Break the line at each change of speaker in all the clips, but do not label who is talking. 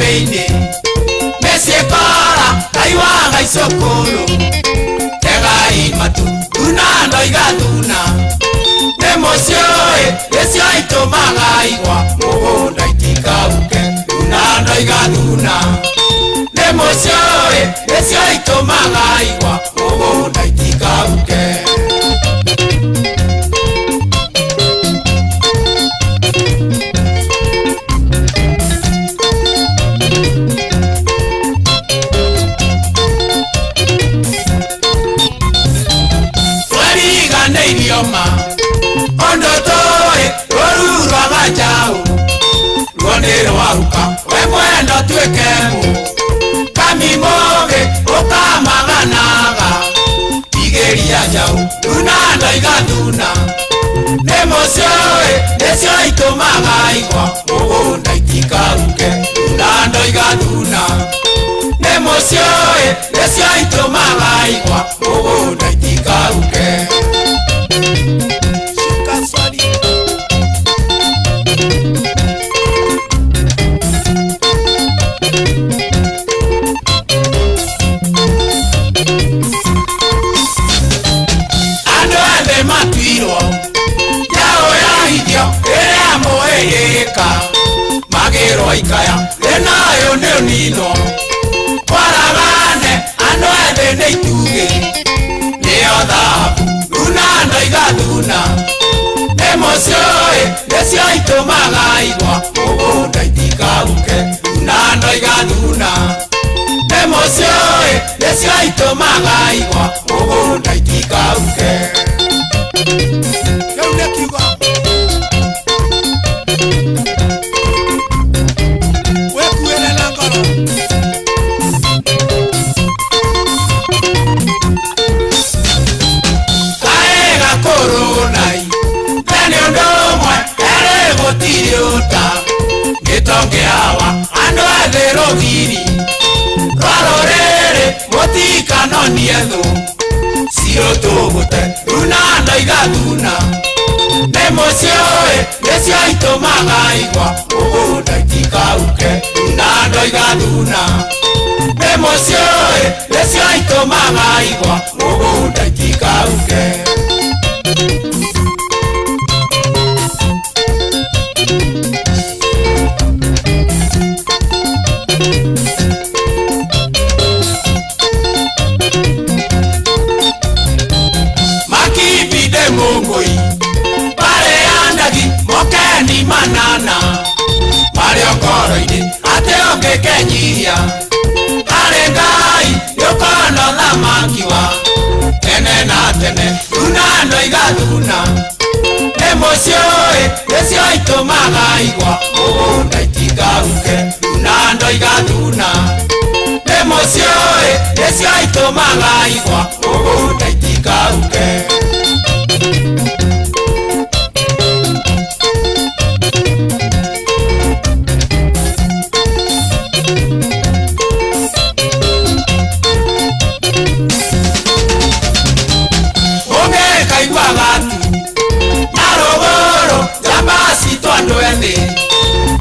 Mabini Mesiekora Kaiwanga Isokoro Tegai Matu Duna Noigaduna Nemosioe Yesio Itomaga Igwa Mogonda Itikauke Duna Noigaduna Nemosioe Yesio Itomaga Igwa Mogonda Itikauke Ondo toe, oru rwaga jau Rwonero waruka, wemwendo tuekemu Kami moge, oka maganaga Igeria jau, dunando igaduna Nemosioe, nesio itomaga igwa Mogonda itikauke, dunando igaduna Nemosioe, nesio itomaga igwa Mogonda itikauke Magero ikaya enayo neonino Waragane ano ebe neituge Neodhabu Dunando igaduna Nemosioe Nesio itomaga igwa Mogonda itikauke Dunando igaduna Nemosioe Nesio itomaga igwa Mogonda itikauke Giri Rarorere Motika no niedo Siro togote Dunando igaduna Nemosioe Nesio itomaga igwa Mogonda itikauke Dunando igaduna Nemosioe Nesio itomaga igwa Mogonda itikauke Mokeni manana Mario Koroide Ateo kekenyia Arengai Yokono la mangiwa Tene na tene Dunando igaduna Nemosioe Nesio itomaga igwa Mogonda itikauke Dunando igaduna Nemosioe Nesio itomaga igwa Mogonda itikauke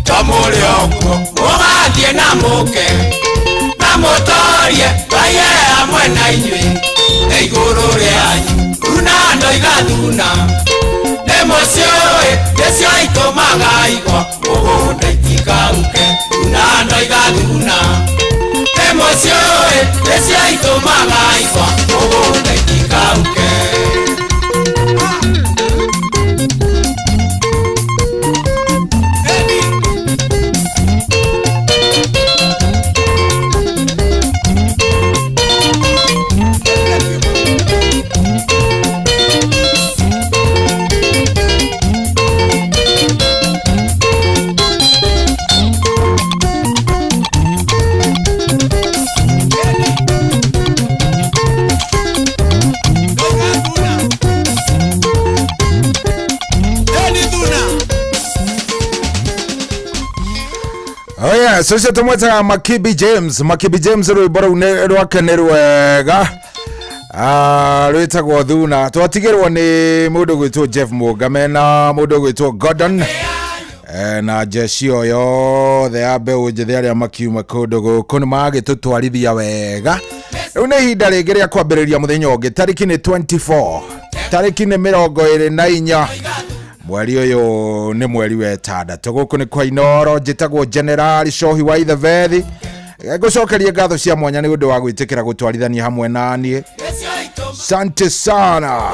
Tomurioko Mogadie na moke Na motorie Baye amwe na inywe Eiguru rianyu Dunando igaduna Nemosioe Nesio itomaga igwa Mogonda itikauke Dunando igaduna Nemosioe Nesio itomaga igwa Mogonda itikauke
Sasa tumweta Makibi James rwibora une rwakenerwega rwitagwo Thuna twatigirwo ni mundu gwitwo Jeff Mugame na mundu gwitwo Gordon na jeshi yothe ya mbeũ njĩthĩ arĩa makiuma kũndũ gũkũ nĩ magĩtũtwarithia wega. Rĩu nĩ ihinda rĩngĩ rĩa kwambĩrĩria mũthenya ũngĩ, tarĩki nĩ 24, tarĩki nĩ 24 mweri ũyũ nĩ mweri wa ĩtandatũ. Gũkũ nĩ kwa Inooro, njĩtagwo General Cohi wa Ithebethi. Ngũcokeria ngatho cia mwanya nĩ ũndũ wa gwĩtĩkĩra gũtwarithania hamwe na niĩ. Asante sana.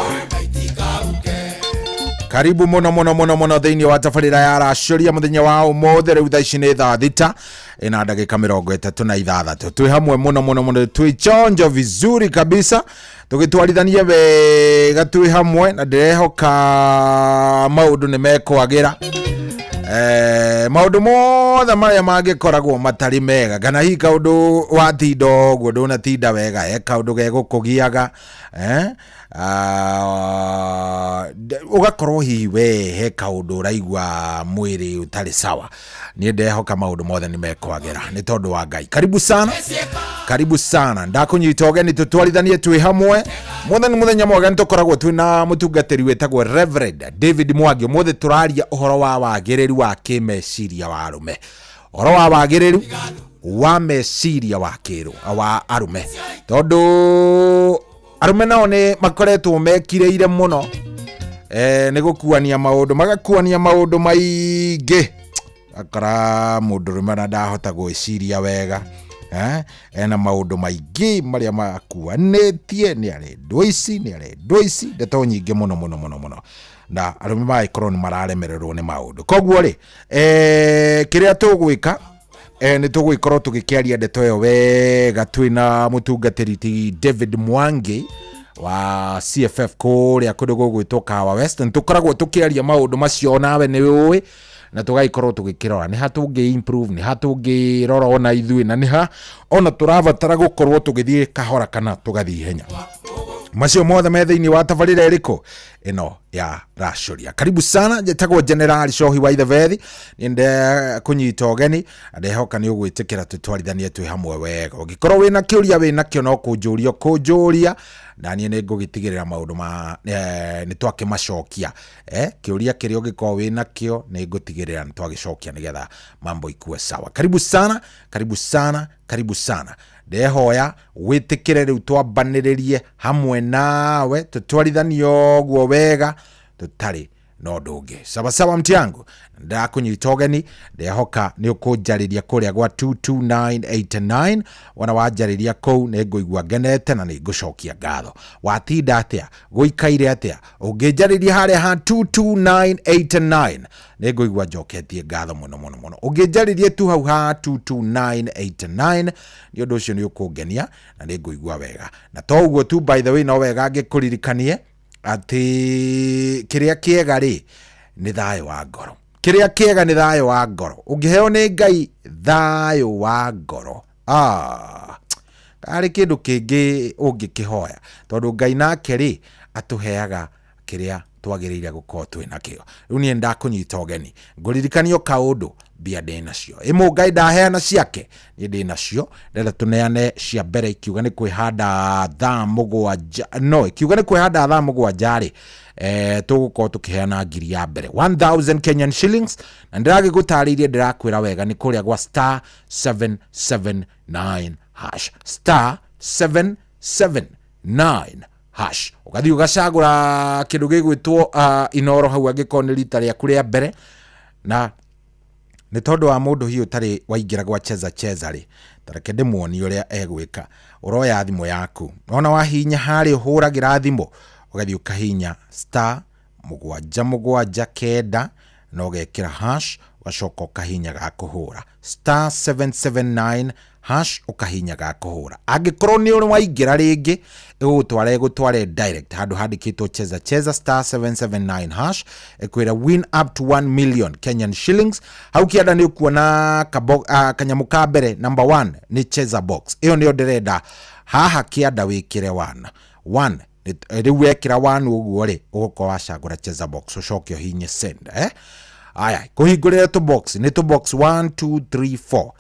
Karibu muno thĩinĩ wa tabarĩra ya Racũria mũthenya wa ũmũthĩ. Rĩu thaa ici nĩ thaa thita ĩna ndagĩka 36. Twĩ hamwe muno twĩ chonjo vizuri kabisa, tũgĩtwarithania wega twĩ hamwe, na ndĩrehoka maũndũ nĩ mekwagĩra. Maũndũ mothe marĩa mangĩkoragwo matarĩ mega, kana hihi kaũndũ watinda ũguo ndũnatinda wega, kaũndũ gegũkũgiaga, ugakorwo hihi we he kaũndũ ũraigua mwĩrĩ ũtarĩ sawa, niĩ ndehoka maũndũ mothe nĩ mekwagĩra nĩ tondũ wa Ngai. Karibu sana ndakũnyita ũgeni tũtwarithanie twĩ hamwe. Mũthenya mwega nĩ tũkoragwo twĩna mũtungatĩri wĩtagwo Reverend David Mwangi. Mũthĩ tũraria ũhoro wa wagĩrĩru wa kĩmeciria wa arũme, ũhoro wa wagĩrĩru wa meciria wa arũme, tondũ arũme nao nĩ makoretwo mekirĩire mũno nĩ gũkuania maũndũ, magakuania maũndũ maingĩ, akara mũndũ rũme na ndahota gwĩciria wega, ena maũndũ maingĩ marĩa makuanĩtie, nĩ arendwo ici ndeto nyingĩ mũno, na arũme magĩkorwo nĩ mararemererwo nĩ maũndũ. Koguo rĩ, kĩrĩa tũgwĩka nĩ tũgũgĩkorwo tũgĩkĩaria ndeto ĩyo wega twĩna mũtungatĩri ti David Mwangi wa CFF kũrĩa kũndũ gũgwĩtwo Kahawa West. Nĩ tũkoragwo tũkĩaria maũndũ macio nawe nĩ ũĩ, na tũgagĩkorwo tũgĩkĩrora nĩ ha tũngĩ improve, nĩ ha tũngĩrora ona ithuĩ, na nĩ ha ona tũrabatara gũkorwo tũgĩthiĩ kahora kana tũgathiĩ ihenya. Macio mothe me thĩinĩ wa tabarĩra ĩrĩkũ ĩno ya Racũria. Karibu sana, njĩtagwo General Cohi wa Ithebethi, nĩ kũnyita ũgeni, ndehoka nĩ ũgwĩtĩkĩra tũtwarithanie twĩ hamwe wega. Ũngĩkorwo wĩna kĩũria wĩnakĩo no kũnjũria, na niĩ nĩ ngũgĩtigĩrĩra maũndũ nĩ twakĩmacokia. Kĩũria kĩrĩa ũngĩkorwo wĩnakĩo nĩ ngũtigĩrĩra nĩ twagĩcokia nĩgetha mambo ikue sawa. Karibu sana. Ndehoya wĩtĩkĩre rĩu twambanĩrĩrie hamwe nawe tũtwarithanie ũguo wega tũtarĩ na ũndũ ũngĩ. Sawa mti yangu, ndakũnyita ũgeni, ndehoka nĩ ũkũnjarĩria kũrĩa gwa 22989. Wana wanjarĩria kũu nĩ ngũigua ngenete na nĩ ngũcokia ngatho. Watinda atĩa, gũikaire atĩa, ũngĩnjarĩria harĩa ha 22989 nĩ ngũigua njoketie ngatho mũno. Ũngĩnjarĩria tu hau ha 22989 nĩ ũndũ ũcio nĩ ũkũngenia na nĩ ngũigua wega. Na to ũguo tu, by the way, no wega ngĩkũririkanie atĩ kĩrĩa kĩega rĩ nĩ thayũ wa ngoro. Kĩrĩa kĩega nĩ thayũ wa ngoro. Ũngĩheo nĩ Ngai thayũ wa ngoro, karĩ kĩndũ kĩngĩ ũngĩkĩhoya, tondũ Ngai nake rĩ atũheaga kĩrĩa twagĩrĩire gũkorwo twĩ nakĩo. Rĩu niĩ ndakũnyita ũgeni, ngũririkanio kaũndũ mbia ndĩ nacio. Ĩmwe Ngai ndaheana ciake, niĩ ndĩ nacio. Ndĩrenda tũneane cia mbere, ikiuga nĩ kwĩhanda thaa mũgwanja rĩ, tũgũkorwo tũkĩheana ngiri ya mbere 1000 Kenyan shillings, na ndĩragĩgũtarĩirie, ndĩrakwĩra wega nĩ kũrĩa gwa star 779 hash, star 779 hash. Ũgathiĩ ũgacagũra kĩndũ gĩgwĩtwo Inooro hau angĩkorwo nĩ rita rĩaku rĩa mbere, na nĩ tondũ wa mũndũ hiĩ ũtarĩ waingĩra gwa cheza rĩ, tareke ndĩmuonie ũrĩa egwĩka. Ũroya thimũ yaku, ona wahinya harĩ ũhũragĩra thimũ, ũgathiĩ ũkahinya star 779 na ũgekĩra hash, ũgacoka ũkahinya ga kũhũra star 779 hash, ũkahinya ga kũhũra. Angĩkorwo nĩ ũrĩ waingĩra rĩngĩ, ĩgũtware direct handũ handĩkĩtwo cheza star 779 hash, ĩkwĩra win up to 1 million Kenyan shillings. Hau kĩanda nĩ ũkuona kanyamũ ka mbere, number 1 nĩ cheza box. Ĩyo nĩyo ndĩrenda haha kĩanda wĩkĩre 1. Rĩu wekĩra 1 ũguo rĩ, ũgũkorwo wacagũra cheza box, ũcoke ũhinye send. Aya, kũhingũrĩra tu box, nĩ tu box 1 2 3 4.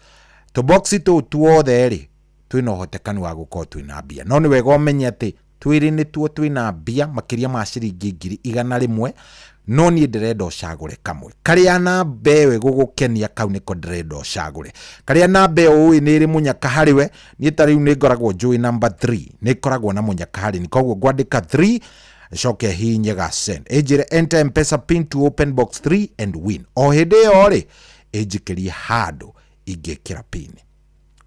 Tu box tu tuothe rĩ twĩna ũhotekanu wa gũkorwo twĩna mbia, no nĩ wega ũmenye atĩ twiri ni tuo twina mbia makiria ma ciringi 100,000 no ni ndirenda ucagure kamwe karia na mbewe gugukenia kau niko ndirenda ucagure karia na mbewe ni ri munyaka hariwe ni tariu ni ngoragwo njui number 3 ni koragwo na munyaka hari ni koguo gwandika 3 shoke hinyega send ejire enter M-Pesa pin to open box 3 and win o hede ori ejikiria hado igekira pin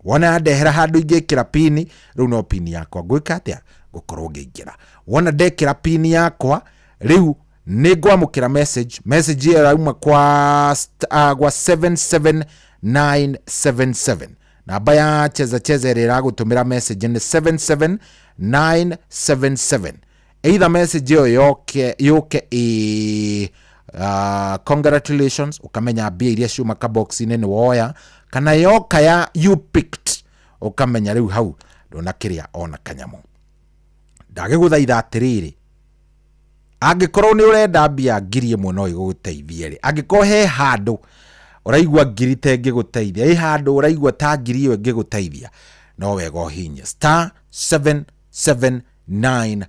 wona ndehera hado igekira pin riu no pin yakwa gwika atia gukorwo ngeingira wona ndekira pin yakwa riu nigwamukira message ya rauma kwa 77977 namba ya cheza rira gutumira message ni 77977 either message yoke congratulations ukamenya bia iria ciuma ka box ni woya kana yoka ya you picked ukamenya riu hau ndona kiria ona kanyamu ndagiguthaitha atiriri angikorwo ni urenda mbia 1,000 no iguteithie ri angikorwo he handu uraigwa 1,000 te ngiguteithia he handu uraigwa ta 1,000 ngiguteithia no wega hinya *779#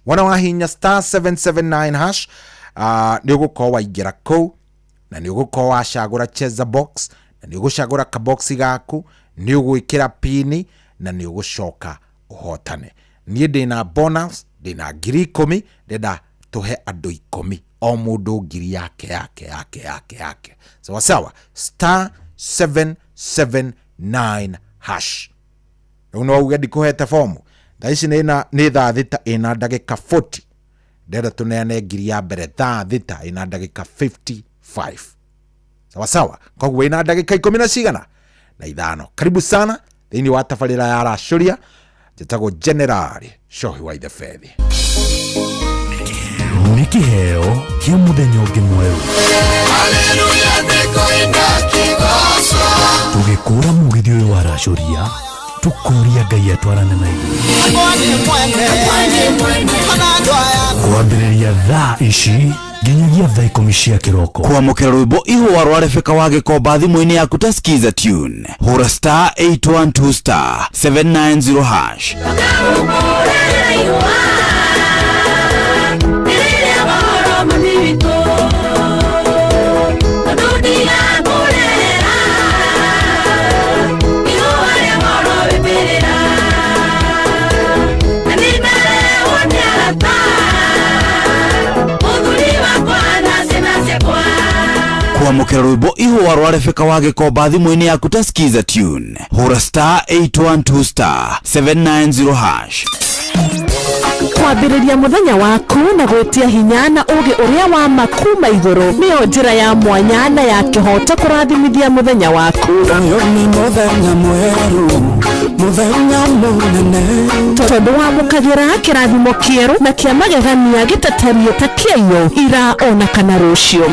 wana wahinya *779# ni ugukorwo waingira kou na ni ugukorwo wacagura cheza box na ni ugucagura ka box gaku ni ugwikira pini na ni ugucoka uhotane ni ndina bonus ndina 10,000 ndenda tuhe andu 10 o mundu 1,000 yake sawa *779# no ugendi kuhete fomu thaici ni thaa thita ina ndagika 40 ndenda tuneane 1,000 ya mbere thaa thita ina ndagika 55 sawa koguo ina ndagika 10 na cigana na ithano karibu sana thiini wa tabarira ya racuria njitagwo General Shohi wa the Fethi
nikiheo kia muthenya ungi mweru
Haleluya ndiko ina kigoso
tugikura mugithio uyu wa racuria tukuria Ngai atwarane na ithuĩ kwambĩrĩria thaa ici nginyagia thaa 10 cia kĩroko
kwamũkĩra rwĩmbo ihũa rwa Rebeka wa Gĩkomba thimũ-inĩ yaku ta skiza tune hũra *812*790# kwamũkĩra rwĩmbo ihũa rwa Rebeka wa Gĩkomba thimũ-inĩ yaku ta skiza tune hũra *812*790#
kwambĩrĩria muthenya waku na gwetia hinya na ũgĩ ũrĩa wa makuma igũrũ nĩyo njĩra ya mwanya na ya kĩhoto kũrathimithia muthenya waku
ũyũ nĩ mũthenya mwerũ mũthenya mũnene
tondũ wamũkagĩra kĩrathimo kĩerũ na kĩa magegania gĩtatario ta kĩaiyũ ira ona kana rũciũ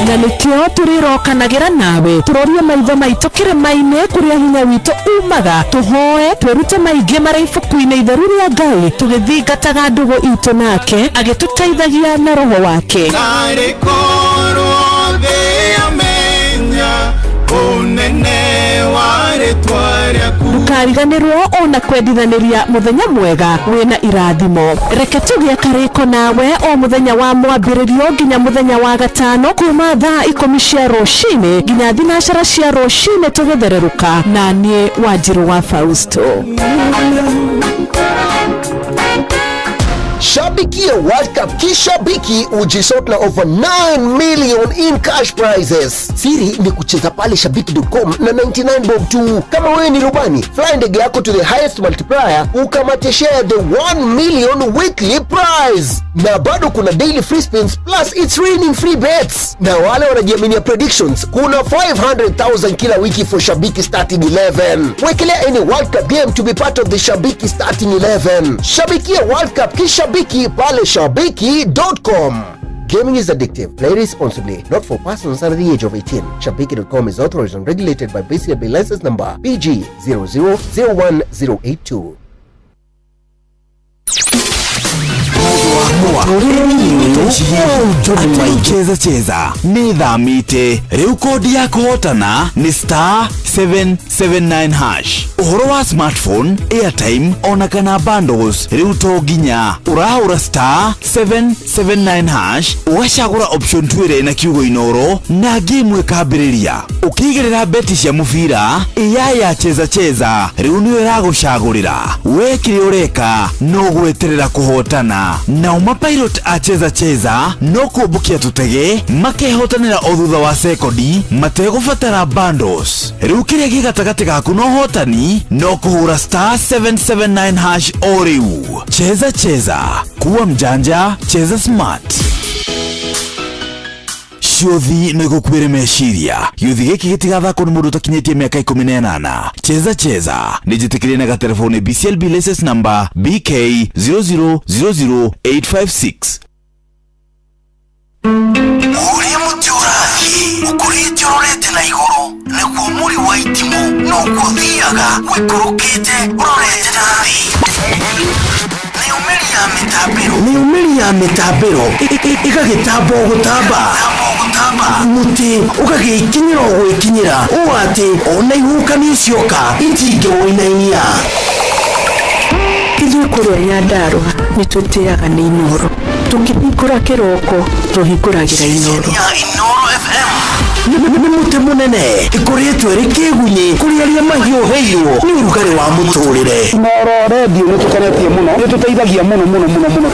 na nĩkĩo tũrĩrokanagĩra nawe tũrorie maitho maitũ kĩrĩma-inĩ kũrĩa hinya witũ umaga tũhoe twĩrute maingĩ marĩ ibuku-inĩ itheru rĩa Ngai tũgĩthingataga ndũgũ itũ nake agĩtũteithagia na roho wake ndũkariganĩrwo ona kwendithanĩria mũthenya mwega wĩna irathimo reke tũgĩe karĩko nawe o mũthenya wa mwambĩrĩrio nginya mũthenya wa gatano kuma thaa 10 cia rũcinĩ nginya thinacara cia rũcinĩ tũgĩthererũka na niĩ Wanjiru wa Fausto.
Shabikia World Cup kishabiki ujisort na over 9 million in cash prizes. Siri ni kucheza pale shabiki.com na 99 bob tu. Kama wewe ni rubani, fly ndege yako to the highest multiplier ukamate share the 1 million weekly prize. Na bado kuna daily free spins plus it's raining free bets. Na wale wanajiaminia predictions, kuna 500,000 kila wiki for Shabiki starting 11. Wekelea any World Cup game to be part of the Shabiki starting 11. Shabikia World Cup kishabiki pale shabiki.com. Gaming is addictive. Play responsibly. Not for persons under the age of 18. Shabiki.com is authorized and regulated by BCB license number PG 0001082.
cheza nĩ thamĩte rĩu kodi ya kũhotana nĩ *779#. Uhoro wa smartphone, airtime ona kana bundles riu to ginya uraura *779# ugacagura option 2 na kiugo inoro na game ikambiriria ukigirira beti cia mubira ya cheza riu niwe ragucagurira wekire ureka no gweterera kuhotana na umapilot a cheza no kubukia tutege makehotanira o thutha wa sekondi mategubatara bundles riu kiria gigatagati gaku no hotani no kuhura *779# o riu. Cheza kuwa mjanja, cheza smart. Ciothi no igukwire meciria yuthi giki gitigathako ni mundu takinyetie miaka 18. Cheza ni jitikire na telefoni BCLB license number BK0000856.
Uria mutiurathi ukurite urorete na iguru niguo muri wa itimu no kuthiaga wikurukite urorete nathi ni umeri ya mitambiro igagitambo gutamba muti ukagikinyira gwikinyira uati ona ihuka nicioka itinge woinainia
ithuĩ kũrĩa Nyandarua nĩtũtĩaga nĩ Inoro, tũngĩhingũra kĩroko tũhingũragĩra Inoro.
Nĩ mũtĩ mũnene ĩkoretwo ĩrĩ kĩgunyi kũrĩ arĩa mahiũhĩirwo nĩ ũrugarĩ wa mũtũrĩre.
Inoro redio nĩtũkenetie mũno, nĩtũteithagia mũno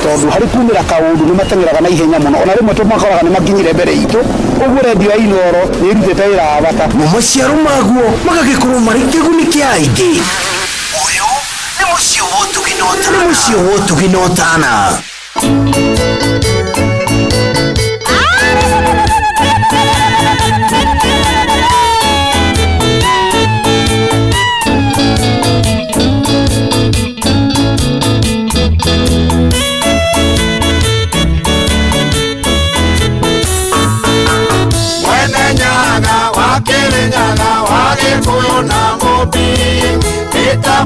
tondũ harĩ kumĩra kaũndũ nĩmateng'eraga na ihenya mũno, ona rĩmwe tũmakoraga nĩmakinyire mbere itũ. Ũguo redio ya Inoro nĩĩrutĩte wĩra wa bata.
Maciaro maguo magagĩkorwo marĩ kĩguni kĩa aingĩ. Ũyũ nĩ mũciĩ wa ũtugi na ũtana.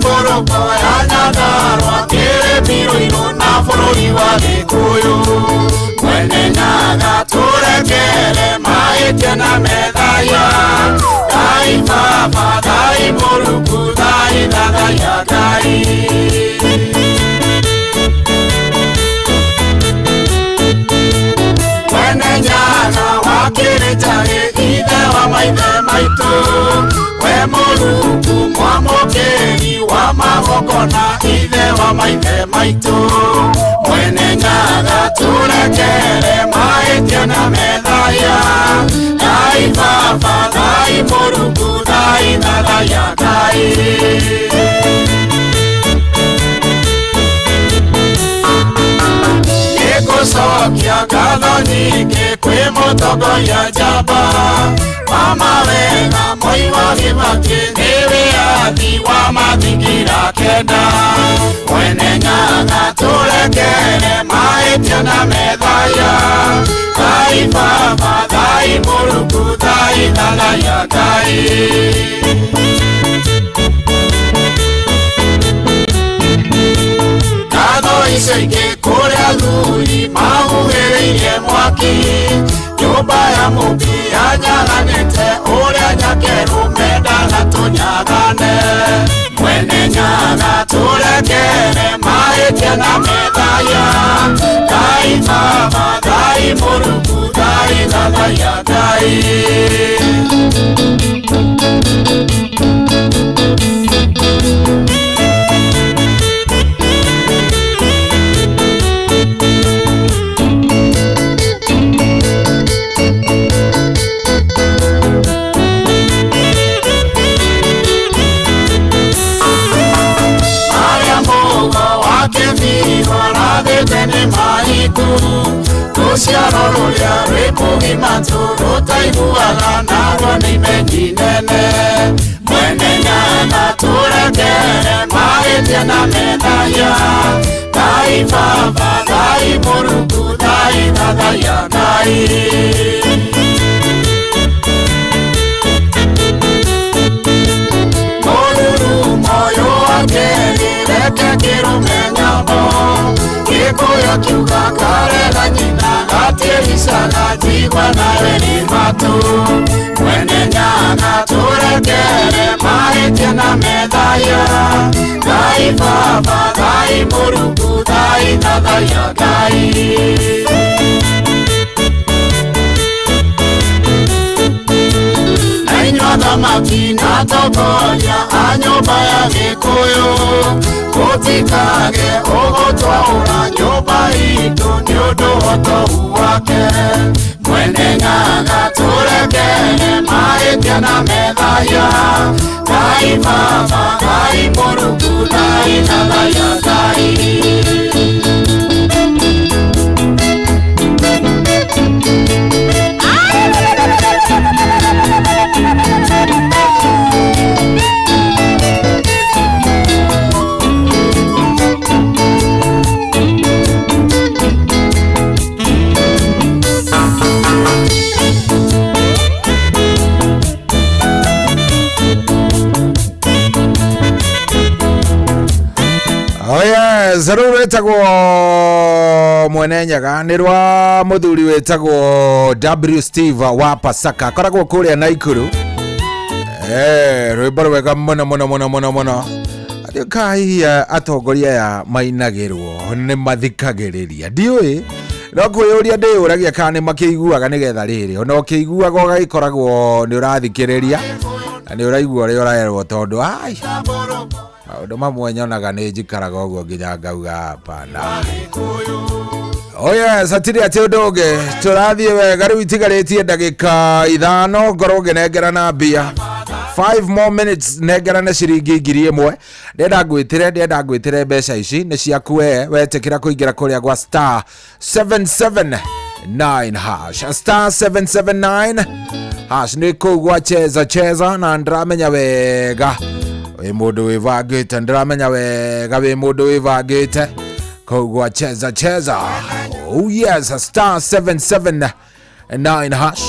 Boroko ya Nyandarua kere biroino na bũrũri wa Gĩkũyũ mwene Nyaga tũrekere mahĩtia na methaya Ngai Baba Ngai Mũrungu Ngai Thathaya Ngai mwene Nyaga wa Kĩrĩnjarĩ ithe wa maithe maitũ we Mũrungu mwamũkĩri wa magongona ithe wa maithe maitũ mwene Nyaga tũrekere mahĩtia na methaya Ngai Baba Ngai Mũrungu Ngai Thathaya Ngai nĩngũcokia ngatho nyingĩ kwĩ mũtongoria njamba mama wega Moi wa Kĩbakĩ nĩ wĩyathi wa mathingira 9 mwene Nyaga tũrekere mahĩtia na methaya Ngai Baba Ngai Mũrungu Ngai Thathaya Ngai ngatho icio ingĩ kũrĩa athuri mahuhĩrĩirie mwaki nyũmba ya mũmbia nyaganĩte ũrĩa nyakerũ mendaga tũnyagane mwene Nyaga tũrekere mahĩtia na methaya Ngai Baba Ngai Mũrungu Ngai Thathaya Ngai Ruciaro rũrĩa rwĩ mũgima tũrũtaiguaga narwo nĩ imenyi nene mwene Nyaga tũrekere mahĩtia na methaya Ngai Baba Ngai Mũrungu Ngai Thathaya Ngai mũrurumo ũyũ wa kerĩ reke kĩrũme nyambo Gĩkũyũ kiuga karega nyina gatĩricaga igwa nawe ni matu mwene nyanga turekere mahĩtia na methaya Ngai baba Ngai mũrungu Ngai thathaia Ngai Nainyua thamaki na tokoria a nyũmba ya Gĩkũyũ gũtikage ũgũtwaũra nyũmba itũ nĩ ũndũ wa ũtohu wake mwene ng'ang'a tũrekere mahĩtia na methaya Ngai baba Ngai mũrungu Ngai thathaia Ngai
Zaru wetagwo mwene nyaga nĩ rwa mũthuri wetagwo W Steve wa Pasaka koragwo kũrĩa Naikuru rwĩmbo rwega mũno kai atongoria ya mainagĩrwo nĩ mathikagĩrĩria ndiũĩ no kwĩyũria ndĩyũragia kana nĩ makĩiguaga nĩgetha rĩrĩ ona ũkĩiguaga ũgagĩkoragwo nĩ ũrathikĩrĩria na nĩ ũraigua ũrĩa ũraerwo tondũ ai maũndũ mamwe nyonaga nĩ njikaraga ũguo nginya ngauga hapana satiri atĩ ũndũ ũngĩ tũrathiĩ wega rĩu itigarĩtie ndagĩka 5 ngorwo ngĩnengerana mbia 5 more minutes nengerane ciringi 1,000 ndenda ngwĩtĩre mbeca ici nĩ ciaku wetĩkĩra kũingĩra kũrĩa gwa star 779 hash star 779 hash nĩ kũu gwa cheza na ndĩramenya wega wĩ mũndũ wĩbangĩte ndĩramenya wega wĩ mũndũ wĩbangĩte kũu gwa cheza oh yes star 779 hash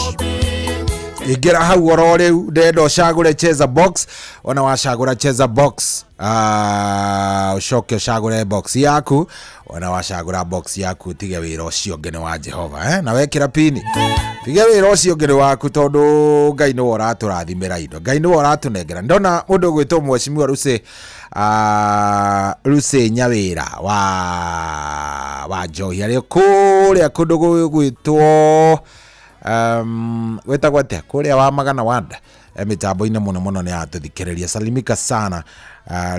ingĩra hau oro rĩu ndenda ũcagũre cheza box ona wacagũra cheza box ũcoke ũcagũre box yaku ona wacagũra box yaku tige wĩra ũcio ũngĩ nĩ wa Jehova na wekĩra pini tige wĩra ũcio ũngĩ nĩ waku tondũ Ngai nĩwe ũratũrathimĩra indo Ngai nĩwe ũratũnengera ndona mũndũ gwĩtwo Mheshimiwa Lucy Nyawĩra wa Njohi arĩ kũrĩa kũndũ gwĩtwo wetagwo atĩa kũrĩa wa Magana Wanda mitambo-inĩ mũno nĩ atũthikĩrĩria salimika sana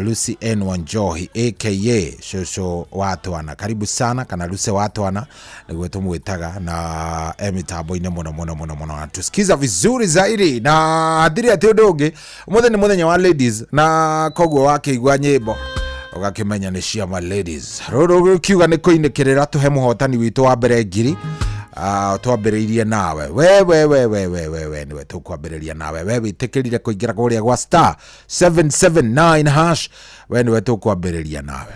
Lucy N Wanjohi aka Shosho Watwana karibu sana kana Lucy Watwana nĩguo tũmwĩtaga na mitambo-inĩ mũno tusikiza vizuri zaidi na adiri atĩ ũndũ ũngĩ ũmũthĩ nĩ mũthenya wa ladies na koguo wakĩigua nyĩmbo ũgakĩmenya nĩ cia ma ladies rũrũ kiuga nĩ kũinĩkĩrĩra tũhe mũhotani witũ wa mbere ngiri twambĩrĩirie nawe we niwe tũkwambĩrĩria nawe we wĩtĩkĩrire kũingĩra kũrĩa gwa star 779 hash we niwe tũkwambĩrĩria nawe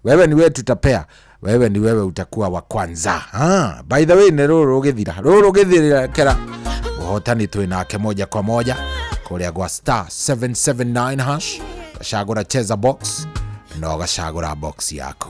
wewe niwe tutapea wewe ni wewe utakuwa wa kwanza by the way nĩ rũrũ gĩthira kera ũhotani twĩ nake moja kwa moja kũrĩa gwa star 779 hash gacagũra cheza box na gacagũra box yako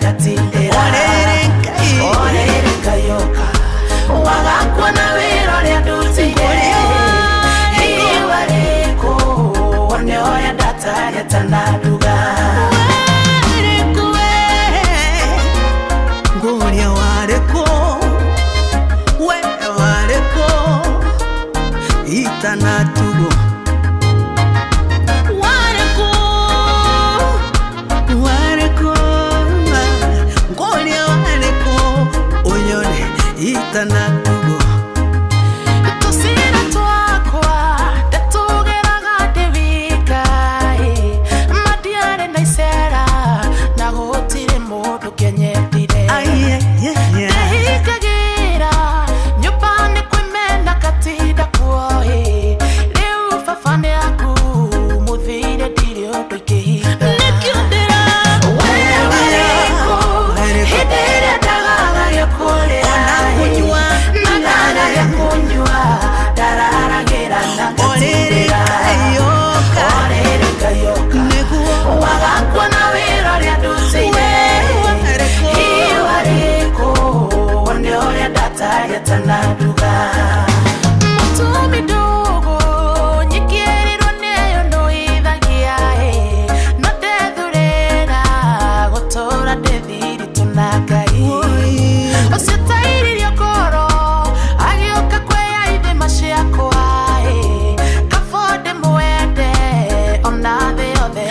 gatindera orere kayoka wagakwa na wero ria ndutire iwareko one oya data yatanaduga wareko ngoria wareko wareko itanatugo Itanatugo tusira twakwa datugeraga devika madiare naisera na gotire mundu kenyetire ikagira nyupande kwimena katinda kuoe leo fafande aku muthire dire undu ikihita nikiundira wewe hidire dagaga yakore Tanaduga mutumi dogo nyikirirwo neyo ndoithagia no ndethurera gutura ndethiri tunagai ucio tairirio koro agioka kweya ithe maciakwa kabonde mwende ona the othe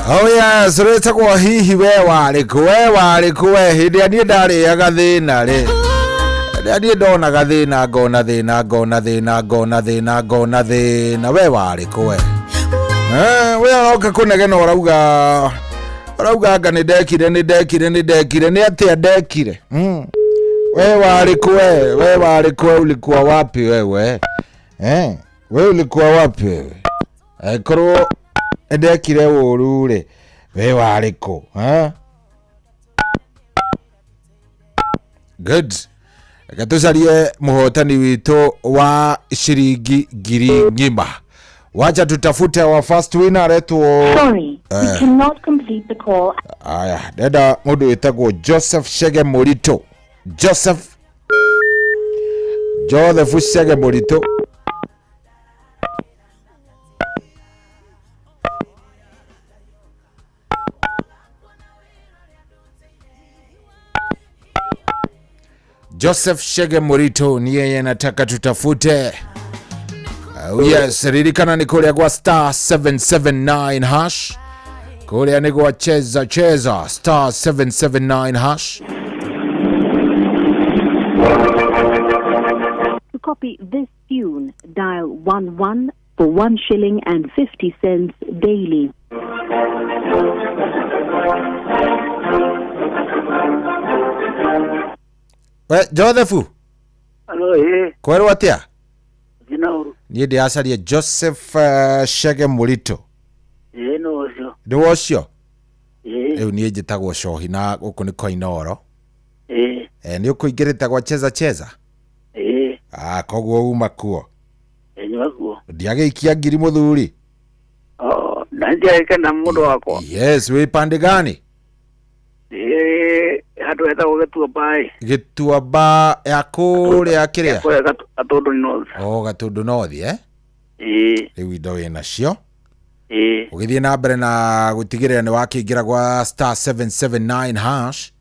Oh yes, reta kwa hihi we wariku we hindi ani ndari ya gathina ri ani ndona gathina ngona thina we wariku we we aroka kunegena urauga anga ni ndekire ni atia ndekire we wariku ulikuwa wapi wewe we ulikuwa wapi wewe korwo ndekire urure we wariko good gatucarie muhotani witu wa shiringi ngiri ngima wacha tutafute our first winner aretwo
sorry you cannot complete the call
aya ndenda mundu witagwo Joseph Shege Murito Joseph Shege Murito Joseph Shege Murito ni yeye nataka tutafute. Yes, ririkana ni kuria kwa star 779 hash. Kuria ni kwa cheza star 779 hash.
To copy this tune, dial 11 for 1 shilling and 50 cents daily.
Joseph.
Hello,
Kwero atia?
Jinauru.
Ni ndiacaria Joseph Shege Murito.
No ocio.
Ndi wocio? Riu ni njitagwo Cohi na guku ni Koinoro. Ni ukuingirite gwa cheza? Koguo uma kuo.
Nyuma kuo.
Ndiageikia ngiri muthuri.
Nandiaika na mundu wako.
Yes, we pande gani?
Hatu eta ugetua bai.
Getua ba ya kuria kiria.
Kwa Gatundu North.
Gatundu North
Riu
indo wina cio. ugithie na mbere na gutigirira ni wakingira gwa star 779 hash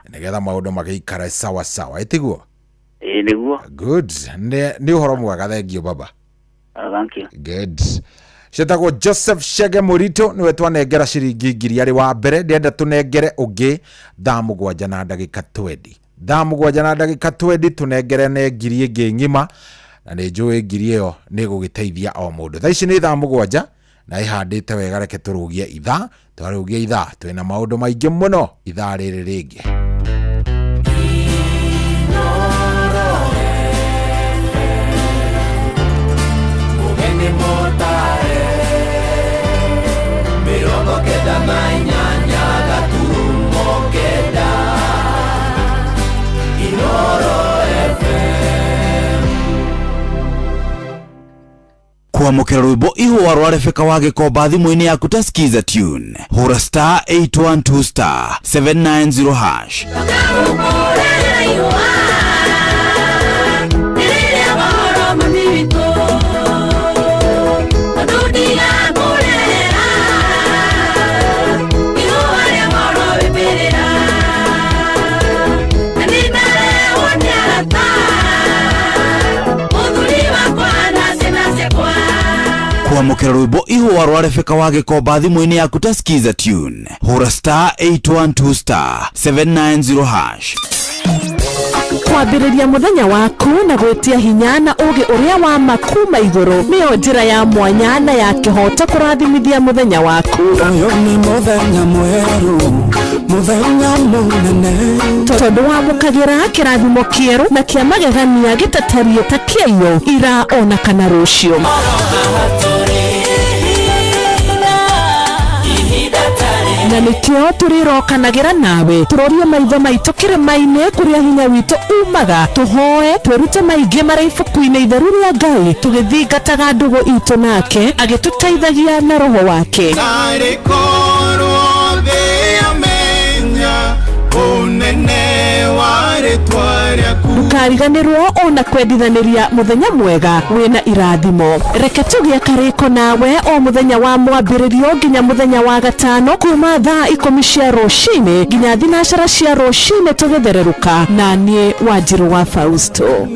nigetha maundu magikara sawa sawa itiguo
niguo
good ni uhoro mwega thengio baba
thank you
good Shetagwo Joseph Shege Murito niwe twanengera ciringi ngiri ari wa mbere ndenda tunengere ungi thaa 7 na ndagika 20 thaa 7 na ndagika 20 tunengere ne ngiri ingi ngima na ni njui ngiri iyo ni gugiteithia o mundu thaa ici ni thaa 7 na ihandite wega reke turugie ithaa twarugie ithaa twina maundu maingi muno ithaa riri ringi
kwamukira rwimbo ihwa rwa Rebecca wa Gikomba thimu-ini yaku ta skiza tune hura star 812 star 790 hash kwamukira rwimbo ihwa rwa Rebecca wa Gikomba thimu-ini yaku ta skiza tune hura star 812 star 790 hash
kwambĩrĩria mũthenya waku na gwĩtia hinya na ũgĩ ũrĩa wa makuma igũrũ nĩyo njĩra ya mwanya na ya kĩhoto kũrathimithia mũthenya waku
Ũyũ nĩ mũthenya mwerũ, mũthenya mũnene.
tondũ wamũkagĩra kĩrathimo kĩerũ na kĩa magegania gĩtatarie ta kĩaiyũ ira ona kana rũciũ na nĩkĩo tũrĩrokanagĩra nawe tũrorie maitho maitũ kĩrĩma-inĩ kũrĩa hinya witũ umaga tũhoe twĩrute maingĩ marĩ ibuku-inĩ itheru rĩa Ngai tũgĩthingataga ndũgũ itũ nake agĩtũteithagia na roho wake ndukariganĩrwo ona kwendithanĩria mũthenya mwega wĩna irathimo reke tũgĩe karĩko nawe o mũthenya wa mwambĩrĩrio nginya mũthenya wa gatano kuma thaa 10 cia rũcinĩ nginya thinacara cia rũcinĩ tũgĩthererũka na niĩ Wanjirũ wa Fausto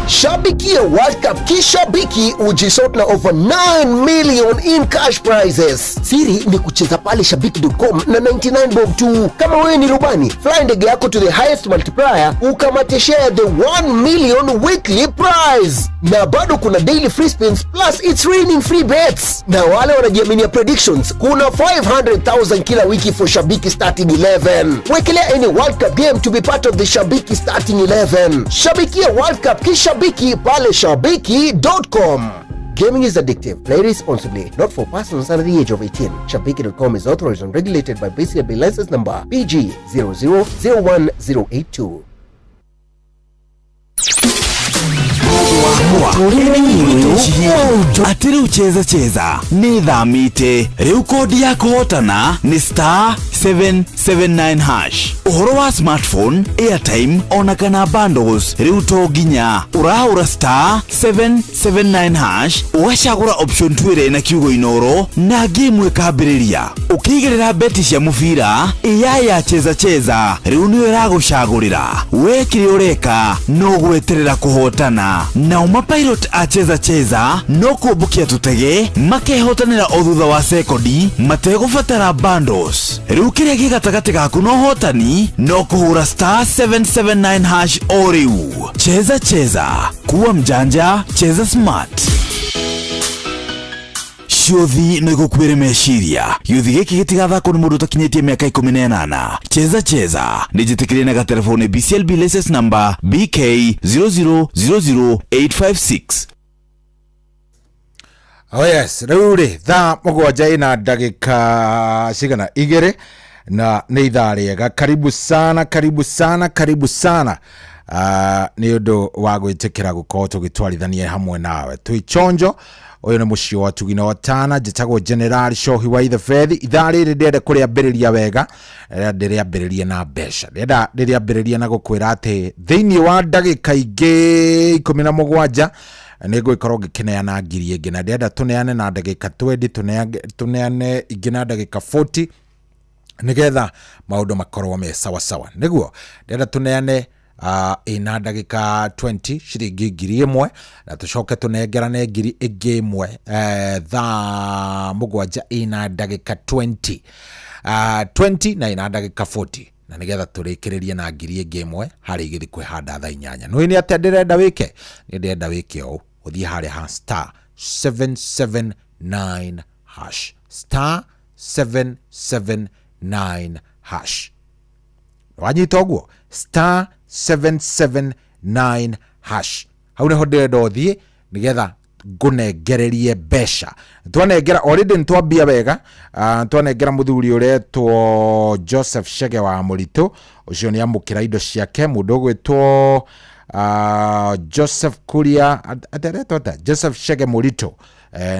Shabikia World Cup kishabiki ujisort na over 9 million in cash prizes. Siri ni kucheza pale shabiki.com na 99 bob tu. Kama wewe ni rubani, fly ndege yako to the highest multiplier ukamate share the 1 million weekly prize. Na bado kuna daily free spins plus it's raining free bets. Na wale wanajiaminia predictions, kuna 500,000 kila wiki for Shabiki starting 11. Wekelea any World Cup game to be part of the Shabiki starting 11. Shabikia World Cup kishabiki pale shabiki.com. Gaming is addictive. Play responsibly. Not for persons under the age of 18. Shabiki.com is authorized and regulated by BCB license number PG 0001082.
atiri ucheza cheza ni thamite riu kodi ya kuhotana ni star 779 hash uhoro wa smartphone airtime ona kana bundles riu to ginya urahura star 779 hash ugacagura option 2 na kiugo inoro na game ikambiriria ukigirira beti cia mubira ya cheza cheza riu ni iragucagurira wekire ureka no gweterera kuhotana na umapilot acheza cheza no kubukia tutege makehotanira o thutha wa sekondi mategubatara bundles riu kiria gigatagati gaku no hotani no kuhura star 779 hash o riu cheza cheza kuwa mjanja cheza smart Shiothi no igukwire meciria yuthi giki gitigathako ni mundu takinyitie miaka 18 cheza cheza nijitikirie na telefone BCLB license number BK 0000856.
Oh yes, rĩu thaa 7 na ndagĩka cigana igĩrĩ na nĩ ithaa rĩega. Karibu sana, karibu sana, karibu sana. Nĩ ũndũ wa gwĩtĩkĩra gũkorwo tũgĩtwarithania hamwe nawe twĩ chonjo. Uyu ni mucio wa tugina watana njitagwo General Shohi wa Ithafethi. Ithaa rĩrĩ ndĩrenda kũrĩambĩrĩria wega, ndĩrĩambĩrĩrie na mbeca, ndĩrĩambĩrĩria na gũkwĩra atĩ thĩinĩ wa ndagĩka ingĩ 17 nego ikorwo gikineana ngiri ingi na ndenda tuneane na ndagika 20 tuneane ingi na ndagika 40 nigetha maundu makorwo me sawa sawa niguo ndenda tuneane ina ndagika 20 shiringi ngiri imwe na tucoke tunengerane ngiri ingi imwe thaa mugwanja ina ndagika 20 na ina ndagika 40 na nigetha turikiririe na ngiri ingi imwe hari igithi kwihanda thaa 8 no ni atia ndirenda wike ni ndirenda wike o uthie hari ha star 779 hash star 779 hash wanyita oguo star 779 hash hau neho ndirenda uthie nigetha ngunegererie besha twanengera already ntwambia wega twanengera muthuri uretwo Joseph Chege wa Murito ucio ni amukira indo ciake mundu gwitwo Joseph Kuria ateretota Joseph Chege Murito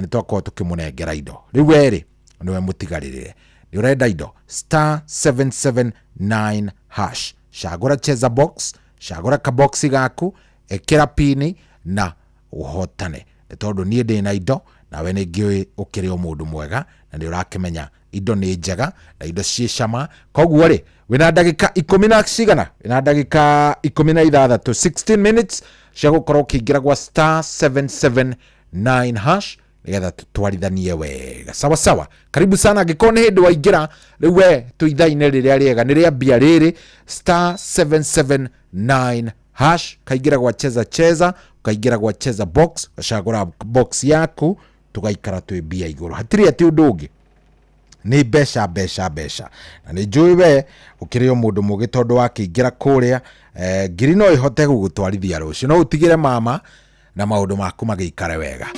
ni twako tukimunengera indo riu eri niwe mutigaririre ni urenda indo star 779 hash shagura cheza box shagura ka boxi gaku ekira pini na uhotane tondu nie ndi na indo nawe ni ngiui ukiri o mundu mwega na ni urakimenya indo ni njega na indo cie cama koguo ri wina ndagika 10 na cigana wina ndagika 16 16 minutes cia gukorwo ukiingira gwa star 779 hash nigetha tutwarithanie wega sawa sawa karibu sana gikone hindi waingira riu we tuithaine riria riega ni ria bia riri star 779 hash kaingira gwa cheza kaingira gwa cheza box gacagura box yaku tugaikara twi bia iguru hatiri ati undu ungi ni besha na ni njui we ukiri o mundu mugi tondu wakiingira kuria ngiri no ihote gugutwarithia rucio no utigire mama na maundu maku magikare wega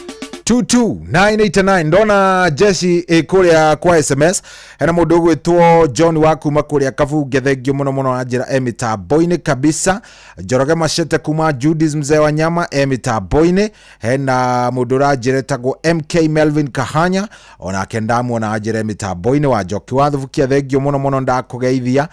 22989 ndona Jesse kuria kwa SMS hena mundu gwitwo John wa kuma kuria Kavunge thengio muno anjira emitambo-ini kabisa Njoroge Machete kuma Judith mzee wa nyama emitambo-ini hena mundu ranjiretagwo MK Melvin Kahanya ona kendamu na anjira emitambo-ini wa Njoki wa Thubukia thengio muno ndakugeithia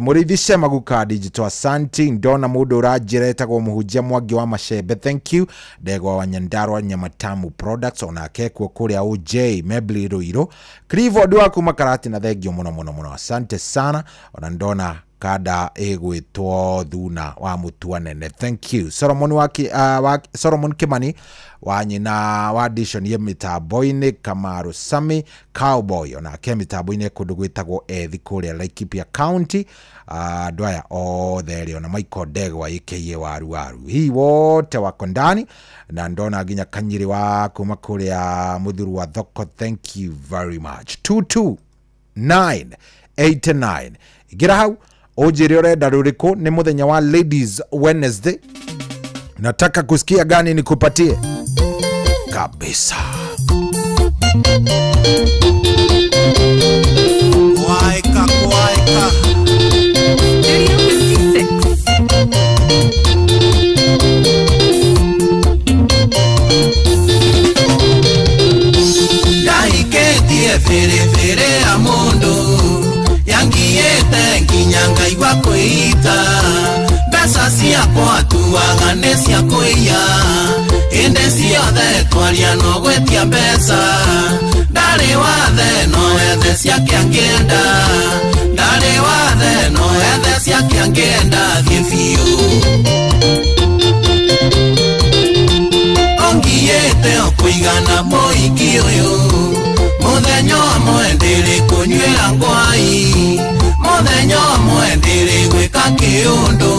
murithi Maguka Digital Asante ndona mundu ranjiretagwo Muhunjia Mwangi wa Mashembe thank you Ndegwa wa Nyandarua Nyamatamu products ona kekwo kuria OJ Mebli Ruiro Clifford wa kuma Karati na thengio muno asante sana ona ndona kada egwitwo Thuna wa Mutuanene thank you Solomon Kimani wa nyina wa addition ye mitambo-ini Kamaru Sami Cowboy ona ke mitambo-ini kundu gwitagwo ethi kuria Laikipia County ndwaya othe ona Michael Ndegwa aka waru hii wote wako ndani na ndona ginya Kanyiri wa kuma kuria Muthuru wa Thoko thank you very much 22989 igira hau ojiri urenda ruriko ni muthenya wa Ladies Wednesday nataka kusikia gani nikupatie kabisa
Waika Yaiketie fere a mundo yangiete nginyanga igwa kuita besa ciakwa tuaga nĩ cia kũiya hĩndĩ ciothe twaria no gwetia mbeca ndarĩ wathe no ethe ciake angĩenda ndarĩ wathe no ethe ciake angĩenda thiĩ biũ ongiĩte o kũigana mũingĩ ũyũ mũthenya ũmwe ndĩrĩ kũnyuĩra ngwai mũthenya ũmwe ndĩrĩ gwĩka kĩũndũ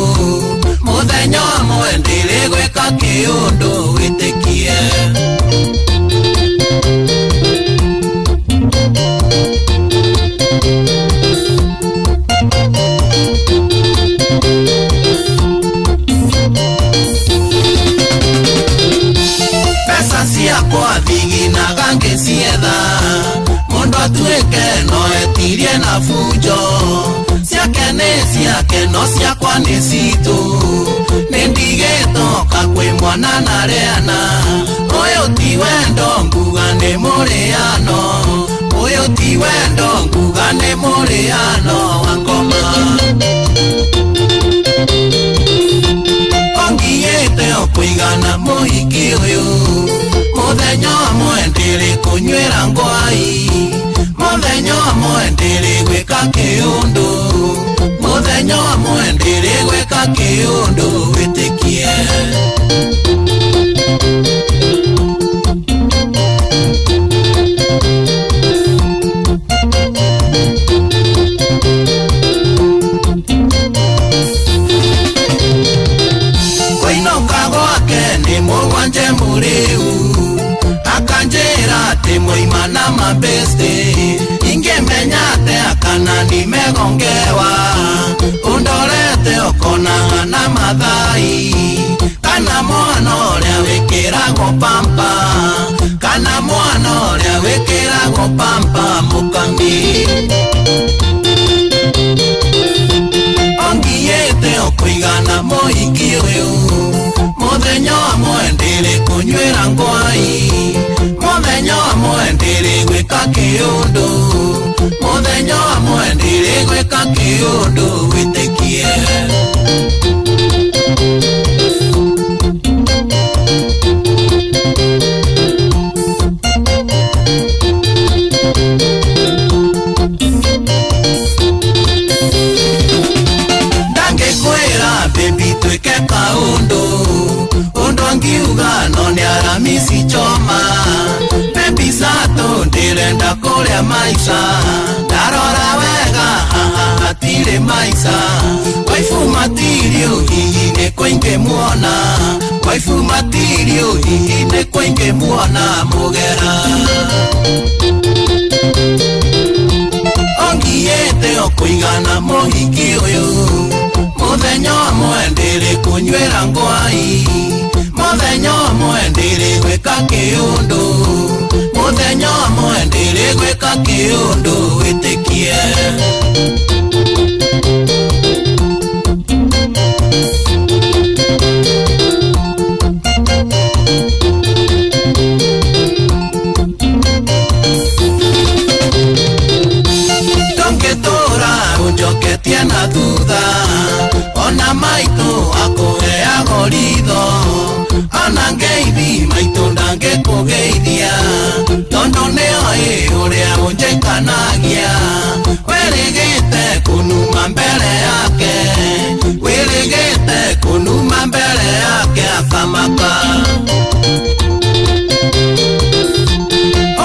mũthenya ũmwe ndĩrĩ gwĩka kĩũndũ wĩtĩkie pesa ciakwa thiginaga ngĩcietha mũndũ atuĩke no etirie na bunjo ciake nĩ ciake no ciakwa nĩ citũ nĩ ndigĩtoka kwĩ mwana na rĩana ũyũ ti wendo nguga nĩ mũrĩano ũyũ ti wendo nguga nĩ mũrĩano wa ngoma ongiĩte o kũigana mũhiki gweka kiundu muthenya umwe ndiri gweka kiundu witikie Koinoka gwake ni mugwanje muriu akanjira ati muimana mabeste ingemenya ate akana nimegongewa undorete okona na mathai kana mwana uria wikiragwo pampa kana mwana uria wikiragwo pampa mukangi ongiete okuigana moiki uyu muthenya umwe ndiri kunywira ngwai muthenya umwe ndiri gwika kiundu muthenya umwe ndiri gwika kiundu witikie ndangikwira baby twike kaundu ungiuga no ni aramisi choma baby sato ndirenda kuria maisha ndarora wega hatire maisha waifu matirio hihi ne kwenge muona waifu matirio hihi ne kwenge muona mugera ongiete okuigana mohiki uyu muthenya umwe ndiri kunywira ngwai muthenya umwe ndiri gwika kiundu muthenya umwe ndiri gwika kiundu witikie tongetora unjoketie na thutha ona maitu akuhea goritho ona ngeithi maitu ndangikugeithia tondu nioi uria unjikanagia wirigite kunuma mbere yake wirigite kunuma mbere yake akamaka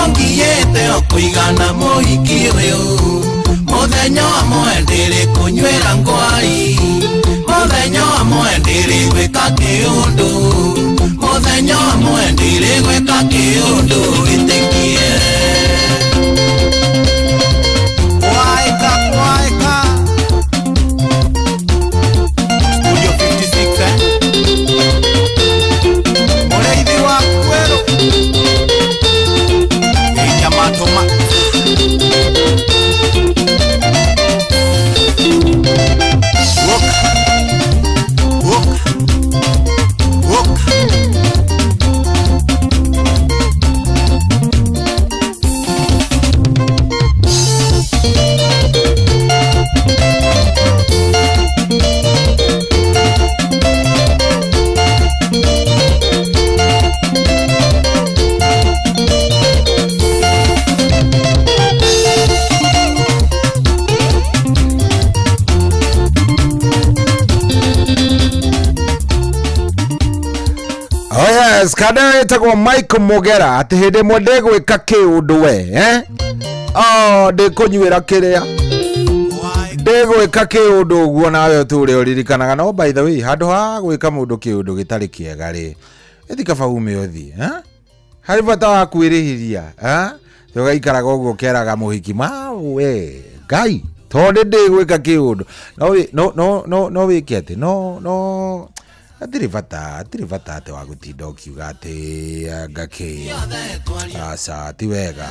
ongiete okuigana muhiki uyu muthenya umwe ndiri kunywira ngwai muthenya umwe ndiri gwika kiundu muthenya umwe ndiri gwika kiundu witikie kwaika Studio 56 mureithi wa kwero ijamatoma
Kada etagwo Mike Mugera ati hindi mwe ndigwika kiundu we ndikunywira kiria ndigwika kiundu uguo nawe turi uririkanaga no by the way handu ha gwika mundu kiundu gitari kiega ri ithika ume uthi hari bata wa kwirihiria tugaikaraga uguo keraga muhiki we Ngai tondu ndigwika kiundu no wike ati no atiri bata ate wa gutinda ukiuga ati ngaki asa ti wega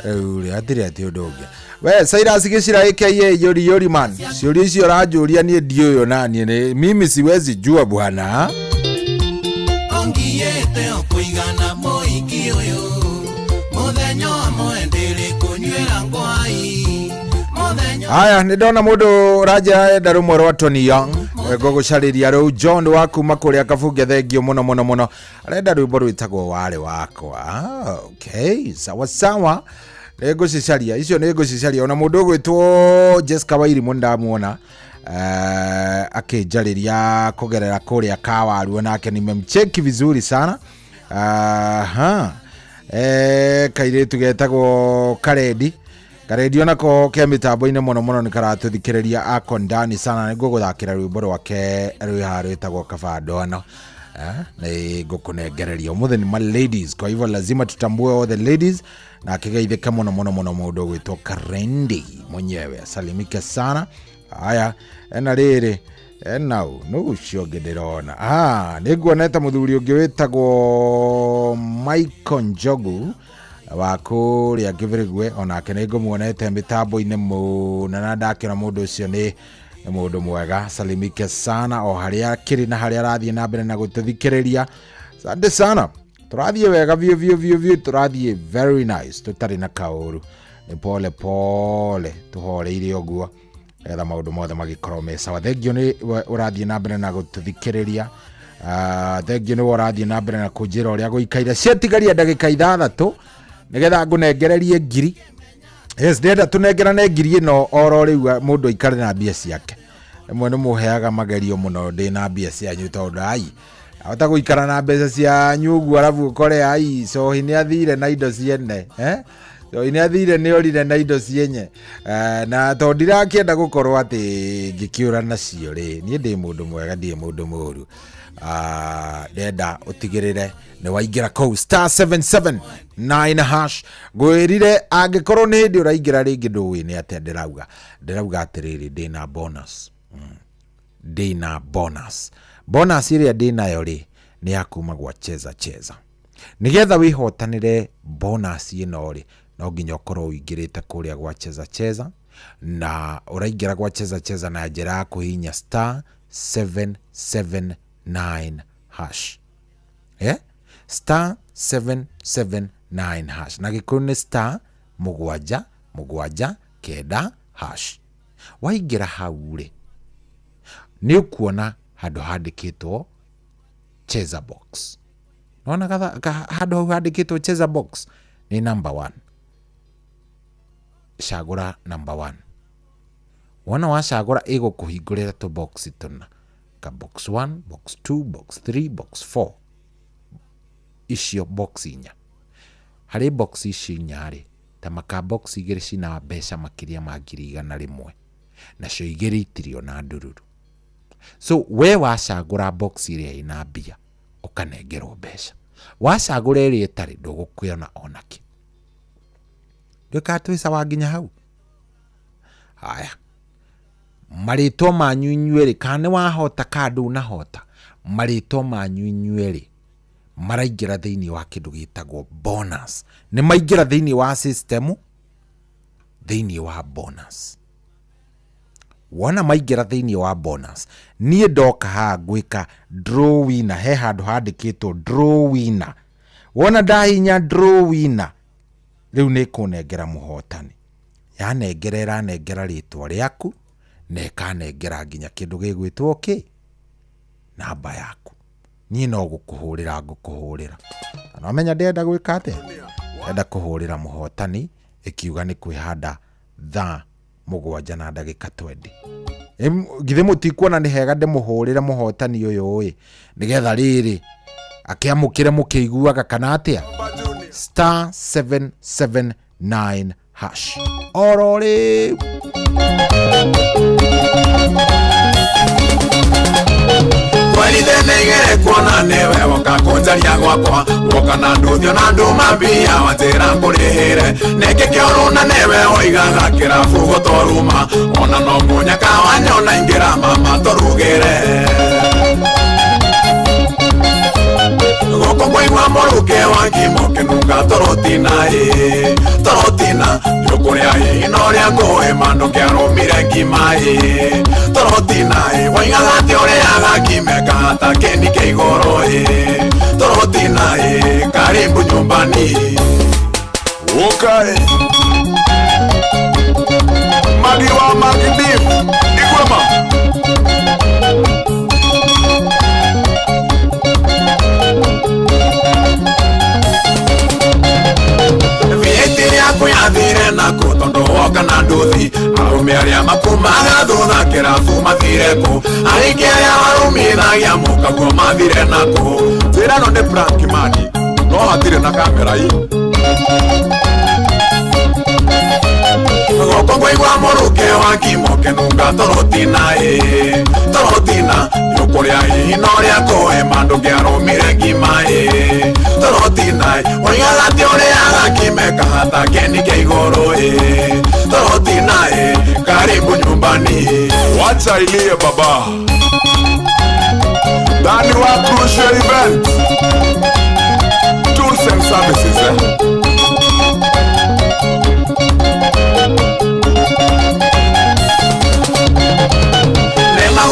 uri atiri ati undu ungi we Cyrus Gicira aka yori man ciuria icio ranjuria nie ndioyo nani mimi siwezi jua bwana
ongiete okuigana moiki uyu muthenya umwe ndiri kunywira ngwai
Haya nindona mundu raja enda rumwe rwa Tony Young gugucariria riu John wa kuma kuria Kabunge thengio muno arenda rwimbo rwitagwo wale wakwa okay sawa Nego cicaria icio nego cicaria ona mundu gwitwo Jessica Wairimu ndamuona akijariria kugerera kuria Kawaru nake nimemcheki vizuri sana. Kairetu getagwo Karedi onako ke mitambo-ine muno ni karatuthikiriria ako ndani sana niguo guthakira rwimbo rwake rwitagwo Kabando ano na gukunengereria umuthe ni ma ladies, kwa hivyo lazima tutambue all the ladies na akigeithika muno mundu gwitwo Karendi mwenyewe asalimike sana. Haya ena riri enau no ucio ngidirona niguoneta muthuri ungi witagwo Michael Njogu wa kuria Kibirigwe onake ningumuonete mitambo-ine muno na ndakira mundu ucio ni mundu mwega salimike sana o haria kiri na haria arathie na mbere na gututhikiriria. Asante sana, turathie wega vio turathie very nice, tutari na kauru ni pole tuhoreire oguo etha maundu mothe magikorwo me sawa. Thengio ni urathie na mbere na gututhikiriria, thengio ni urathie na mbere na kunjira uria guikaire cietigaria ndagika 6 nigetha ngunengererie ngiri. Yes, ndenda tunengerane ngiri ino oro riu mundu aikare na mbia ciake. Mwe ni muheaga magerio muno ndi na mbia cianyu tondu ahota guikara na mbeca cia nyugu alafu ukore so hini athire na indo ciene so hini athire ni orire na indo cienye na to ndirakienda gukorwo ati ngikiura nacio ri ni ndi mundu mwega ndi mundu muru. Ndenda utigirire ni waingira ko *779 hash gwirire angikorwo ni ndi uraingira ringi nduwi ni ate ndirauga atiriri ndina bonus bonus iria ndinayo ri ni yakuma gwa cheza nigetha wihotanire bonus ino ri no nginya ukorwo uingirite kuria gwa cheza na uraingira gwa cheza na njira kuhinya *779 hash *779 hash na gikune *779 hash. Waingira hau ri ni ukuona handu handikitwo cheza box. Naona handu handikitwo cheza box ni number 1. Shagura number 1. Wana washagura igukuhingurira to box tuna ka box 1, box 2, box 3, box 4. Icio box inya. Hari box icio inyari ta maka box igiri cina mbeca makiria ma 100,000 nacio igiri itirio na ndururu. So we washagura box iria ina mbia ukanengerwo mbeca, washagura iria itari ndugukuona onaki ndukatwisa wanginya hau. Haya marito manyu inyueri kane wahota kandu na hota marito manyu inyueri maraingira thiini wa kindu gitagwo bonus. Ni maingira thiini wa system thiini wa bonus. Wana maingira thiini wa bonus nie ndoka ha gwika draw winner he handu handikitwo draw winner. Wona ndahinya draw winner riu ni kunengera muhotani yanengerera nengera ritwa riaku na ikanengera nginya kindu gigwitwo namba yaku. Nie no gukuhurira no menya ndenda gwika ate ndenda kuhurira muhotani ikiuga ni kwihanda 7 na ndagika 20. Githe mutikuona ni hega ndimuhurira muhotani uyu nigetha riri akiamukire mukiiguaga kana atia *779 hash orore.
Walidhenegere kuona newe wakakunjaria gwakwa woka na nduthio na nduma mbia watira ngurihere neke kioruna newe oigaga kirabu gotoruma ona no munyaka wanyona ingira mama torugere goko mwaigua moruke wangimo kinuka torotina yukuria inoria ngoe mando kiarumire ngimai torotina waigaga ati ureaga kimeka ta kendi keigoro torotina karibu nyumbani ukae magiwa magidif igwema vietiri yako yathire nyumbani arume aria makumaga thutha kirabu mathireko ariki aria warumithagia mukaguo mathire nako njira no ni prank mani no hatire na kamera hii goko kwaigua muruke wa kimoke nunga torotina yukuria hino ria koe mandu ngiarumire ngima torotina oigagati uriaga kimeka hata keni kia iguru torotina karibu nyumbani
wacha ilie baba ndani wa crucial event tools and services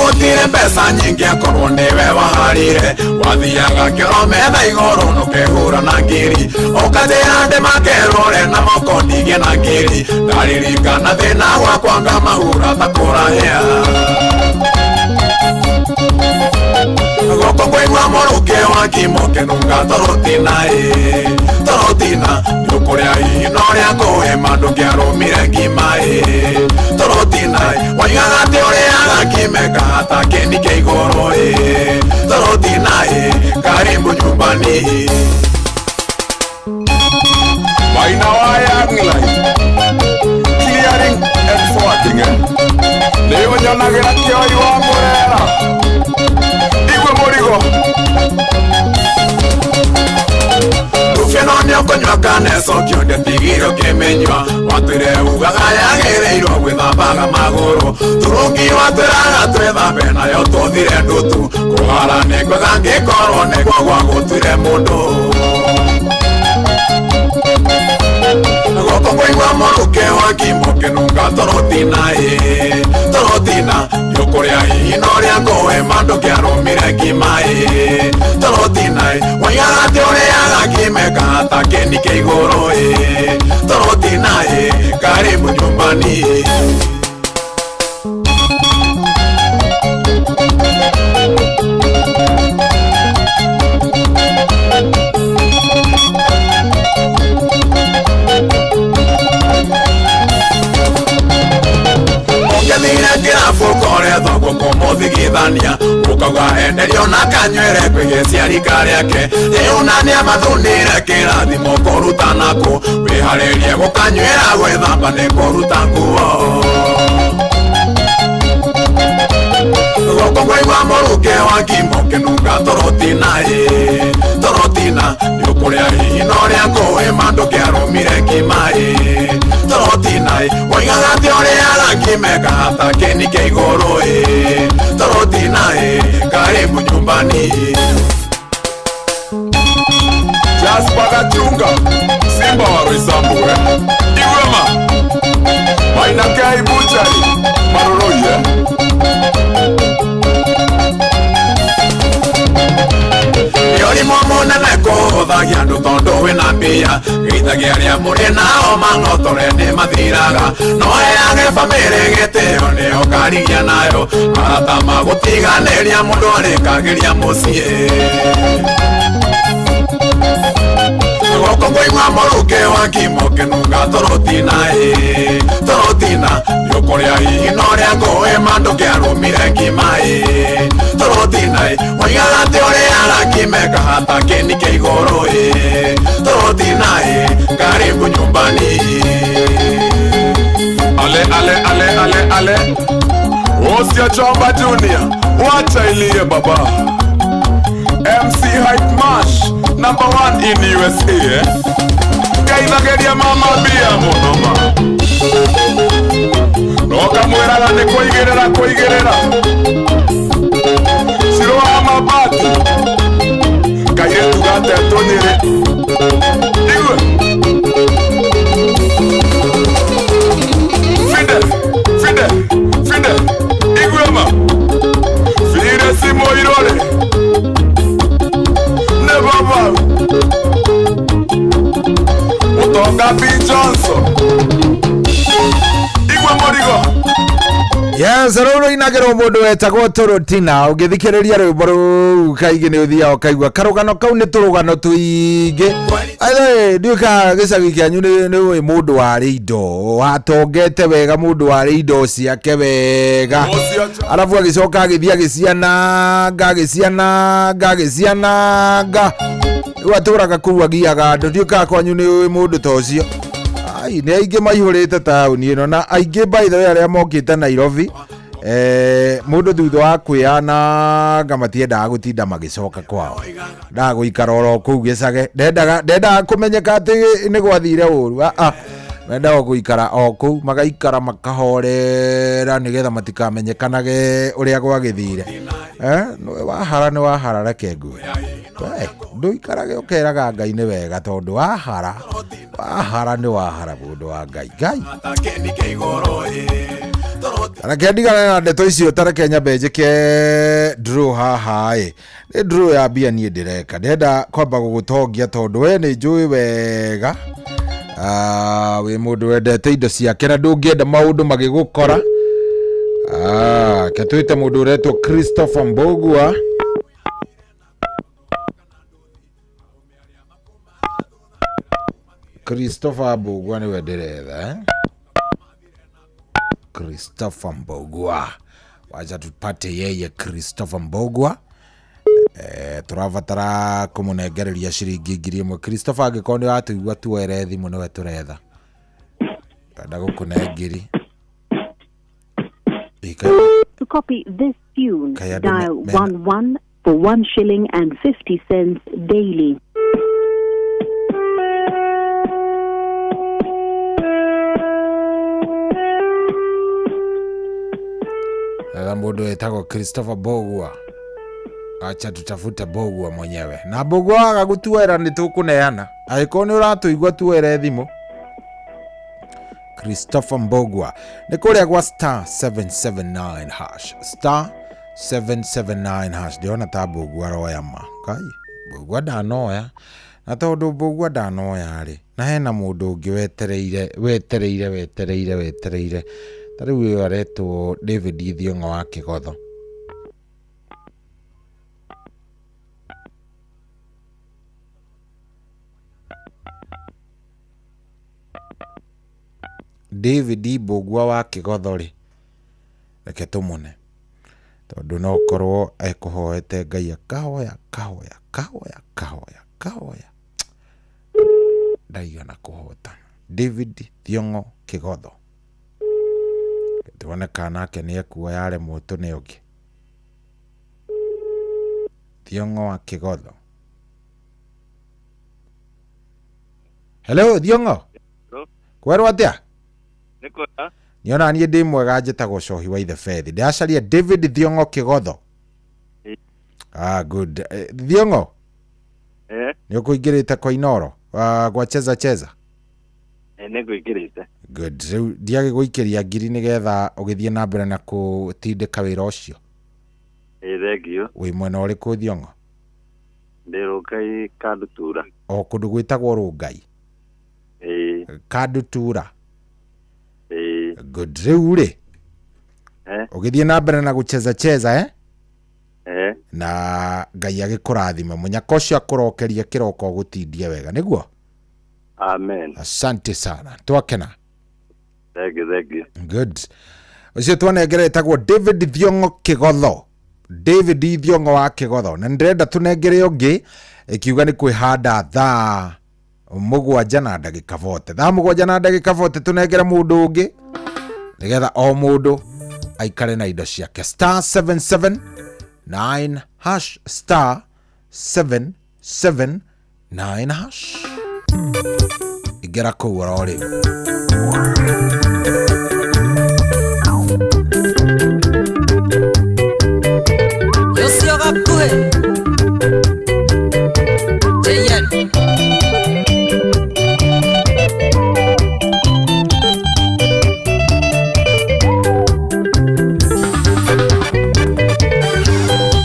gutire pesa nyingi akorwo niwe waharire wathiaga kirometha igoro nukehura na ngiri ukatira ndi makerore na moko ndige na ngiri ndaririkana thina gwakwa ngamahura takurahia goko kwaigua muruke wa kimoke nunga torotina yukuria hino ria koe mandu ngiarumire ngima torotina waigaga ati uriaga kimeka hata keni kia iguru torotina karibu nyumbani
Maina wa Young Life clearing and forwarding niyo nyonagira kioi wa murera igwe murigo
Ufenonio konywa kaneso kionde tigiro kimenywa watire ugaga yagereirwo gwithambaga maguru turungi watiraga twithambe nayo tuthire ndutu kuhara nĩkwega ngĩkorwo nĩguo gwa gũtuire mũndũ goko kwaigua mũrũke wa kimoke nunga torotina yukuria hino ria koe mandu ngiarumire ngima torotina waigaga ati uriaga kimeka hata keni kia iguru torotina karibu nyumbani thoko kumuthigithania ukauga enderio na kanywere kwigecia rika riake riunania mathunire kirathimo kuruta nako wiharirie gukanywera gwithamba ni kuruta nguo goko kwaigua muruke wa kimoke nunga torotina yukuria hino ria koe mandu ngiarumire ngima torotina waigaga ati uriaga kimeka hata keni kia iguru torotina karibu nyumbani
Jasper Gachunga Simba wa Roysambu Igwema Maina Kai Buchari Maroroye
Yori momona neko thagia ndu tondu wina mbia githagia ria muri nao mang'otore ni mathiraga no heage bamiri gitio nio karigia nayo arata magutiganiria mundu arikagiria mucii goko kwaigua muruke wa kimoke nunga torotina yukuria hino ria koe mandu ngiarumire ngima torotina waigaga ati uriaga kimeka hata keni kia iguru torotina karibu nyumbani
ale Osia Chomba Junior wacha ilie baba MC Hype Mash #1 in USA kaithageria mama bia munoma noka mweraga ni kuigirira Siroa mabati kayetu gate tonyere igwe Fide igwema Fire simo irole ne baba Utonga B Johnson igwe morigo
Yes, rũrũ inagĩrwo mũndũ wetagwo Torotina ũngĩthikĩrĩria rwĩmbo rũu kaingĩ nĩ ũthiaga ũkaigua karũgano kau nĩ tũrũgano tũingĩ. Aithe ndiũka gĩcagi kĩanyu nĩ mũndũ warĩ indo watongete wega, mũndũ warĩ indo ciake wega, arabu agĩcoka agĩthiĩ agĩciananga rĩu atũraga kũu agiaga andũ. Ndiũka kwanyu nĩ mũndũ ta ũcio. Ai nĩ aingĩ maihũrĩte taũni ĩno, na aingĩ by the way arĩa mokĩte Nairobi mũndũ thutha wa kwĩananga matiendaga gũtinda magĩcoka kwao, ndaga gũikara oro kũu gĩcage, ndendaga kũmenyeka atĩ nĩ gwathire ũru. Mendaga gũikara o kũu, magaikara makahorera nĩgetha matikamenyekanage ũrĩa gwagĩthire. Nĩ wahara reke ngũe ndũikarage ũkeraga Ngai nĩ wega, tondũ wahara nĩ wahara mũndũ wa Ngai. Reke ndigane na ndeto icio, tareke nyambe njĩke draw haha nĩ draw ya mbia niĩ ndĩreka, ndenda kwamba gũgũtongia tondũ we nĩ njũĩ wega wĩ mũndũ wendete indo ciake na ndũngĩenda maũndũ magĩgũkora. Ketwĩte mũndũ ũretwo Christopher Mbogua. Christopher Mbogua nĩwe ndĩretha Christopher Mbogua, wacha tupate yeye Christopher Mbogua. Tũrabatara kũmũnengereria ciringi 1,000. Christopher angĩkorwo nĩ watũigua tuoere thimũ nĩwe tũretha, twenda gũkũnengeri.
To copy this tune, dial 11 for 1 shilling and 50 cents daily.
Mũndũ wetagwo Christopher Mbogua, acha tutafute Mbogua mwenyewe, na Mbogua agagũtuera nĩ tũkũneana angĩkorwo nĩ ũratũigua tuere thimũ. Christopher Mbogua nĩ kũrĩa gwa *779 hash *779 ndiona ta Mbogua roya ma kai Mbogua ndanoya, na tondũ Mbogua ndanoya rĩ, na hena mũndũ ũngĩ wetereire tarĩu ũyũ aretwo David Thiong'o wa Kĩgotho. David Mbogua wa Kĩgotho rĩ, reke tũmũne tondũ no korwo ekũhoete Ngai akahoya ndaigana kũhota. David Thiong'o Kĩgotho, tuoneka nake nĩ ekuo yare mũtũ nĩ ũngĩ. Thiong'o wa Kĩgotho. Hello Thiong'o. Kwerwo atĩa?
Nĩkwega.
Niona niĩ ndĩ mwega, njĩtagwo Cohi wa Ithe Fethi. Ndĩracaria David Thiong'o Kĩgotho. Good. Thiong'o. Nĩ ũkũingĩrĩte kwa Inoro gwa cheza.
Nĩ ngũingĩrĩte.
Good. Rĩu ndiage gũikĩria 1,000 nĩgetha ũgĩthiĩ na mbere na kũtindĩka wĩra ũcio.
Thengio.
Wĩ mwena ũrĩkũ Thiong'o?
Ndĩ Rongai Kandutura.
O kũndũ gwĩtagwo Rongai. Kandutura. Good. Rĩu rĩ, ũgĩthiĩ na mbere na gũcheza na Ngai agĩkũrathime, mũnyaka ũcio akũrokerie kĩroko gũtindie wega, nĩguo?
Amen.
Asante sana, twakena.
Thank you.
Good. Ucio twanengerete gwo David Thiong'o Kĩgotho. David Thiong'o wa Kĩgotho, na ndĩrenda tũnengere ũngĩ ikiuga nĩ kwĩhanda thaa 7 na ndagĩka 40. Thaa 7 na ndagĩka 40 tũnengere mũndũ ũngĩ nĩgetha o mũndũ aikare na indo ciake. *779 hash *779 hash. Igera kũu oro rĩu.
Yosio gakuhe Jeyen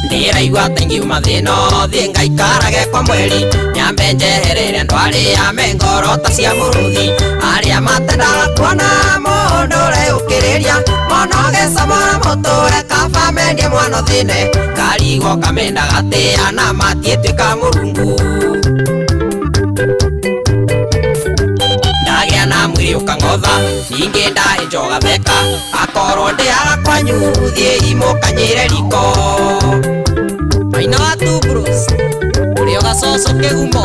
Ndiraigua tengi umathino thi ngaikarage kwa mweri nyambe njeherere ndwari ya mengorota cia muruthi aria matendaga kuona mundu ure ukiriria monoge mbeca mwana moto ekaba mendie mwana thine karigo kamenda gatea na matietwika murungu ndagĩa na mwĩrĩ ũkang'otha ningĩ ndahe njoga theka akorwo ndĩaga kwanyu thiĩ imũkanyĩre riko Maina wa Two Bros ũrĩ o gacoco kĩgumo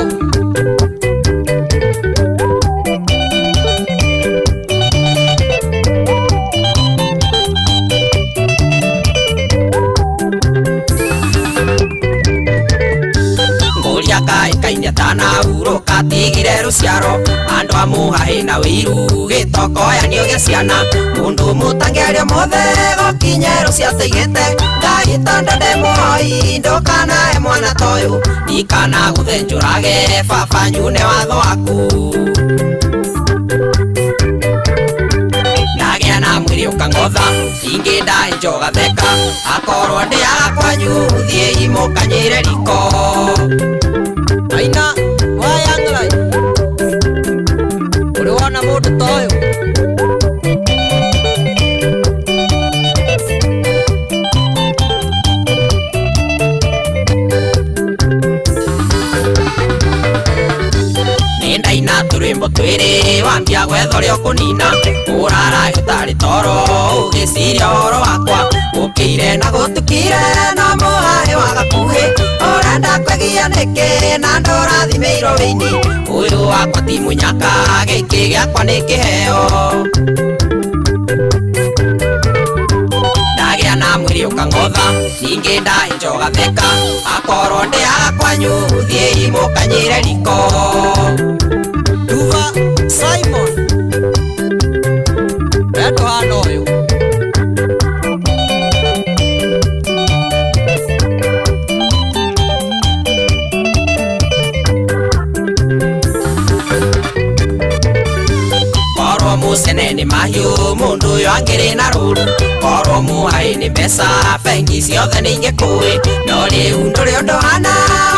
Kainya tana uro katigire ruciaro andu amuhahe na wiru gitokoya nio gia ciana mundu mutangerio mothe gokinye rucia teigete ngai tondu ndimoi ndukanahe mwana toyu ikana guthenjurage baba nyune watho waku ndagĩa na mwĩrĩ ũkang'otha ingĩ ndahe njoga theka akorwo ndĩaga kwanyu thiĩ imũkanyĩre riko Aina wa Yanglai uri wona mundu toyo Nindaina turimbo twiri wambia gwethoria ukunina urara gitari toro ugiciria horo wakwa ukire na gutukire na muhahe wa gakuhi urenda kwegia niki na ndũrathimeirwo wĩini ũyũ wakwa ti mũnyaka gĩkĩ gĩakwa nĩ kĩheo ndagĩa na mwĩrĩ ũkang'otha ningĩ ndahe njoga theka akorwo ndĩaga kwanyu thiĩ imũkanyĩre riko Duva Simon wendo hana ũyũ Musene ni mahiũ mundu uyu angĩrĩ na rũru korwo muhae nĩ mbeca bengi ciothe nĩ ingĩkũĩ no rĩu ndũrĩ ũndũ hana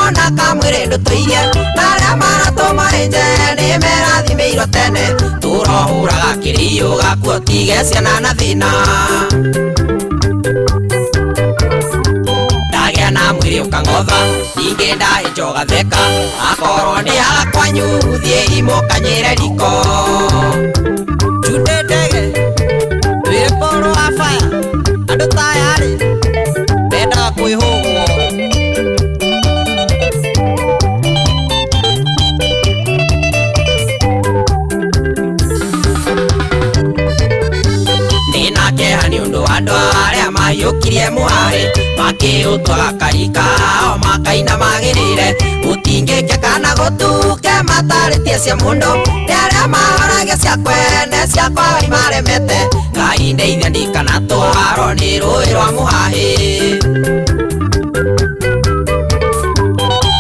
ona kamwĩrĩ ndũtũirie na arĩa maratũmaĩnje nĩ merathimĩirwo tene tũrohũraga kĩrĩĩo gakuo tige ciana na thĩna ndagĩa na mwĩrĩ ũkang'otha ningĩ ndahe njoga theka akorwo ndĩaga kwanyu thiĩ imũkanyĩre riko Jude ndege twĩre Paul wa fire andũ tayarĩ mendaga kwĩhũgwo ndĩna kĩeha nĩ ũndũ wa andũ arĩa mahiũkirie mũhahe makĩũtwaga karika o makaina magĩrĩire gũtingĩke kana gũtuke matarĩtie cia mũndũ nĩ arĩa mahoragia cia kwene ciakwa imaremete ngai ndeithia ndikanatwarwo nĩ rũĩ rwa mũhahe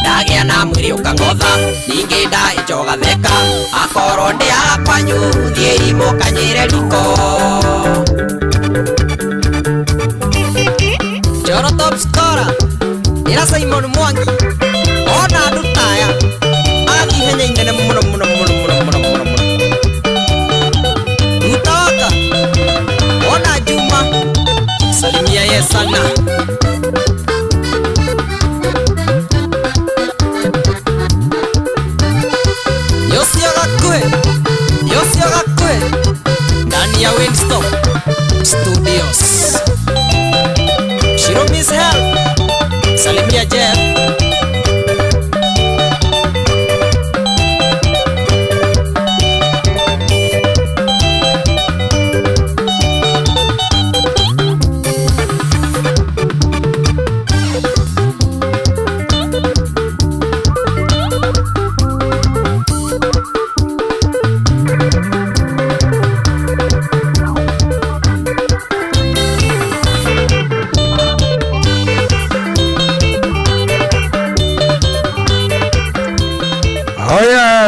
ndagĩa na mwĩrĩ ũkang'otha ningĩ ndahe njoga theka akorwo ndĩaga kwanyu thiĩ imũkanyĩre riko Joro top scorer ĩra Simon Mwangi ona andũ taya athi ihenya inene mũno mũno mũno mũno mũno mũno mũno Utawaka ona Juma salimia ye sana Yosio gakue ndani ya Windstop Studios Shiro Miss Help salimia Jeff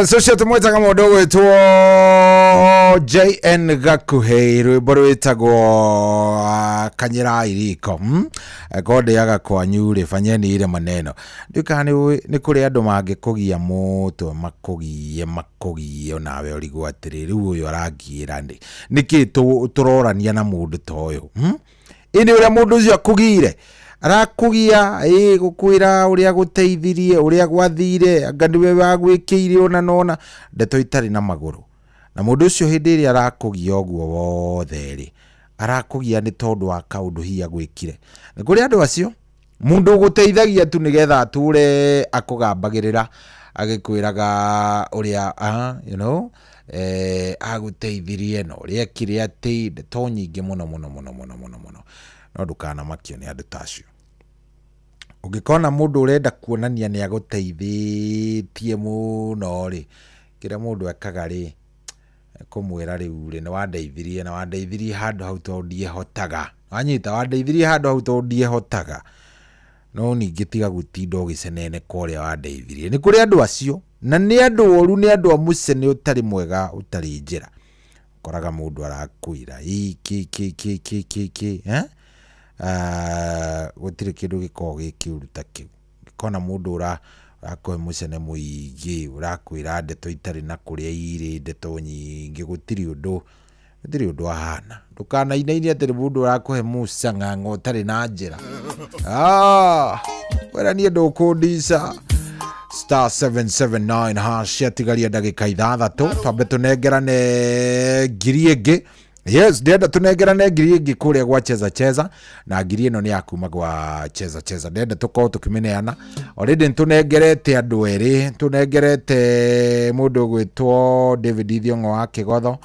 Yes, so tumweta kama udogo wetu JN Gakuhei rwimbo rwitagwo Kanyira Iriko kode yaga kwa nyure fanyeni ile maneno ndikani ni kuri andu mangikugia muto makugie nawe urigwa atiriri uyu aragira ndi niki turorania na mundu toyo ini uria mundu ucio akugire arakugia gukwira uria guteithirie uria gwathire anga ndiwe wagwikiire ona nona ndeto itari na maguru na mundu ucio hindi iri arakugia oguo wothe ri arakugia ni tondu wa kaundu hiya gwikire ni kuri andu acio mundu guteithagia tu nigetha ature akugambagirira agikwiraga uria aguteithirie no uria kire ati ndeto nyingi muno no ndukana makio ni andu tacio ungikona mundu urenda kuonania ni aguteithitie muno ri kira mundu akaga ri kumwira riu ri ni wandeithirie handu hau to ndiehotaga wanyita wandeithirie handu hau to ndiehotaga no ningi tiga gutinda ugicenene koria wandeithirie ni kuri andu acio na ni andu oru ni andu amucene utari mwega utari njira koraga mundu arakuira gutire kindu giko gikiuruta kiu gikona mundu urakoe mucene muingi urakwira ndeto itari na kuria iri ndeto nyingi gutiri undu ahana ndukana inaini atiri mundu urakoe mucanga ngotari na njira wera ni ndukundisa star 779 hash atigaria ndagika 6 twambe tunegerane ngiri ingi. Yes, ndenda tunegerane ngiri ingi kuria gwa cheza na ngiri ino ni yakuma gwa cheza ndenda tuko tukimeneana already tunegerete andu eri tunegerete mundu gwitwo David Ithiongo wa Kigotho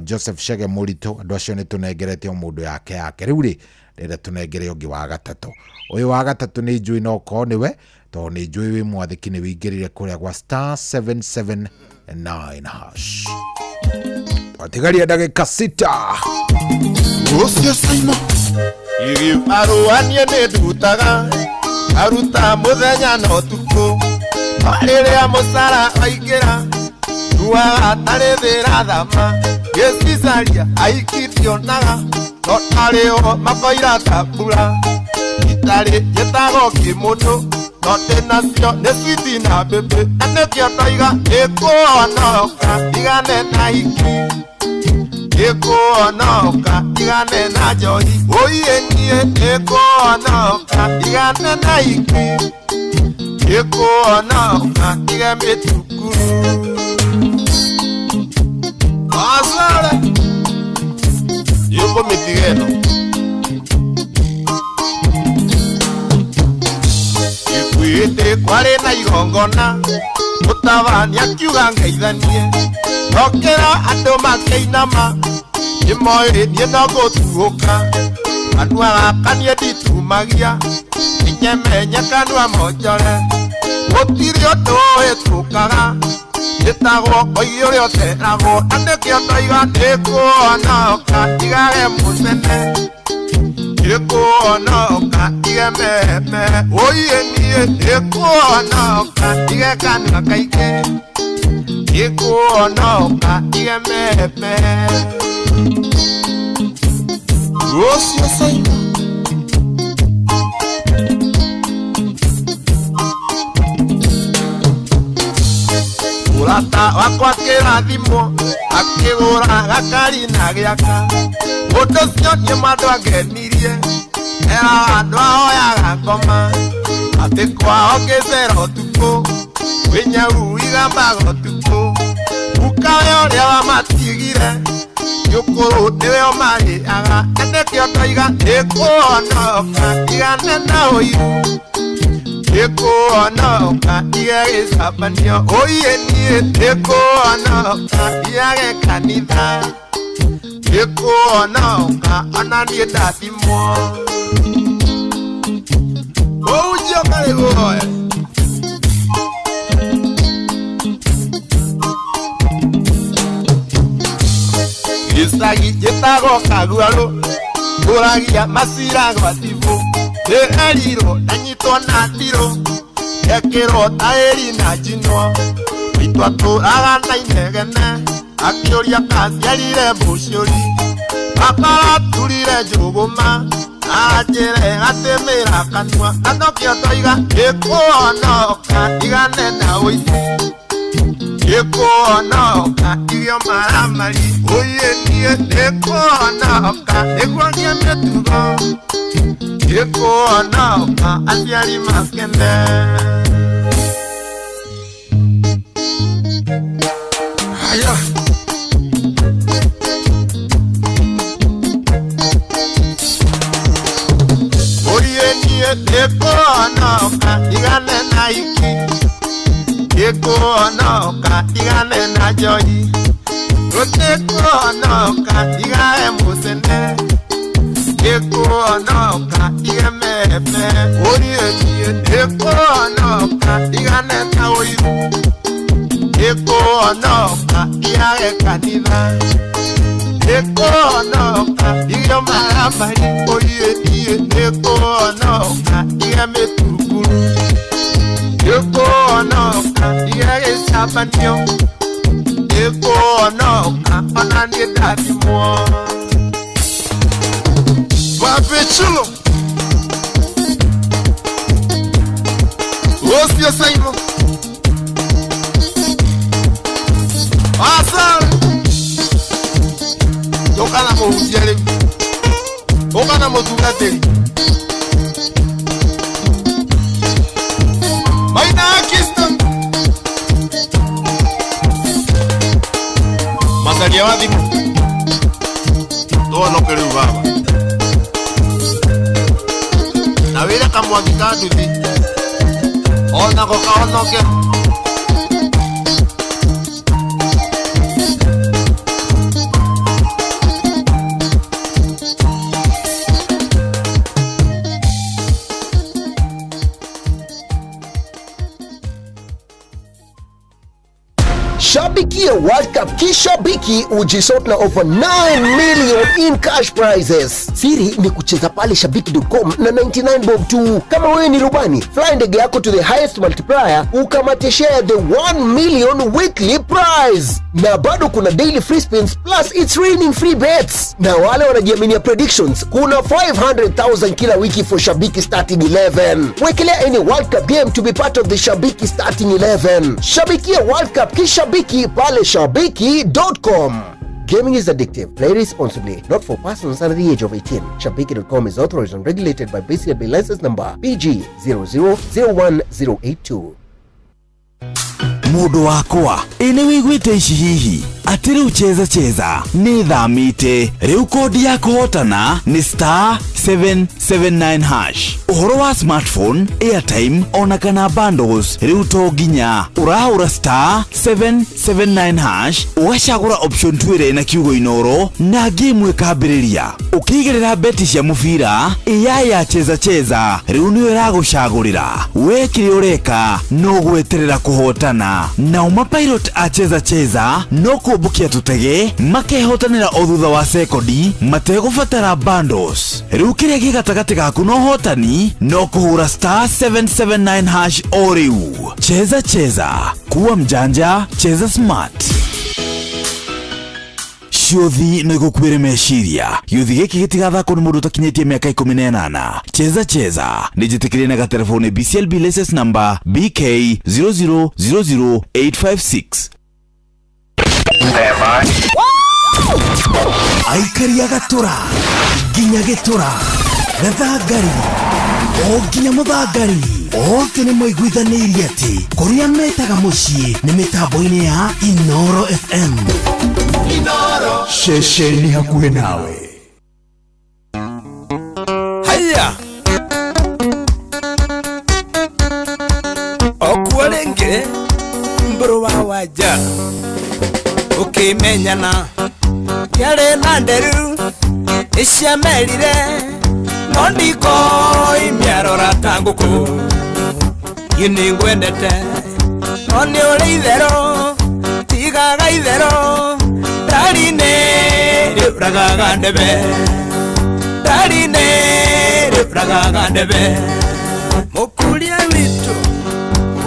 Joseph Shege Murito andu acio ni tunegerete mundu yake riu ri ndenda tunegere ungi wa gatatu uyu wa gatatu ni njui no ko niwe to ni njui wi mwathiki ni wingirire kuria gwa star 779 hash atigaria ndagika 6
ucio Simon iri aruanie ni ndutaga aruta muthenya no tuku ariria musara aingira tuaga tarithira thama gecicaria aikitionaga no ario makoira tabura itari gitago kimundu no tenacio ni switi na bebe anekio toiga ikuonoka igane na iki ikuonoka igane na njohi uienie ikuonoka igane na iki ikuonoka ige mitukuru asare yuko mitigeno ikuite kware na igongona mutabania kiuga ngeithanie okera andu makeinama imoe nie no gutuuka anua kanie ditumagia inyemenya kanua monjore gutiri undu witukaga gitagwo oiyuri oteragwo andikio toiga ndikuonoka igare mucene ndikuonoka ige meme uienie ndikuonoka ige kanua kaige ikuonoka ige meme ucio Simon urata wakwa kirathimo akigura gakari na giaka undu cio nie mandu angenirie era andu ahoyaga ngoma ati kwao ngicera utuku winyaru igambaga utuku ukawe uria wamatigire yukuru niwe omariaga endekio toiga ikuonoka igane na uiru ikuonoka ige gicabanio uienie ikuonoka igage kanitha ikuonoka ona nie ndathimwo ujio karigoe isagi gitago kaguaru uragia masira gwatibu eriro anyitwo na ndiro ekiro taeri na jinwa itwatũraga na inegene akĩũria kaciarire mũciũri akaraturire njũgũma ajere gatemera kanua atokio toiga ikuonoka igane na uici ikuonoka igio maramari uyetie ikuonoka iguonie mĩtugo ikuonoka aciari makene aya ikuonoka igane na iki ikuonoka igane na joyi ikuonoka igae musene ikuonoka igemepe ikuonoka igane na uiru ikuonoka igage kanitha ikuonoka igio maramari ikuonoka igemetuguru ikuonoka igegecabanio ikuonoka ona niĩ ndathimwo Babechulo Osio Saimo Asa Okana mohutiale Okana motugateli Maina Kiston Masalia wadimu Toa no kere ubaba Na vile kamwagika nduthi Ona koka onoke
Shabikia World Cup kishabiki ujisort na over 9 million in cash prizes. Siri ni kucheza pale shabiki.com na 99 bob tu. Kama wewe ni rubani, fly ndege yako to the highest multiplier ukamate share the 1 million weekly prize. Na bado kuna daily free spins plus it's raining free bets. Na wale wanajiaminia predictions, kuna 500,000 kila wiki for Shabiki starting 11. Wekelea any World Cup game to be part of the Shabiki starting 11. Shabikia World Cup kishabiki pale shabiki.com. Gaming is addictive. Play responsibly. Not for persons under the age of 18. Shabiki.com is authorized and regulated by BCLB license number PG 0001082.
Mundu wakwa ene wiguite ici hihi ati riu cheza ni thamite riu kodi ya kuhotana ni *779#. Uhoro wa smartphone, airtime ona kana bundles riu to ginya urahura *779# ugacagura option 2 na kiugo inoro na game ikambiriria ukigerera beti cia mubira ya cheza riu ni iragucagurira wekire ureka no gweterera kuhotana na umapilot acheza no kubukia tutege makehotanira o thutha wa sekondi mategubatara bundles riu kiria gigatagati gaku no hotani no kuhura *779# o riu cheza kuwa mjanja cheza smart Shiothi no igukwire meciria yuthi giki gitigathako ni mundu takinyetie miaka 18 cheza nijitikire na telefone BCLB license number BK 0000856 Aikaria gatura ginya gitura gathangari o ginya muthangari ote ni moiguithanirie ati kuria metaga mucii ni mitambo-ini ya Inoro FM Inoro shesheni hakuhe nawe
haya okualenge mburu wa waja ukimenyana yare na nderu ishamerire nondiko imyarora tanguku yini ngwendete oni uri ithero tigaga ithero darine ragaga ndebe darine ragaga ndebe mukuria witu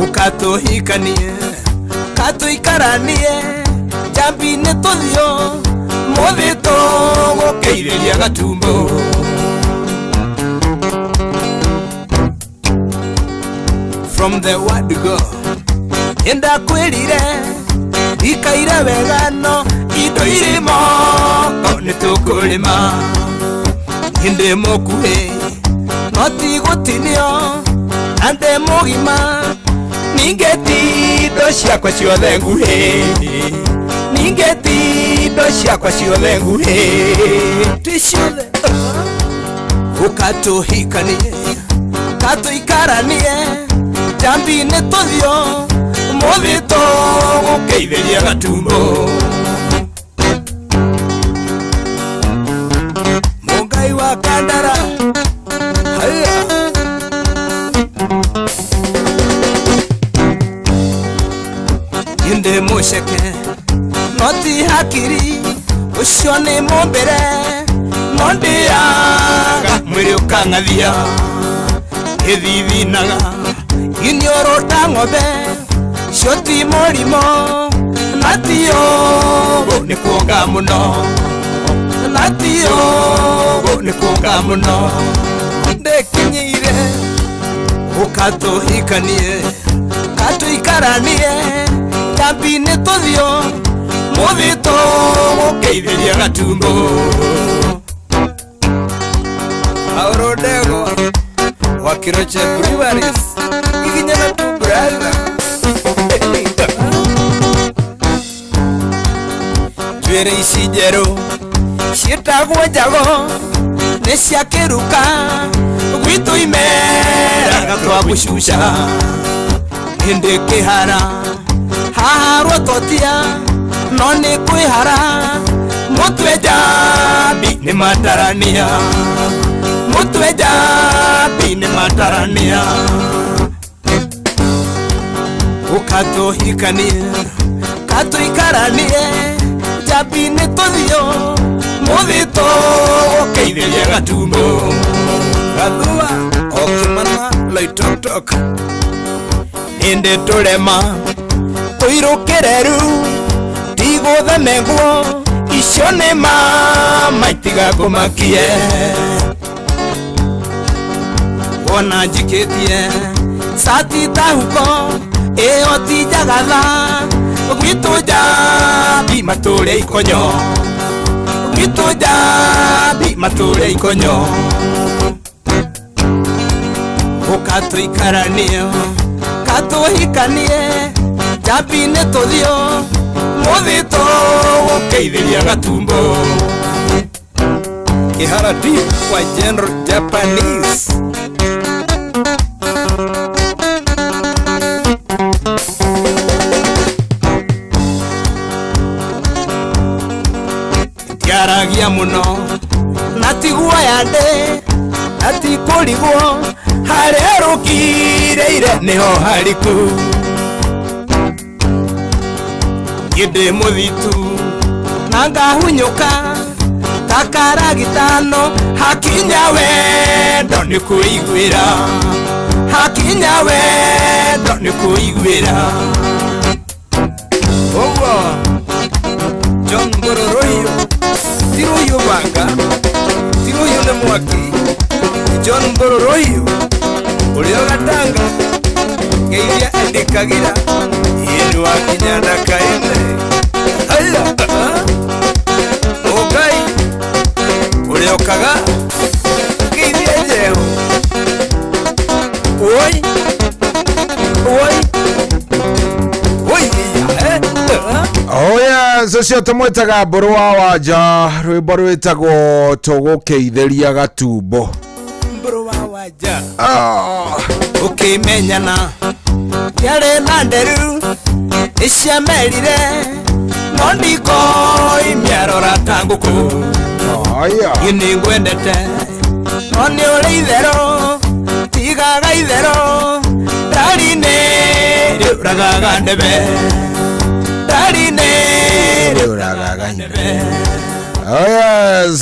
ukatuhikanie katuikaranie jambi-inĩ tũthiũ mũthĩ tũgũkĩithĩria gatumbo. From the word go ndakwĩrire ikaire wegano indo irimo nĩ tũkũrĩma ndĩ mũkuhĩ no ti gũtinio na ndĩ mũgima ningĩ ti indo ciakwa ciothe nguhĩ ningĩ ti indo ciakwa ciothe nguhĩ ti ciothe ũkatũhikanie katũikaranie jambi-inĩ tũthiũ mũthĩ tũgũkĩithĩria gatumbo. Mũngai wa Kandara haya ndĩ mũceke no ti hakiri ũcio nĩ mũmbĩre no ndĩaga mwĩrĩ ũkang'athia gĩthithinaga inioro ta ng'ombe cio ti mũrimũ na ti ũguo nĩ kuonga mũno na ti ũguo nĩ kuonga mũno ndĩkinyĩire ũkatũhikanie katũikaranie jambi-inĩ tũthiũ mũthĩ tũgũkĩithĩria gatumbo. Auro Ndego wa Kiroche Breweries ikinyana tu brother njuĩrĩ ici njerũ ciĩtagwo njago nĩ cia kĩruka gwitũ imeraga twa gũcuca hĩndĩ kĩhara haharwo totia no nĩ kwĩhara mũtwe jambi nĩ matarania mũtwe jambi nĩ matarania ũkatũhikanie katũikaranie jambi-inĩ tũthiũ mũthĩ tũgũkĩithĩria gatumbo. Gathua okĩmana Loitoktok hĩndĩ tũrema tũirũkĩre rĩu tigũtheme nguo icio nĩ mama itiga ngũmakie wona njikĩtie sati tahuko ĩyo ti njagatha gwitũ jambi matũre ikonyo gwitũ jambi matũre ikonyo ũkatũikaranie katũhikanie jambi-inĩ tũthiũ mũthĩ tũgũkĩithĩria gatumbo. Kĩhara deep kwa General Japanese tiaragia mũno na tiguoya ndĩ atikũrigwo harĩa rũkirĩire nĩho hariku gĩndĩ mũthitu na ngahunyũka takaragitano hakinya wendo nĩ kũiguĩra hakinya wendo nĩ kũiguĩra ũguo John Ngororohiũ tiruhiũ banga tiruhiũ nĩ mwaki John Ngororohiũ ũrĩa gatanga geithia endekagira yenu wakinya ndakaine haya Mũngai ũrĩa ũkaga geithia njeo oi oi oi
oya socio tũmwĩtaga mbũrũ wa wanja rwĩmbo rwĩtagwo tũgũkĩithĩria gatumbo
mbũrũ wa wanja ũkĩmenyana yarĩ na nderu iciamerire no ndikoimĩarora ta ngũkũ nĩ ngwendete no nĩ ũrĩ itherũ tigaga itherũ ndari-inĩ rĩũragaga ndebe ndari-inĩ rĩũragaga ndebe.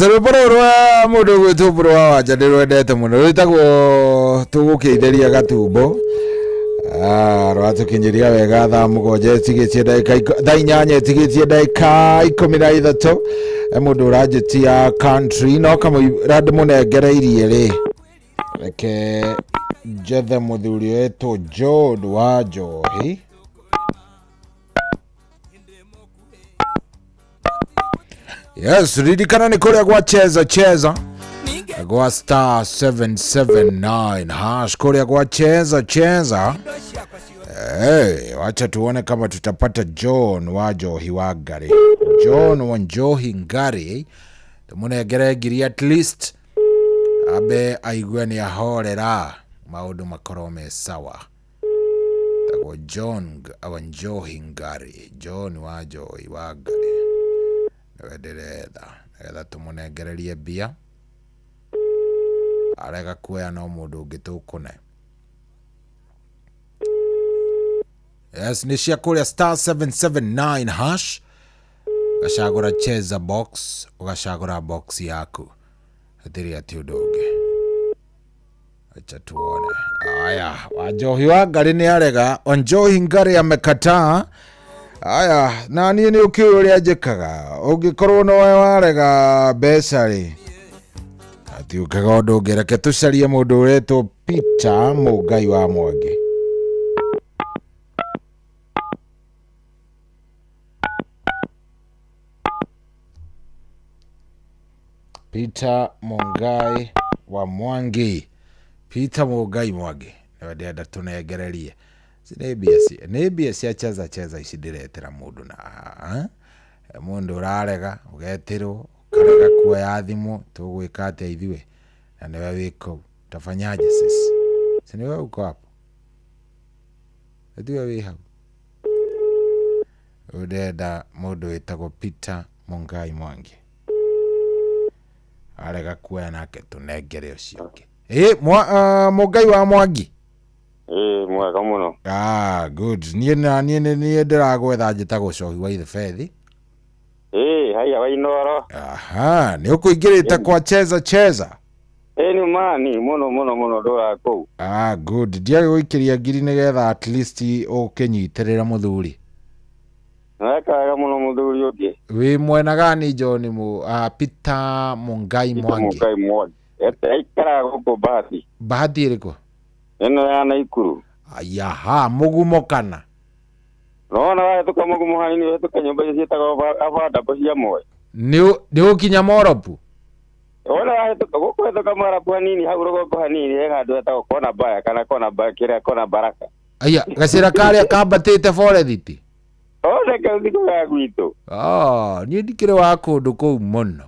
Rwĩmbo rũrũ rwa mũndũ gwĩtwo mbũrũ wa wanja ndĩrwendete mũno rwĩtagwo tũgũkĩithĩria gatumbo rwatukinyiria wega thaa mugonje tigitie ndagika thaa inyanya tigitie ndagika 13 mundu urajitia country no kamurad munengereirie ri reke jethe muthuri wetu John wa Njohi. Yes, ririkana ni kuria gwa cheza gwa star 779 hash kuria gwa cheza. Wacha tuone kama tutapata John wa Njohi wa Ngari. John wa Njohi Ngari tumunegere ngiri at least abe aigwe ni ahorera maundu makorome sawa. Tago John wa Njohi Ngari, John wa Njohi wa Ngari. Ngetha tumunegererie bia arega kuya no mundu ungi tukune. Yes, ni cia kuria star 779 hash ugacagura cheza box, ugacagura box yaku atiri ati undu ungi. Acha tuone. Aya, wa Njohi wa Ngari ni arega, wa Njohi Ngari amekataa. Aya, nani ni ukiuria njikaga ungikorwo no warega mbeca ri ati ukaga undu ungi. Reke tucarie mundu uretwo Peter Mungai wa Mwangi. Peter Mungai wa Mwangi. Peter Mungai Mwangi ndenda tunegererie. Nebia cia cheza ici ndiretera mundu na mundu urarega ugetirwo karega kuoya thimu tugwika atia ithiwe na niwe wiko tafanyaje sisi siniwe uko hapo ndiwe wi hau udeda mundu witagwo Peter Mungai Mwangi arega kuoya nake tunengere ucio ungi Mungai wa Mwangi.
Mwega muno.
Good. Niĩ ndiragwetha njĩtagwo Cohi wa Ithe Fethi.
Haya wa Inoro.
Aha, nĩ ũkũingĩrĩte kwa cheza.
Ni mani muno ndora kũu.
Good. Ndiage gũikĩria ngiri nĩgetha at least ũkĩnyitĩrĩra mũthuri.
Wekaga muno mũthuri ũngĩ.
Wĩ mwena gani John Peter Mungai Mwangi?
Mungai Mwangi. Ikara gũkũ Bahati.
Bahati ĩrĩkũ?
Eno ya Naikuru.
Ayaha, mugumo kana.
No wahetuka mugumo hanini wahetuka nyumba ciĩtagwo abada cia moyo.
Nĩ ũkinya Moropu.
Ona wahetuka gũkũhetuka Moropu hanini hau rũgongo hanini he handũ hetagwo kona baya kana kona baya kĩrĩa kona baraka.
Aya, gacĩra karĩa kambatĩte Forest.
Ona kaũthiko ga gwitũ.
Niĩ ndikĩrĩ wa kũndũ kũu mũno.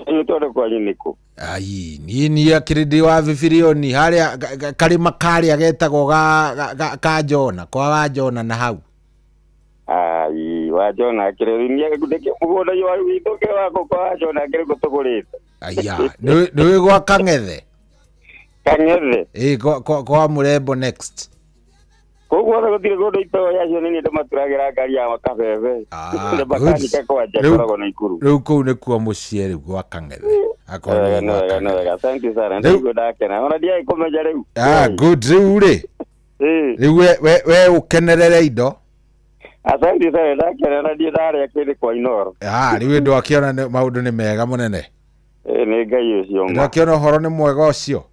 Ni todo kwa nyiniko.
Ai, ni akiridi wa Vifirioni haria karima karia getagwo ga Jona, kwa wa Jona na hau.
Ai, wa Jona akiridi ni agudeke mugoda yo witoke wako kwa Jona akiri gutugurite.
Aya, ni gwa Kang'ethe.
Kang'ethe.
Kwa Murembo next.
Koguo gutire godo ito ya cio nini ndamaturagera ngari ya makabebe. Ndabakanika kwa Jakoragwo na Ikuru.
Riu kuu ni kuo mucieri gwa Kang'ethe.
No, asante sana. Ndio ndakena. Ona dia ikomeja riu.
Good riu ri. Riu we ukenerere indo.
Asante sana ndakena na dia ndare akiri kwa Inoro.
Riu ndo akiona maundu ni mega munene.
Ni ngai ucio.
Ndo akiona horo ni mwega ucio.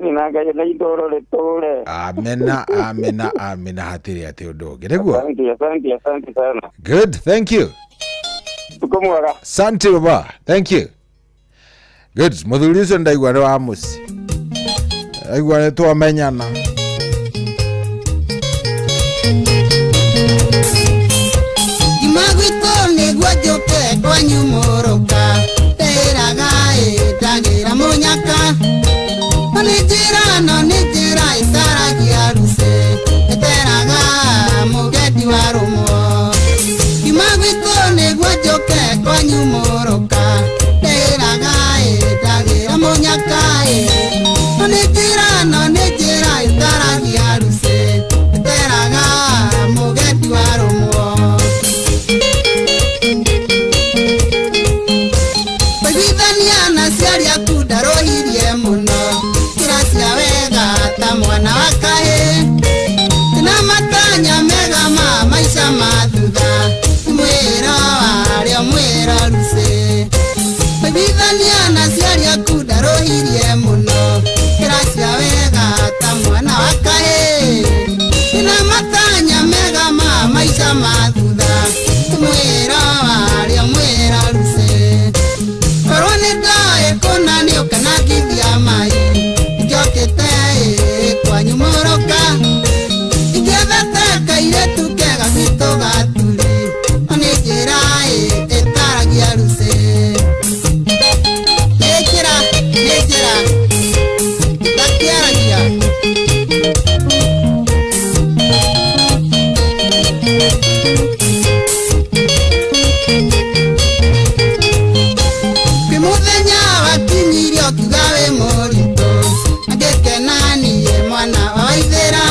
Ni nanga ya Indoro letore.
Amena hatiri ati undu ungi niguo.
Asante sana.
Good, thank you.
Tukomwaga.
Asante baba, thank you. Good, muthuri ucio ndaigua ni wa muci. Aigua ni twamenyana.
Imagwito niguo njuke kwanyu muruka teraga itagira munyaka Nijira itaragia ruse eteraga mugeti wa rumo Imagwito niguo njuke kwanyu muruka teraga itagira munyaka Nijira itaragia ruse eteraga mugeti wa rumo Pagithania na ciaria kudarohirie muno Kira cia wega ta mwana wa kahe Kimudhania na ciari aku ndarohirie muno kiracia wega ta mwana wa kahe ina matanya mega ma maica ma thutha mwira waria mwira ruce korwo nĩ ndoĩ kũnanio kana ngithia mai njokĩte kwanyu mũroka ingĩethete kairĩtu kega gwitũ gaturi nĩ njĩra ĩtaragia ruce nĩ njĩra ndakĩaragia Kimuthenya wakinyirie ũkiuga wĩ mũritũ angĩkenanie mwana wa Waithĩra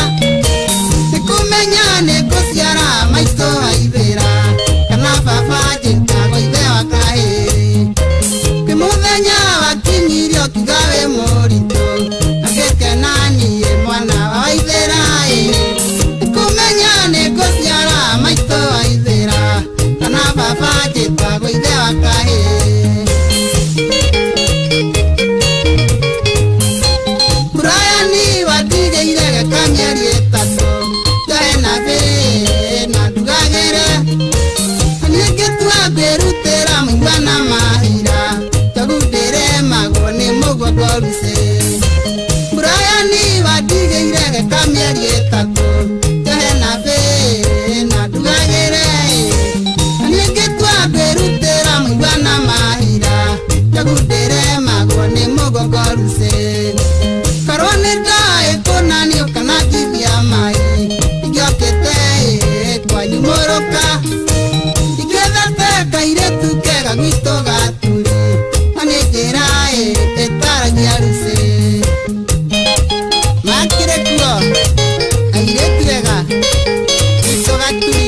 nĩkũmenya nĩngũciara maitũ Waithĩra kana baba njĩtagwo ithe wa kahĩĩ Kimuthenya wakinyirie ũkiuga wĩ mũritũ angĩkenanie mwana wa Waithĩra nĩkũmenya nĩngũciara maitũ Waithĩra kana baba njĩtagwo ithe wa kahĩĩ Brian watigĩire geka mĩeri ĩtatũ njohe na mbĩ na ndugagĩre ningĩtua ngwĩrutĩra mũigua na mahira njogu ndĩremagwo nĩ mũgongo ruce Brian watigĩire geka mĩeri ĩtatũ njohe na mbĩ na ndugagĩre ningĩtua ngwĩrutĩra mũigua na mahira njogu ndĩremagwo nĩ mũgongo ruce korwo nĩ ndoĩ kũnanio kana ngithia mai ingĩokĩte kwanyu mũroka ingĩethete kairĩtu kega gwitũ gaturi na nĩ njĩra ĩtaragia ruce makĩrĩ kuo airĩtu ega gwitũ gaturi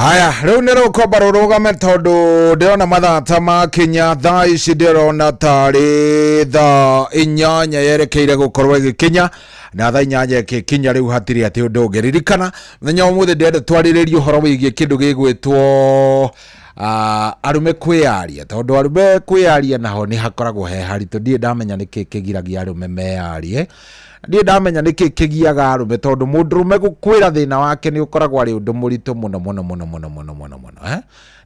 Aya, leo nero ko baroga metodo ndirona mathata ma Kenya thaa ici ndirona tari thaa 8 yerekeire gukorwo igikinya na thaa 8 igikinya riu hatiri ati undu ngeririkana muthenya umuthe ndenda twariririe uhoro wigie kindu gigwitwo arume kwiaria tondu arume kwiaria naho ni hakoragwo he haritu ndie ndamenya niki kigiragia arume mearie ndie ndamenya niki kigiaga arume tondu mundurume gukwira thina wake ni ukoragwo ari undu muritu muno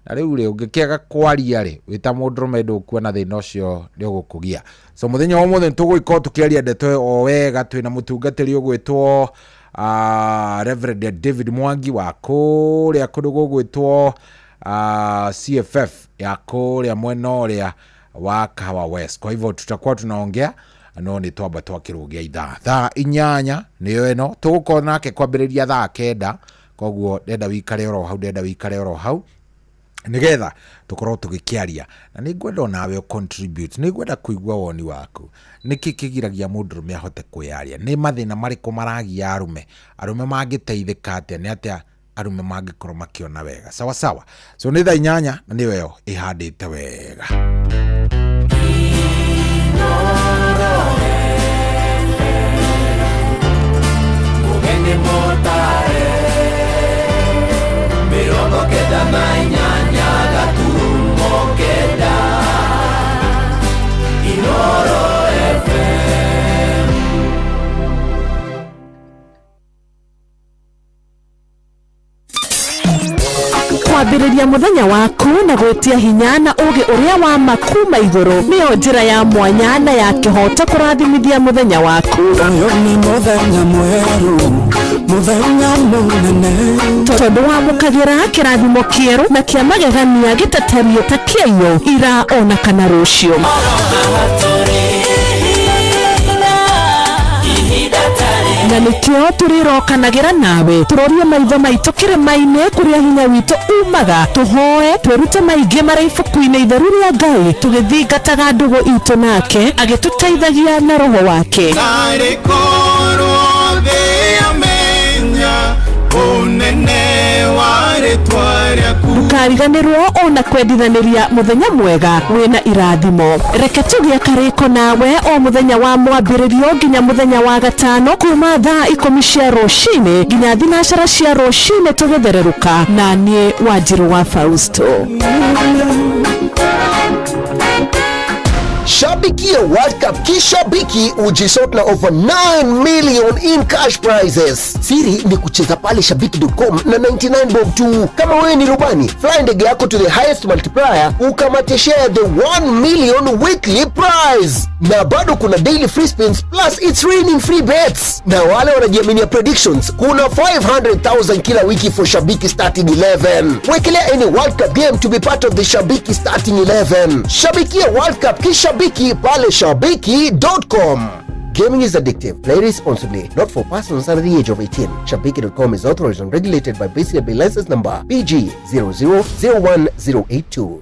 na riu ri ungikiaga kwaria ri wita mundurume ndukuona thina ucio ni ugukugia so muthenya wa muthe tugwika tukiaria ndeto o wega twina mutungatiri ugwitwo Reverend David Mwangi wa kuria kundu gugwitwo CFF ya kuria mwena uria wa Kahawa West. Kwa hivyo tutakuwa tunaongea no ni twamba twakirugia thaa 8 niyo eno tugukorwo nake kwambiriria thaa 9 koguo ndenda wikare oro hau nigetha tukorwo tugikiaria na ningwenda nawe contribute ningwenda kuigua woni waku niki kigiragia mundurume ahote kwiaria ni mathina mariko maragia arume mangiteithika atia ni atia arume mangikorwo makiona wega sawa so ni thaa 8 na niyo yo ihandite wega
kwambiriria muthenya waku na gwetia hinya na ugi uria wa makuma iguru niyo njira ya mwanya na ya kihota kurathimithia muthenya waku
ni muthenya mweru muthenya munene
tondu wa mukagira kirathimo kieru na kia magegania gitaterio ta kieyo ira ona kana rucio na nikio turirokanagira nawe turorie maitho maitu kirima-ini kuria hinya witu umaga tuhoe twirute maingi mari ibuku-ini itheru ria Ngai tugithingataga ndugu itu nake agituteithagia na roho wake ndukariganirwo ona kwendithaniria muthenya mwega wina irathimo reke tugie kariko nawe o muthenya wa mwambiririo nginya muthenya wa gatano kuma thaa 10 cia rucini nginya thinacara cia rucini tugithereruka na nie Wanjiru wa Fausto.
Shabikia World Cup kishabiki ujisort na over 9 million in cash prizes. Siri ni kucheza pale shabiki.com na 99 bob tu. Kama wewe ni rubani, fly ndege yako to the highest multiplier ukamate share the 1 million weekly prize. Na bado kuna daily free spins plus it's raining free bets. Na wale wanajiaminia predictions, kuna 500,000 kila wiki for Shabiki starting 11. Wekelea any World Cup game to be part of the Shabiki starting 11. Shabikia World Cup kishabiki pale shabiki.com. Gaming is addictive. Play responsibly. Not for persons under the age of 18. Shabiki.com is authorized and regulated by BCB license number PG 0001082.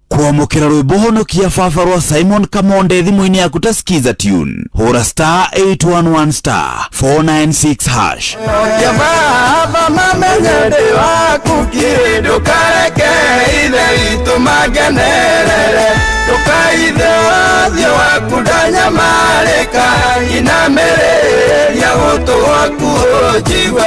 Kuamukira rwimbo honokia baba rwa Simon Kamonde thimu-ini yaku ta skiza tune hura star 811 star 496 hash
baba mamenyende waku kiri ndukareke ithe itu magenerere ndukaithe wathiĩ waku ndanyamarĩka inamerĩria gũtũ gwaku ũnjigwe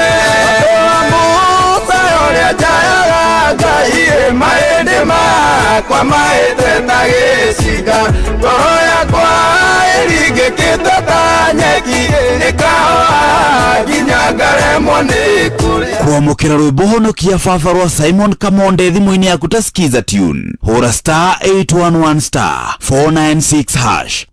ũrĩa njayaga Ngai mahĩndĩ makwa mahĩte ta gĩcinga ngoro yakwa ĩringĩkĩte ta nyeki ĩkahoa nginya ngaremwo nĩ kũrĩa.
Kuamukira rwimbo honokia baba rwa Simon Kamonde thimu-ini yaku ta skiza tune hura star 811 star 496 hash.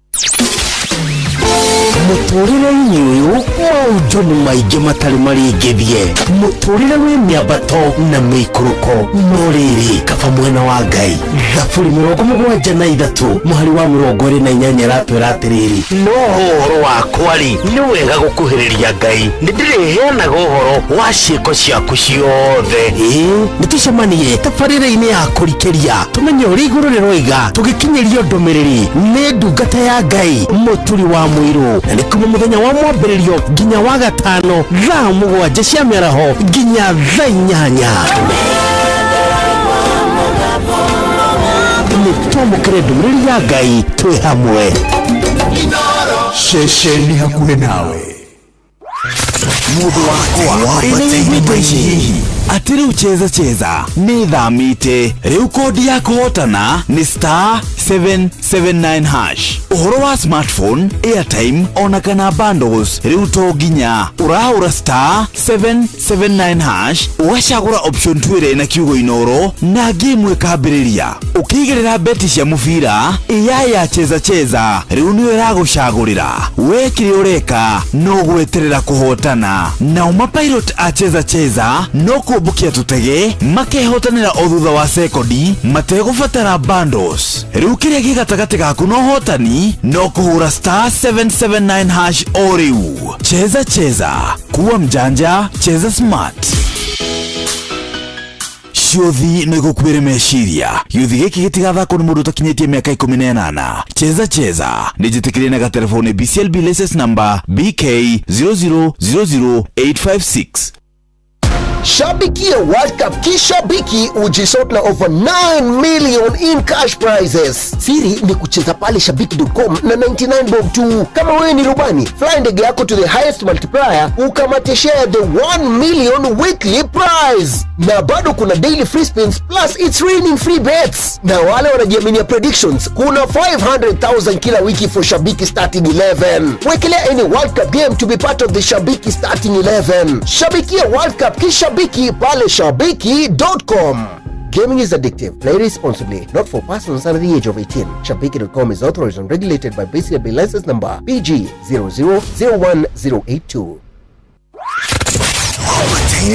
Muturire-ini uyu maundu ni maingi matari maringithie muturire wi miambato na miikuruko no riri kaba mwena wa Ngai thaburi 73 muhari wa 28 ratwira atiriri no horo wakwa ri ni wega gukuhiriria Ngai ndiriheanaga uhoro wa ciiko ciaku ciothe nitucemanie tabarĩra-inĩ ya kũrikĩria tumenye ũrĩa igũrũ rĩroiga tũgĩkinyĩrio ndũmĩrĩri nĩ ndungata ya
rĩa Ngai mũturi wa mũirũ, na nĩ kuma mũthenya wa mwambĩrĩrio nginya wa gatano thaa 7 cia mĩaraho nginya thaa 8. Nĩtwamũkĩre ndũmĩrĩri ya Ngai twĩ hamwe.
Ceceni hakuhĩ nawe.
Mũndũ wakwa ĩnĩigwĩte hihi atĩ rĩu cheza nĩ thamĩte. Rĩu kodi ya kũhotana nĩ *779#. Ũhoro wa smartphone, airtime ona kana bundles rĩu to nginya ũrahũra *779# ũgacagũra option 2 na kiugo inoro na game ĩkambĩrĩria. Ũkĩigĩrĩra beti cia mũbira ya cheza rĩu nĩyo ĩragũcagũrĩra. We kĩrĩa ũreka no gweterera kũhotana. Na mapilot a cheza no kũmbũkia tũtege makehotanĩra o thutha wa sekondi mategũbatara bundles. Rĩu kĩrĩa gĩgatagatĩ gaku no hotani no kũhũra *779# o rĩu. Cheza kuwa mjanja, cheza smart. Ciothi no igukuire meciria. Yuthi gĩkĩ gĩtigathakwo nĩ mũndũ ũtakinyĩtie mĩaka 18. Cheza nĩ njĩtĩkĩrie na gatelefoni BCLB license number BK 0000856.
Shabikia World Cup kishabiki ujisotla over 9 million in cash prizes. Siri ni kucheza pale shabiki.com na 99 bob tu. Kama wewe ni rubani, fly ndege yako to the highest multiplier ukamateshea the 1 million weekly prize. Na bado kuna daily free spins plus it's raining free bets. Na wale wanajiaminia predictions, kuna 500,000 kila wiki for Shabiki starting 11. Wekelea any World Cup game to be part of the Shabiki starting 11. Shabikia World Cup kishabiki pale shabiki.com. Gaming is addictive. Play responsibly. Not for persons under the age of 18. Shabiki.com is authorized and regulated by BCLB license number PG 0001082.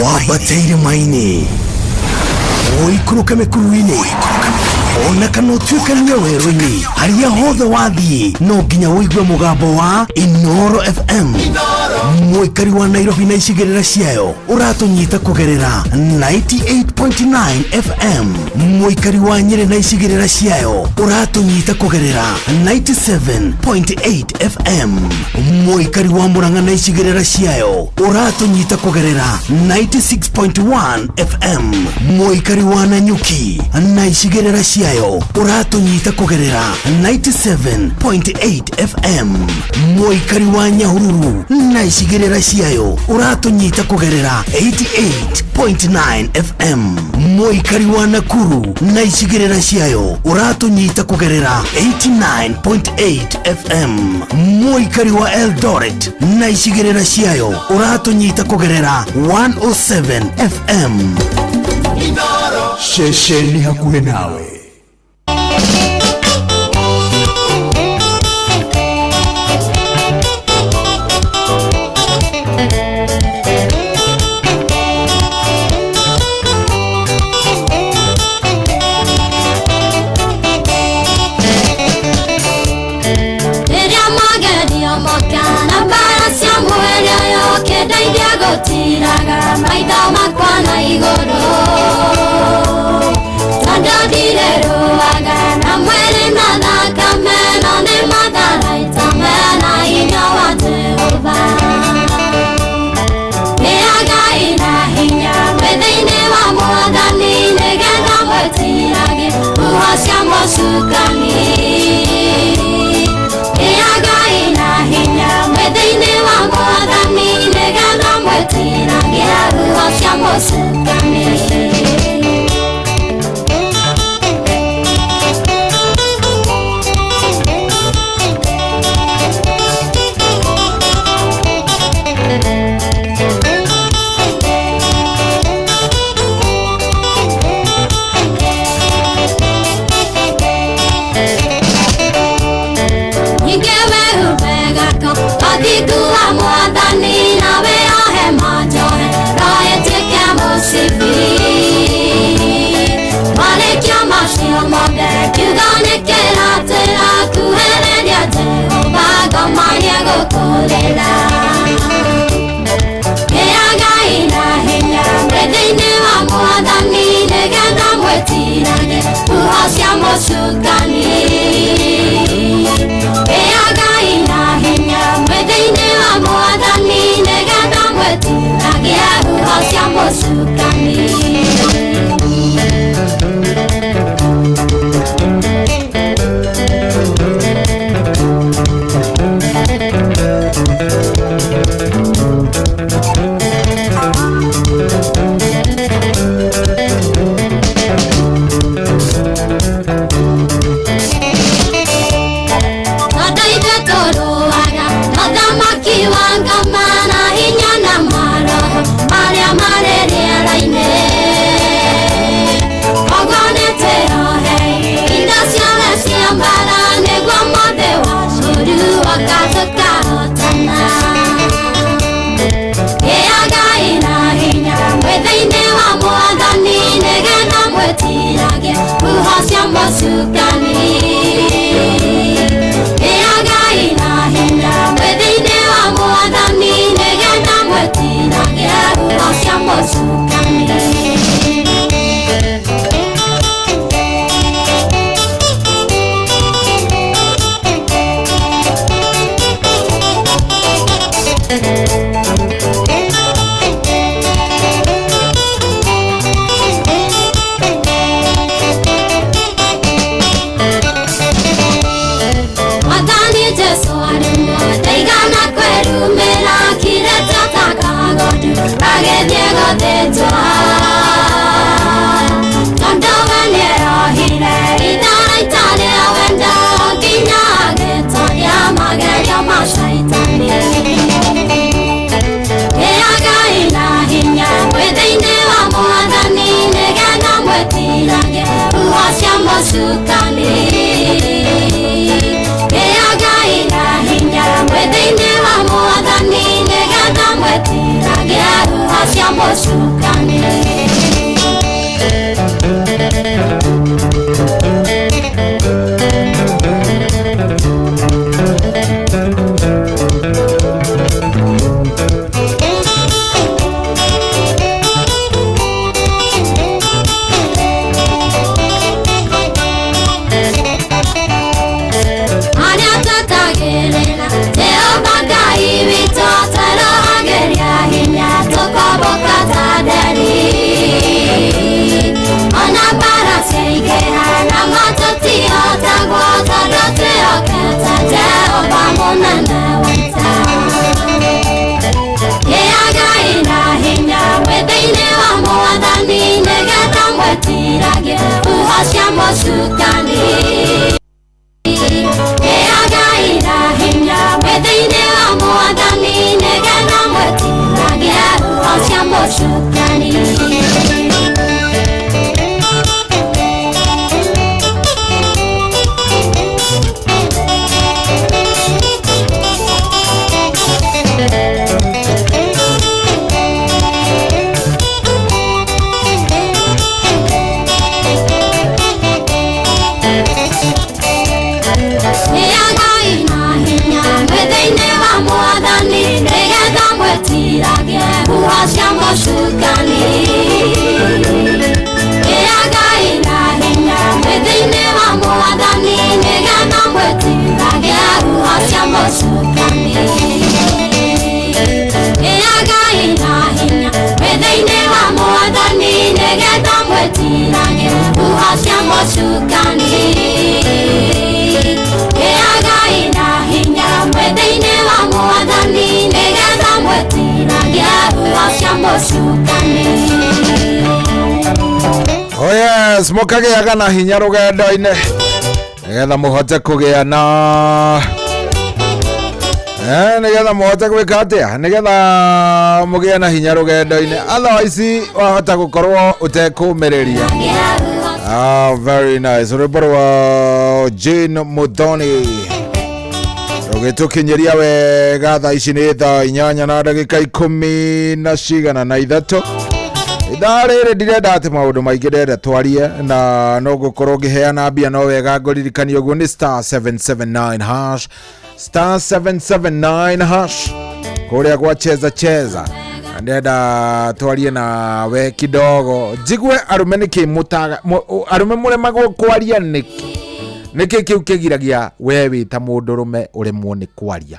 Wabateire maini oikuruka mekuruini ona kana utuĩke nĩ werũ-inĩ harĩa hothe wathiĩ no nginya ũigue mũgambo wa Inoro FM. Mũikari wa Nairobi na icigĩrĩra ciayo ũratũnyita kũgerera 98.9 FM. Mũikari wa Nyeri na icigĩrĩra ciayo ũratũnyita kũgerera 97.8 FM. Mũikari wa Murang'a na icigĩrĩra ciayo ũratũnyita kũgerera 96.1 FM. Mũikari wa Nanyuki na icigĩrĩra ciayo ũratũnyita kũgerera 97.8 FM. Mũikari wa Nyahururu na icigĩrĩra ciayo ũratũnyita kũgerera 88.9 FM. Mũikari wa Nakuru na icigĩrĩra ciayo ũratũnyita kũgerera 89.8 FM. Mũikari wa Eldoret na icigĩrĩra ciayo ũratũnyita kũgerera 107 FM. Ceceni hakuhĩ nawe.
Siamo su cani mosukani.
Mukagĩaga na hinya rũgendo-inĩ nĩgetha mũhote kũgĩa na nĩgetha mũhote gwĩka atĩa nĩgetha mũgĩe na hinya rũgendo-inĩ otherwise wahota gũkorwo ũtekũmĩrĩria. Very nice. Rwĩmbo rwa Jane Muthoni rũgĩtũkinyĩria wega thaa ici nĩ thaa 8:13 Idare direda ati maundu maingi ndenda twarie na no gukorwo ngiheana mbia no wega ngoririkania uguo ni star 779 hash star 779 hash kuria gwa cheza ndenda twarie na we kidogo jigwe arume niki mutaga arume muremagwo kwaria niki kiu kigiragia we wita mundu rume uremwo ni kwaria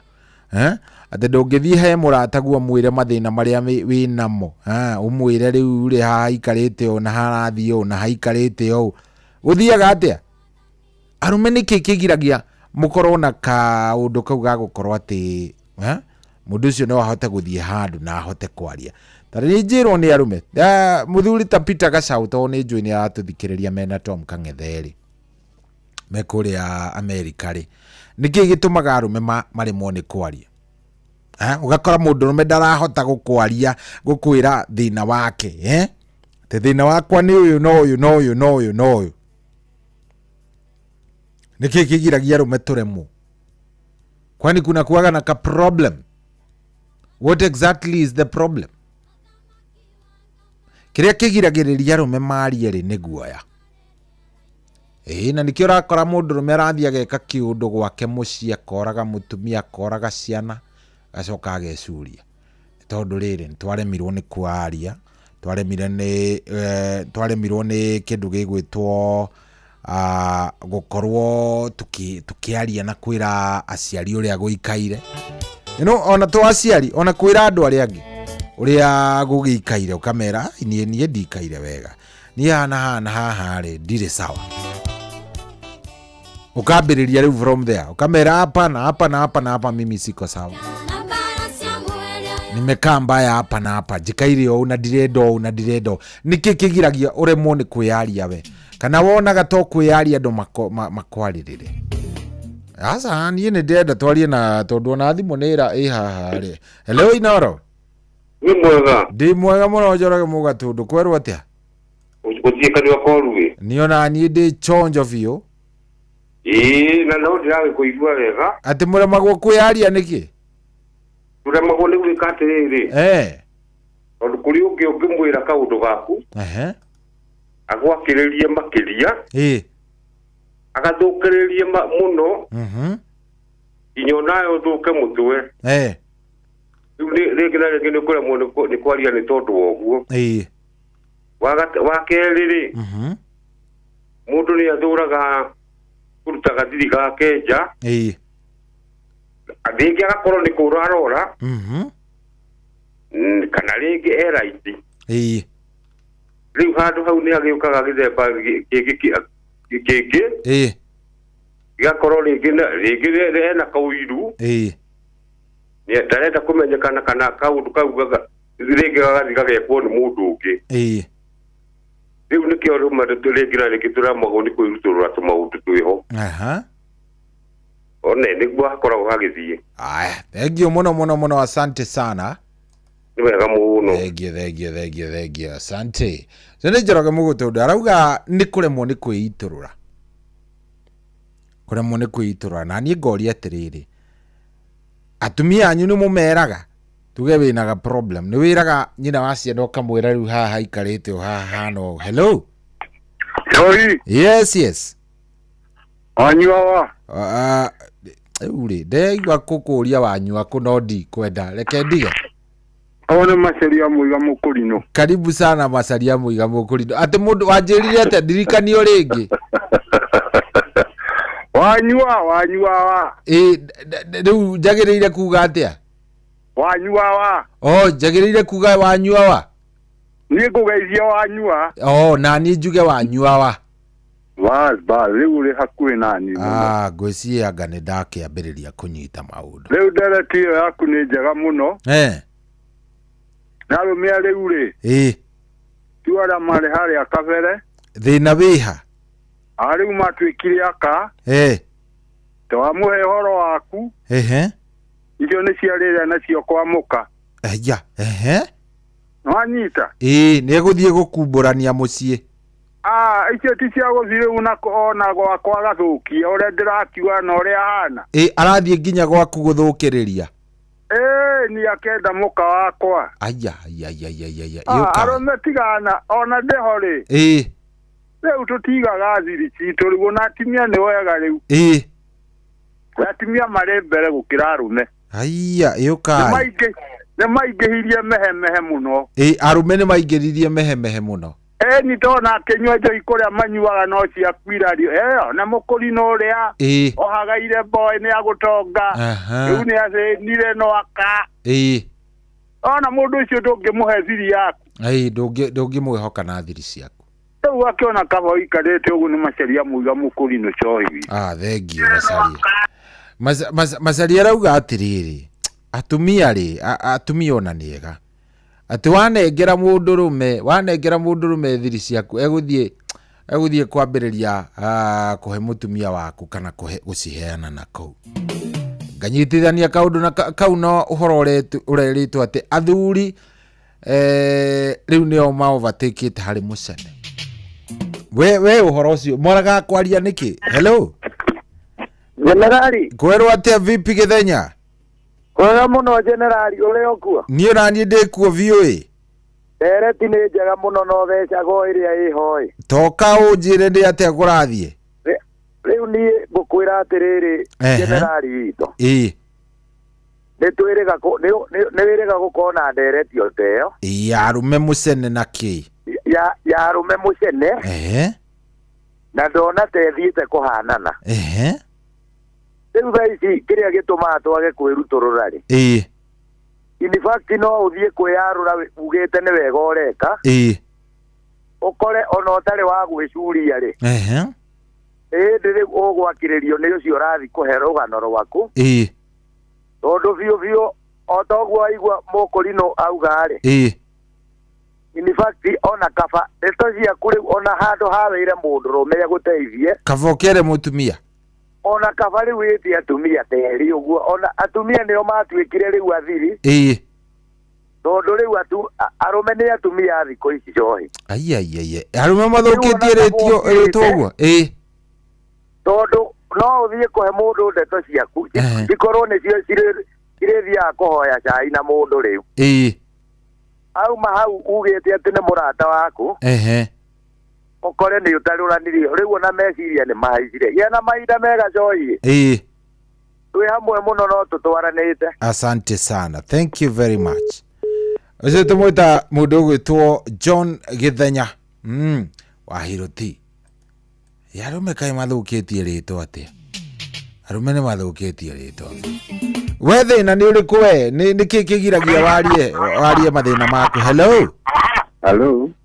ate ndungithie he murataguo mwire mathina maria wi namo umwire riu uri ha ikarite ona harathie ona haikarite o guthiaga atia arume niki kigiragia mukorwo na ka undu kau ga gukorwo ati mundu ucio no ahote guthie handu na ahote kwaria tari njiro ni arume muthuri ta Peter Gacau to ni njui ni atuthikiriria mena Tom Kang'etheri mekuria America ri niki gitumaga arume marimo ni kwaria ugakora mundu rume ndarahota gukwaria gukwira thina wake te thina wakwa ni uyu no niki kigiragia rume turemo kwani kuna kuaga na ka problem. What exactly is the problem? Kiria kigiragiriria rume marie ri ni guoya na nikio rakora mundu rume arathia ageka kiundu gwake mucie koraga mutumia koraga ciana gacoka agecuria tondu riri ntwaremirwo ni kwaria twaremirwo ni kindu gigwitwo gukorwo tukiaria na kwira aciari uria guikaire ona to aciari ona kwira andu aria angi uria gugikaire ukamera nie ndikaire wega ni hana haha ri ndire sawa ukambiriria riu from there ukamera hapa mimi siko sawa nimekaa mbaya hapa na hapa jikaire o na diredo niki kigiragia uremwo ni kwiaria we kana wonaga to kwiaria andu makwaririre asa nie ni ndenda twarie na tondu na thimu nira haha ri hello Inoro
ni mwega
ndi mwega muno njorage mugatundu kweru atia
uthikani wakoruwe
niona nie ndi chonjo biu
na no ndirawe kuigua wega
ati muremagwo kwiaria niki
turemagwo ni gwika atiriri tondu kuri ungimwira kaundu gaku agwakiririe makiria agathukiririe muno inyo nayo thuke mutwe rĩngĩ na rĩngĩ nĩ kũremwo nĩ kwaria nĩ tondũ woguo wa kerĩ mũndũ nĩ athũraga kũruta gathiri gake nja rĩngĩ agakorwo nĩ kũra arora kana rĩngĩ eraiti rĩu handũ hau nĩ agĩũkaga gĩthemba kĩngĩ gĩgakorwo rĩngĩ ena kaũiru ni ndarenda kumenyekana kana kaundu kau rĩngĩ gagathi gagekwo nĩ mũndũ ũngĩ rĩu nĩkĩo rĩmwe rĩngĩ na rĩngĩ tũramagwo nĩ kwĩrutũrũra tũmaũndũ twĩho one nĩguo hakoragwo hagĩthiĩ
thengio mũno asante sana
nĩ wega mũno
thengio asante nĩ njoroge mũgũtũndũ arauga nĩ kũremwo nĩ kwĩitũrũra na niĩ ngoria atĩrĩrĩ atumia anyu ni mumeraga tuge winaga problem ni wiraga nyina wa ciana ukamwira riu haha ikarite haha no hello yes
anyua
uri ndeigua kukuria wanyua kunodi kwenda reke ndige
one macaria muiga mukurino
karibu sana macaria muiga mukurino ati mundu wanjirire ate ndirikanio ringi
wanyua
riu njagiriire kuga atia
wanyua
njagiriire kuga wanyua
ni kugeithia wanyua
na ni njuge wanyua
riu ri hakuhi nani
ngwicianga ni ndakiambiriria kunyita maundu
riu nderetio yaku ni njega muno na rumia riu ri tuara mari haria kabere
thina wiha
ariu matwikire aka twamuhe horo waku icio nĩ ciarĩrĩa nacio kwamuka nwanyita
nĩ gũthiĩ gũkumbũrania mũciĩ
icio ti cia gũthiĩ ona gwakwa gathũkia ũrĩa ndĩrakiuga na ũrĩa hana
arathiĩ nginya gwaku gũthũkĩrĩria
ni akenda muka wakwa arũme tigana ona ndĩho rĩ rĩu tũtigaga thiri citũ rĩu na atimia nĩ wega rĩu atimia marĩ mbere gũkĩra arũme nĩ maingĩhirie mehemehe mũno
arũme nĩ maingĩhirie mehemehe mũno
ni tona kenywa njohi kuria manyuaga no cia kwirario na mukuri no ria ohagaire boy ni agutonga riu ni acenire no aka ona mundu ucio ndungimuhe thiri yaku
ndungimuhoka na thiri ciaku
riu akiona kaba ikarete ugu ni macaria muiga mukuri no cohi
thengi macaria rauga atiriri atumia ona niega ati wanengera mundurume thiri ciaku eguthie kwambiriria kuhe mutumia waku kana guciheana na kau nganyitithania kaundu na kau no uhoro ureritwo ati athuri riu nio maovertake hari mucene we uhoro ucio moraga kwaria niki hello
generali
kwerwo atia vipi githenya
kwega muno generali uri okuo
niĩ naniĩ ndĩkuo biũ
dereti nĩ njega muno no thecago ĩrĩa ĩhoi
toka ũnjĩre ndĩ atĩa kũrathiĩ
rĩu niĩ ngũkwĩra atĩrĩrĩ generali witũ nĩ wĩrĩga gũkorwo na ndereti o teyo
ya arume mũcene na kĩ
ya arume mũcene na ndona tethiĩte kũhanana rĩu thaa ici kĩrĩa gĩtũmaga twage kwĩrutũrũra rĩ in fact no ũthiĩ kwĩyarũra ugĩte nĩ wega ũreka ũkore ona ũtarĩ wa gwĩcuria rĩ ĩndĩ rĩu ũgwakĩrĩrio nĩ ũcio ũrathi kũhe rũgano rwaku tondũ biũ o toguo aigua mũkũrinũ auga rĩ in fact ona kaba ndeto ciaku rĩu ona handũ ha wĩre mũndũrũme gũteithie
kaba ũkĩre mũtumia
ona kaba rĩu ĩti atumia teri ũguo ona atumia nĩo matuĩkire rĩu athiri tondũ rĩu arũme nĩ atumia thikũ ici cohi
arũme mathũkĩtie rĩtwo ũguo
tondũ no ũthiĩ kũhe mũndũ ndeto ciaku cikorwo nĩcio cirĩthiaga kũhoya cai na mũndũ rĩu auma hau ugĩte atĩ nĩ mũrata waku ukore nĩ ũtarũranirio rĩu ona meciria nĩ mahaicire gĩa na mahinda mega cohi twĩ hamwe mũno no tũtwaranĩte
asante sana thank you very much ũcio tũmwĩta mũndũ ũgwĩtwo John Githenya wa Hiroti arũme kaĩ mathũkĩtie rĩtwa atĩa arũme nĩ mathũkĩtie rĩtwa we thĩna nĩ ũrĩkũ we nĩ kĩ kĩgiragia warie mathĩna maku hello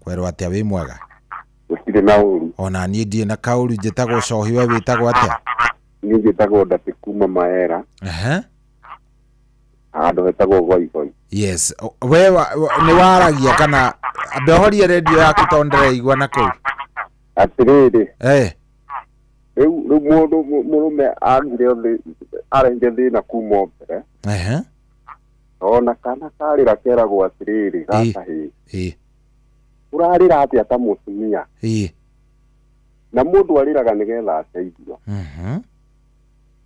kwerwo atĩa wĩ mwega
gũtirĩ na ũru
ona niĩ ndirĩ na kaũru njĩtagwo cohi we wĩtagwo atĩa
niĩ njĩtagwo Ndati kuma Maera handũ hetagwo Goigoi
yes we nĩ waragia kana ndohorie redio yaku tondũ ndĩraigua na kũu
atĩrĩrĩ rĩu mũndũ mũrũme agire arenje thĩna kuma mbere ona kana karĩra keragwo atĩrĩrĩ gatahĩ urarĩra atĩa ta mũtumia na mũndũ arĩraga nĩgetha ateithio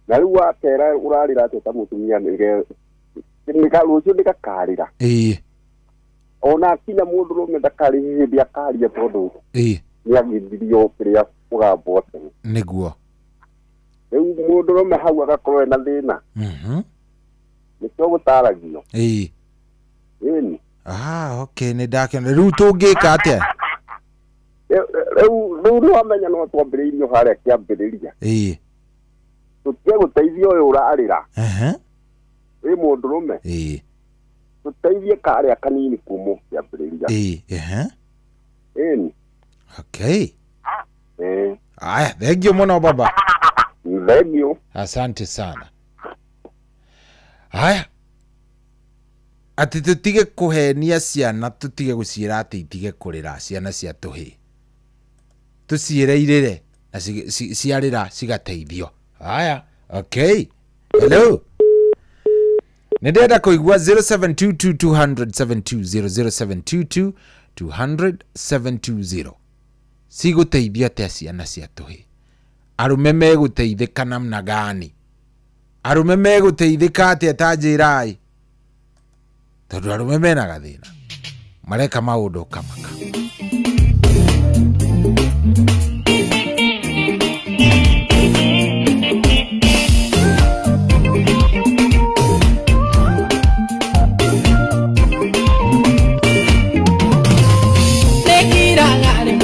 na rĩu akera urarĩra atĩa ta mũtumia nĩgetha rũciũ ndĩgakarĩra ona kinya mũndũ rũme ndakarĩ hĩndĩ akaria tondũ nĩagithirio kĩrĩa mũgambo tene
nĩguo
rĩu mũndũ rũme hau agakorwo ena thĩna nĩkĩo gũtaragio ĩni
okay nĩ ndakena rĩu tũngĩka atĩa
rĩu nĩwamenya no twambĩrĩirio harĩa kĩambĩrĩria tũtige gũteithia ũyũ ũrarĩra wĩ mũndũrũme tũteithie karĩa kanini kuma kĩambĩrĩria ĩni
okay aya thengio mũno baba
thengio
asante sana aya ati tutige kuhenia ciana tutige guciira ati itige kurira ciana cia tuhi tuciireirire na ciarira cigateithio aya okay hello nindenda kuigua 0722200720 0722200720 ciguteithio atia ciana cia tuhi arume meguteithika namna gani arume meguteithika atia tanjirai tondu arume mena gathina mareka maundu kamaka
Nekiragare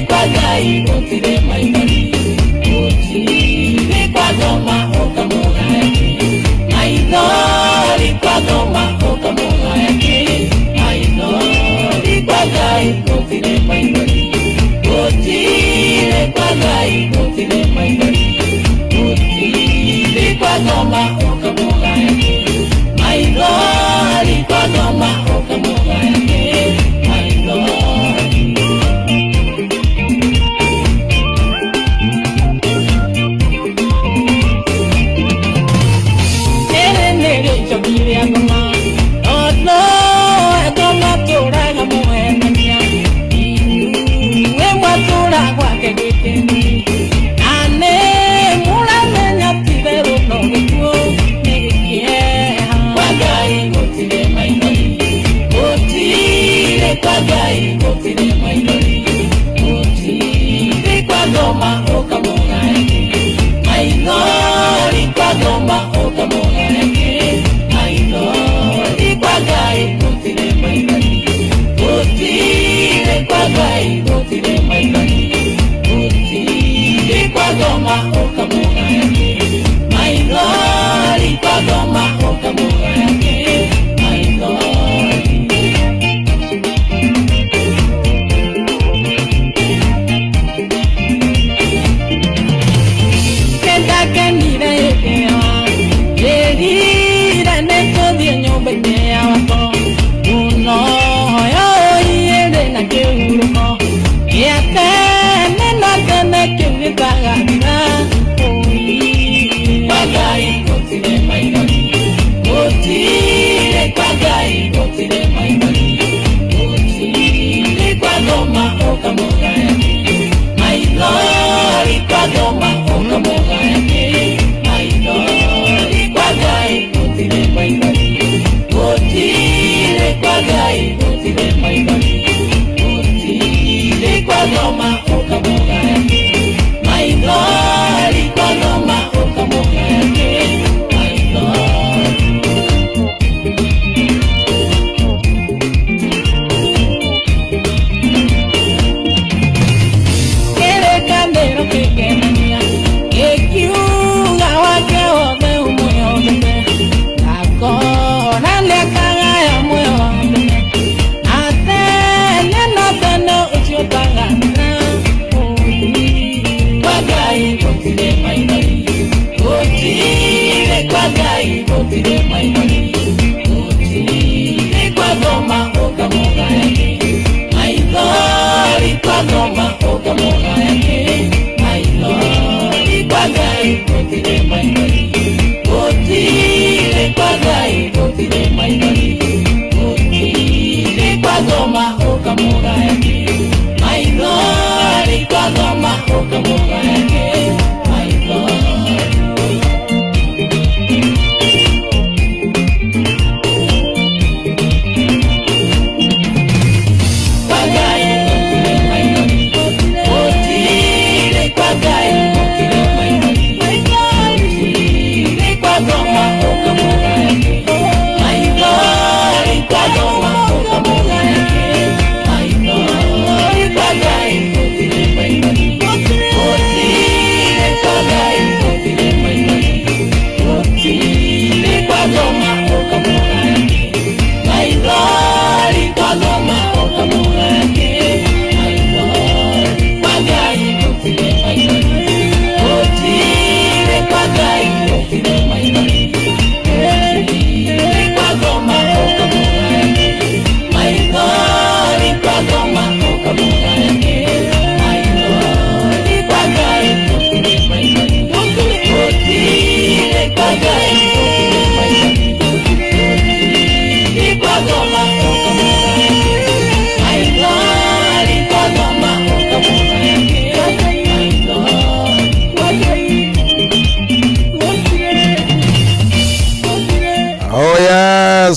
kwa Ngai gutire maithori gutire kwa ngoma ukamuga yake maithori kwa ngoma ukamuga yake maithori kwa Ngai gutire maithori gutire kwa Ngai gutire maithori gutire kwa ngoma ukamuga yake maithori kwa ngoma ukamuga yake maithori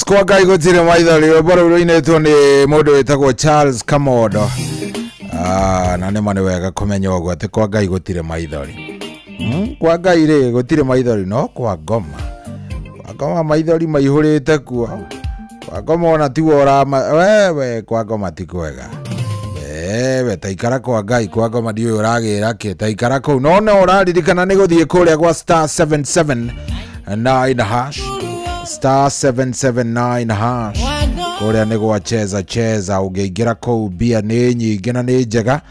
Kwa Ngai gutire maithori bora inetwo ni mundu wetagwo Charles Kamodo. Na ne mane wega kumenya uguo ati kwa Ngai gutire maithori. Kwa Ngai ri gutire maithori no kwa ngoma. Kwa ngoma maithori maihurite kuo. Kwa ngoma ona ti wora wewe kwa ngoma ti kwega. we taikara kwa Ngai kwa ngoma ndiyo uragira ke taikara ko no uraririkana ni guthie kuria gwa star 779 hash star 779 hash kuria ni gwa cheza ungiingira ko bia ni nyingi na ni njega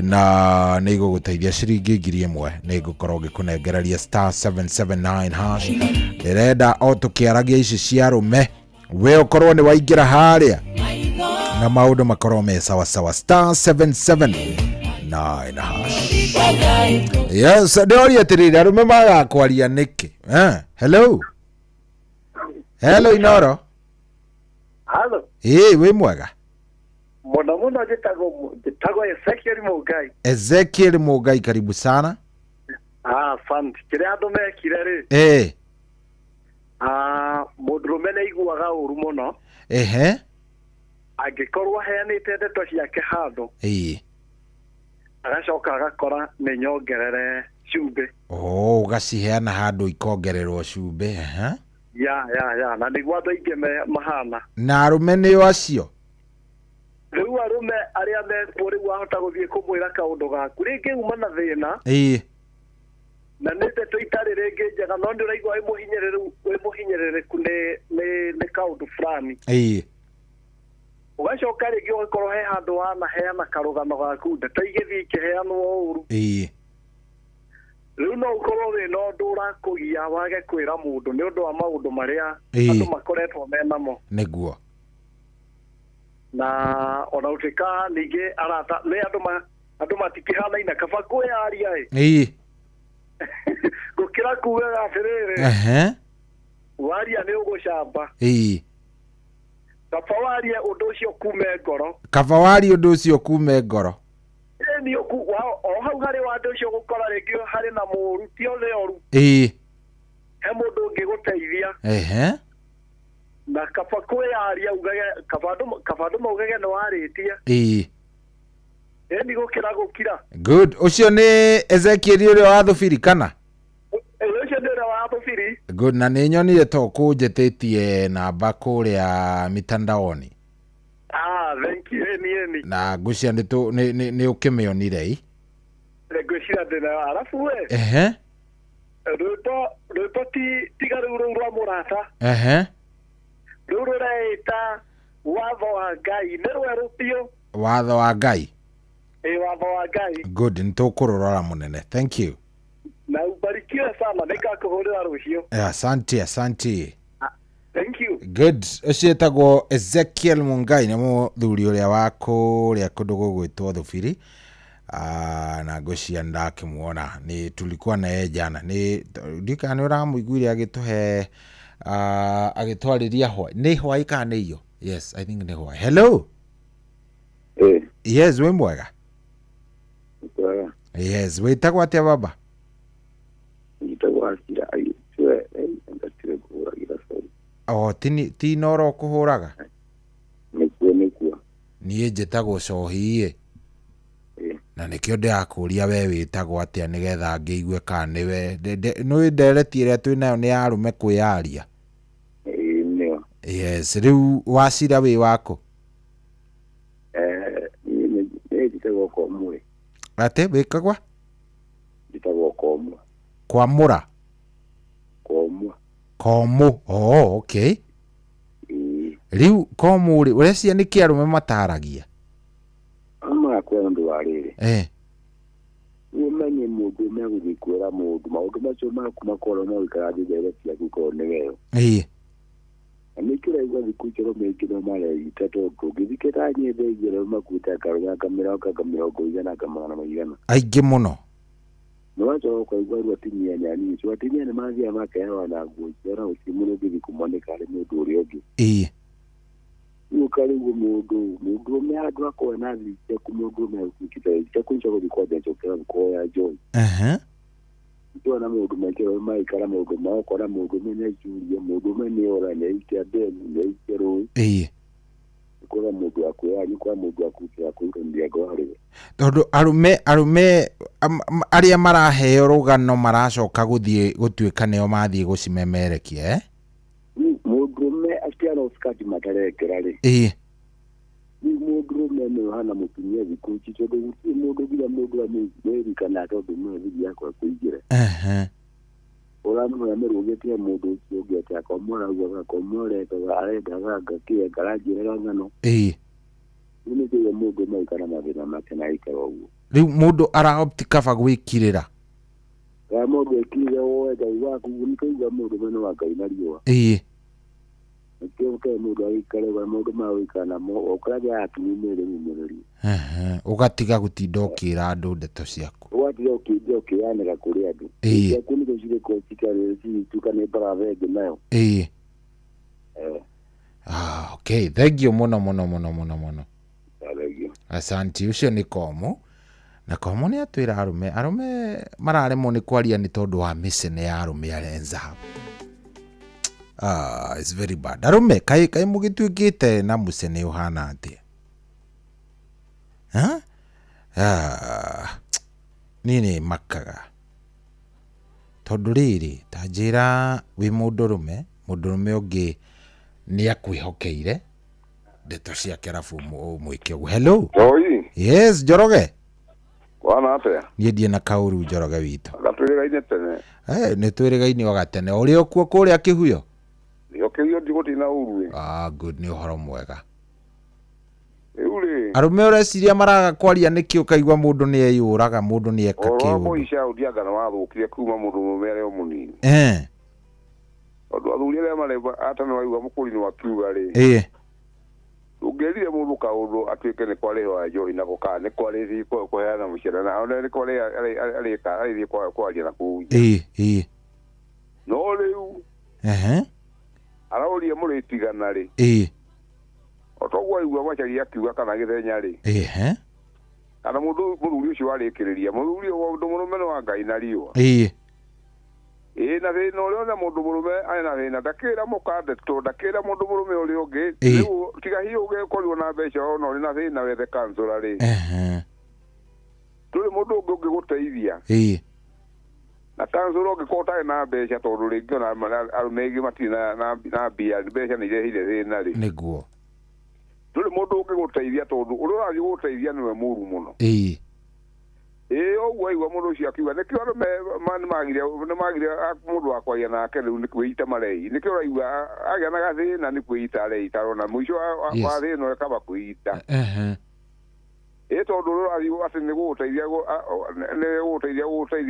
na ni guguteithia ciringi 1000 ni gukorwo gikunengereria star 779 hash ndirenda o tukiaragia ici cia rume we ukorwo ni waingira haria na maundu makorwo me sawa sawa star 779 hash. Yes, ndoria tirira rume magakwaria niki hello Inoro.
Hello.
We mwega
Muno jitago
Ezekiel Mugai karibu sana.
Asante. Kire andu mekire ri mundurume ni iguaga uru muno angikorwo heanite ndeto ciake handu agacoka agakora ni nyongerere cumbe
ugaciheana handu ikongererwo cumbe
ya na niguo andu aingi mahana
na arume nio acio
riu arume aria me riu wahota guthie kumwira kaundu gaku ringi uma na thina na nete tuitari ringi njega no ndi uraigua wi muhinyirireku ni kaundu fulani ugacoka ringi ugikorwo he handu wanaheana karugano gaku ndeto igithii ikiheanwo uru riu no ukorwo wina undu urakugia wage kwira mundu ni undu wa maundu maria andu makoretwo menamo
niguo
na ona utika ningi arata ni andu matikihanaine kaba kwiaria gukira kuga atiriri waria ni ugucamba kaba waria undu ucio kume ngoro ni o hau hari wandu ucio gukora ringi hari na muru ti ole oru he mundu ungiguteithia na kaba kwiaria ugage kabadu maugage no waritia ni gukira
good ucio ni Ezekiel uri wa thubiri kana
ucio ndi wa thubiri
good na ni nyonire to kunjetitie namba kuria mitandaoni
thank you ni
na ngucia ni ukimionire
ngucia ndina alafu we rwĩmbo tiga rĩu rwa mũrata rĩu rũreĩta watho wa Ngai nĩ rwerũ biũ
watho wa Ngai
watho wa Ngai
good nĩtũkũrũrora mũnene thank you
na ubarikiwe sana nĩngakũhũrĩra rũciũ
asante
thank you
good ũcio etagwo Ezekiel Mungai nĩ mũthuri ũrĩa wa kũrĩa kũndũ gũgwĩtwo thubiri na ngũcia ndakimuona ni tulikuwa na yeye jana ni ndika ni uramuiguire agituhe agitwariria hwa ni hwa ikane hiyo yes I think ni hwa hello yes we mwega yes we tagwa atia baba
itagwa asira aitwe ndatire kuhuragira sorry
ti noro kuhuraga
nikuo
niĩ njĩtagwo cohie na nikio ndiakuria we witagwo atia nigetha ngeigue kana niwe no ndereti ĩrĩa twĩnayo nĩ arume kwĩyaria
nĩo
yes riu wacira wĩ wako
njĩtagwo komwe
ate wĩkagwa
njĩtagwo komwe
kwamũra komu okay riu komu ũreciria nĩ kĩarume mataragia
kwa ndo warire umenye mundu meguthi kwera mundu maundu macio makumakoro no ikaraje direct ya guko negeo amikira igwa bikuchero mekiro mara itato kugithikira nyebe igero makuta karuga kamera igana kamana maigana
aingĩ mũno
no wacho kwa igwa rwatimia nyani cyo watimia ne mazi ya makaewa na guchera usimuno bibi kumoneka ari mundu uri ogi ukaribu mundu meadwa ko nazi ya kumundu me ukita kuncha ko dikoda chokera ko ya joy ndio na mundu mekero mai kala mundu mao kora mundu mene julie mundu mene ora ne ikia ben ne ikero kora mundu akoya ni kwa mundu akutia ko ndia gore
tondu arume aria maraheo rugano maracoka guthie gutuika neo mathie gucimemerekia
mundu me astiano skati matarekera ri mũndũrũme nĩ hana mũtumia thikũ ici tondũ gũtirĩ mũndũ nginya mũndũ amerikana tondũ mũthuri yakwa kũingĩra ũramũra mĩrũgĩtie mũndũ ũcio ũngĩ atĩ akomoragwo agakomorekaga arendaga ngakĩe ngaranjĩraga ng'ano nĩkĩo mũndũ maikara mathĩna make na aikara ũguo
rĩu mũndũ araopti kaba gwĩkirĩra
mũndũ ekirĩre woe Ngai waku nĩkauga mũndũ mwena wa Ngai na riũa nĩkĩo mũndũ agĩikare mũndũ magũikara namo ũkoraga atumĩrĩ mĩmũrĩri
ũgatiga gũtinda ũkĩra andũ ndeto ciaku
ũgatiga ũkĩyanĩra kũrĩ andũ ciaku nĩkĩo cirĩkwo citukane baravenge nayo
okay thengio mũno asanti ucio nĩ Komu na Komu nĩ atwĩra arume mararemwo nĩ kwaria nĩ tondũ wa mĩcene ya arume arenza it's very bad arume kai mũgĩtuĩkĩte na mũcene ũhana atĩa nini makaga tondũ rĩrĩ ta njĩra wĩ mũndũrũme ũngĩ nĩ akwĩhokeire ndeto ciake arabu mwĩke ũguo hello yes Njoroge
wana atĩa
niĩ ndie na kaũru Njoroge witũ
gatwĩrĩgaine tene
nĩ twĩrĩgaine wa gatene ũrĩ okuo kũrĩa Kĩhuyo
Kĩhuyo ndigũtina ũru
good nĩ ũhoro mwega
rĩu
arume ũreciria maraga kwaria nĩkĩ ũkaigua mũndũ nĩ eyũraga mũndũ nĩ eka kĩũndũ
mũica ũthianga nĩ wathũkire kuma mũndũ mũmere o mũnini tondũ athuri arĩa mareba atana waigua mũkũri nĩ wakiuga rĩ ũngĩrire mũndũ kaũndũ atuĩke nĩ kwarĩho njohi na gũka nĩ kwarĩthi kũheana mũcere na ona nĩ kwarĩ arĩthi kwaria na kũu no rĩu arauria mũrĩtigana rĩ otoguo aigua macari akiuga kana gĩthenya rĩ kana mũthuri ũcio warĩkĩrĩria mũthuri ũyũ mũndũ mũrũme wa Ngai na riũa na thĩna ũrĩa ona mũndũ mũrũme arĩ na thĩna ndakĩra mũkandeto ndakĩra mũndũ mũrũme ũrĩa ũngĩ rĩu tiga hiĩ ũgĩkorirwo na mbeca ona ũrĩ na thĩna wethe kansũra rĩ ndũrĩ mũndũ ũngĩ ũngĩgũteithia na kansũra ũngĩkorwo ũtarĩ na mbeca tondũ rĩngĩ ona arũme aingĩ matirĩ na mbia mbeca nĩ irehire thĩna rĩ
nĩguo
ndũrĩ mũndũ ũngĩgũteithia tondũ ũrĩa ũrathiĩ gũgũteithia nĩwe mũru mũno ũguo aigua mũndũ ũcio akiuga nĩkĩo arũme nĩ magire mũndũ wa kwaria nake rĩu nĩ kwĩita marei nĩkĩo ũraigua agĩa na gathĩna nĩ kwĩita areita ona mũico wa thĩna ũrekaba kwĩita tondũ ũrĩa ũrathiĩ atĩ nĩ gũgũteithia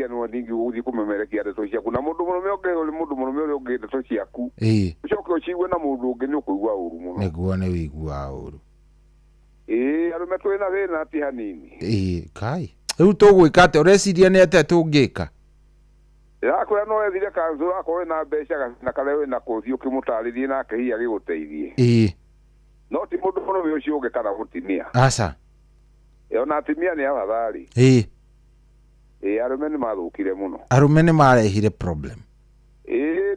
nĩwe ningĩ gũthiĩ kũmemerekia ndeto ciaku na mũndũ mũrũme ũrĩa ũngĩ ndeto ciaku ũcoke ũcigue na mũndũ ũngĩ nĩ ũkũigua ũru mũno
nĩguo nĩ wĩiguaga ũru
arũme twĩ na thĩna ti hanini
kai rĩu tũgwĩka atĩa ũreciria nĩ atĩa tũngĩka
yakwĩra no ethire kanzũ akorwo na mbeca na karĩa wĩna kũthiĩ ũkĩmũtarĩrie nake hihi agĩgũteithie no ti mũndũ mũrũme ũcio ũngĩ kana mũtimia
aca
ona atimia nĩ abatharĩ arũme nĩ mathũkire mũno
arũme nĩ marehire problem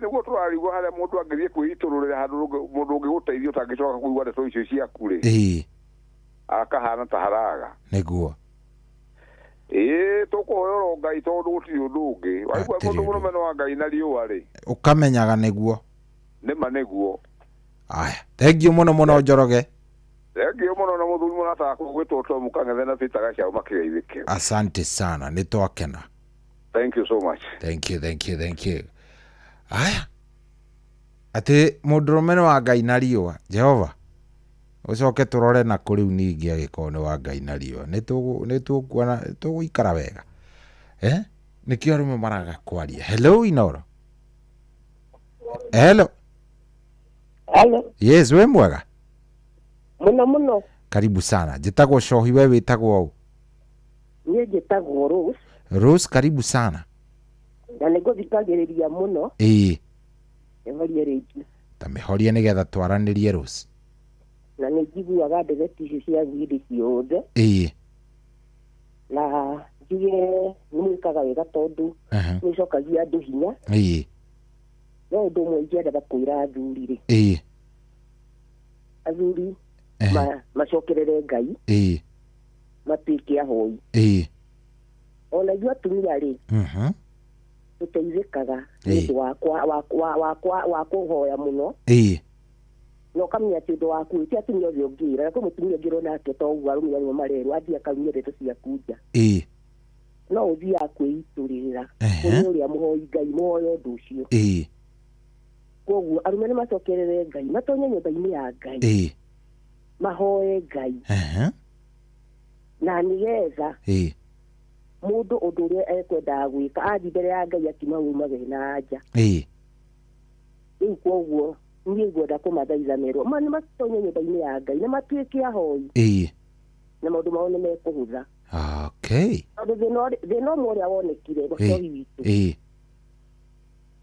nĩguo tũrarigwo harĩa mũndũ angĩthiĩ kwĩitũrũrĩra handũ mũndũ ũngĩgũteithia ũtangĩcoka kũigua ndeto icio ciaku rĩ akahana ta haraga
nĩguo
tũkũhoyora Ngai tondũ gũtirĩ ũndũ ũngĩ waigua mũndũ mũrũme wa Ngai na riũa rĩ
ũkamenyaga nĩguo
nĩma nĩguo
aya thengio mũno Njoroge
thengio mũno na mũthuri mũrataga kũgwĩtwo mũkang'ethe na Peter Gacaũ makĩgeithĩke
asante sana nĩ twakena
thank you so much
thank you aya atĩ mũndũrũme wa Ngai na riũa Jehova ucoke turore na kuri uningi agikone wa Ngai na riũa nĩtũkuona tũgũikara wega nikio arume maraga kwaria hello Inoro hello yes we mwega
muno
karibu sana njĩtagwo Cohi we wĩtagwo ũ
niĩ njĩtagwo
Rose karibu sana
na nĩngũthikagĩrĩria mũno ehorie rĩngĩ
ta mĩhorie nĩgetha twaranĩrie Rose
na nĩ njiguaga ndereti icio cia thiri ciothe na njuge nĩ mwĩkaga wega tondũ nĩcokagia andũ hinya no ũndũ ũmwe ingĩendaga kwĩra athuri athuri macokerere Ngai matuĩke ahoi ona ithuĩ atumia rĩ tũteithĩkaga nĩũndũ wa kũhoya mũno no kamya tindo waku ti ati nyo ngira ko mutumia ngiro nake to ugaru ya marero athi akarunya ndeto cia kuja no uthi akwiturira uri amuhoi Ngai moyo nducio koguo arume ni macokerere Ngai matonye nyumba-ini ya Ngai mahoe Ngai na nigetha mundu undu uria ekwenda gwika athi mbere ya Ngai akimawuma na aja riu koguo niĩ ngwenda kũmathaithanĩrwo ma nĩ matonye nyũmba-inĩ ya Ngai na matuĩke ahoi na maũndũ mao nĩ mekũhũtha tondũ thĩna ũmwe ũrĩa wonekire bũrũri witũ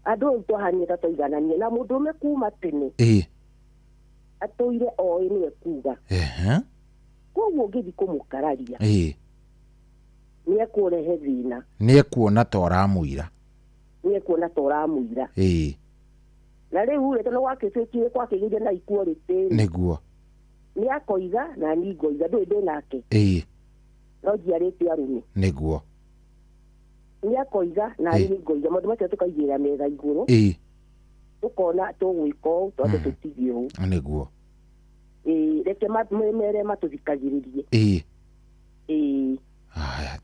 andũ rĩu twahanire ta tũigananie na mũndũ ũmwe kuma tene atũire oĩ nĩwe kuga koguo ũngĩthi kũmũkararia nĩ ekũrehe thĩna
nĩ ekuona ta ũramũira
na rĩu rĩte no wakĩcĩkire kwakĩgĩire na equality
nĩguo
nĩ akoiga na ni ngoiga ndĩ nake no njiarĩte arũme
nĩguo
nĩ akoiga na ni ngoiga maũndũ macio tũkaigĩrĩra metha igũrũ tũkona tũgwĩka ũũ tondũ tũtigio ũũ
nĩguo
reke mere matũthikagĩrĩrie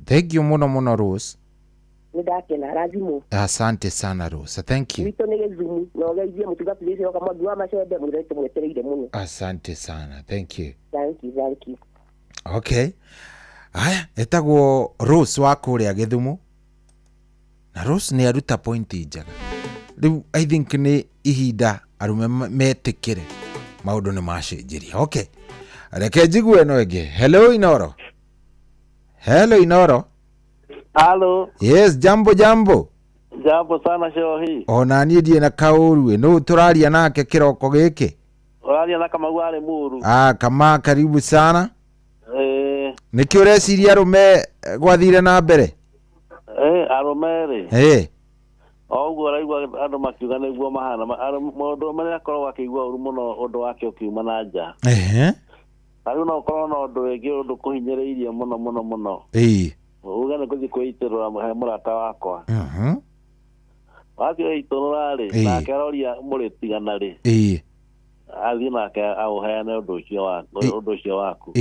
thank you mũno Rose.
Ndakena rathimo.
Asante sana Rosa. Thank you.
Wito nege zumu na ogeithie mutugatirice kama dua macembe mwirete mwetereire muno.
Asante sana. Thank you.
Thank you.
Okay. Aya, etagwo Rose wa kuria Githumu. Na Rose ni aruta point njaga. Riu I think ni ihinda arume metikire maundu ni macenjiria. Okay. Reke njigue eno enge. Hello Inoro.
Halo.
Yes, jambo.
Jambo sana Shohi.
Ona niĩ ndie na kaũru no tũraria nake kiroko gĩkĩ.
Ũraria na Kamau arĩ Muru.
Kama karibu sana. Nĩkĩ ũreciria arũme gwathire na mbere?
Arũme rĩ. Oguo raigua andũ makiuga nĩguo mahana mũndũ ũmwe akorwo akĩigua ũru mũno ũndũ wake ũkiuma na nja. Rĩu no ũkorwo na ũndũ wĩngĩ ũndũ kũhinyĩrĩirie mũno. Uga nĩ kũthi kwĩitĩrũra he mũrata wakwa. Wakĩoya itũrũra rĩ nake aroria mũrĩtigana rĩ athiĩ nake aũheane ũndũ ũcio waku.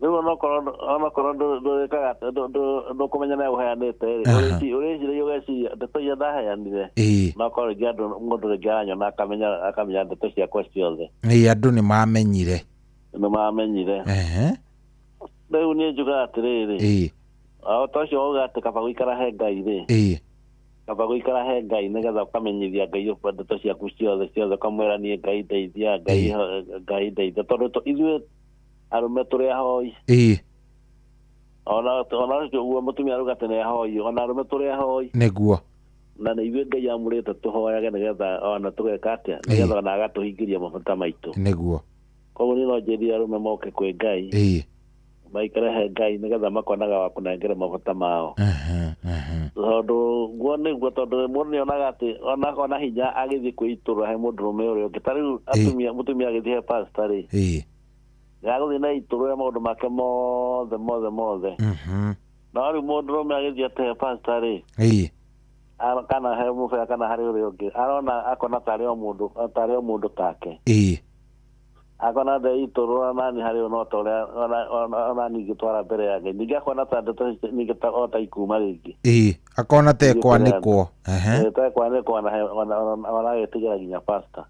Rĩu onokorwo ndũrĩkaga ndũkũmenya nĩ aũheanĩte rĩ ũrĩciria ũgeciria ndeto iria ndaheanire no korwo rĩngĩ mũndũ rĩngĩ aranyona akamenya ndeto ciakwa ciothe.
Andũ nĩ mamenyire.
Rĩu niĩ njugaga atĩrĩrĩ ta ũcio wauga atĩ kaba gũikara he Ngai rĩ kaba gũikara he Ngai nĩgetha ũkamenyithia Ngai ndeto ciaku ciothe ũkamwĩra niĩ Ngai ndeithia Ngai ndeithia tondũ ithuĩ arũme tũrĩ ahoi ona ũguo mũtumia arauga atĩ nĩ ahoi ona arũme tũrĩ ahoi
nĩguo
na nĩ ithuĩ Ngai amũrĩte tũhoyage nĩgetha ona tũgeka atĩa nĩgetha ona agatũhingĩria mabata maitũ
nĩguo
koguo niĩ no njĩrie arũme moke kwĩ Ngai maikare he Ngai nĩgetha makonaga wa kũnengere mabata mao. Tondũ guo nĩguo tondũ mũndũ nĩonaga atĩ ona hinya agĩthiĩ kwĩitũrũra he mũndũrũme ũrĩa ũngĩ ta rĩu mũtumia agĩthiĩ he pastor rĩ gagũthiĩ na itũrũre maũndũ make mothe no rĩu mũndũrũme agĩthiĩ atĩ he pastor rĩ kana he mũbĩa kana harĩ ũrĩa ũngĩ arona akona tarĩ o mũndũ take akona ndeitũrũra nani harĩ no ta ũrĩa ona ningĩ twara mbere ya Ngai ningĩ akona ta ndeto ningĩ ta ota ikuma rĩngĩ
akona ta ekwanĩkwo
ona agĩtigĩra nginya pastor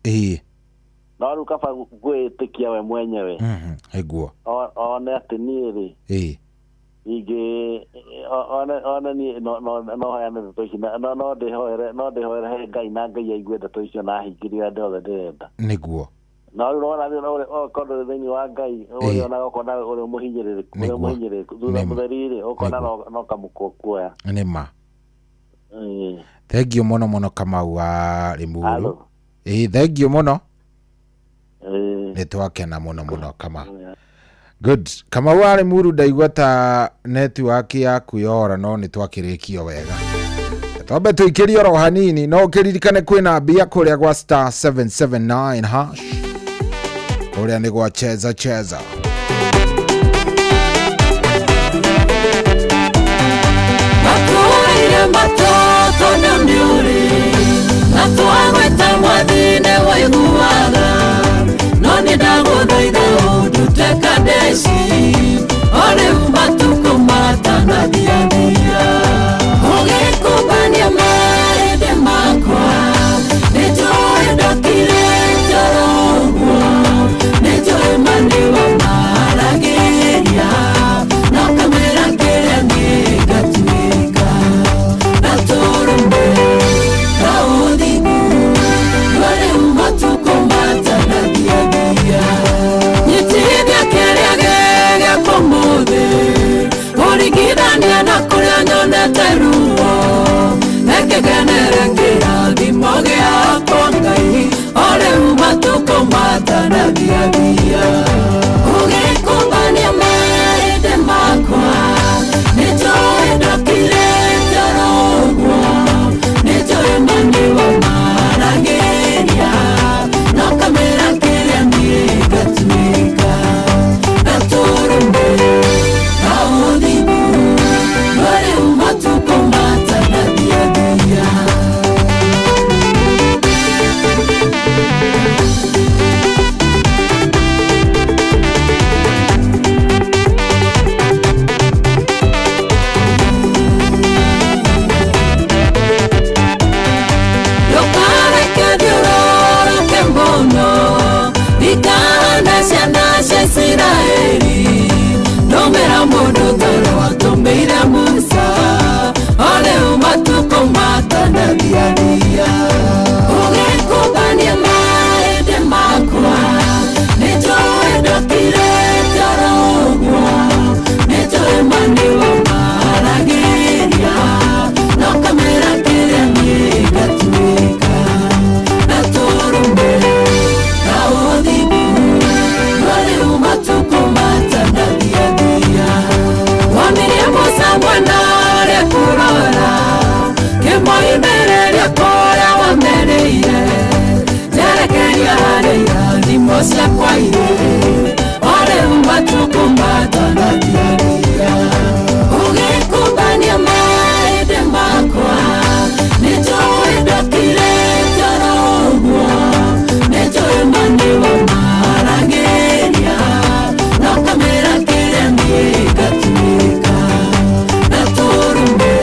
no rĩu kaba gwĩtĩkia we mwenyewe
eguo
one atĩ niĩ rĩ ingĩ one niĩ no heane ndeto ici no ndĩhoere he Ngai na Ngai aigue ndeto icio na hingĩrie ndĩ othe ndĩrenda
nĩguo
no rĩu ona okorwo thĩinĩ wa Ngai ũrĩa ona ũkona ũrĩa mũhinyĩrĩrĩku thutha mũtheri-rĩ ũkona no kamũkwo kuoya
nĩma thengiũ mũno Kamau wa Limuru thengiũ mũno nĩ twakena mũno Kamau good Kamau wa Limuru ndaigua ta netiwaki yaku yora no nĩ twakĩrĩkio wega twambe tũikĩrie oro hanini no ũkĩririkane kwĩna mbia kũrĩa gwa star 779 hash Oria ni gwa cheza
Makoire matoto na miuri
na twagweta mwathine waiguaga no nĩ ndagũthaitha ũndute Kadeshi o rĩu matukũ matanathiathia ũgĩkũmbania mahĩndĩ makwa nĩnjũĩ ndokire toro ũguo nĩnjũĩ mani wa maragĩria na kamera kĩrĩa niĩ ngatuĩka na tũrũme na ũthingu no rĩu matukũ matanathiathia nyitithia kĩrĩa gĩgĩakwa mũthĩ ũringithania na kũrĩa nyonete ruo ekĩgenere kĩrathimo gĩakwa Ngai o rĩu matukũ matanathiathia ũgĩkũmbania mahĩndĩ makwa nĩnjũĩ ndokire toro ũguo nĩnjũĩ mani wa maragĩria no kamera kĩrĩa niĩ ngatuĩka na tũrũme na ũthingu no rĩu matukũ matanathiathia ndũkareke thiũrũrũke mũno ikahana ciana cia Isiraeli ndũmĩra mũndũ toro watũmĩire Musa o rĩu matukũ matanathiathia ũgĩkũmbania mahĩndĩ makwa nĩnjũĩ ndokire toro ũguo nĩnjũĩ mani wa maragĩria no kamera kĩrĩa niĩ ngatuĩka na tũrũme na ũthingu no rĩu matukũ matanathiathia wamirie Musa mwana ũrĩa kũrora kĩmoimĩrĩria kũrĩa wamerĩire njerekeria harĩ irathimo ciakwa irĩ o rĩu matukũ matanathiathia ũgĩkũmbania mahĩndĩ makwa nĩnjũĩ ndokire toro ũguo nĩnjũĩ mani wa maragĩria no kamera kĩrĩa niĩ ngatuĩka na tũrũme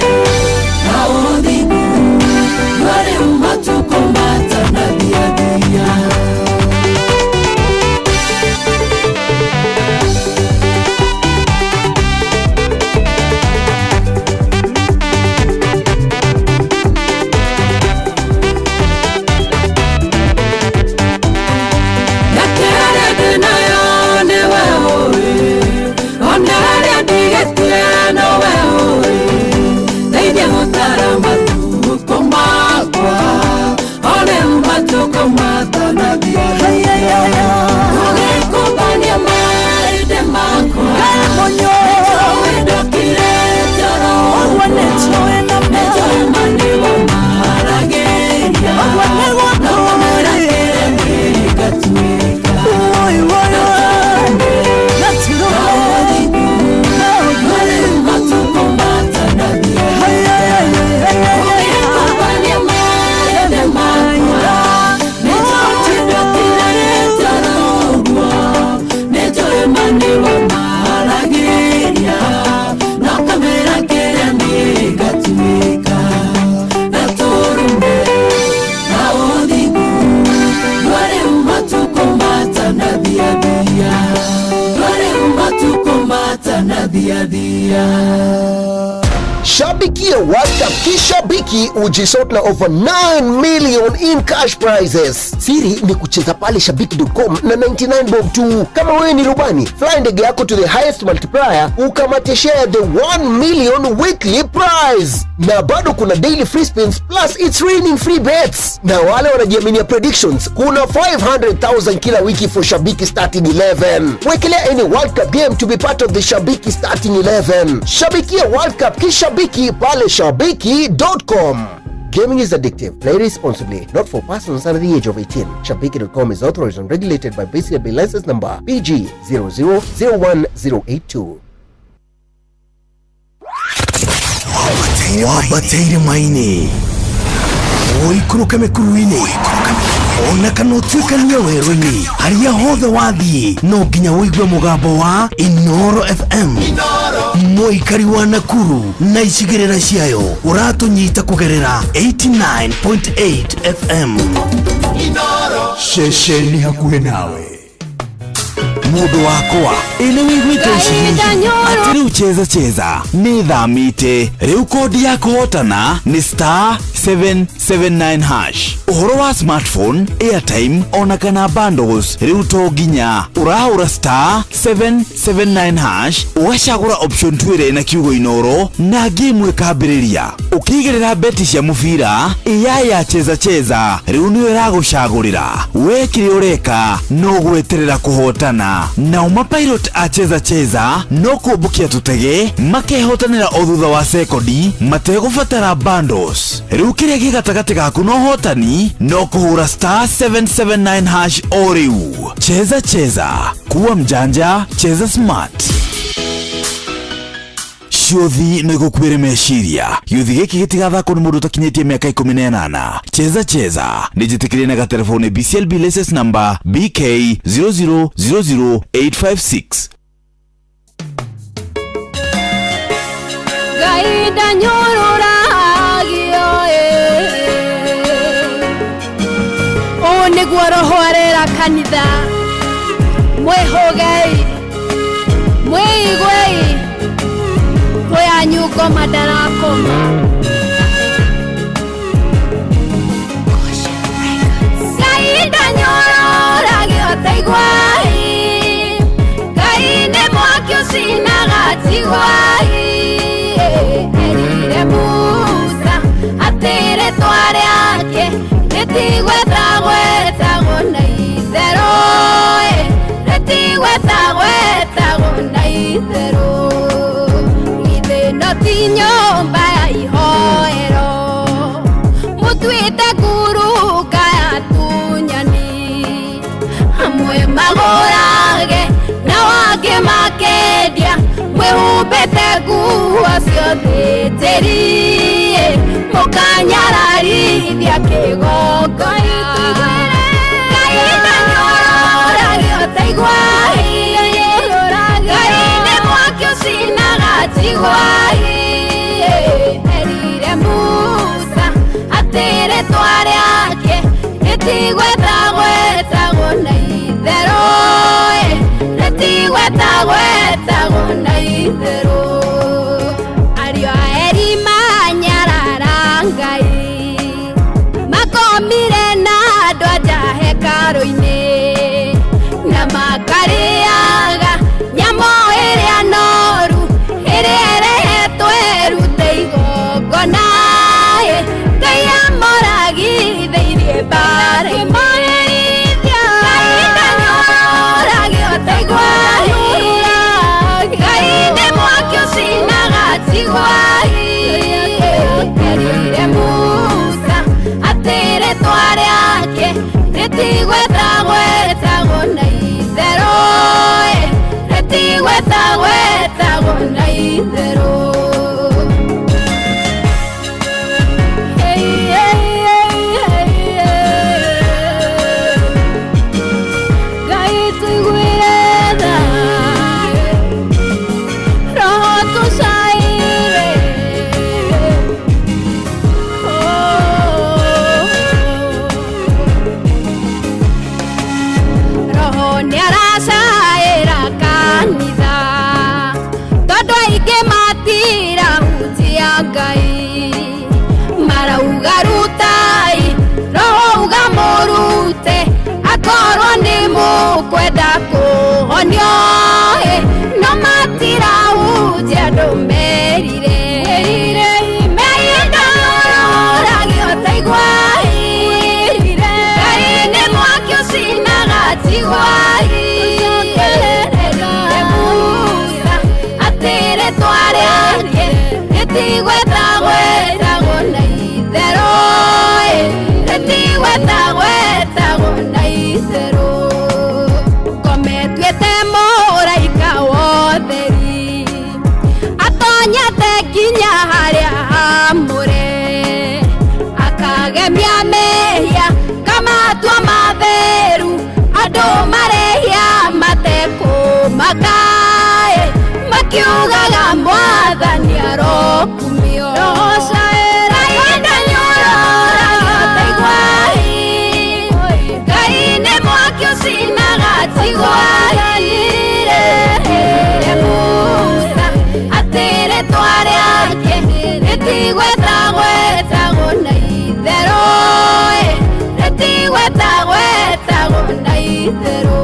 na ũthingu no rĩu matukũ matanathiathia Nakere ndĩnayo nĩwe ũĩ ona harĩa ndigĩtie nowe ũĩ ndeithia gũtara matukũ makwa o rĩu matukũ matanathiathia ũgĩkũmbania mahĩndĩ makwa nĩnjũĩ ndokire toro ũguo nĩnjũĩ mani wa maragĩria no kamera kĩrĩa niĩ ngatuĩka na tũrũme na ũthingu no rĩu matukũ matanathiathia ũgĩkũmbania mahĩndĩ makwa nĩnjũĩ ndokire toro ũguo nĩnjũĩ mani wa maragĩria no kamera kĩrĩa niĩ ngatuĩka na tũrũme na ũthingu no rĩu matukũ matanathiathia no rĩu matukũ matanathiathia
Shabikia World Cup kishabiki ujisort na over 9 million in cash prizes. Siri ni kucheza pale shabiki.com na 99 bob tu. Kama wewe ni rubani, fly ndege yako to the highest multiplier ukamate share the 1 million weekly prize. Na bado kuna daily free spins plus it's raining free bets. Na wale wanajiaminia predictions, kuna 500,000 kila wiki for Shabiki starting 11. Wekelea any World Cup game to be part of the Shabiki starting 11. Shabikia World Cup kishabiki pale shabiki.com. Gaming is addictive. Play responsibly. Not for persons under the age of 18. Shabiki.com is authorized and regulated by BCB license number PG 0001082.
Wabateire maini Oikũrũka mĩkuru-inĩ ona kana ũtuĩkanie werũ-inĩ harĩa hothe wathiĩ no nginya wĩigue mũgambo wa Inoro FM. Mũikari wa Nakuru na icigĩrĩra ciayo ũratũnyita kũgerera 89.8 FM. Ceceni hakuhĩ nawe. Mũndũ wakwa ĩnĩ wĩiguĩte iciringi atĩ rĩu cheza nĩ thamĩte. Rĩu kodi ya kũhotana nĩ *779#. Ũhoro wa smartphone, airtime ona kana bundles rĩu to nginya ũrahũra *779# ũgacagũra option 2 na kiugo Inoro na game ĩkambĩrĩria. Ũkĩigĩrĩra beti cia mũbira ya cheza rĩu nĩyo ĩragũcagũrĩra. Wekire ũreka no gweterera kũhotana. Na mapilot a cheza no kũmbũkia tũtege makehotanĩra o thutha wa sekondi mategũbatara bundles. Rĩu kĩrĩa gĩgatagatĩ gaku no hotani no kũhũra *779# o rĩu. Cheza kuwa mjanja, cheza smart. Ciothi nĩ gũkuĩre meciria. Gĩuthi gĩkĩ gĩtigathakwo nĩ mũndũ ũtakinyĩtie mĩaka 18. Cheza nĩ njĩtĩkĩrie na gatelefoni BCLB license number BK 0000856.
Gaida nyororagio o nĩguo roho arera kanitha. Mwĩhũgei mwĩiguei Koya nyuko madarakoma. Gaida nyororagio taigwai. Gaine mwakio sinagatigwai. Erire Musa atere tware ake. Retigweta gona itherũ. Retigweta gona itherũ. Ti nyomba ya ihoero mutuite kuruka ya tunyani hamwe magorage na wake makendia mwehumbete nguo ciothe terie mukanyararithia kĩgongo Gaida nyororagio taigwai Gaine mwakio sinagatigwai Erire Musa atere tware ake retigweta gona itherũ retigweta gona itherũ Ariũ a eri manyararangai makomire na andũ anja hekarũ-inĩ na makarĩaga nyamũ ĩrĩa noru ĩrĩa ĩrehetwo ĩrute igongona Ngai amoragithĩirie mbara Gaida nyororagio taigwai Ngai nĩ mwaki ũcinagatigwai Erire Musa atĩre tware ake retigweta gona itherũ retigweta gona itherũ akorwo nĩ mũkwenda kũhonio no matirahunjia andũ merire Gaida nyororagio taigwai Ngai nĩ mwaki ũcinagatigwai Erire Musa atĩre tware ake retigweta gona itherũ retigweta gona itherũ Komera makiugaga mwathani arokumio rogocaĩra inda nyũrũragia taigwahi Ngai nĩ mwaki ũcinaga tigwahinire Musa atĩrĩ twarĩake rĩtigwetagwetagwo na itherũ rĩtigwetagwetagwo na itherũ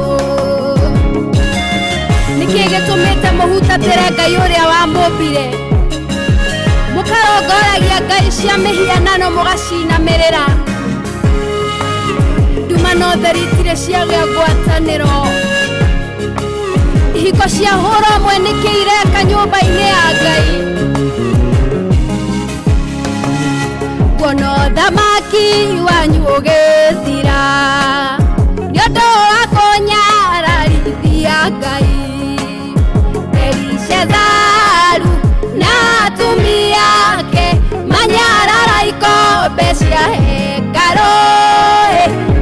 nĩkĩ gĩtũmĩte mũhutatĩre Ngai ũrĩa wamũmbire mũkarongoragia ngai cia mĩhianano mũgacinamĩrĩra ndumano theri itirĩ ciagĩa ngwatanĩro ihiko cia hũra ũmwe nĩkĩ ireka nyũmba-inĩ ya Ngai kuona thamaki wanyu ũgĩthira nĩ ũndũ wa kũnyararithia Ngai Belishazaru na atumia ake manyarara ikombe cia hekarũ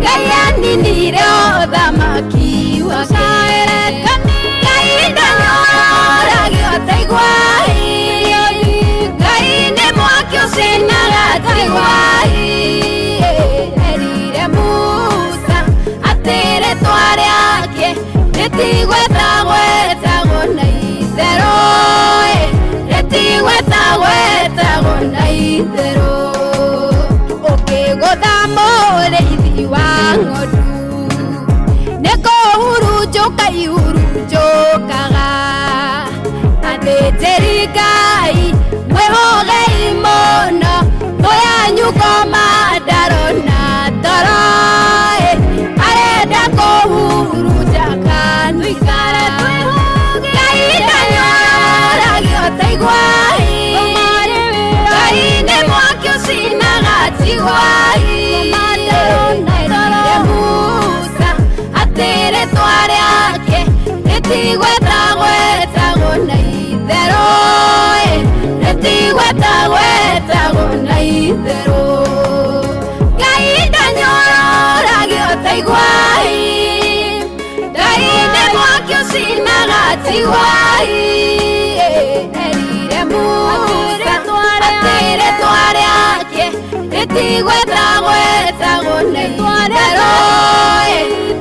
Ngai aninire ũthamaki wake Ngai ndanyũragio taigwahi Ngai nĩ mwaki ũcinaga taigwahi erire Musa atĩrĩ twarĩake rĩtigwetagwetagwo na itherũ rĩtigwetagwetagwo na itherũ ũkĩgũtha mũrĩithi wa ng'ondu nĩkũhurunjũka ihurunjũkaga athĩnjĩri Ngai mwĩhũgei mũno mũyanyu komandaro na toro arenda kũhurunja kanua ikare twĩhũge Ngai ndanyũragio taigwahi Ngai nĩ mwaki ũcinaga tigwahi erire Musa atĩrĩ twarĩake rĩtigwetagwetagwo na itherũ rĩtigwetagwetagwo na itherũ Ngai ndanyũragio taigwahi Ngai nĩ mwaki ũcinaga tigwahi erire Musa atĩrĩ twarĩake rĩtigwetagwetagwo na itherũ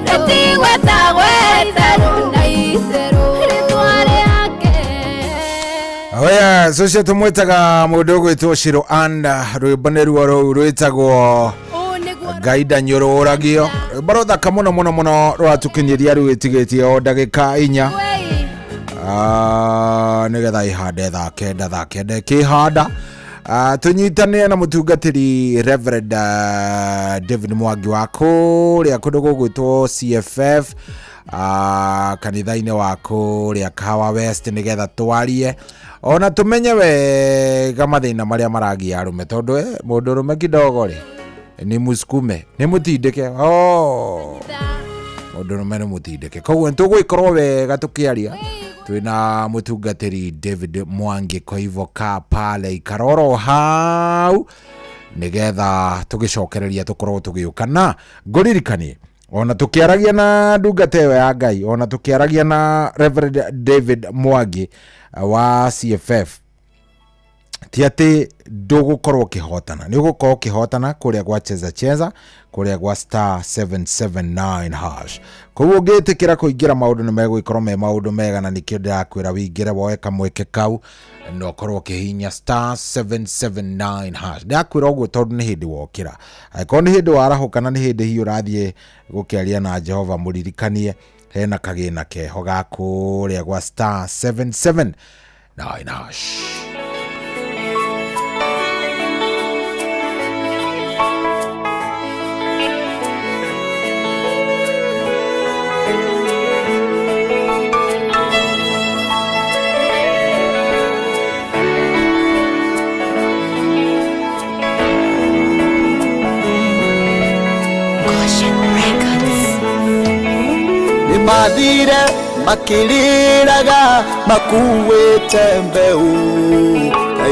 rĩtigwetagwetagwo na itherũ
oya socia tumwetaga mundu gwitwo Shiro anda rwimbo nĩ ruo rũu rwĩtagwo Ngai ndanyũragio rwimbo rũthaka mũno mũno mũno rwatukinyiria rwĩtigĩtie o ndagĩka 4 nĩgetha ihande thaa kenda kĩhanda tunyitanĩre na mũtungatĩri Reverend David Mwangi wa kũrĩa kũndũ gũgwĩtwo CFF kanitha-inĩ wa kũrĩa Kahawa West nĩgetha twarie ona tumenye wega mathĩna marĩa maragia arũme tondũ mũndũ ũrũme kidogo rĩ ni musukume ni mutindĩke mũndũ ũrũme nĩ mutindĩke koguo nĩtũgwĩkorwo wega tũkĩaria twina mũtungatĩri David Mwangi kwa hivyo ka pale ikaroro hau nĩgetha tũgĩcokereria tũkorwo tũgĩũka na ngũririkanie ona tukiaragia na ndungata ĩyo ya Ngai ona tukiaragia na Reverend David Mwangi wa CFF ti atĩ ndũgũkorwo kĩhotana nĩ ũgũkorwo kĩhotana kũrĩa gwa cheza kũrĩa gwa *779 hash koguo ũngĩtĩkĩra kũingĩra maũndũ nĩ megũikorwo me maũndũ mega na nĩkĩo ndĩrakwĩra wĩingĩre woe kamweke kau no ũkorwo ũkĩhihinya *779 hash ndakwĩra ũguo tondũ nĩ hĩndĩ wokĩra angĩkorwo nĩ hĩndĩ warahũka na nĩ hĩndĩ hiũ ũrathiĩ gũkĩaria na Jehova mũririkanie hena kagĩna keho ga kũrĩa gwa *779 hash
mathire makiriraga makuwete mbeu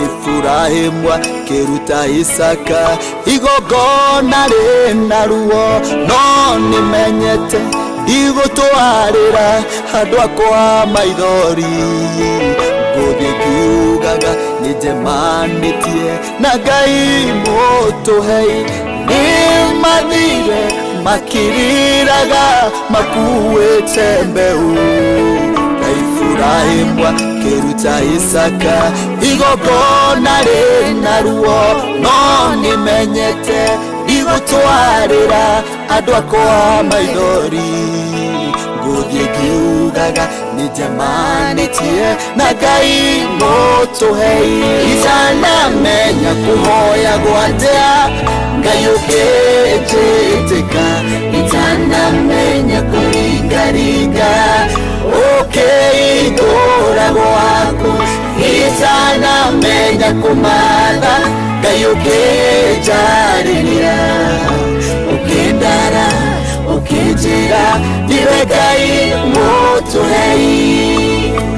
Iburahĩmu akĩruta Isaka igongona rĩna ruo no nĩmenyete ndigũtwarĩra andũ akwa maithori ngũthiĩ ngiugaga nĩnjemanĩtie na Ngai mũtũhei. Nĩmathire makiriraga makuĩte mbeũ ta Iburahĩmu akĩruta Isaka igongona rĩna ruo, no nĩmenyete igũtwarĩra andũ akwa maithori. Ngũthiĩ ngiugaga nĩnjemanĩtie na Ngai mũtũhei. Itanamenya kũhoya gwatĩa Ngai ũkĩnjĩtĩka, itanamenya kũringaringa ũkĩhingũra gwaku, itanamenya kũmatha Ngai ũkĩnjarĩria, ũkĩndara ũkĩnjĩra ndiwe Ngai mũtũhei.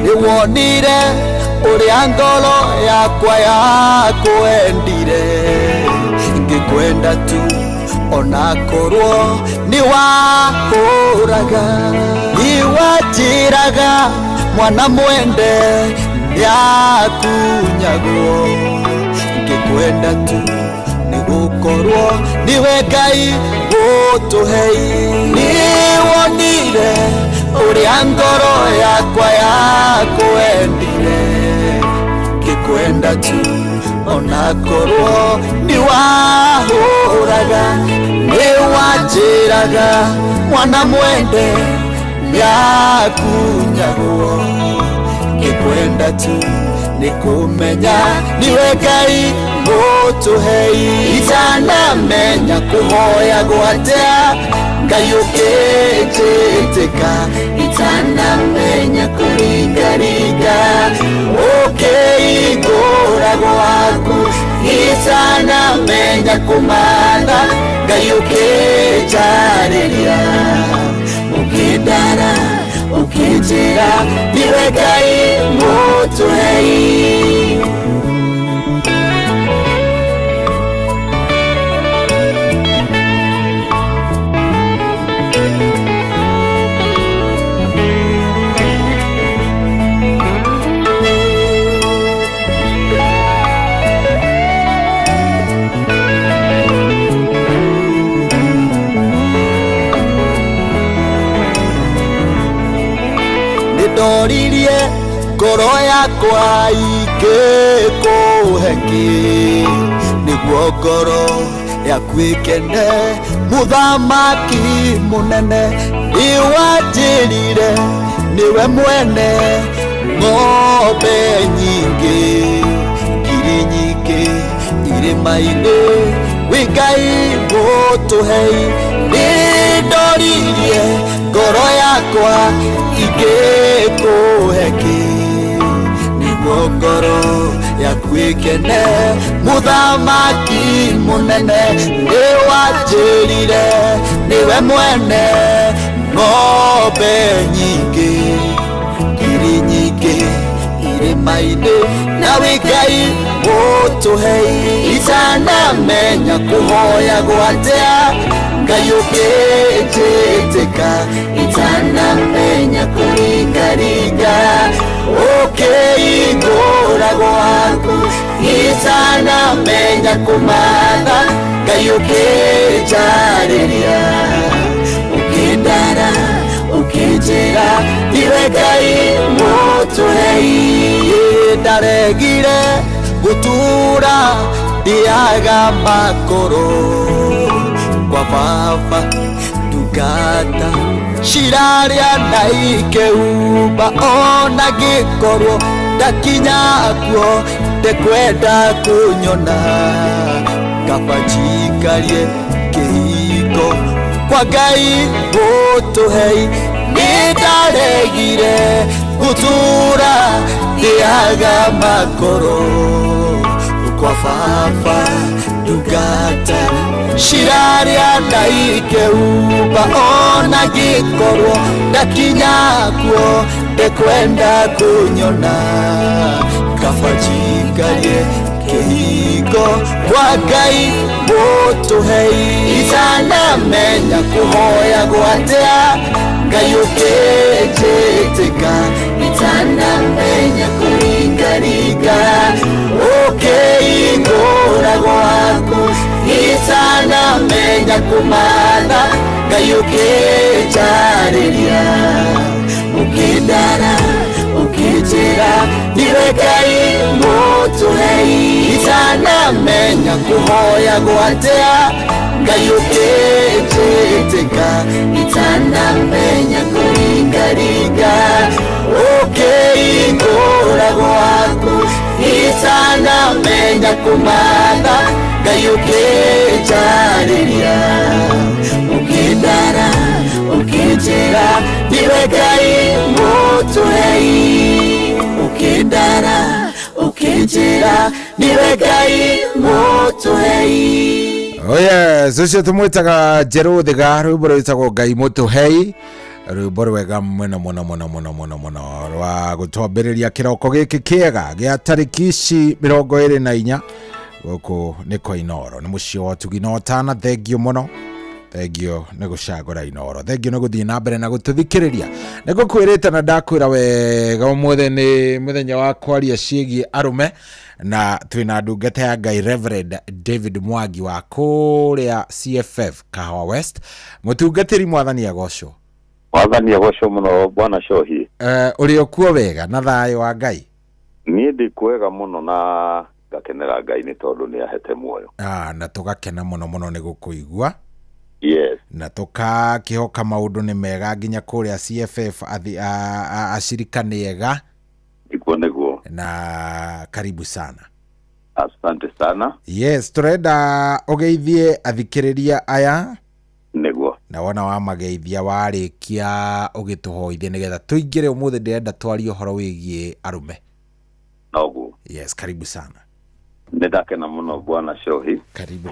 Nĩwonire ũrĩa ngoro yakwa yakwendire, ngĩkwenda tu onakorwo nĩwahũraga. Nĩwanjĩraga mwana mwende nĩakunyagwo, ngĩkwenda tu nĩgũkorwo niwe Ngai mũtũhei. Nĩwonire ũrĩa ngoro yakwa yakwendire, ngĩkwenda tu onakorwo nĩwahũraga. Nĩwanjĩraga mwana mwende nĩakunyagwo, ngĩkwenda tu nĩkũmenya niwe Ngai mũtũhei. Itanamenya kũhoya gwatĩa Ngai ũkĩnjĩtĩka, itanamenya kũringaringa ũkĩhingũra gwaku, itanamenya kũmatha Ngai ũkĩnjarĩria, ũkĩndara ũkĩnjĩra ndiwe Ngai mũtũhei. Ndoririe ngoro yakwa ingĩkũheki, nĩguo ngoro yaku ĩkene mũthamaki mũnene. Nĩwanjĩrire niwe mwene ng'ombe nyingĩ, ngiri nyingĩ irĩma-inĩ, wĩ Ngai mũtũhei. Nĩndoririe ngoro yakwa ingĩkũheki, nĩguo ngoro yaku ĩkene mũthamaki mũnene. Nĩwanjĩrire niwe mwene ng'ombe nyingĩ, ngiri nyingĩ irĩma-inĩ, na wĩ Ngai mũtũhei. Itanamenya kũhoya gwatĩa Ngai ũkĩnjĩtĩka, itanamenya kũringaringa ũkĩhingũra gwaku, itanamenya kũmatha Ngai ũkĩnjarĩria, ũkĩndara ũkĩnjĩra ndiwe Ngai mũtũhei. Ndaregire gũtura ndiaga makoro kwa baba ndungata cirarĩa na ikĩhumba, ona ngĩkorwo ndakinya kuo ndekwenda kũnyona, kaba njikarie kĩhingo kwa Ngai mũtũhei. Nĩndaregire gũtura ndĩaga makoro kwa baba ndungata cirarĩa na ikĩhumba, ona ngĩkorwo ndakinya kuo ndekwenda kũnyona, kaba njikarie kĩhingo kwa Ngai mũtũhei. Itanamenya kũhoya gwatĩa Ngai ũkĩnjĩtĩka, itanamenya kũringa menya kumatha Ngai ũkĩnjarĩria ũkĩndara ũkĩnjĩra ndiwe Ngai mũtũhei itanamenya kũhoya gwatĩa Ngai ũkĩnjĩtĩka itanamenya kũringaringa ũkĩhingũra gwaku itanamenya kũmatha Ngai ũkĩnjarĩria ũkĩndara ũkĩnjĩra ndiwe Ngai mũtũhei ũkĩndara ũkĩnjĩra ndiwe Ngai mũtũhei.
Oh yes, ucio tumwitaga Jeruthiga rwimbo rwitagwo Ngai mũtũhei, rwimbo rwega mũno rwa gũtwambĩrĩria kĩroko gĩkĩ kĩega gĩa tarĩki ici 24 gũkũ nĩ kwa Inoro, nĩ mũciĩ wa Tugino Tana. Thengio mũno, thengio nĩ gũcagũra Inoro, thengio nĩ gũthiĩ na mbere na gũtũthikĩrĩria. Nĩ ngũkwĩrĩte na ndakwĩra wega ũmũthĩ nĩ mũthenya wa kwaria ciĩgiĩ arũme, na twina ndungata ya Ngai Reverend David Mwangi wa kũrĩa CFF Kahawa West. Mũtungatĩri mwathani agocwo.
Mwathani agocwo mũno bwana Shohi.
Ũrĩ okuo wega na thayũ wa Ngai?
Niĩ ndĩ kwega mũno na ngakenera Ngai nĩ tondũ nĩ ahete muoyo.
Na tũgakena mũno nĩ gũkũigua.
Yes.
Na tũkakĩhoka maũndũ nĩ mega nginya kũrĩa CFF acirika nĩ ega.
Ikuo nĩguo.
Na karibu sana.
Asante sana.
Yes, turenda ũgeithie athikĩrĩria aya.
Nĩguo.
Na wona wa mageithia warĩkia ũgĩtũhoithie nĩgetha tũingĩre ũmũthĩ ndĩrenda twarie ũhoro wĩgiĩ arũme.
Noguo.
Yes, karibu sana.
Nĩndakena mũno bwana Shohi.
Karibu.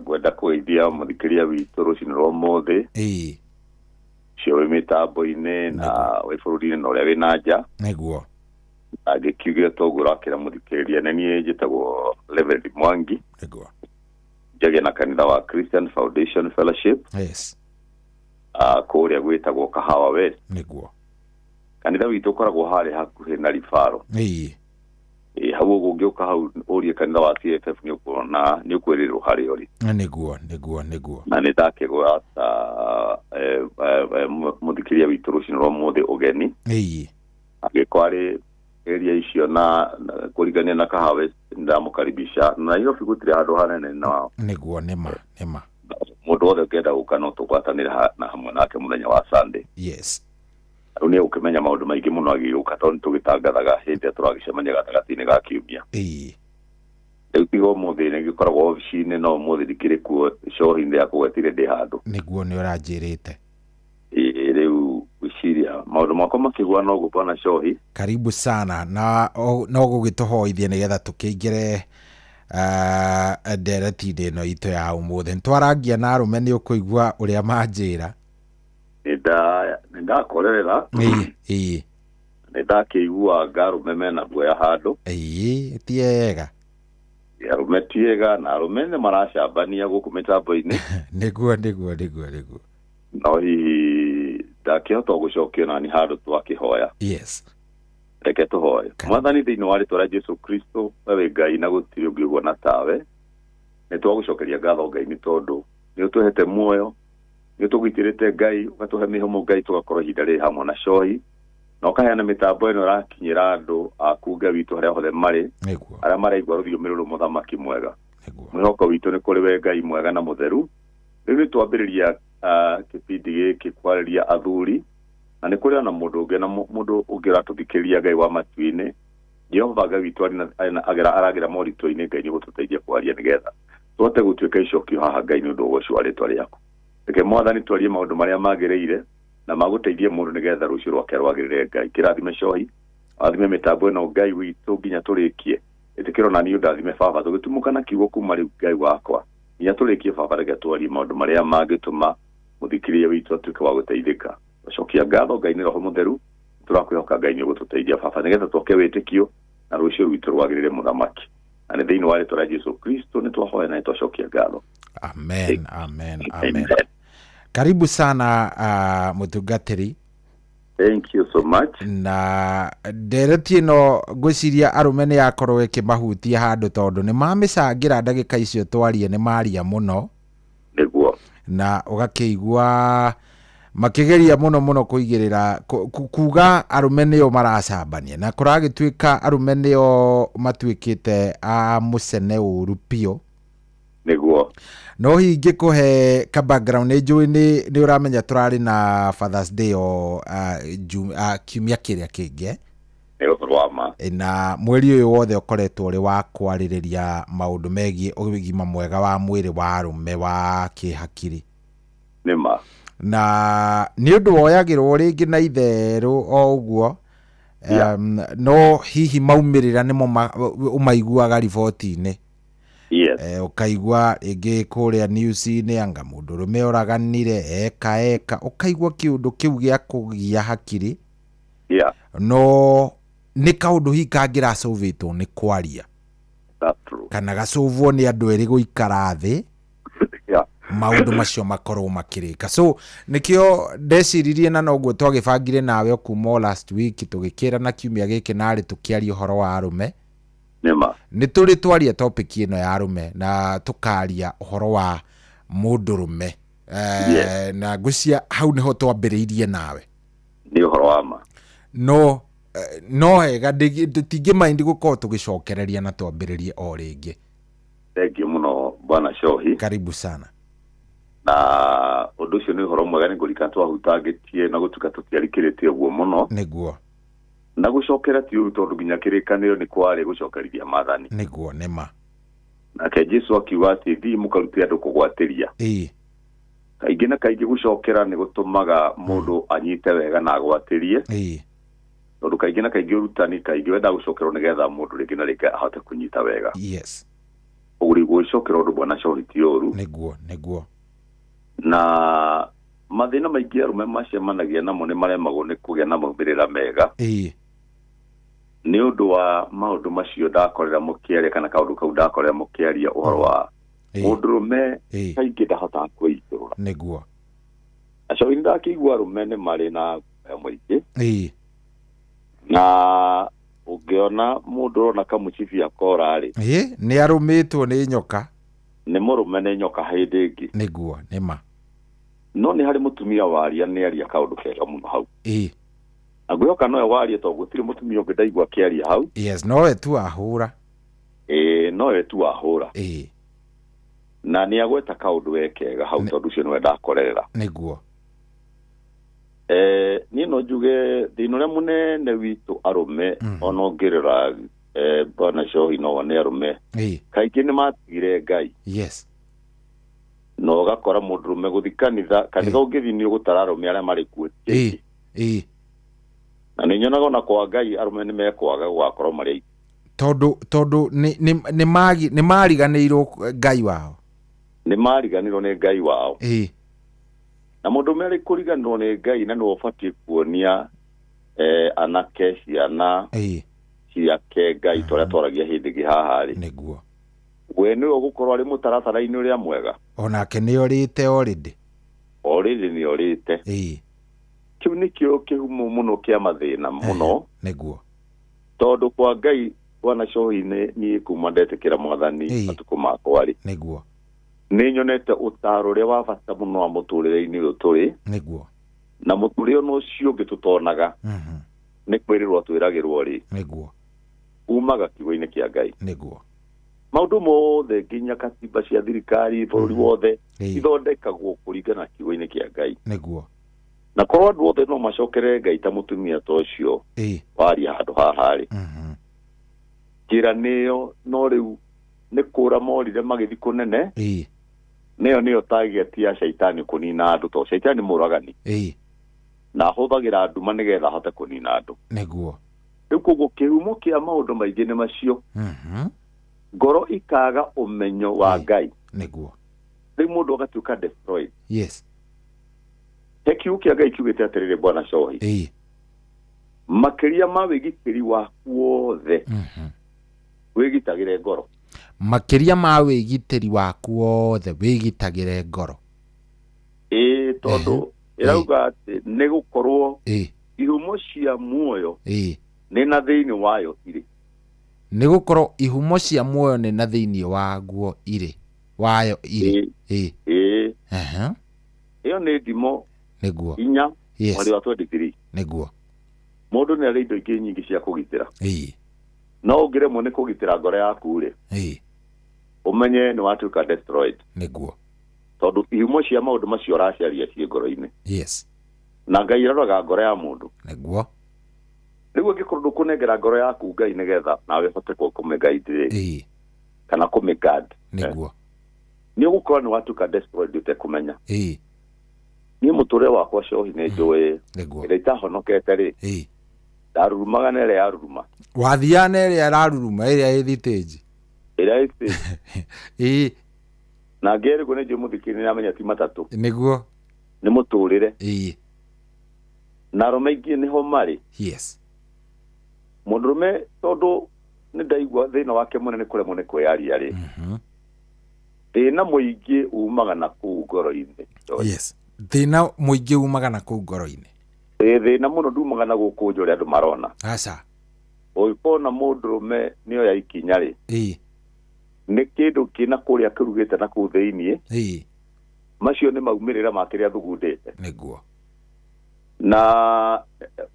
Gwenda kũgeithia mũthikĩria witũ rũcinĩ rwa ũmũthĩ. Cio wĩ mĩtambo-inĩ na wĩ bũrũri-inĩ na ũrĩa wĩ na nja.
Nĩguo.
Ngĩkiuga toguo ũrakĩra mũthikĩria nĩ niĩ njĩtagwo Reverend Mwangi.
Nĩguo.
Njagia na kanitha wa Christian Foundation Fellowship.
Yes.
Kũrĩa gwĩtagwo Kahawa West.
Nĩguo.
Kanitha witũ ũkoragwo harĩ hakuhĩ na Rifaro. Hau ũgũngĩũka hau ũrie kanitha wa CFF nĩ ũkuona nĩ ũkwĩrĩrwo harĩ ũrĩ. Nĩguo. Na nĩ ndakĩgũra mũthikĩria witũ rũcinĩ rwa ũmũthĩ ũgeni. Angĩkorwo arĩ area icio na kũringania na Kahawa West ndamũkaribisha na Nairobi gũtirĩ handũ hanene na
nĩguo nĩma
mũndũ wothe ũkĩenda gũka no tũgwatanĩre na hamwe nake mũthenya wa Sunday.
Yes.
Rĩu nĩ ũkĩmenya maũndũ maingĩ mũno agĩũka tondũ tũgĩtangathaga hĩndĩ tũragĩcemania gatagatĩ-inĩ ga kiumia. Rĩu tiga ũmũthĩ nĩ gĩkoragwo obici-inĩ no ũmũthĩ ndikĩrĩ kuo show-inĩ ya kũgwetire ndĩ handũ.
Nĩguo nĩ ũranjĩrĩte.
Rĩu gwĩciria maũndũ makwa makĩgwa no gũbana Shohi.
Karibu sana na no gũgĩtũhoithie nĩgetha tũkĩingĩre ndereti-inĩ ĩno itũ ya ũmũthĩ. Nĩtwarangia na arũme nĩ ũkũigua ũrĩa manjĩra.
Nĩndakorerera. Nĩndakĩigua arũme mena guoya handũ.
Tiega.
Arũme tiega na arũme nĩ maracambania gũkũ mĩtambo-inĩ.
Nĩguo.
No hihi ndakĩhota gũcokio na nĩ handũ twakĩhoya.
Yes.
Reke tũhoye. Mwathani thĩinĩ wa rĩtwa rĩa Jesũ Kristo we Ngai na gũtirĩ ũngĩ ũguo na tawe. Nĩ twagũcokeria ngatho Ngai nĩ tondũ nĩ ũtũhete muoyo, nĩ ũtũgitĩrĩte Ngai, ũgatũhe mĩhũmũ Ngai tũgakorwo ihinda rĩrĩ hamwe na Shohi. Na ũkaheana mĩtambo ĩno ĩrakinyĩra andũ aku Ngai witũ harĩa hothe marĩ. Arĩa maraigua rũthiomi rũrũ mũthamaki mwega. Mwĩhoko witũ nĩ kũrĩ we Ngai mwega na mũtheru. Rĩu nĩ twambĩrĩria kĩbindi gĩkĩ kwarĩria athuri na nĩ kũrĩ ona mũndũ ũngĩ na mũndũ ũngĩ ũratũthikĩrĩria Ngai wa matu-inĩ. Jehova Ngai witũ aragera moritũ-inĩ Ngai nĩ gũtũteithia kwaria nĩgetha tũhote gũtuĩka icokio haha Ngai nĩ ũndũ ũcio wa rĩtwa rĩaku. Reke Mwathani twarie maũndũ marĩa magĩrĩire na magũteithie mũndũ nĩgetha rũciũ rwake rwagĩrĩre Ngai. Kĩrathime Shohi, athime mĩtambo ĩno Ngai witũ nginya tũrĩkie. Ĩtĩkĩrwo na niĩ ndathime baba tũgĩtumũka na kiugo kuma rĩu Ngai wakwa. Nginya tũrĩkie baba reke twarie maũndũ marĩa mangĩtũma mũthikĩrĩria witũ atuĩke wa gũteithĩka. Cokia ngatho Ngai nĩ roho mũtheru, tũrakwĩhoka Ngai nĩ gũtũteithia baba nĩgetha tũke wĩtĩkio na rũciũ rwitũ rwagĩrĩre mũthamaki. Na nĩ thĩinĩ wa rĩtwa rĩa Jesũ Kristo nĩ twahoya na twacokia ngatho.
Amen. Karibu sana mũtungatĩri.
Thank you so much.
Na ndereti no ngwiciria arume nĩ yakorwo ĩkĩmahutia handũ tondũ nĩ mamĩcangira ndagĩka icio twarie nĩ maria mũno.
Nĩguo.
Na ũgakĩigua makĩgeria mũno kũigĩrĩra kuga arume nĩo maracambania na kũragĩtuĩka arume nĩo matuĩkĩte a mũcene ũru piũ.
Nĩguo.
No hingi kuhe ka background njũĩ nĩ ũramenya tũrarĩ na Father's Day o kiumia kĩrĩa kĩngĩ. Na mweri ũyũ wothe ũkoretwo ũrĩ wa kwarĩrĩria maũndũ megiĩ ũgima mwega wa mwĩrĩ wa arume wa kĩhakiri.
Nĩma.
Na nĩ ũndũ woyagĩrwo rĩngĩ na itherũ o ũguo. No hihi maumĩrĩra nĩmo ũmaiguaga riboti-inĩ.
Yes.
Ukaigua rĩngĩ kũrĩa news-inĩ anga mũndũ rũme oraganire eka ukaigua kĩũndũ kĩu gĩa kũgia hakiri.
Yeah.
No nĩ kaũndũ hihi kangĩracũvĩtwo nĩ kwaria.
That's true.
Kana gacũvwo nĩ andũ erĩ gũikara thĩ.
Yeah.
Maũndũ macio makorwo makĩrĩka. So nĩkĩo ndeciririe na noguo twagĩbangire nawe kuma last week tũgĩkĩra na kiumia gĩkĩ narĩ tũkĩaria ũhoro wa arume.
Nĩma.
Nĩ tũrĩ twaria topic ĩno ya arume na tũkaria ũhoro wa mũndũrũme. Na ngũcia hau nĩho twambĩrĩirie nawe.
Nĩ ũhoro wa ma.
No hega ndingĩmaindi gũkorwo tũgĩcokereria na twambĩrĩrie o rĩngĩ.
Thank you mũno bwana Shohi.
Karibu sana.
Na ũndũ ũcio nĩ ũhoro mwega nĩ ngũrika twahutangĩtie na gũtuĩka tũtiarikĩrĩtie ũguo mũno.
Nĩguo.
Na gũcokera ti ũru tondũ nginya kĩrĩkanĩro nĩ kwarĩ gũcokerithia maathani.
Nĩguo nĩma.
Nake Jesũ akiuga atĩ thiĩ mũkarute andũ kũgwatĩria. Kaingĩ na kaingĩ gũcokera nĩ gũtũmaga mũndũ anyite wega na agwatĩrie. Tondũ kaingĩ na kaingĩ ũrutani kaingĩ wenda gũcokerwo nĩgetha mũndũ rĩngĩ na rĩngĩ ahote kũnyita wega.
Yes.
Ũgũri gũcokera ũndũ bwana Shohi ti ũru.
Nĩguo.
Na mathĩna maingĩ arume macemanagia namo nĩ maremagwo nĩ kũgĩa na maumĩrĩra mega. Nĩ ũndũ wa maũndũ macio ndakorera mũkĩaria kana kaũndũ kau ndakorera mũkĩaria ũhoro wa mũndũrũme kaingĩ ndahotaga kwĩitũrũra.
Nĩguo.
Acio ndakĩigua arume nĩ marĩ na mũingĩ. Na ũngĩona mũndũ ũrona kamũcibi akora-rĩ.
Nĩ arũmĩtwo nĩ nyoka.
Nĩ mũrũme nĩ nyoka hĩndĩ ĩngĩ.
Nĩguo nĩma.
No nĩ harĩ mũtumia waria nĩ aria kaũndũ kega mũno hau. Na ngwĩhoka nowe waria tondũ gũtirĩ mũtumia ũngĩ ndaigua akĩaria hau.
Yes, nowe tu ahũra.
Nowe tu ahũra. Na nĩ agweta kaũndũ wekega hau tondũ ũcio nĩwe ndakorerera.
Nĩguo.
Niĩ no njuge thĩna ũrĩa mũnene witũ arume ona ũngĩrora bwana Shohi no nĩ arume. Kaingĩ nĩ matigire Ngai.
Yes.
No gakora mũndũrũme gũthi kanitha ũngĩthi nĩ ũgũtara arume arĩa marĩ kuo. Na nĩ nyonaga ona kwa Ngai arume nĩ mekwaga gũgakorwo marĩ.
Tondũ nĩ mariganĩirwo Ngai wao.
Nĩ mariganĩirwo nĩ Ngai wao. Na mũndũ merĩ kũriganĩrwo nĩ Ngai na nĩ ũbatiĩ kuonia anake ciana ciake Ngai tũrĩa twaragia hĩndĩ ĩngĩ haha-rĩ.
Nĩguo.
We nĩwe ũgũkorwo arĩ mũtaratara-inĩ ũrĩa mwega.
Onake nĩ orĩte already.
Already nĩ orĩte. Kĩu nĩkĩo kĩhumo mũno kĩa mathĩna mũno.
Nĩguo.
Tondũ kwa Ngai bwana Shohi niĩ kuma ndetĩkĩra mwathani matukũ makwa-rĩ.
Nĩguo.
Nĩ nyonete ũtaaro ũrĩa wa bata mũno wa mũtũrĩre-inĩ ũyũ tũrĩ.
Nĩguo.
Na mũtũrĩre ũcio ũngĩ tũtonaga. Nĩ kwĩrĩrwo twĩragĩrwo-rĩ.
Nĩguo.
Umaga kiugo-inĩ kĩa Ngai.
Nĩguo.
Maũndũ mothe nginya katiba cia thirikari bũrũri wothe ithondekagwo kũringana kiugo-inĩ kĩa Ngai.
Nĩguo.
Na korwo andũ othe no macokere Ngai ta mũtumia ta ũcio waria handũ haha-rĩ. Njĩra nĩyo no rĩu nĩ kũra morire magĩthi kũnene. Nĩyo target ya Shaitani kũnina andũ tondũ Shaitani mũragani. Na ahũthagĩra nduma nĩgetha ahote kũnina andũ.
Nĩguo.
Rĩu koguo kĩhumo kĩa maũndũ maingĩ nĩ macio. Ngoro ikaga ũmenyo wa Ngai.
Nĩguo.
Rĩu mũndũ agatuĩka destroyed.
Yes.
Kiugo kĩa Ngai kiugĩte atĩrĩrĩ bwana Shohi. Makĩria ma wĩgitĩri waku wothe. Wĩgitagĩre ngoro.
Makĩria ma wĩgitĩri waku wothe wĩgitagĩre ngoro.
Tondũ ĩrauga atĩ nĩ gũkorwo ihumo cia muoyo nĩ na thĩinĩ wayo irĩ.
Nĩ gũkorwo ihumo cia muoyo nĩ na thĩinĩ waguo irĩ wayo irĩ.
Ĩyo nĩ ndimo
nĩguo
4 mweri wa 23
nĩguo.
Mũndũ nĩ arĩ indo ingĩ nyingĩ cia kũgitĩra. No ũngĩremwo nĩ kũgitĩra ngoro yaku rĩ, ũmenye nĩ watuĩka destroyed.
Nĩguo.
Tondũ ihumo cia maũndũ macio ũraciaria ciĩ ngoro-inĩ. Na Ngai aroraga ngoro ya mũndũ.
Nĩguo.
Nĩguo angĩkorwo ndũkũnengera ngoro yaku Ngai nĩgetha nawe ũhote kũmĩguide kana kũmĩguard.
Nĩguo.
Nĩ ũgũkorwo nĩ watuĩka destroyed ũtekũmenya. Niĩ mũtũrĩre wakwa cohi nĩ njũĩ ĩrĩa itahonokete rĩ, ndarurumaga na ĩrĩa yaruruma.
Wathiaga na ĩrĩa yaruruma, ĩrĩa ĩ thitĩnji.
Ĩrĩa ĩ thitĩnji. Na ngĩrĩgwo nĩ njũĩ mũthikĩrĩria nĩ amenya ti matatũ.
Nĩguo.
Nĩ mũtũrĩre. Na arũme aingĩ nĩho marĩ. Mũndũrũme tondũ nĩ ndaigua thĩna wake mũnene kũremwo nĩ kwĩyaria rĩ, thĩna mũingĩ umaga na kũu ngoro-inĩ.
Thĩna mũingĩ umaga na kũu ngoro-inĩ.
Thĩna mũno ndumaga na gũkũ nja ũrĩa andũ marona.
Aca.
Ũngĩkorwo na mũndũrũme nĩoya ikinya rĩ, nĩ kĩndũ kĩna kũrĩa kĩrugĩte na kũu thĩiniĩ, macio nĩ maumĩrĩra ma kĩrĩa thugundĩte.
Nĩguo.
Na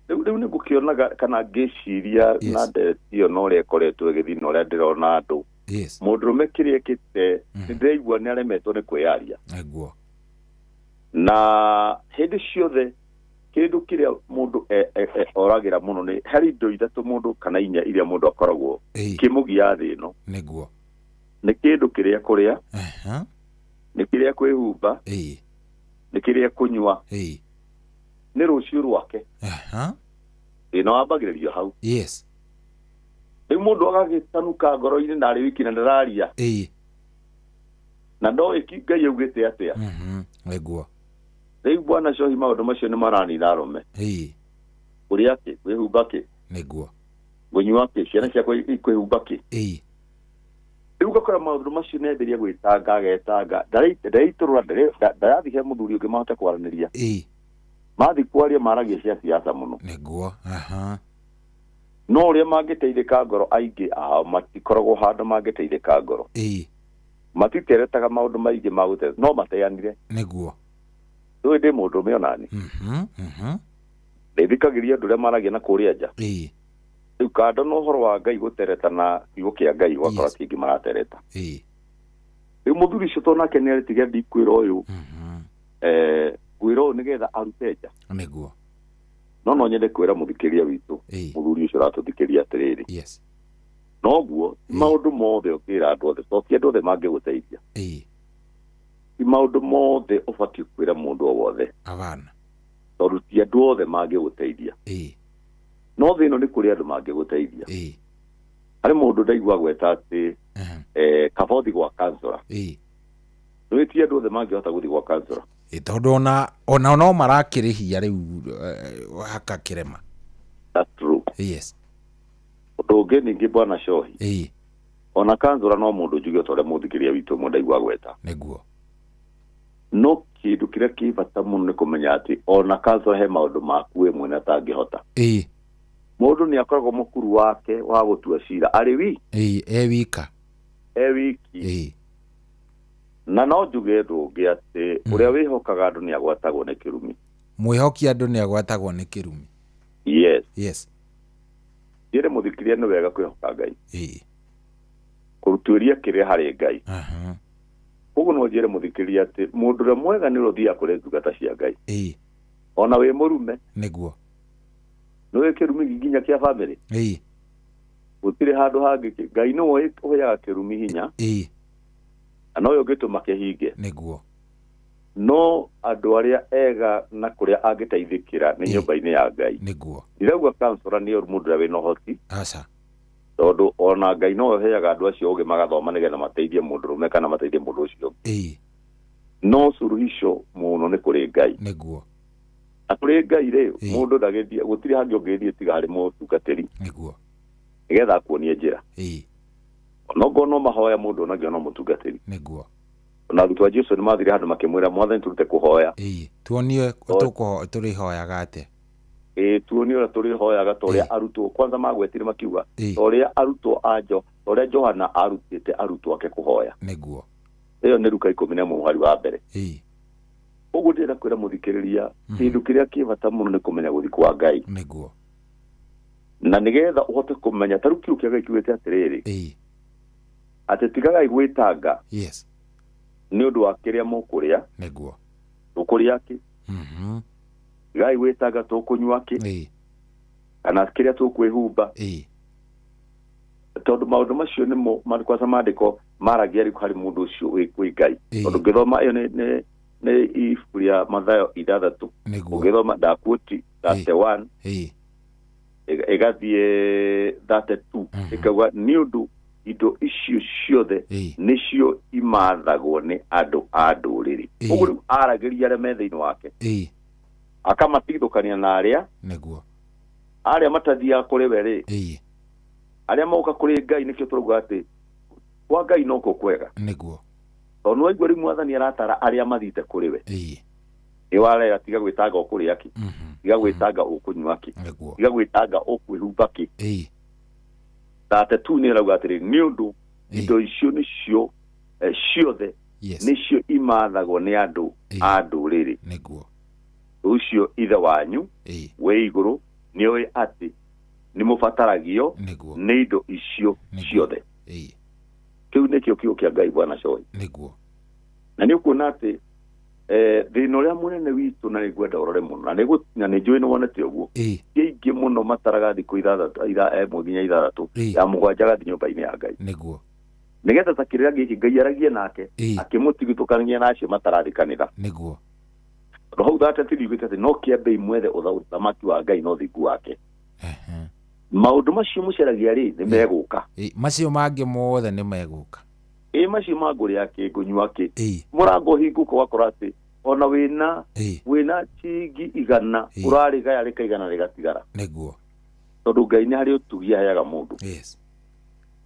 rĩu nĩ ngũkĩonaga kana ngĩciria na ndetio na ũrĩa ĩkoretwo ĩgĩthiĩ na ũrĩa ndĩrona andũ. Mũndũrũme kĩrĩa ekĩte nĩ ndĩraigua nĩ aremetwo nĩ kwĩyaria.
Nĩguo.
Na hĩndĩ ciothe kĩndũ kĩrĩa mũndũ oragĩra mũno nĩ harĩ indo 3 mũndũ kana 4 iria mũndũ akoragwo kĩmũgia thĩ ĩno.
Nĩguo.
Nĩ kĩndũ kĩrĩa kũrĩa, nĩ kĩrĩa kwĩhumba, nĩ kĩrĩa kũnyua, nĩ rũciũ rwake. Na wambagĩrĩrio hau. Rĩu mũndũ agagĩtanuka ngoro-inĩ na arĩ wiki na ndararia. Na ndoĩ Ngai augĩte atĩa.
Nĩguo.
Rĩu bwana cohi maũndũ macio nĩ maranina arũme. Ũrĩa kĩ, kwĩhumba kĩ.
Nĩguo.
Kũnyua kĩ, ciana ciakwa kwĩhumba kĩ. Rĩu ũgakora maũndũ macio nĩ ambĩrĩria gwĩtanga agetanga. Ndareitũrũra ndarathiĩ he mũthuri ũngĩ mahote kwaranĩria. Mathiĩ kwaria maragia cia siasa mũno.
Nĩguo.
No ũrĩa mangĩteithĩka ngoro aingĩ ao matikoragwo handũ mangĩteithĩka ngoro. Matiteretaga maũndũ maingĩ ma gũteithia no mateanire.
Nĩguo.
Rĩu ndĩ mũndũ ũmĩona nĩ. Ndĩthikagĩria andũ arĩa maragia na kũrĩa nja. Rĩu kando na ũhoro wa Ngai gũtereta na kiugo kĩa Ngai ũgakora ti aingĩ maratereta. Rĩu mũthuri ũcio to nake nĩ arĩtiga ndikwĩra ũyũ kwĩra ũyũ nĩgetha arute nja.
Nĩguo.
No nyende kwĩra mũthikĩria witũ mũthuri ũcio aratũthikĩria atĩrĩrĩ. Noguo maũndũ mothe ũkĩra andũ othe to ti andũ othe mangĩgũteithia. Ti maũndũ mothe ũbatiĩ kwĩra mũndũ o wothe. Tondũ ti andũ othe mangĩgũteithia. No thĩ ĩno nĩ kũrĩ andũ mangĩgũteithia. Harĩ mũndũ ndaigua gweta atĩ kaba ũthiĩ gwa kansora. Nĩ ti andũ othe mangĩhota gũthiĩ gwa kansora.
Tondũ ona no marakĩrĩhia rĩu haka kĩrema.
That's true. Ũndũ ũngĩ ningĩ bwana cohi. Ona kansora no mũndũ njuge ũtore mũthikĩria witũ mũndũ ndaigua gweta.
Nĩguo.
No kĩndũ kĩrĩa kĩ bata mũno nĩ kũmenya atĩ ona kansora he maũndũ maku we mwene atangĩhota. Mũndũ nĩ akoragwo mũkuru wake wa gũtua cira arĩ wika. Wiki. Na no njuge ndũngĩ atĩ ũrĩa wĩhokaga andũ nĩ agwatagwo nĩ kĩrumi.
Mwĩhoki andũ nĩ agwatagwo nĩ kĩrumi. Njĩre mũthikĩria nĩ wega kwĩhoka Ngai. Kũrutuĩria kĩrĩa harĩ Ngai. Koguo no njĩre mũthikĩria atĩ mũndũ ũrĩa mwega nĩ ũthiaga kũrĩ ndungata cia Ngai. Ona wĩ mũrume. Nĩguo.
Nĩ kĩrumi nginya kĩa bamĩrĩ. Gũtirĩ handũ hangĩ Ngai nĩwe ũheaga kĩrumi hinya. Na no ũngĩtũma kĩhinge.
Nĩguo.
No andũ arĩa ega na kũrĩa angĩteithĩkĩra nĩ nyũmba-inĩ ya Ngai.
Nĩguo.
Ndirauga kansora nĩ mũndũ ũrĩa wĩna ũhoti.
Aca.
Tondũ ona Ngai no ũheaga andũ acio ũgĩ magathoma nĩgetha mateithie mũndũrũme kana mateithie mũndũ ũcio. No suruhisho mũno nĩ kũrĩ Ngai.
Nĩguo.
Na kũrĩ Ngai rĩ mũndũ ndagĩthiĩ gũtirĩ hangĩ ũngĩthiĩ tiga harĩ mũtungatĩri.
Nĩguo.
Nĩgetha akuonie njĩra. Onongorwo no mahoya mũndũ onagio no mũtungatĩri.
Nĩguo.
Na arutwo a Jesũ nĩ mathire handũ makĩmwĩra mwathani tũrute kũhoya.
Tuonie tũrĩhoyaga atĩa.
tuoni ora turi hoyaga toria arutwo kwanza magwetire makiuga toria arutwo ajo toria Johana arutite arutwo ake kuhoya
niguo
iyo ni Luka 11 muhari wa mbere uguo ndira kwira muthikiriria kindu kiria kibata muno ni kumenya guthi kwa Ngai
niguo
na nigetha uhote kumenya tarukiu kia Ngai kiwete atiriri ati tigaga igwitanga
yes
ni undu wa kiria mukuria
niguo
ukuria ki Ngai wetaga tukunywa ki kana kiria tukwihumba tondu maundu macio nimo kwa samadiko maragia ri hari mundu ucio wi Ngai tondu ngithoma iyo ne ifuria Mathayo 6 ngithoma ndakuti 31 egathie 32 ikagwa ni undu indo icio ciothe nicio imathagwo ni andu a nduriri uguo arageria re metha-ini wake akamatithukania na aria
niguo
aria matathia kuri we ri aria moka kuri Ngai nikio turuga ati kwa Ngai noko kwega
niguo
tondu waigua ri mwathani aratara aria mathite kuri we iwara atiga gwitanga okuria ki tiga gwitanga ukunywa ki tiga gwitanga ukwihumba ki tate tu ni rauga atiri ni undu indo icio nicio ciothe nicio imathagwo ni andu a nduriri
niguo
ucio ithe wanyu we iguru ni oi ati ni mubataragio ni indo icio ciothe kiu nikio kiu kia Ngai Bwana Shoi
niguo
na ni ukuona ati thina uria munene witu na nigwenda urore muno na njui ni wonete uguo kiingi muno mataraga thiku mweri nginya 6 ya mugwanja gathi nyumba-ini ya Ngai
niguo
nigetha takirira giki Ngai aragie nake akimutigithukania nacio matararikanira
niguo
roho thate tirigite ati no kiambe imwethe uthamaki wa Ngai no thiku wake maundu macio muceragia ri ni meguka
macio mangi mothe ni meguka
macio maguri yake ngunywa ki murango hinguko wakora ati ona wina chingi igana urariga yarika igana rigatigara
niguo
tondu Ngai ni hari utugia hayaga mundu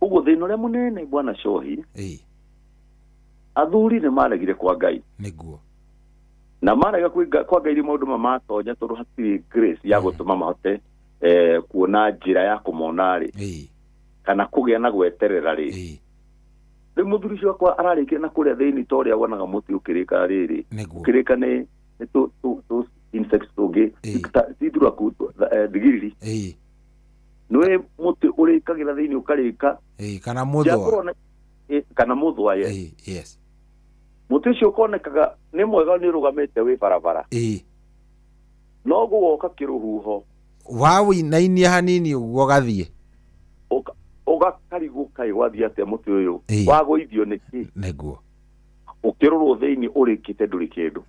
uguo thina uria munene Bwana Shohi athuri ni maregire kwa Ngai
niguo
na marega kwa Ngai maundu mamatonya tondu hatiri grace ya gutuma mahote kuona njira ya kumona ri kana kugia na gweterera ri ri muthuri cio kwa ararikia na kuria thiini toria wonaga muti ukirika riri ukirika ni tu insects tungi tidura ku digiri noe muti urikagira thiini ukarika
kana muthwa
kana muthwa
yes
muti cio konekaga ni mwega ni rugamite wi barabara no guoka kiruhuho
wawi nainia hanini uguo gathie
ugakariguka igwathia ate muti uyu wagoithio niki
niguo
ukirorwo thiini urikite nduri kindu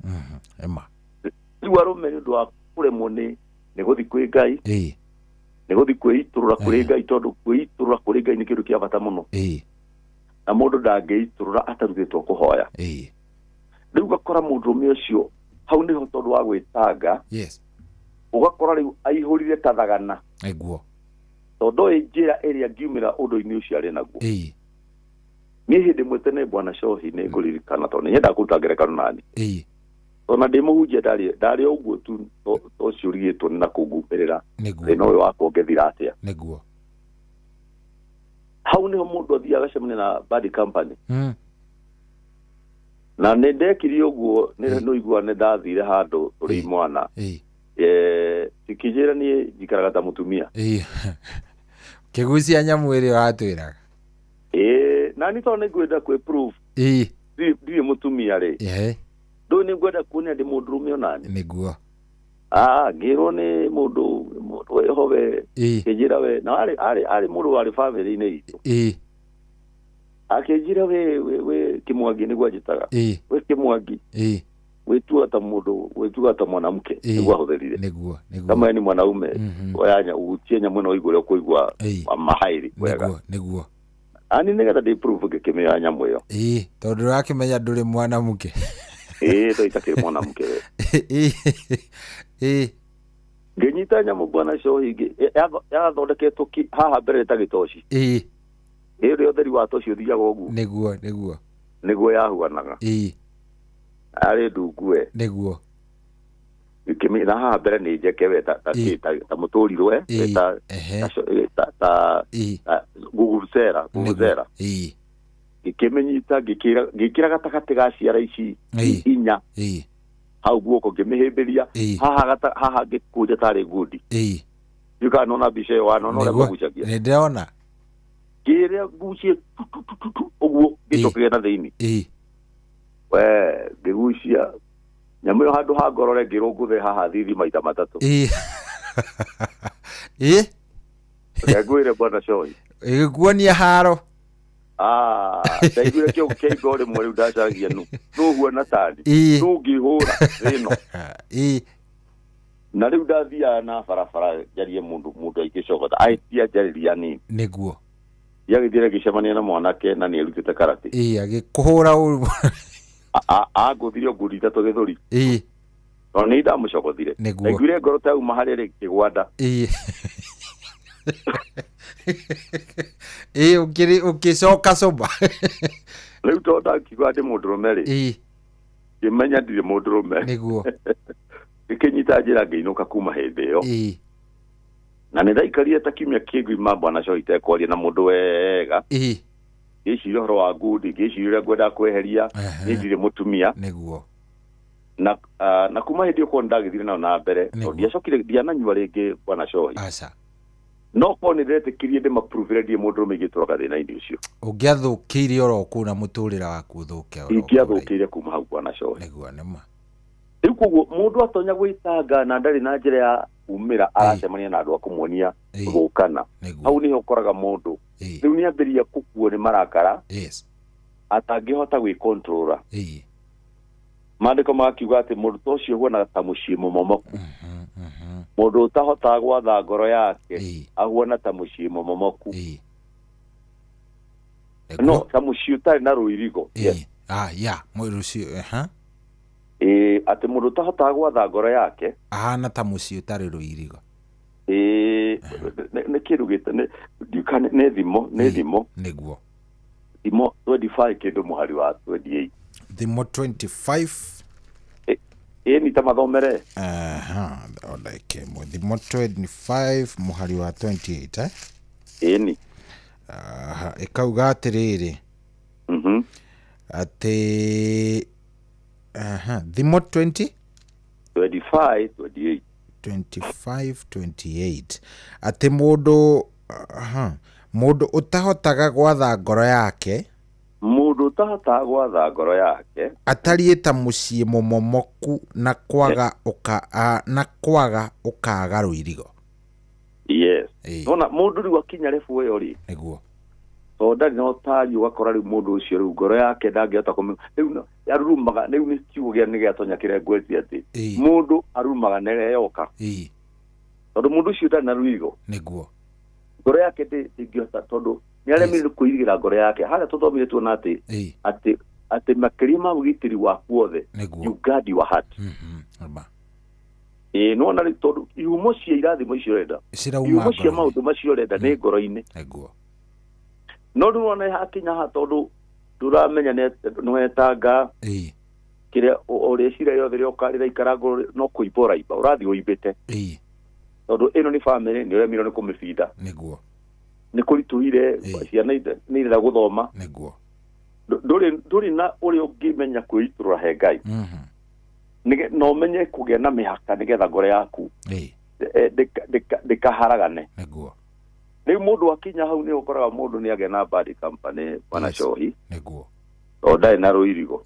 ema
riu arume ni ndwa kuremwo ni guthi kwi Ngai ni guthi kwiiturura kuri Ngai tondu kwiiturura kuri Ngai ni kindu kia bata muno na mundu ndangeiturura atarutitwo kuhoya riu gakora mundu ume ucio hau niho tondu wa gwitanga ugakora riu aihurire tathagana
eguo
tondu njira iria ngiumira undu-ini ucio ari naguo ni hindi mwetene Bwana Shohi ni nguririkana tondu nyenda kuruta ngerekano nani ona ndi muhunjia ndari uguo tu ucio rigitwo na kungumberera thina uyu wakwa ngethira atia
niguo
hau niho mundu athia agacemania na bad company na ni ndekiri uguo ni no igua ni ndathire handu turi mwana tikijira ni jikaraga ta mutumia
kigucia nyamu iri watwiraga
nani to ni gwenda ku proof ndi mutumia ri ndo ni gwenda kuonia ndi mundurume onani
niguo
ngiro ni mundu wehowe kijira we na ari mundu wari family ni itu akijira we kimwagi ni gwajitaga we kimwagi wetua ta mundu wetua ta mwanamke niguo ahutherire
niguo
kama ni mwanaume oyanya utie nyamu no igure kuigwa mahairi
wega niguo
ani nigeta ndi proof gikimenya nyamu iyo
tondu rakimenya nduri mwanamke
to itakiri mwanamke ngenyita nyamu Bwana Shohi yathondeketwo haha mbere tagitoci iri otheri wa toci uthiaga uguo
niguo
yahuanaga ari ndungue
niguo
ikimira ha mbere ni njekewe ta muturirwe ta guguzera ikimenyita gikira gatakati ga ciara ici inya hau guoko ngimihimbiria haha gikuja tari ngudi yukanona bice wano no legucagia
ni ndona
kiria gucie uguo gicokire na thiini we ngigucia nyamu yo handu ha ngorore ngirunguthe haha thithi maita matatu ngagwire bwana Shoi
igikuonia haro
ndaiguire kio keigo rimwe riu ndacagia nu huona tani nu ngihura rino na riu ndathia na barabara jarie mundu aikicogotha aitia jariria nini
niguo
yagithire gicemania na mwanake na ni erutite karate
agikuhura uru
aguthirio ngudi itatu githuri no ni ndamucogothire ndaiguire ngoro ta uma hari ri kigwanda
ukicoka soba
riu tonda kigwa ndi mundurume ri ngimenya ndire mundurume
niguo
ikinyita njira ngeinuka kuma hindi iyo na nä ndaikaria ta kiumia kä ma bwana Shoi itekwaria na må ndå wega gä ciria horo wa ngundi gä ciria å rä a ngwenda kweheria nä ndirä må tumia na kuma hä ndä ä korwo nä ndagä thire nayo na mbere ndiacokire ndiananyua rä ngä bwana Shoi no korwo nä ndetä kirie ndä mapruvire ndie må ndå rå mä ingä tå raga thä na-inä å cio
å ngä athå kä irie oro kå na må tå rä ra waku å thå ke
ingä athå kä ire kuma hau bwana Shoi rä u koguo må ndå atonya gwä tanga na ndarä na njä ra ya umira aracemania na andu akumuonia gukana hau niho koraga mundu riu ni ambiria kukuo ni marakara atangihota gwi controller mandiko makiuga ati mundu tocio huona ta mucii mumomoku mundu utahota gwatha ngoro yake ahuona ta mucii mumomoku no ta mucii utari na ruirigo
mwiru cio
ati mundu tahota gwatha ngoro yake
ahana ta mucii utari ruirigo
ne kirugite ne thimo
niguo
thimo 25 kindu muhari wa 28
thimo 25
ni ta mathomere
odake thimo 25 muhari wa 28
ni
ikauga atiriri ati thimo 25 28 ati mundu utahotaga gwatha ngoro yake atariĩ ta muciĩ mumomoku na kwaga ukaga ruirigo
nona mundu riu akinya refu iyo ri
niguo
to ndari no tari ugakora riu mundu ucio riu ngoro yake ndangihota riu yarurumaga riu ni kiugo gia ni giatonya kire ngweti ati mundu arurumaga nereyoka tondu mundu ucio ndari na ruigo
niguo
ngoro yake ndingihota tondu ni aremire kuirigira ngoro yake haria tuthomire tuona ati makiria ma ugitiri wa kuothe you guard your heart nona ri tondu ihumo cia irathimo icio renda ihumo cia maundu macio renda ni ngoro-ini
niguo
no nduona hakinya ha tondu nduramenya nwetanga kiria urecira yothe ria ukarira ikarango no kuibora iba urathi uibite tondu ino ni family ni uremiro ni kumifida
niguo
ni kurituhire ciana ni ira guthoma
niguo
nduri na uri ungimenya kuiturura he Ngai no menye kugia na mihaka nigetha ngoro yaku ndikaharagane
niguo
riu mundu akinya hau ni ukoraga mundu ni agena bad company bwana Shoi
niguo
o ndai na ruirigo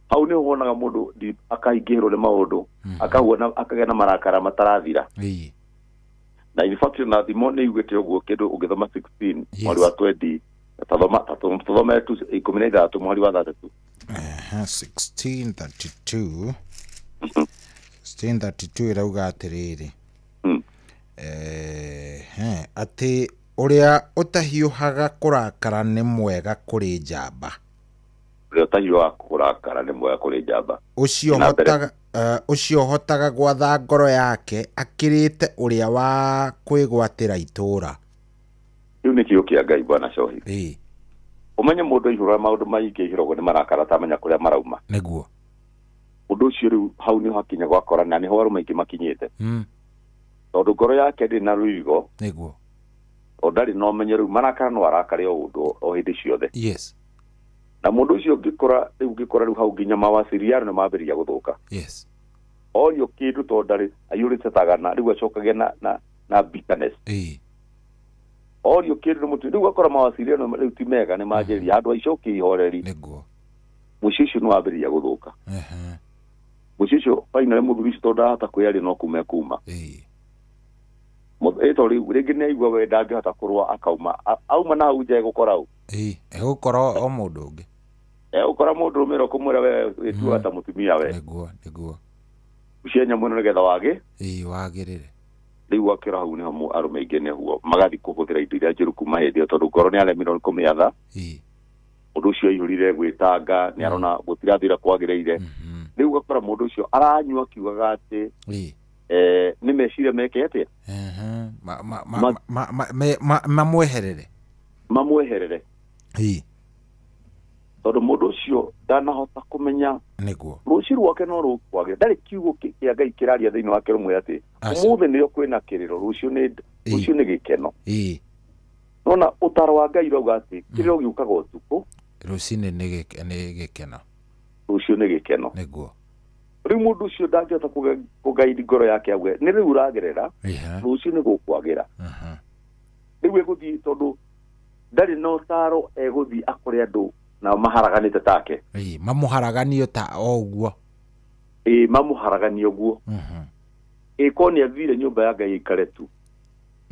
hau ni wonaga mundu akaingirwo ni maundu akahuona akagena marakara matarathira na in fact na thimo ni ugite uguo kindu ugithoma 16 mwari wa 20 tathoma 13 mwari wa 3
1632 irauga atiriri ati uria utahiuhaga kurakara ni mwega kuri njamba
uria utahiuhaga kurakara ni mwega kuri njamba
ucio hotaga gwatha ngoro yake akirite uria wa kwigwatira itura
riu ni kiugo kia Ngai bwana Shoi umenye mundu ihura maundu maingi ihuragwo ni marakara tamenya kuria marauma
niguo
undu ucio riu hau ni hakinya gwakora na ni ho arume ingi makinyite tondu ngoro yake ndi na ruigo
niguo
o ndari no menye riu marakara no arakare o undu o hindi ciothe
yes
na mundu ucio ngikora riu hau nginya mawasiliano na maberia guthuka
yes
orio kindu to ndari ayurite tagana riu acokagia na bitterness orio kindu mutu riu akora mawasiliano riu ti mega ni manjeria andu aicoki ihoreri
niguo
mushicio no aberia guthuka mushicio finally muthuri cio ndahota kwiyari no kuma eto riu ringi ni aigua we ndangihota kurwa akauma auma na hau nje gukora u
egukora o mundu ungi
egukora mundu rumiro kumwira we tu ata mutumia we
niguo
ucienya muno nigetha wage
wagirire
riu akira hau ni hamu arume ingi ni huo magathi kuhuthira indo iria njiru kuma hindi tondu ngoro ni aremirwo kumiatha undu ucio ihurire gwitanga ni arona gutirathira kwagireire riu gakora mundu ucio aranyua kiugaga ati ni meciria meke atia mamweherere tondu mundu ucio ndanahota kumenya
niguo
ruciu rwake no rukwage ndari kiugo kia Ngai kiraria thiini wake rumwe ati umuthe niyo kwina kiriro ruciu ni gikeno nona utaro wa Ngai rauga ati kiriro giukaga utuku
rucini ni gikeno
ruciu ni gikeno
niguo
riu mundu ucio ndangihota kugaidi ngoro yake agwe ni riu uragerera ruciu ni gukwagira riu eguthii tondu ndari no taro eguthii akore andu na maharaganite take
mamuharaganio ta oguo
mamuharaganio oguo koni athire nyumba ya Ngai ikare tu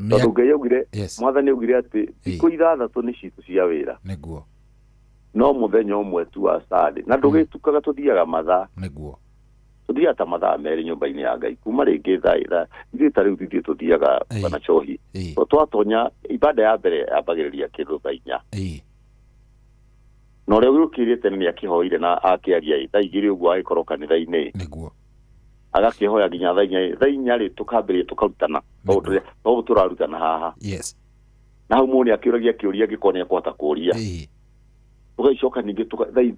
tondu Ngai augire mwathani augire ati thikũ 6 ni citu cia wira
niguo
no muthenya umwe tu wa Sunday na ndugitukaga tuthiaga mathaa
niguo
tuthiaga ta mathaa meri nyumba-ini ya Ngai kuma ringi thaa ithuĩ ta rĩu thithiĩ tuthiaga bana cohi twatonya ibada ya mbere yambagĩrĩria kĩndũ thaa 4 no ũrĩa ũkĩrĩte nĩ akĩhoire na akĩaria thaa 2 ũguo agĩkorwo kanitha-inĩ
niguo
agakĩhoya nginya thaa 4 rĩ tukambĩrĩria tukarutana tondũ tũrarutana haha na hau mũndũ akĩũragia kĩũria gĩkorwo nĩ ekũhota kũũria tũgaicoka ningĩ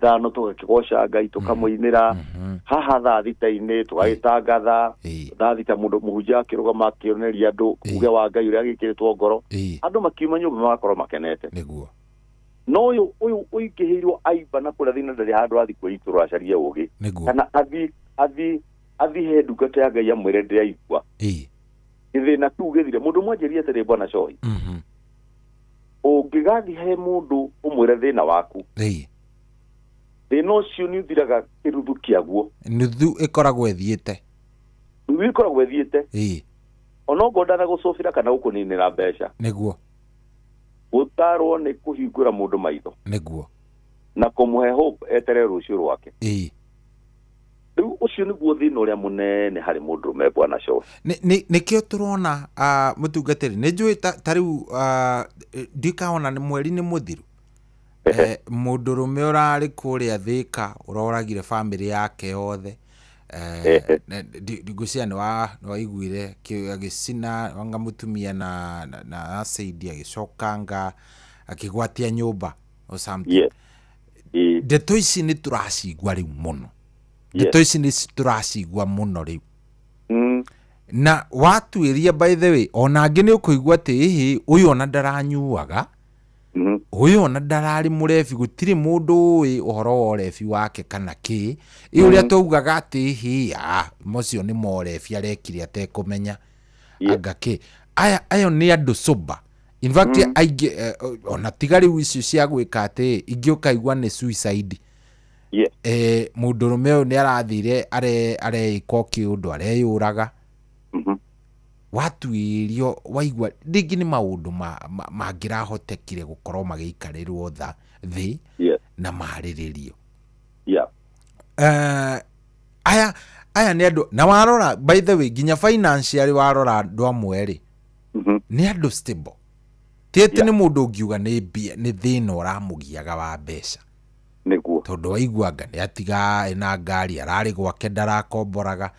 thaa 5 tũgakĩgoca Ngai tũkamũinĩra haha thaa 6 tũgagĩtangatha thaa 6 mũndũ mũhunjia akĩrũgama akĩoneria andũ uge wa Ngai ũrĩa agĩkĩrĩtwo ngoro andũ makiuma nyũmba magakorwo makenete
niguo
no ũyũ ũingĩhĩirwo aiba na kũrĩa thĩinĩ ndarĩ handũ athi kwĩitũrwo acarie ũgĩ kana athi he ndungata ya Ngai amwĩre ndĩraigua gĩthĩna tu gĩthire mũndũ mwanjĩria atĩrĩ Bwana Cohi ũngĩgathi he mũndũ ũmwĩre thĩna waku thĩna ũcio nĩ ũthiraga kĩruthu kĩaguo
nuthu ĩkoragwo ĩthiĩte
ona ũngũ ndanagũcũbĩra kana gũkũninĩra mbeca
nĩguo
gũtarwo nĩ kũhingũra mũndũ maitho
nĩguo
na kũmũhe hope eterere rũciũ rwake rĩu ũcio nĩguo thĩna ũrĩa mũnene harĩ mũndũrũme Bwana Cohi
nĩkĩo tũrona mũtungatĩri nĩ njũĩ ta rĩu ndikawona nĩ mweri nĩ mũthiru mũndũrũme ũrarĩ kũrĩa Thĩka ũroragire bamĩrĩ yake yothe ndigũcia nĩ waiguire agĩcina wanga mũtumia na acidi agĩcokanga akĩgwatia nyũmba o something ndeto ici nĩ tũracigua rĩu mũno ndeto ici nĩ tũracigua mũno rĩu na watuĩria by the way ona angĩ nĩ ũkũigua atĩ ĩhĩ ũyũ ona ndaranyuaga ũyũ ona ndararĩ mũrebi gũtirĩ mũndũ ũĩ ũhoro wa ũrebi wake kana kĩ ũrĩa twaugaga atĩ ĩhĩ mocio nĩ morebi arekire atekũmenya anga kĩ aya nĩ andũ soba in fact aingĩ ona tiga rĩu icio cia gwĩka atĩ ingĩ ũkaigua nĩ suicide mũndũrũme ũyũ nĩ arathire areĩka kĩũndũ areyũraga watuĩrio waigua rĩngĩ nĩ maũndũ mangĩrahotekire gũkorwo magĩikarĩrwo thĩ na marĩrĩrio aya nĩ andũ na warora by the way nginya financially warora andũ amwe rĩ nĩ andũ stable tete nĩ mũndũ ũngiuga nĩ thĩna ũramũgiaga wa mbeca
nĩguo
tondũ waiguanga nĩ atiga ena ngari ararĩ gwake ndarakomboraga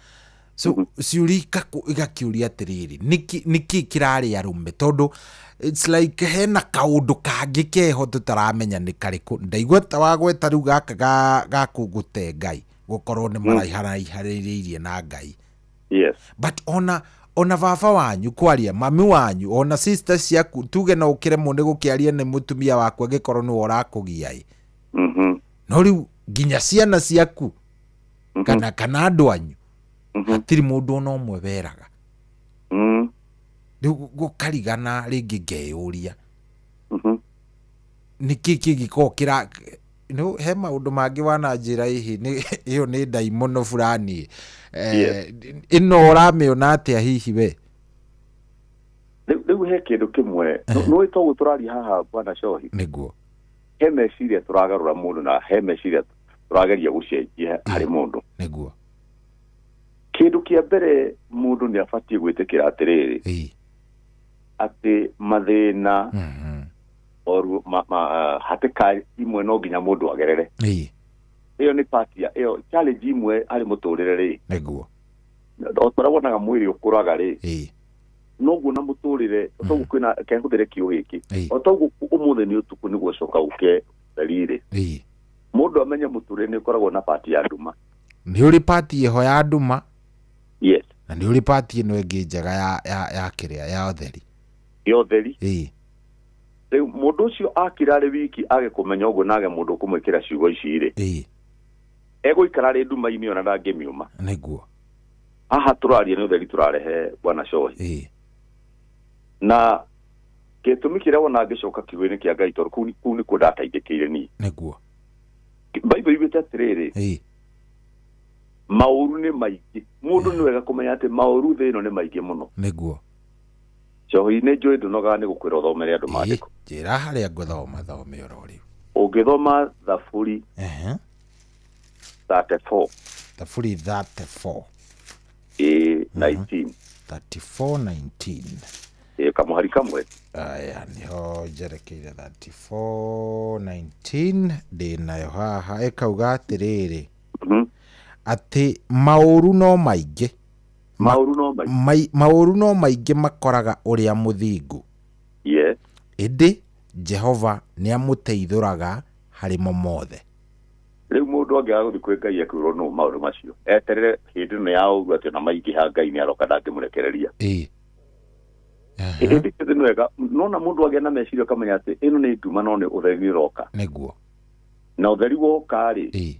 so ciũria igakĩũria atĩrĩrĩ nĩkĩ kĩrarĩ arũme tondũ it's like hena kaũndũ kangĩ keho tũtaramenya nĩ karĩkũ ndaigua ta wagweta rĩu gaka gakũgũte Ngai gukorwo ni maraiharairie na Ngai.
Yes.
But ona baba wanyu kwaria, mami wanyu, ona sister ciaku, tuge no ukire mundu gukiaria ni mutumia waku agikorwo ni urakugia i. No riu ginya ciana ciaku kana andu anyu hatiri mundu no mwe beraga. Riu gukarigana ringi ngeyuria. Niki giko kira no he maundu mangi wana njira ihi ni iyo ni daimono fulani ino uramiona atia hihi we
riu he kindu kimwe no itogu turari haha bwana Shohi
niguo
he meciria turagarura mundu na he meciria turageria gucenjia hari mundu
niguo
kindu kia mbere mundu ni afatie gwitikira atiriri ati mathina oru hateka imwe no ginya mundu agerere iyo ni party iyo challenge imwe ari muturire ri
niguo
otarabonaga mwiri ukuraga ri nogu na muturire otogu kwina kenguthire kiu giki otogu umuthe ni utuku ni gwocoka uke dalire mundu amenye muturire ni ukoragwo na party ya nduma
ni uri party ho ya nduma
yes
na ni uri party ino ingi njega ya kiria ya otheri
Rĩu mũndũ ũcio akirare wiki age kumenya ũguo nage mũndũ kumwĩkĩra ciugo ici rĩ egũikara rĩ nduma-inĩ ona ndangĩmiuma
nĩguo
haha tũraria nĩ ũtheri tũrarehe bwana Shohi na gĩtũmi kĩrĩa wona ngĩcoka kiugo-inĩ kĩa Ngai tondũ kũu nĩkuo ndataithĩkĩire niĩ
nĩguo
Bible yugĩte atĩrĩrĩ maũru nĩ maingĩ mũndũ nĩ wega kũmenya atĩ maũru thĩ ĩno nĩ maingĩ mũno
nĩguo
Shohi nĩ njũĩ ndũnoga nĩ gũkwĩra ũthomere andũ maandĩko
njĩra harĩa ngũthoma thome oro rĩu
ũngĩthoma Thaburi 34
Thaburi 34
19
34:19
kamuhari kamwe
aya niho njerekeire 34:19 ndinayo haha ekauga atiriri ati maũru no maingĩ maũru no maingĩ makoraga ũrĩa mũthingu ĩndĩ Jehova nĩ amũteithũraga harĩ mo mothe.
Rĩu mũndũ angĩaga gũthiĩ kwĩ Ngai akwĩrwo no maũndũ macio eterere hĩndĩ ĩno ya ũguo atĩ na maingĩha Ngai nĩ aroka ndangĩmũrekereria ĩndĩ kĩndũ nĩ wega nona mũndũ agĩa na meciria akamenya atĩ ĩno nĩ nduma no nĩ ũtheri nĩ ũroka
nĩguo
na ũtheri woka rĩ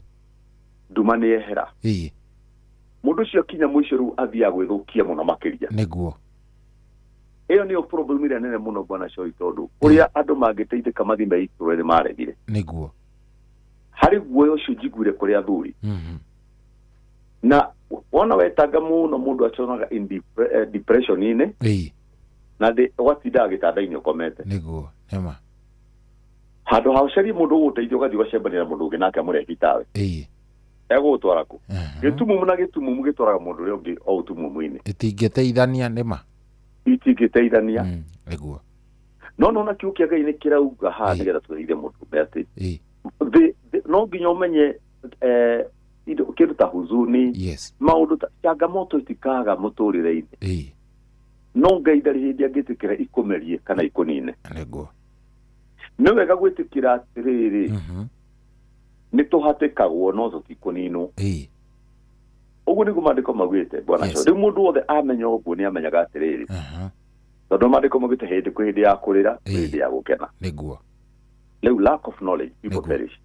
nduma nĩ ehera mundu cio kinya mwisho ru athia gwithukia muno makĩria
nĩguo
iyo nĩ problem ĩrĩa nene muno bwana Shoyi tondu ũrĩa andũ mangĩteithĩka mathi meitũrũre maregire
nĩguo
hari guoyo ũcio njiguire kũrĩ athuri na wona wetanga muno mundu aconaga in depression -inĩ na ũgatinda gĩtanda-inĩ ũkomete
nĩguo nema
handũ ha ũcarie mũndũ ũgũteithia ũgathiĩ ũgacebanĩra mũndũ ũngĩ nake amũrehe tawe egũtwara kũ gĩtumumu na gĩtumumu gĩtwaraga mũndũ ũrĩa ũngĩ o ũtumumu-inĩ
itingĩteithania nĩma
itingĩteithania
nĩguo
no na kiugo kĩa Ngai nĩ kĩrauga haha nĩgetha tũteithie mũndũ atĩ no nginya ũmenye kĩndũ ta huzuni maũndũ ta changamoto itikaga mũtũrĩre-inĩ no Ngai ndarĩ hĩndĩ angĩtĩkĩra ikũmerie kana ikũnine
nĩguo
nĩ wega gwĩtĩkĩra atĩrĩrĩ nĩ tũhatĩkagwo no tũtikũninwo ũguo nĩguo maandĩko maugĩte bwana Shoyi rĩu mũndũ wothe amenya ũguo nĩ amenyaga atĩrĩrĩ tondũ maandĩko maugĩte hĩndĩ kwĩ hĩndĩ ya kũrĩra hĩndĩ ya gũkena
nĩguo
rĩu lack of knowledge people perish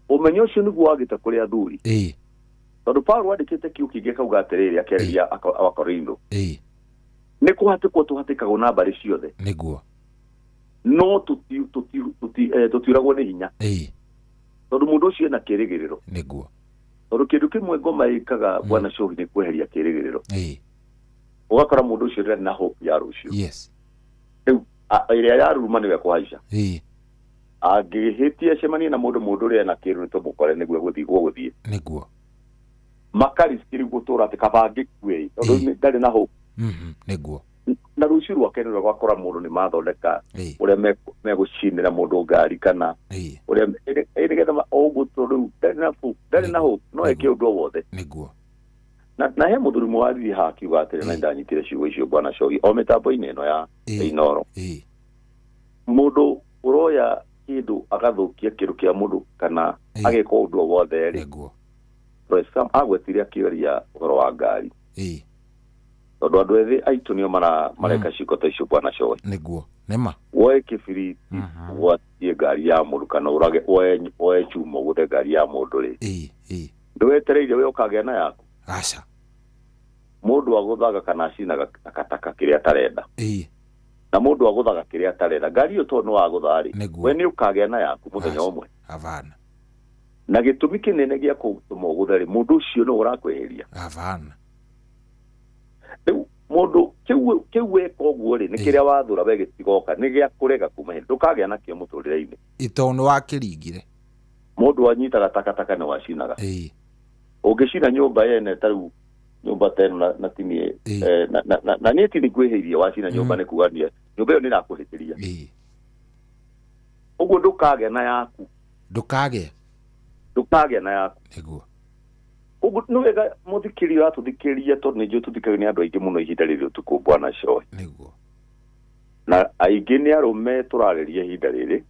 ũmenyo ũcio nĩguo wagĩte kũrĩ athuri tondũ Paulo andĩkĩte kiugo kĩngĩ kauga atĩrĩrĩ akĩarĩria Akorintho nĩ kũhatĩkwo tũhatĩkagwo na mbarĩ ciothe
nĩguo
no tũtiuragwo nĩ hinya tondũ mũndũ ũcio ena kĩrĩgĩrĩro
nĩguo
tondũ kĩndũ kĩmwe ngoma ĩkaga bwana Shoyi nĩ kweheria kĩrĩgĩrĩro ũgakora mũndũ ũcio ndarĩ na hope ya rũciũ rĩu ĩrĩa yaruruma nĩwe kũhaica angĩhĩtia cemanie na mũndũ ũrĩa ena kĩrũ nĩ tũmũkore nĩguo gũthiĩ
nĩguo
makariskiri gũtũra atĩ kaba angĩkue tondũ ndarĩ na hope
nĩguo
na rũciũ rwake nĩ rwakora mũndũ nĩ mathondeka ũrĩa megũcinĩra mũndũ ngari kana ũrĩa nĩgetha ũguo tondũ ndarĩ na hope no eke ũndũ o wothe
nĩguo
na he mũthuri mwariri haha akiuga atĩrĩ na ndanyitire ciugo icio bwana Shoyi o mĩtambo-inĩ ĩno ya Inoro mũndũ ũroya kĩndũ agathũkia kĩndũ kĩa mũndũ kana ageka ũndũ o wothe rĩ Sam agwetiria kĩoria ũhoro wa ngari tondũ andũ ethĩ aitũ nĩo mareka ciko ta icio bwana Coy
nĩguo nĩma
woe kĩbiriti watie ngari ya mũndũ kana ũrage woe chuma gũthe ngari ya mũndũ rĩ ndwetereire we ũkagĩa na yaku
aca
mũndũ agũthaga kana acinaga takataka kĩrĩa atarenda na mũndũ agũthaga kĩrĩa atarenda ngari ĩyo tondũ wagũtharĩ we nĩ ũkagĩa na yaku mũthenya ũmwe
avana
na gĩtũmi kĩnene gĩa kũtũma ũgũtharĩ mũndũ ũcio no ũrakweheria
avana
rĩu mũndũ kĩu weka ũguo rĩ nĩ kĩrĩa wathũra we gĩtigoka nĩ gĩa kũrega kuma hĩndĩ ndũkagĩa nakĩo mũtũrĩre-inĩ
ito nĩ wakĩringire
mũndũ anyitaga takataka nĩ wacinaga ũngĩcina nyũmba yene tarĩu nyũmba teno na tini na niĩ tini kwĩhĩirie wacina nyũmba nĩ kuania nyũmba ĩyo nĩ nakũhĩtĩria ũguo ndũkagĩa na yaku ndũkagĩa na yaku
nĩguo
ũguo nĩ wega mũthikĩria atũthikĩria tondũ nĩ njũĩ tũthikagio nĩ andũ aingĩ mũno ihinda rĩrĩ ũtukũ bwana Coy
nĩguo
na aingĩ nĩ arũme tũrarĩria ihinda rĩrĩ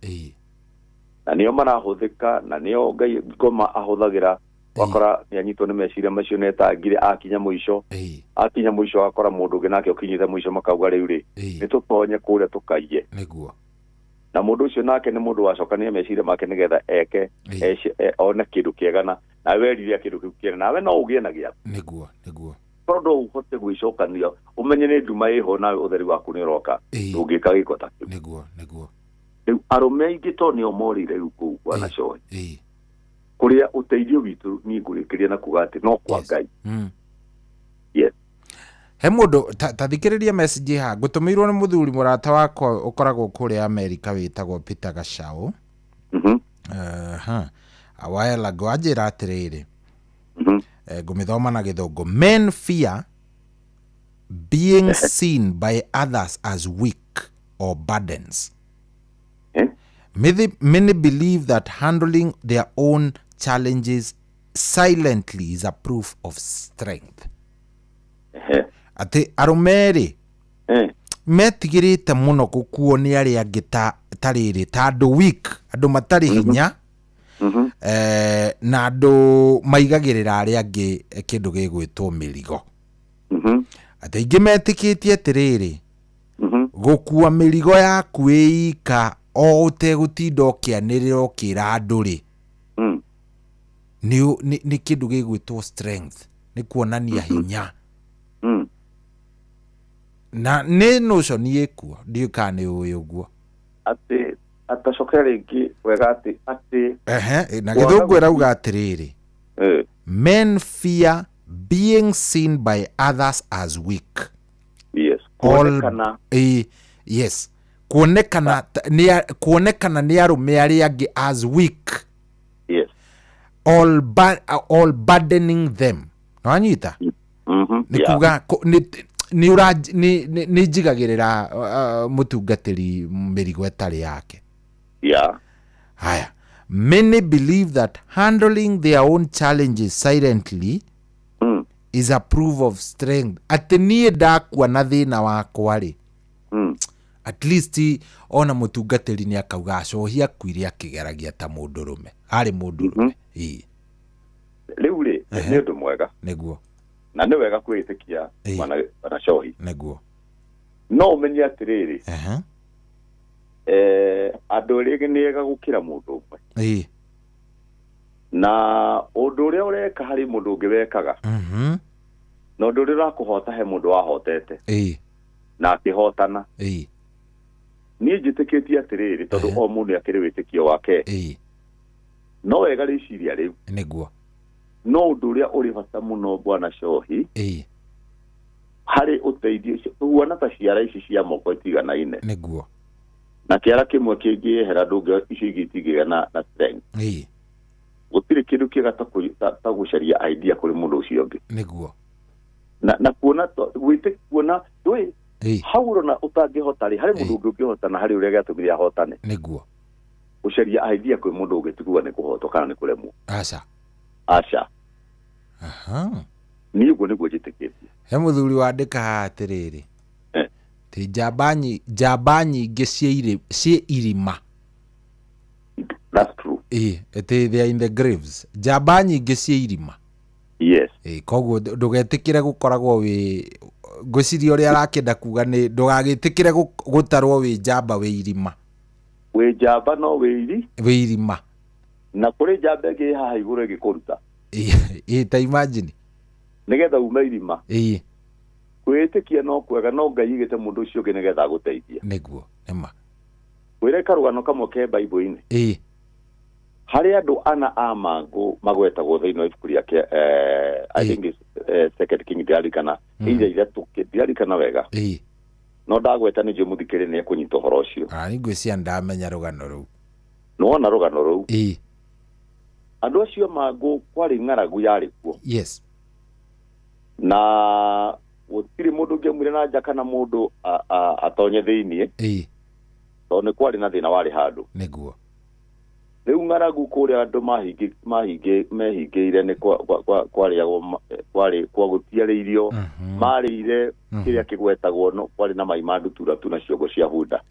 na nĩo marahũthĩka na nĩo Ngai ngoma ahũthagĩra wakora nĩ anyitwo nĩ meciria macio netangire akinya mũico akora mũndũ ũngĩ nake ũkinyĩte mũico makauga rĩu rĩ nĩ tũtonye kũrĩa tũkaiye
nĩguo
na mũndũ ũcio nake nĩ mũndũ wacokania meciria make nĩgetha eke one kĩndũ kĩega na werire kĩndũ kĩu kĩega nawe no ũgĩe na gĩaku
nĩguo
tondũ ũhote gwĩcokania ũmenye nĩ nduma ĩho nawe ũtheri waku nĩ ũroka ndũngĩka gĩko ta kĩu
nĩguo
rĩu arũme aingĩ to nĩo morĩire rĩu kũu bwana Coy kũrĩa ũteithio witũ niĩ ngũrĩkĩria na kuga atĩ no kwa Ngai yes
he mũndũ ta thikĩrĩria message ha ngũtũmĩirwo nĩ mũthuri mũrata wakwa ũkoragwo kũrĩa Amerika wĩtagwo Peter Gacau awala gwajĩra atĩrĩrĩ ngũmĩthoma na gĩthũngũ men fear being seen by others as weak or burdens. Many believe that handling their own challenges silently is a proof of strength. Ati arumeri metigirite muno gukuo ni ari angi tariri ta andu weak, andu matari hinya na andu maigagirira ari angi kindu gigwitwo mirigo. Ati ingi metikitie atiriri gukua mirigo yaku ika o utegutinda ukianirira ukira andu ri ni kindu gigwitwo strength, ni kuonania hinya. Na ne nocio ni ekuo ndiukane uyu guo
ati atacokera ringi wega ati
na githungu irauga atiriri men fear being seen by others as weak.
Yes,
yes, kuonekana ni arume ari angi as weak.
Yes,
all burdening them. No anyita ni kuga ni jigagirira mutungatiri mirigo etari yake.
Yeah.
Haya, many believe that handling their own challenges silently is a proof of strength. Ati nie ndakua na thina wakwa ri at least ona mutungatiri ni akauga acohia kwire akigeragia ta mundurume ari mundurume
riu ri ni undu mwega
niguo
na ni wega kwitikia bana cohi
niguo
no umenye atiriri andu rigi ni ega gukira mundu umwe na undu uria ureka hari mundu ungi wekaga na undu uria urakuhota he mundu wahotete na akihotana ni njitikitie atiriri tondu o mundu akiri witikio wake no wega riciria riu
niguo
no undu uria uri bata muno bwana cohi hari uteithio uona ta ciara ici cia moko itiganaine
niguo
na kiara kimwe kingihera ndungi ici igitigana na strength gutiri kindu kiega ta gucaria idea kuri mundu ucio ungi
niguo
na kuona wite kuona doi hauro na utangihota ri hari mundu ungi ungihota na hari uria gatumire ahotane
niguo
gucaria idea kuri mundu ungi tigua ni kuhoto kana ni kuremwo aca ni uguo niguo njitikitie
he muthuri wandika atiriri ti njamba nyingi cie irima.
That's true.
They are in the graves. Njamba nyingi cie irima
Yes.
Koguo ndugetikire gukoragwo wi ngwiciria uria arakenda kuga ni ndugagitikire gutarwo wi njamba wi irima.
Wi njamba no wi
irima.
Na kuri njamba ngi haha iguru gikuruta.
Ta imagine.
Nigetha ume irima. Kwitikia no kwega no Ngai igite mundu ucio ngi nigetha guteithia.
Niguo ema.
Wire karugano kamwe ke Bible-ini. Hari andu ana amangu magwetagwo thiini ibuku riake I think is Second King ndirikana ira ndirikana wega. No ndagweta ni muthikire ni kunyita horo ucio.
Ngwiciria ndamenya rugano ruu.
No ona rugano ruu. Andu acio mangu kwari ng'aragu yari kuo.
Yes.
Na gutiri mundu ngemwire na nja kana mundu atonye thiini. Tone kwari na thina wari handu.
Niguo.
Riu ng'aragu kuria andu mehingĩire ni kwari kwa gutiarĩirio marĩire kiria kigwetagwo no kwari na mai mandutura tu na ciongo cia bunda.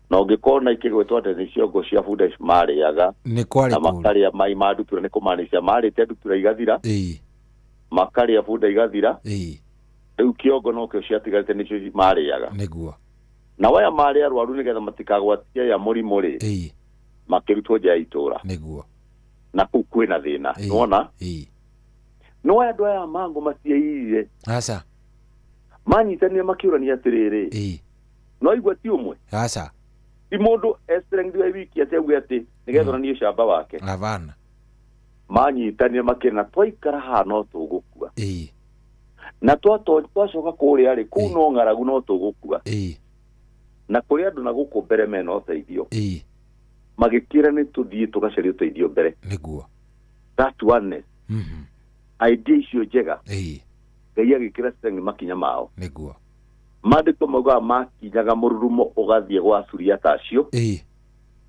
Na ũngĩkona ikigwetwo atĩ nĩ ciongo cia bunda marĩaga na makarĩa mai mandutura nĩ kũmaanisha marĩte ndutura igathira makarĩa bunda igathira. Riu kĩongo no kĩo ciatigarĩte nĩcio marĩaga.
Niguo.
Na waya marĩa arwaru nĩgetha matikagwatie ya mũrimũ rĩ makirutwo nja ya itura.
Niguo.
Na kuu kwina thina. Nona? No andu aya mangu matiaire.
Aca.
Manyitania makiurania atiriri. No igwa ti umwe.
Aca.
Ti mundu estrength wa wiki ateuge ati nigetha ni shamba wake.
Avana.
Manyitania makina twaikara ha no tugukua. Na twacoka kuria ri kuu no ng'aragu no tugukua. Na kuria andu na guku mbere mena uteithio. Magikira ni tuthie tugacaria uteithio mbere.
Niguo.
That oneness. Idea icio njega. Ngai agikira strength makinya mao.
Niguo.
Mandiko mauga makinyaga mururumo ugathie gwa Suriata acio.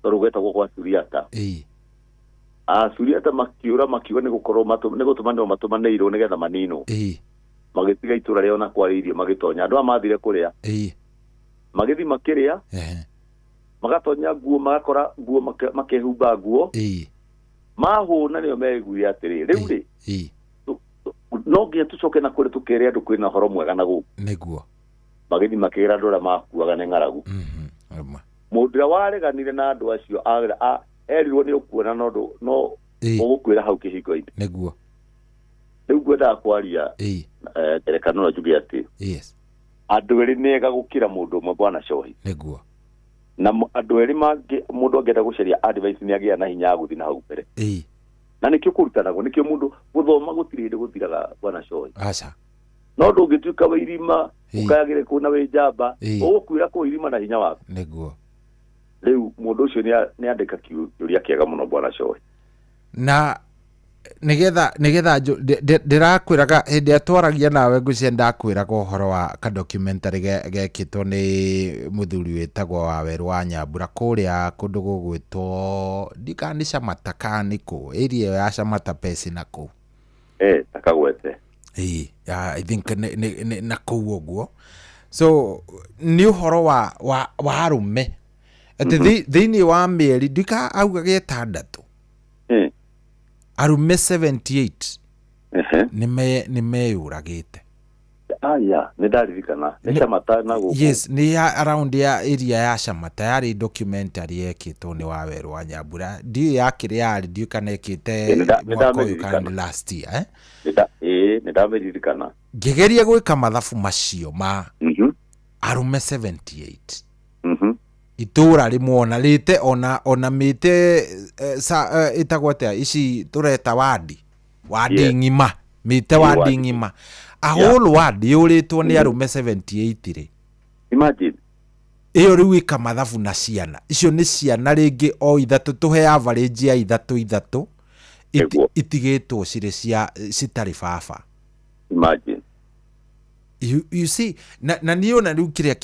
Torugeta gwa Suriata. Suriata makiuga ni gukorwo ni gutumanirwo matumaneirwo nigetha manino. Magitiga itura rĩo na kwaririo magitonya andu amathire kuria. Magithi makiria. Magatonya nguo magakora nguo makehumba nguo. Mahuna nio meguire atiri riu ri. No nginya tucoke na kuri tukere andu kwina horo mwega na guku.
Niguo.
Magithi makira ndora makuaga ni ng'aragu. Mundu wareganire na andu acio erirwo ni ukuona no ugukwira hau kihingo-ini.
Niguo.
Riu ngwenda kwaria ngerekano no njuge ati andu eri nega gukira mundu umwe Bwana Cohi.
Niguo.
Na andu eri mundu angenda gucaria advice ni agia na hinya ya guthi na hau mbere. Na nikio kurutanago nikio mundu guthoma gutiri ndi guthiraga Bwana Cohi.
Aca.
No ndungituika wa irima ukayagire kuna we njamba ugukwira ku irima na hinya waku.
Niguo.
Riu mundu ucio ni andika kiuria kiega muno Bwana Cohi.
Na nigetha ndirakwiraga hindi atwaragia nawe ngucia ndakwiraga uhoro wa ka documentary gekitwo ni muthuri witagwo wa Weru wa Nyambura kuria kundu gugwitwo ndikani Camata kani ku area ya Camata pesi na ku
takagwete
I think na ku uguo. So ni uhoro wa arume ati thiini wa mieri ndika auga getandatu arume 78 nimeyuragite.
Ni ndaririkana ni Camata na guku.
Yes, ni around ya area ya Camata yari documentary yekitwo ni wa Weru wa Nyambura ndi yakire yari ndi kanekite last year
ni ndaririkana
ngegeria gwika mathabu macio ma arume 78 itura rimwona rite ona mite itagwate ici tureta wadi ngima mite wadi ngima a whole wadi yuritwo ni arume 78 ri.
Imagine
iyo riu ika mathabu na ciana icio ni ciana ringi o ithatu tuhe average ya ithatu itigitwo cire cia citari baba.
Imagine
you see na niona riu kiria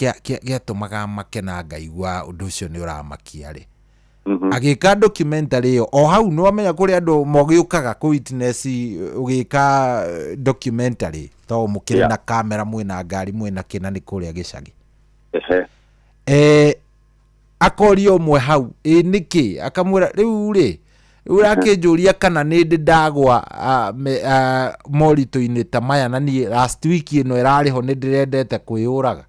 giatumaga makena ngaigua undu ucio ni uramakia ri agika documentary yo o hau no amenya kuri andu mogiukaga ku witness ugika documentary to mukire na kamera mwina ngari mwina kina ni kuria gicagi akorio mwe hau niki akamwira riu ri Urakinjuria kana nindi ndagwa morito-ini ta maya na ni last week ino irariho nindirendete kwiyuraga.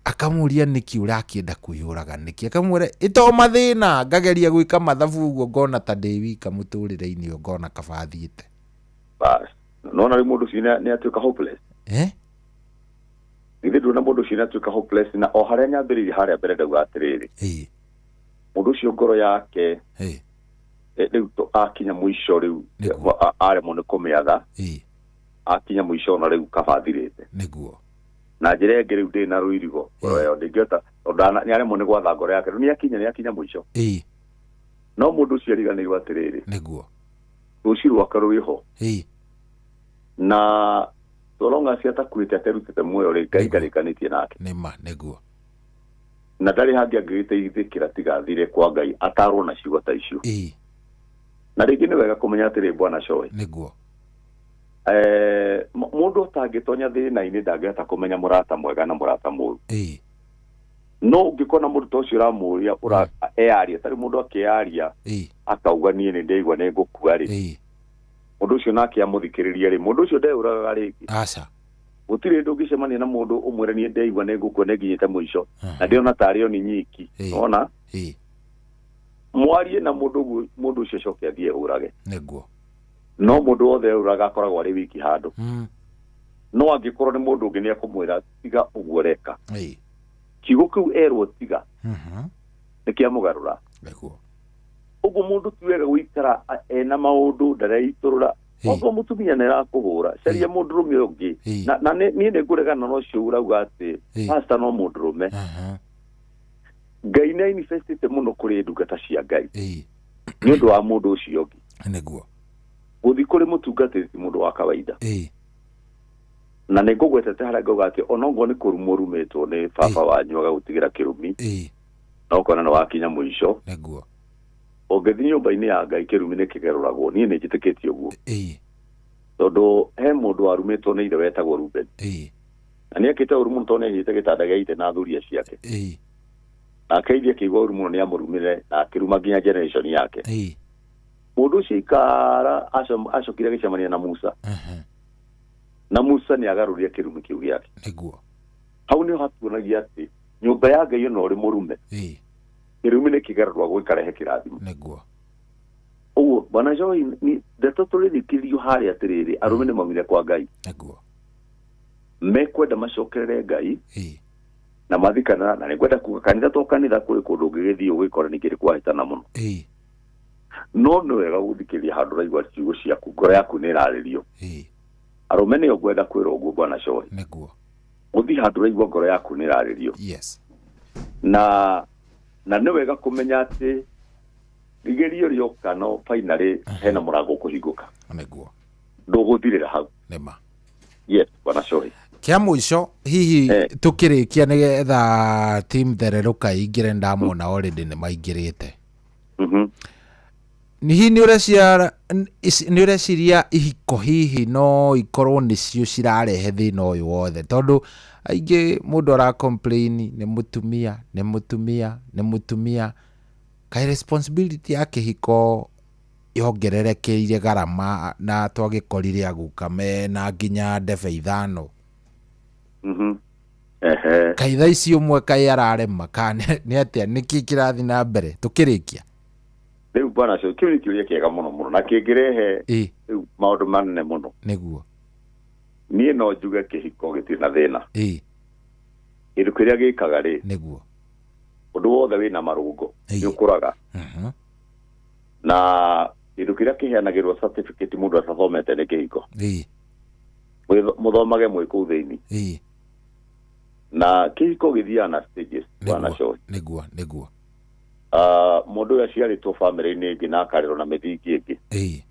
Akamuria niki urakienda kwiyuraga niki? Akamwira ito mathina ngageria gwika mathabu uguo ngona ta ndi wika muturire-ini ngona kabathiite.
Bas nona ri mundu cina ni atuika hopeless. Ithe ndona mundu cina atuika hopeless na o haria nyambiririe haria mbere ndauga atiriri. Mundu cio ngoro yake riu akinya mwisho riu aremwo ni kumiatha akinya mwisho na riu kabathirite niguo na njire ngiri ndi na ruirigo ngoro yo ndingiota ondana ni aremwo ni gwatha ngoro yake ni akinya mwisho no mundu cio riganirwo atiriri niguo ruciru akaruiho na tolonga ciata kwite aterutite muoyo ri ngai ngarikanitie nake nima niguo na ndari hangi angigiteithikira tigathire kwa ngai atarwo na ciugo ta icio na rĩngĩ nĩ wega kũmenya atĩrĩ bwana coĩ nĩguo mũndũ ũtangĩtonya thĩna-inĩ ndangĩhota kũmenya mũrata mwega na mũrata mũũru no ũngĩkona mũndũ ta ũcio ũramũria earia tarĩ mũndũ akĩaria akauga niĩ nĩ ndaigua nĩ ngũkua rĩ mũndũ ũcio nake amũthikĩrĩrie rĩ mũndũ ũcio ndeũragaga rĩngĩ aca gũtirĩ ndũ ũngĩcemania na mũndũ ũmwĩre niĩ ndaigua nĩ ngũkua nĩ nginyĩte mũico na ndĩona tarĩ o nĩ nyiki ona mwarie na mundu ucio coke athie urage niguo no mundu wothe uraga akoragwo ari wiki handu no angikorwo ni mundu ungi ni akumwira tiga ugoreka kiugo kiu erwo tiga ni kiamugarura niguo ugu mundu tiwega guikara ena maundu ndareiturura ogo mutumia nera kuhura caria mundu rume ungi na ni nguregana no cio urauga ati pastor no mundu rume ngai nä manifestete muno kuri ndungata cia ngai ni undu wa mundu ucio ngi niguo guthi kuri mutungatiri ti mundu wa kawaida na nä ngågwetete harä a ngauga atä onongwo nä kå rumwo rumĩtwo nä baba wanyu agagåtigä ra kä rumi na åkona nä wakinya mũico ũngĩthi nyũmba-inĩ ya ngai kä rumi nä kä geråragwo niĩ nä njĩtä kä tie å guo tondå he må ndå warumĩtwo nä ithe wetagwo Ruben na nä akä te å ru må no tondå nä ahithĩte gä tanda gä ite na thuria ciake akeithia kä igua å ru må no nä amå rumire na akä ruma nginya generation yake må ndå å cio ikara acokire gä cemania na Musa na Musa nä agarå kä rumi kä u gä ake hau nä ho hatuonagia atä nyũmba ya ngai no rä må rume kä rumi nä kä gererwo gwä karehe kä rathimo ũguo bwana Joy ndeto tå rä thikä rio harä atä rä rä arå nä maumire kwa ngai mekwenda macokerere ngai na mathikana na nä ngwenda kuga kanitha to kanitha kå rä kå ndå å ngä gä thiä å gä kora nä kä rä kwahätana må no no nä wega gå thikä ria handå raigua ciugo ciaku ngoro yaku nä ärarä rio arå nä o ngwenda kwä ra å guo bwana Joy gå thiä handå raigua ngoro yaku nä ärarä rio na nä wega kå menya atä rigerio rioka no finally hena må rango kå hingå ka ndå gå thirä ra hau yes bwana Joy
kia muico hihi tukirikia nigetha team thereruka ingire ndamona already ni maingirite hihi ni ureciria ihiko hihi no ikorwo nicio cirarehe thina uyu wothe tondu aingi mundu ara complain ni mutumia kai responsibility ya kihiko yongererekeire garama na twagikorire aguka mena nginya ndebe ithano kaitha ici umwe kai ararema kane ni atia niki kirathi na mbere tukirikia
riu bwana cio kiu nikiuria kiega muno na kingirehe riu maundu manene muno
niguo
nie no njuge kihiko gitiri na thina kindu kiria gikaga ri
niguo
undu wothe wina marungo ni ukuraga na kindu kiria kiheanagirwo certificate mundu atathomete ni kihiko muthomage mwĩ kũu thĩinĩ na kĩhiko gĩthiaga na stages bwana Joy
nĩguo
mũndũ ũyũ aciarĩtwo bamĩrĩ-inĩ ĩngĩ na akarerwo na mĩthingi ĩngĩ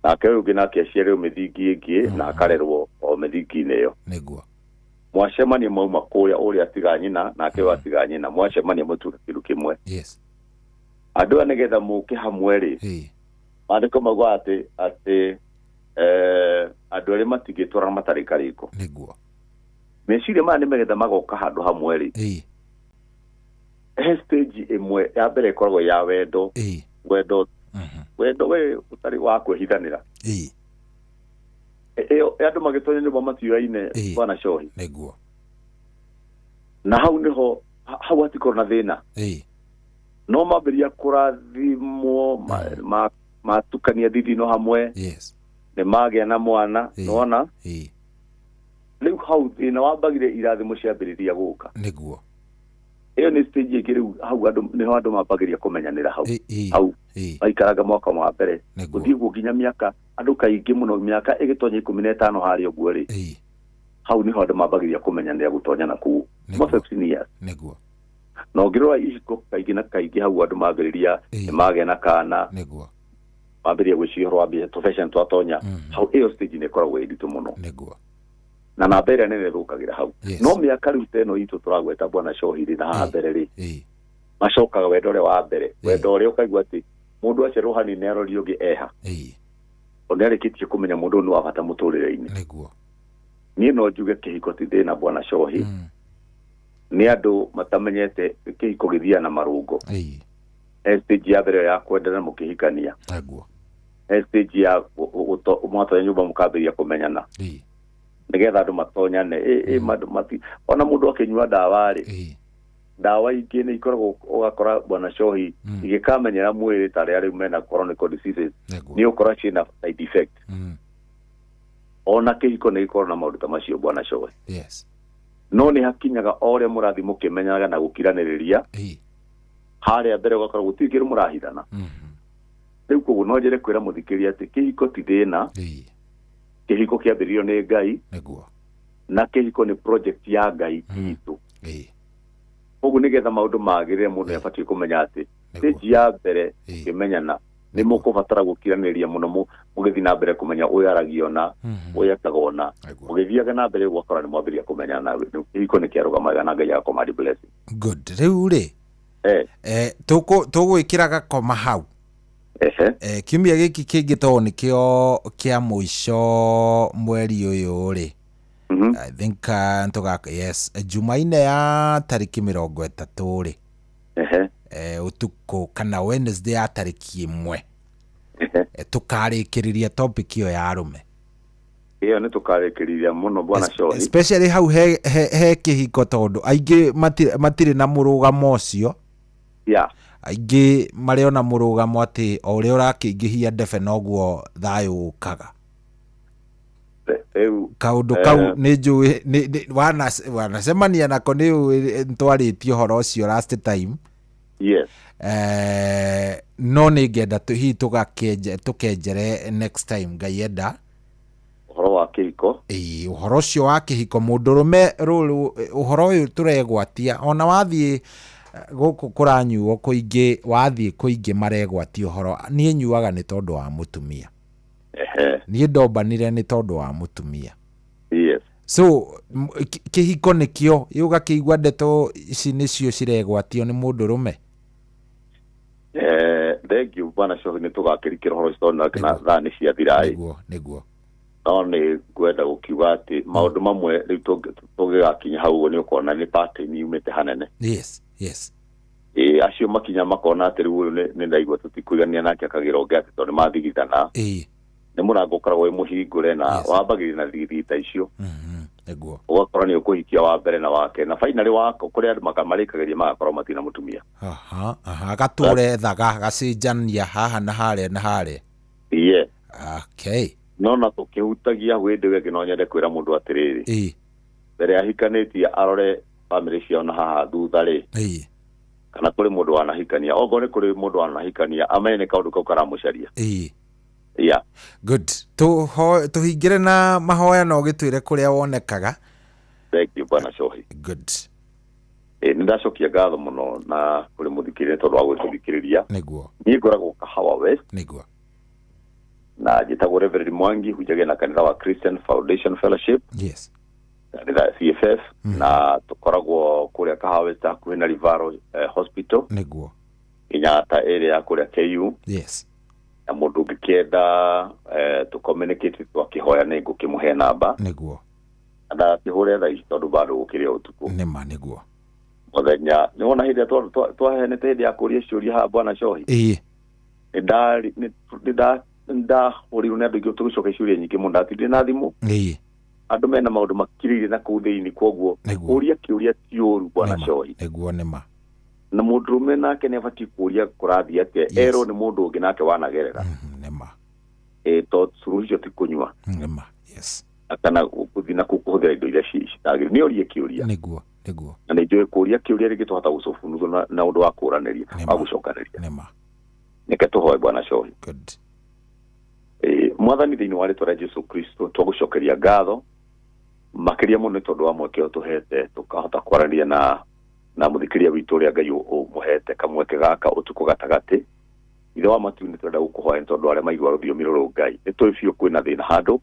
nake ũyũ ũngĩ nake aciarĩrwo mĩthingi ĩngĩ na akarerwo o mĩthingi-inĩ ĩyo mwacemania mauma kũrĩa ũrĩa atiga nyina nake ũyũ atiga nyina mwacemania mũtuĩke kĩndũ kĩmwe andũ aya nĩgetha mũke hamwe rĩ maandĩko mauga atĩ andũ arĩa matingĩtwarana matarĩ karĩko meciria maya nĩ megetha magoka handũ hamwe rĩ he stage ĩmwe ya mbere ĩkoragwo ya wendo wendo we utari wa kwehithanira eo andu magitonya nyumba matioine bwana Shohi
niguo
na hau niho hau atiko na thina no maberia kurathimwo matukania thithino hamwe ne magĩa na mwana nona rĩu hau thina wambagire irathimo ciambĩrĩria gũka
niguo
iyo ni stage ikiru hau andu niho andu mabagiria kumenyanira hau aikaraga mwaka wa mbere guthii gukinya miaka andu kaingi muno miaka igitonya 15 hari oguo ri hau niho andu mabagiria kumenyanira gutonya na ku mo 15 years
niguo
no ngirora ihiko kaingi na kaingi hau andu mabiriria mage na kana
niguo
mabiria gwicihoro ambie profession twatonya hau iyo stage ni koragwo editu muno
niguo
na na mbere nene thukagira hau no miaka riu teno itu turagweta bwana Shohiri na ha mbere ri macokaga wendore wa mbere wendore ukaigua ati mundu acio rohani nero riogi eha onere kitie kumenya mundu no abata muturire-ini
niguo
ni no njuge kihiko ti thina bwana Shohi ni andu matamenyete kihiko githia na marungo stage ya mbere ya kwendana mukihikania
niguo
stage ya mwato ya nyumba mukabiria kumenyana nigetha andu matonyane mandu mati ona mundu akinywa dawa ri dawa ingĩ nĩ ikoragwo ugakora bwana Shohi igikamenyera mwĩrĩ tari ari mena chronic diseases ni ukora ciina side effect ona kihiko nĩ ikorwo na maũndũ ta macio bwana Shohi no nĩ hakinyaga ore mũrathi mũkĩmenyaga na gũkiranĩrĩria harĩa mbere ugakora gũtirĩ mũrahithana rĩu koguo no njĩre kwĩra mũthikĩria atĩ kihiko ti thĩna kihiko kiambĩrĩirio nĩ Ngai
niguo
na kihiko nĩ project ya Ngai itu koguo nigetha maundu magirire mundu abatie kumenya ati stage ya mbere kimenyana ni mukubatara gukiranĩria muno mugithi na mbere kumenya uyu aragio na uyu akagona mugithiaga na mbere gwakora ni mwambiria kumenyana kihiko ni kiarugamaga na Ngai yakoma blessing
good riu ri tugwikiraga koma hau kiumia giki kingi to nikio kia muico mweri uyu ri I think Jumaine ya tariki 30 ri utuko kana Wednesday ya tariki 1 tukarikiriria topic iyo ya arume
iyo ni tukarikiriria muno bwana Shohi
especially hau he kihiko tondu aingi matire na murugamo ucio aingi mario na murugamo ati o uri urakingihia ndebe noguo thayu ukaga kaundu kau ni njui wanacemania nako ni ntwaritio horo ucio last time no ni ngenda hi tukenjere next time Ngai enda
uhoro wa kihiko
uhoro ucio wa kihiko mundurume uhoro uyu turegwatia ona wathie guku kuranyuo kuingi wathie kuingi maregwatia uhoro ni nyuaga ni tondu wa mutumia ni ndombanire ni tondu wa mutumia so kihiko nikio yuga kiigwa ndeto ici nicio ciregwatio ni mundurume
thank you bwana Shohi ni tugakirikira horo stone na thani cia thirai
niguo
no ni gwenda gukiuga ati maundu mamwe riu tugigakinya hau ni ukona ni party ni umete hanene
yes
acio makinya makona ati riu ni ndaigua tutikuigania nake akagironge ati tondu mathigithana ni murango koragwo muhingure na wambagirira na thithita icio
niguo
ugakora ni ukuhikia wa mbere na wake na finally wako kuri andu makamarikagiria magakorwo matina mutumia
gature thaga gacinjania haha na haria okay
no na tukihutagia wende wege no nyende kwira mundu atiriri mbere ahikanitie arore family cio na haha thutha ri kana kuri mundu wanahikania ogo ni kuri mundu wanahikania amenye kaundu kau karamucaria
good tuhingire na mahoya no gitwire kuria wonekaga
thank you bwana Shohi
good
nindacokia ngatho muno na kuri muthikirire tondu wa gwithikiriria
niguo
ni ngoragwo Kahawa West
niguo
na jitagwo Reverend Mwangi hujage na kanitha wa Christian Foundation Fellowship kanitha CFF na tukoragwo kuria Kahawa West hakuhi na Rivaro Hospital
niguo
inyata area ya kuria KU na mundu ngikienda to communicate twakihoya ni ngukimuhe namba
niguo
nda kihure tha ici tondu bado gukiria utuku
niguo
muthenya ni wona hindi twahenete hindi ya kuria ciuria ha bwana Shohi nda uri una ndu tugucoka ciuria nyingi mundu atinde na thimu andu mena maundu makirire na kuu thiini koguo uria kiuria ti uru bwana Choi
neguo nima
na mundurume nake ne abati kuria kurathi ate ero ni mundu ungi nake wanagerera
nima
to suluhisho ti kunywa
nima yes
akana kuthina kukuthira indo iria citagire ni uria kiuria
neguo
na ndio kuria kiuria ringi tuhota gucofunuzo na undu wa kuraniria wa gucokaneria
nima
nike tuhoe bwana Choi
good
mwathani thiini wa ritwa Jesu Kristo twagucokeria ngatho makiria muno tondu wa mweke utuhete tukahota kwarania na muthikiria witu ria Ngai umuhete kamweke gaka utuko gatagati ithe wa matu ni turenda gukuhoya tondu aria maigwa ruthiumi ruru Ngai ni twifio kwina thina handu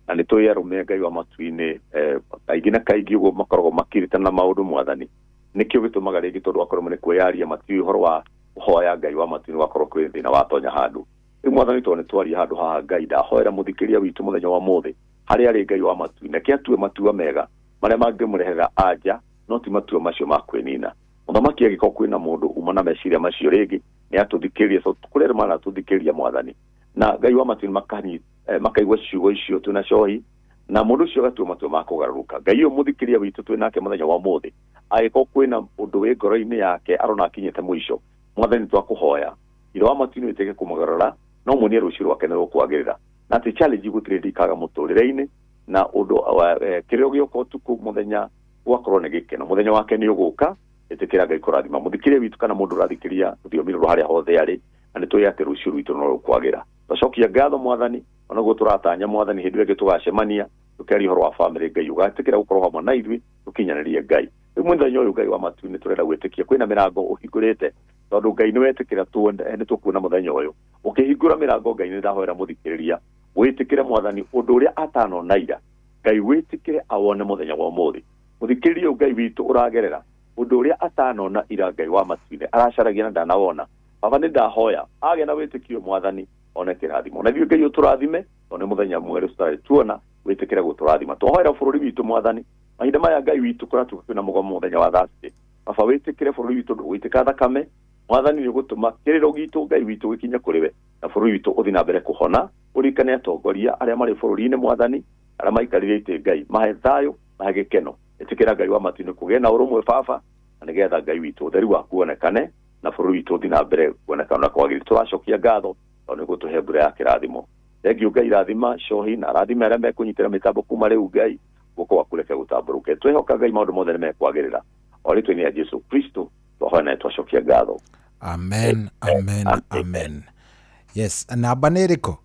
na ni twiarume Ngai wa matu-ini kaingi na kaingi uguo makorogo makirite na maundu mwathani nikio gitumaga ringi tondu akorwo ni kweyaria matu horo wa kuhoya Ngai wa matu-ini wakorwo kwina thina watonya handu mwathani tone twaria handu haha Ngai ndahoera muthikiria witu muthenya wa muthi hari ari Ngai wa matu na kiatue matua mega maria mangimurehera anja no ti matua macio makwenina muthamaki agiko kwina mundu umana meciria macio ringi ni atuthikiria so tukurere mana tuthikiria mwathani na Ngai wa matu makani makaigwa ciugo icio tuna Choi na mundu ucio gatua matua makugaruka Ngai yo muthikiria witu twinake muthenya wa muthi agiko kwina undu wi ngoro-ini yake arona akinyete mwisho mwathani twakuhoya ithe wa matu ni witeke kumugarura no munie rucio rwake no kwagirira na ti challenge gutirindi kaga muturire-ini na undu kirio gioko tuku muthenya wakorwo ni gikeno muthenya wake ni uguka itikira Ngai kurathima muthikirie witu kana mundu rathikiria thiomi ru haria hothe ari na ni tuyate rucio rwitu no rukwagira twacokia ngatho mwathani ona guo turatanya mwathani hindu ege tugacemania tukeri horo wa family Ngai ugatikira gukorwo hamwe na ithui tukinyanirie Ngai muthenya uyu Ngai wa matu ni turenda gwitikia kwina mirango uhingurite tondu Ngai ni wetikira tuonde ni tukuona muthenya uyu ukihingura mirango Ngai ni ndahoera muthikiriria witikire mwathani undu uria atano naira Ngai witikire awone muthenya wa muthi muthikiriria Ngai witu uragerera undu uria atano na ira Ngai wa matu-ini aracaragia na ndanawona baba ni ndahoya age na witikio mwathani one kirathimo na thiu Ngai uturathime one muthenya mweru tutari tuona witikire guturathima twahoera bururi witu mwathani mahinda maya Ngai witu kuratuka kwina mugomo muthenya wa Thursday baba witikire bururi witu witika thakame mwathani ni gutuma kiriro gitu Ngai witu gikinya kuriwe na bururi witu uthina mbere kuhona urikane atongoria aria mari bururi-ini mwathani aria maikarire ite Ngai mahe thayo mahe gikeno itikira Ngai wa matu-ini kugie na urumwe baba na nigetha Ngai witu utheri wa kuonekane na bururi witu uthina mbere kuonekana na kwagiri turacokia ngatho tondu ni gutuhe mbura ya kirathimo thengiu Ngai rathima Choi na rathima aria mekunyitira mitambo kuma riu Ngai guko wakureke gutamburuke twehoka Ngai maundu mothe ni mekwagirira oritwe-ini ya Jesu Kristo twahoya twacokia ngatho
amen amen amen yes namba ni riko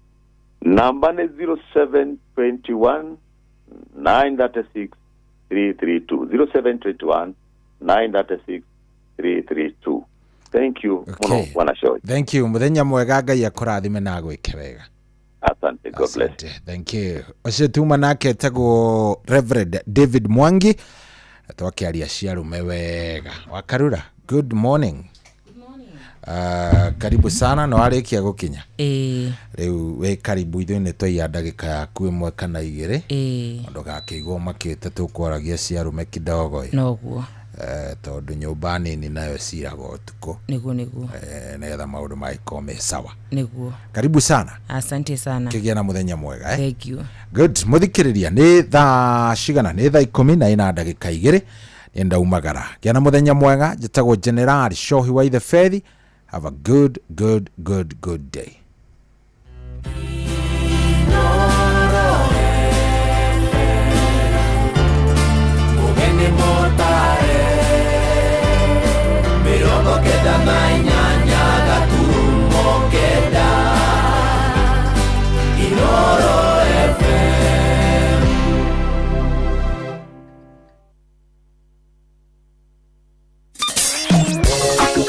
namba ni 0721 936 332 0721 936 332 thank you muno bwana Choi
thank you muthenya mwega Ngai akurathime na gwike wega
asante God bless
thank you ocio tuma nake tego Reverend David Mwangi twakiaria ciarume wega wakarura good morning karibu sana no arikia gukinya riu we karibu ithu ni toia ndagika yaku imwe kana igiri ndo gakiigwo makite tukwaragia ciarume kidogo
noguo
tondu nyumba nini nayo ciraga utuku
niguo
negetha maundu maikome sawa
niguo
karibu sana
asante sana
kigia na muthenya mwega
thank you
good muthikiriria ni thaa cigana ni thaa 10 na ina ndagika igiri ni ndaumagara gia na muthenya mwega njitagwo General Choi wa the Faith. Have a good day.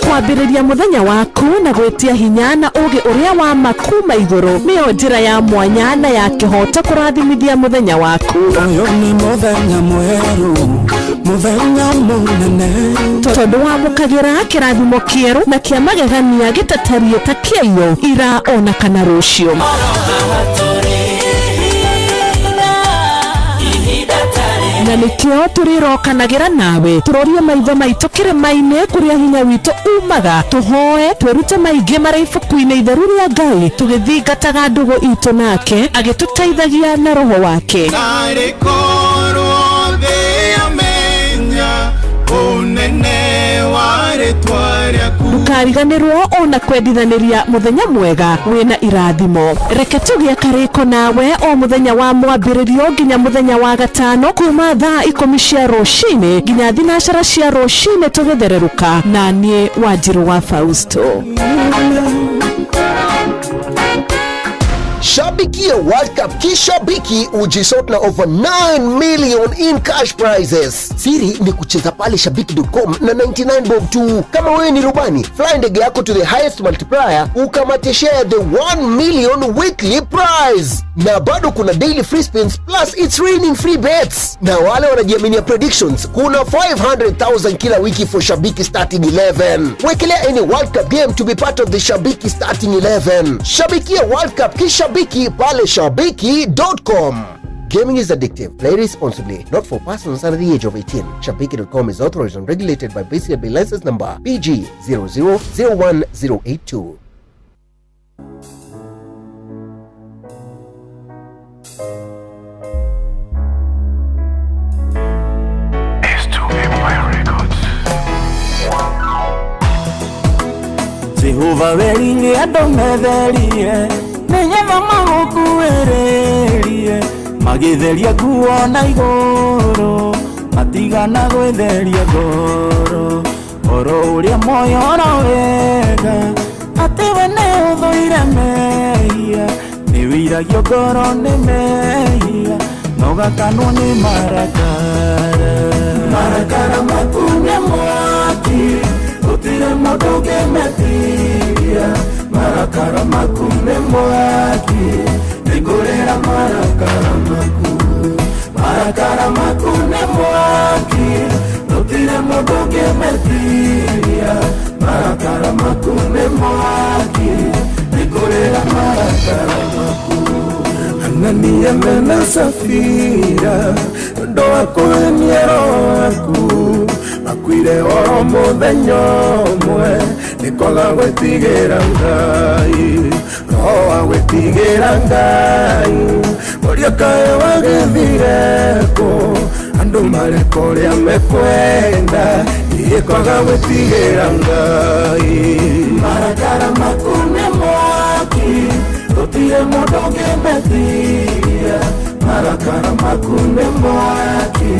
Kwambĩrĩria muthenya waku na gwitia hinya na ugi uria wa makuma iguru niyo njira ya mwanya na ya kihota kurathimithia muthenya waku.
Uyu ni muthenya mweru, muthenya munene,
tondu wamukagira kirathimo kieru na kia magegania gitatarie ta kieyo ira ona kana rucio. na nikio turirokanagĩra nawe turorie maitho maitũ kĩrĩma-inĩ kũrĩa hinya witũ umaga tuhoe twĩrute maingĩ marĩ ibuku-inĩ itheru rĩa Ngai tũgĩthingataga ndũgũ itũ nake agĩtũteithagia na roho wake ndukariganĩrwo ona kwendithanĩria mũthenya mwega wĩna irathimo. Reke tũgĩe karĩko nawe o mũthenya wa mwambĩrĩrio nginya mũthenya wa gatano kuma thaa 10 cia rũcinĩ nginya thinacara cia rũcinĩ tũgĩthererũka na niĩ Wanjiru wa Fausto.
Shabikia World Cup kishabiki ujisotla over 9 million in cash prizes. Siri ni kucheza pale shabiki.com na 99 bob tu. Kama wewe ni rubani, fly ndege yako to the highest multiplier ukamate share the 1 million weekly prize. Na bado kuna daily free spins plus it's raining free bets. Na wale wanajiaminia predictions, kuna 500,000 kila wiki for Shabiki starting 11. Wekelea any World Cup game to be part of the Shabiki starting 11. Shabikia World Cup kishabiki pale shabiki.com. Gaming is addictive. Play responsibly. Not for persons under the age of 18. Shabiki.com is authorized and regulated by BCB license number PG 0001082.
Jehova weringe andũ metherie nĩgetha magũkuĩrĩrie magĩtheria nguo na igũrũ matigana gwĩtheria ngoro oro ũrĩa moyoro wega atĩ we nĩ ũthũire mehia nĩ wĩiragio ngoro nĩ mehia na ũgakanwo nĩ marakara maku nĩ mwaki gũtirĩ mũndũ ũngĩmetiria marakara maku nĩ mwaki nĩngũrĩra marakara maku nĩ mwaki gũtirĩ mũndũ ũngĩmetiria marakara maku nĩ mwaki nĩngũrĩra marakara maku Anania mena Safira ndo akwenia roho akwire oro mũthenya ũmwe nĩkwaga gwĩtigĩra Ngai roho wa gwĩtigĩra Ngai ũrĩa kaĩ wagĩthire kũ andũ mareka ũrĩa mekwenda nĩkwaga gwĩtigĩra Ngai marakara maku nĩ mwaki gũtirĩ mũndũ ũngĩmetiria marakara maku nĩ mwaki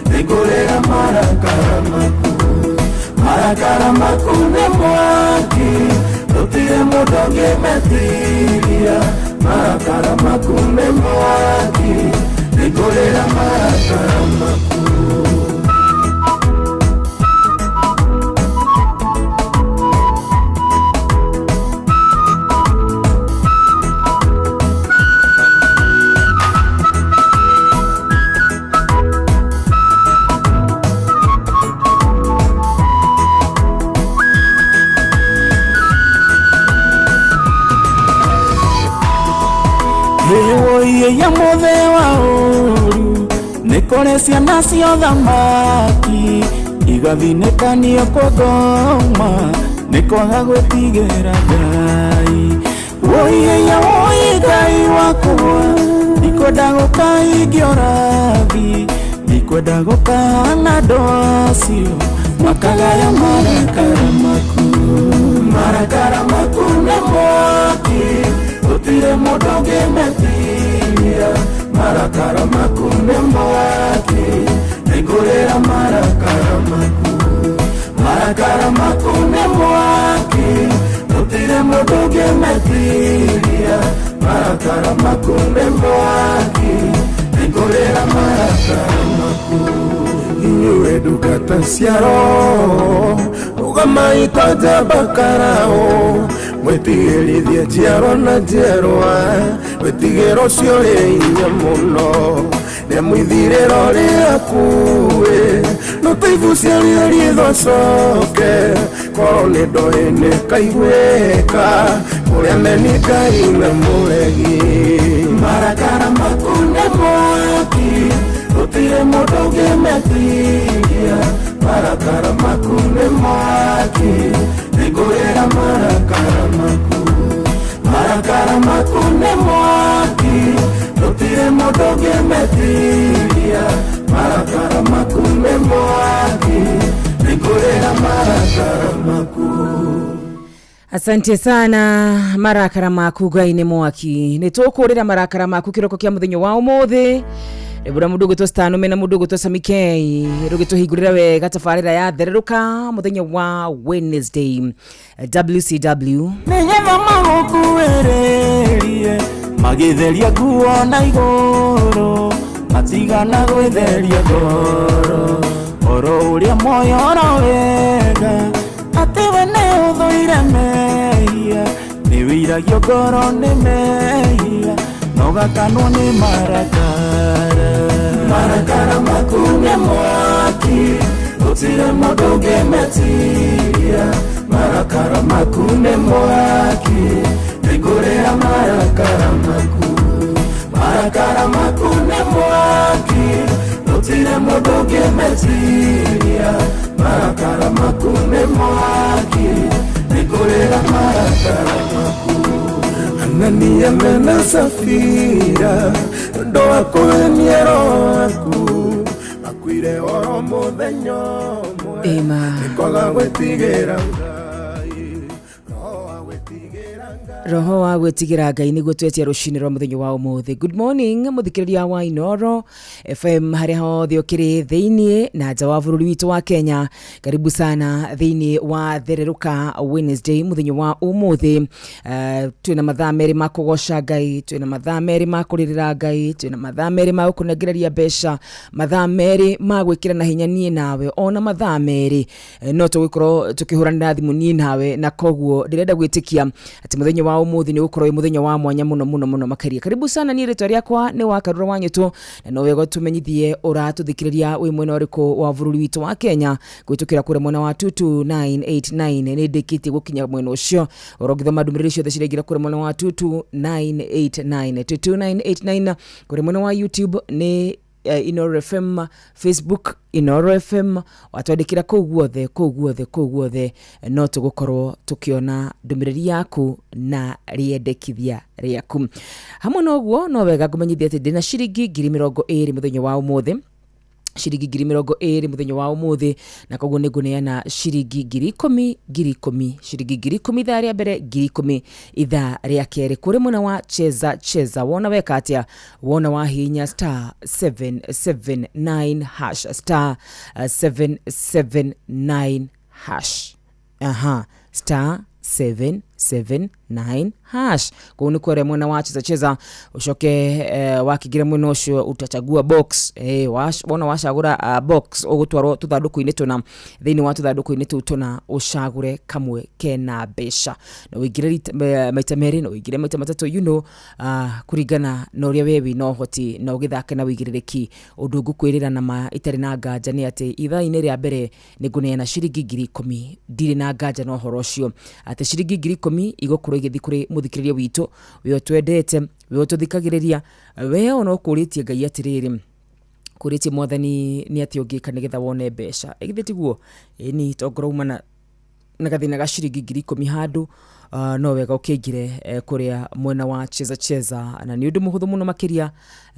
nĩngũrĩra marakara maku nĩ mwaki gũtirĩ mũndũ ũngĩmetiria marakara maku nĩ mwaki nĩngũrĩra marakara maku ya mũthĩ wa ũru nĩkũrĩ ciana cia thamaki igathinĩkanio kwa ngoma nĩkwaga gwĩtigĩra Ngai woiye Ngai wakwa ndikwenda gũkaingio rathi ndikwenda gũkahana andũ acio makagaya marakara maku nĩ mwaki gũtirĩ mũndũ ũngĩmetiria marakara maku nĩ mwaki nĩngũrĩra marakara maku nĩ mwaki gũtirĩ mũndũ ũngĩmetiria marakara maku nĩ mwaki nĩngũrĩra marakara maku inyuĩ ndungata cia roho rũgamai njamba karao mwĩtigĩrithie njiarwa na njiarwa wĩtigĩro ũcio ũrĩ hinya mũno nĩmwĩthirĩro rĩakuĩ nũtũigucia rĩrĩ thũcoke korwo nĩ ndoĩ nĩkaiguĩka ũrĩa meni Ngai nĩ mũregi marakara maku nĩ mwaki gutire mundu ngimetiria marakara maku ni mwaki nigurira marakara maku ni mwaki gutire mundu ngimetiria marakara maku ni mwaki nigurira marakara maku.
Asante sana. Marakara maku Ngai ni mwaki nitukurira marakara maku kiroko kia muthenyo wa umuthi ebura mundu gutostano mena mundu gutosamikei rugito higurira wega tafarira ya thereruka muthenyo wa Wednesday WCW
ninyema maguku wererie magitheria nguo na iguru matigana gwitheria ngoro oro uria moyo oro wega atiwe ne uthuire mehia ni wiragio ngoro ni mehia nogakanwo ni marakara maku ni mwaki gutire mundu ngimetiria marakara maku ni mwaki nigurira marakara maku ni mwaki gutire mundu ngimetiria marakara maku ni mwaki nigurira marakara maku. Anania mena Safira ndoa kwenye roho akwire oro muthenyo
Ema
nikola gwetigira
roho wa gwetigira Ngai niguo twetia rucini rwa muthenyo wa umuthi. Good morning muthikiriria wa Inoro FM hari hothe ukiri thiini na nja wa bururi witu wa Kenya. Karibu sana thiini wa thereruka Wednesday muthenyo wa umuthi. Twina mathaa meri ma kugoca Ngai, twina mathaa meri ma kuririra Ngai, twina mathaa meri ma kunegereria besha, mathaa meri ma gwikira na hinya nie nawe, ona mathaa meri no tugikoro tukihurana thimu nie nawe, na koguo ndirenda gwitikia ati muthenyo wa umuthi ni ukorwo muthenyo wa mwanya muno makaria. Karibu sana ni ritwa riakwa ni wa Karura Wanyitu na no wego tumenyithie uratuthikiriria wi mwena uriku wa bururi witu wa Kenya gwitukira kure mwena wa 22989 ni ndikiti gukinya mwena ucio urogitha madumiriri cio theciregira kure mwena wa 22989 kure mwena wa YouTube ni Inoro FM, Facebook Inoro FM, watwadikira kuguothe no tugukorwo tukiona ndumiriri yaku na riendekithia riaku. Hamwe noguo no wega kumenyithia ati ndina ciringi 20,000 muthenyo wa umuthi, ciringi 20,000 muthenyo wa umuthi, na koguo niguneana ciringi 10,000 ciringi 10,000 ithaa ria mbere, 10,000 ithaa ria keri kuri mwena wa cheza. Wona weka atia? Wona wa hinya star 779 hash star 779 hash star 779 hash kuni kwere mwena wa cheza ushoke wakigira mwena ucio utachagua box wona washagura box ogutwaro tuthanduku-ini tuna thiini wa tuthanduku-ini tuna ushagure kamwe kena besha na wigire maita meri na wigire maita matatu kuringana na uria wewe no hoti na ugithake na wigiririki undu ngukwirira na ma itari na nganja ni ati ithaa-ini ria mbere niguneana ciringi 10,000 ndiri na nganja no horo ucio ati ciringi 10,000 igokuru igithi kuri muthikiriria witu we twendete we tuthikagiriria we ono kuritie Ngai atiriri kuritie mwathani ni ati ungika nigetha wone besha igithi tiguo ni tongoro umana na gathina ga ciringi 10,000 handu no wega ukingire kuria mwena wa cheza na ni undu muhuthu muno makiria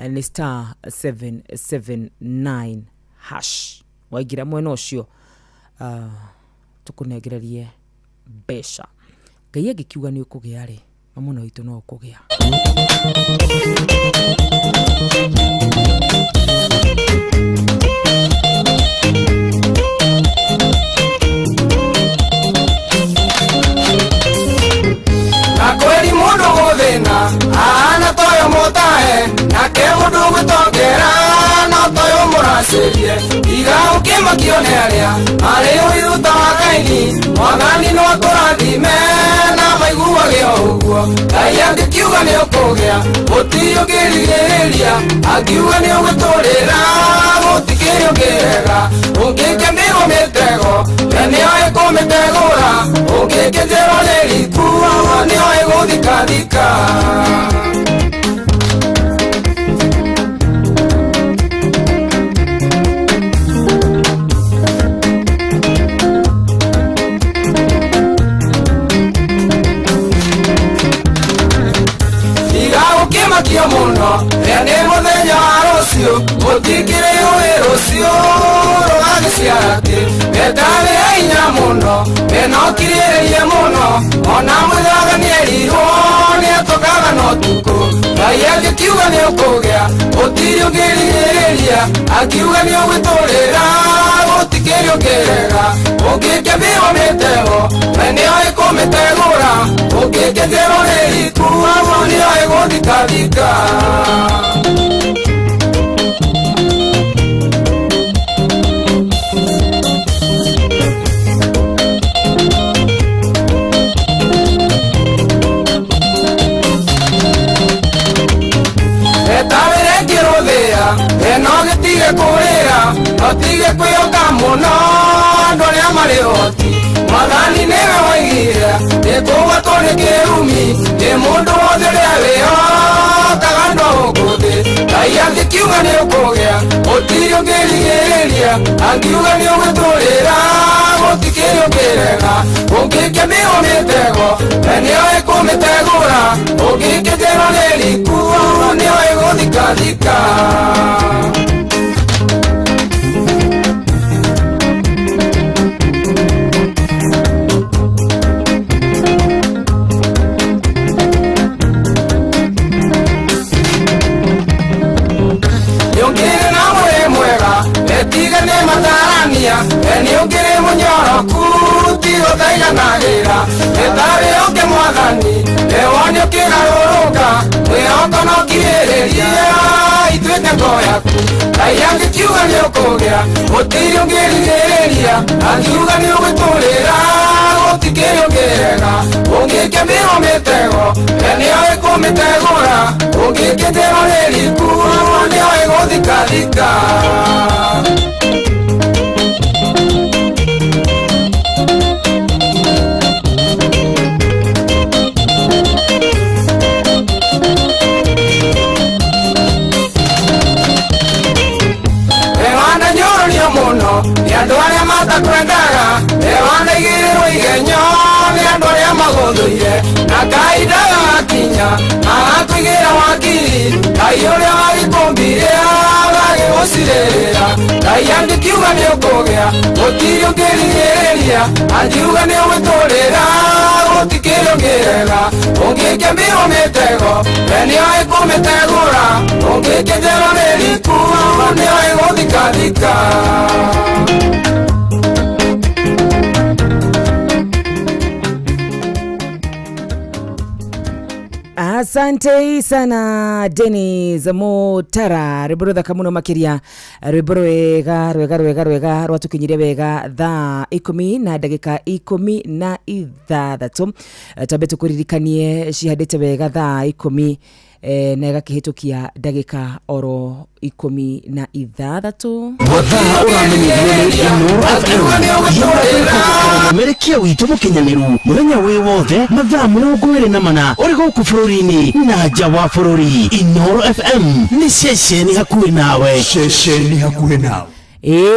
ni star 779 hash waigira mwena ucio tukunegererie besha. Ngai agikiuga ni ukugia ri mamuno itu no ukugia.
Na kweli mundu guthina ana toyo mutahe na ke mundu gutongera no toyo muracirie iga ukimakio ni aria ari uiruta wa Ngai mwathani no kurathime na maiguage uguo Ngai angikiuga ni ukugia gutiungirigiriria angiuga ni uguturira gutikiriungirega ungikemirwo mitego ni oe kumitegura ungikijirwo ni rikuwa ni oe guthikathika.
oro agiciarate etale ainya muno enokiririe muno ona muthaga nierirwo nietokaga no tuko ngai akiuga ni ukugea utiri ungiririria akiuga ni ugwiturira gutikiri ungirega ungikebirwo mitego na nio ikumitegura ungikethirwo ni riku amo nio iguthikathika enogetige kurira otige kwioka muno andu aria mari oti mwathani niwe waigire ikuga turi kirumi ni mundu wothe ria wiokaga ndũngũthĩ ngai angikiuga ni ukugea utiri ungirigĩrĩria angiuga ni ugwiturira gutikiri ungirega ungikemio mitego na nio ikumitegura ungikethirwo ni riku nio iguthikathika etigane matarania eniungire munyoroku tigo thaiganagĩra etari oke mwathani ewoni ũkĩgarũrũka mwĩhoko no kirĩrĩria ituĩke ngo yaku ngai angĩkiuga nĩ ũkũgĩa gũtirĩ ũngĩrigĩrĩria angiuga nĩ ũgwĩtũrĩra gũtikĩrĩ ũngĩrega ũngĩkemĩrwo mĩtego enĩo ĩkũmĩtegũra ũngĩkĩtĩrwo nĩ riku nĩo ĩgũthikathika muno ni andu aria matakwendaga ewanaigĩrĩrwo igenyo ni andu aria magũthũire na Ngai ndagakinya agakũigĩra wakiri Ngai ũrĩa wagĩkũmbire agagĩgũcirĩrĩra Ngai angĩkiuga nĩ ũkũgĩa gũtirĩ ũngĩrigĩrĩria angiuga nĩ ũgwĩtũrĩra gũtikĩrĩ ũngĩrega ũngĩkemĩrwo mĩtego we nĩo ĩkũmĩtegũra ũngĩkĩnjerwo nĩ riku nĩo ĩgũthikathika
Asante sana Dennis Mutara rwĩmbo rũthaka mũno makĩria rwĩmbo rwega rwatukinyirie wega thaa 10 na ndagĩka 16 tambe tũkũririkanie cihandĩte wega thaa 10 na ĩgakĩhĩtũkia ndagĩka oro 16
wathaa ũramenyithio merekia witũ mũkinyanĩru mũthenya wĩ wothe mathaa 24 ũrĩ gũkũ bũrũri-inĩ na nja wa bũrũri. Inooro FM nĩ ceceni hakuhĩ nawe, ceceni hakuhĩ nawe.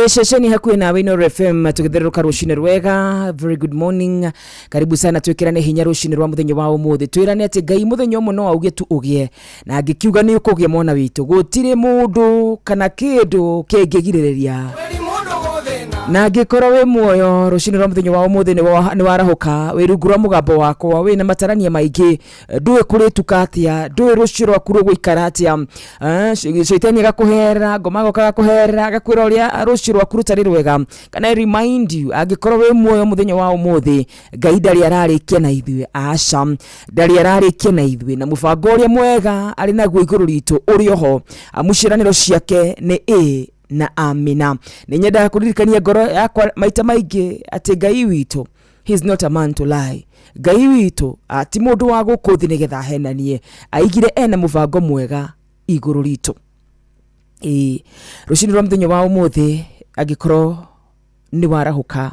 Shesheni hakuwe na Inooro FM tũgĩtherũka rũcinĩ rwega. Very good morning, karibu sana twĩkĩrane hinya rũcinĩ rwa mũthenya wa ũmũthĩ. Twĩrane atĩ Ngai mũthenya ũmwe no auge tu ũgĩe na angĩkiuga nĩ ũkũgĩa mwana witũ gũtirĩ mũndũ kana kĩndũ kĩngĩgirĩrĩria na angĩkorwo wĩ muoyo rũcinĩ rwa mũthenya wa ũmũthĩ nĩ warahũka wĩrungu rwa mũgambo wakwa wĩna matarania maingĩ ndũĩ kũrĩtuka atĩa ndũĩ rũcio rwaku rũgũikara atĩa Shaitani agakũherera ngoma agakũherera agakwĩra ũrĩa rũcio rwaku rũtarĩ rwega kana remind you angĩkorwo wĩ muoyo mũthenya wa ũmũthĩ Ngai ndarĩ ararĩkia na ithuĩ aca ndarĩ ararĩkia na ithuĩ na mũbango ũrĩa mwega arĩ naguo igũrũ ritũ ũrĩ oho mũciaranĩro ciake nĩ na amina. Ninyenda kuririkania ngoro yakwa maita maingĩ atĩ Ngai witũ he is not a man to lie. Ngai witũ ti mũndũ wa gũkũthi nĩgetha henanie aigire ena mũbango mwega igũrũ ritũ. Rũcinĩ rwa mũthenya wa ũmũthĩ angĩkorwo nĩ warahũka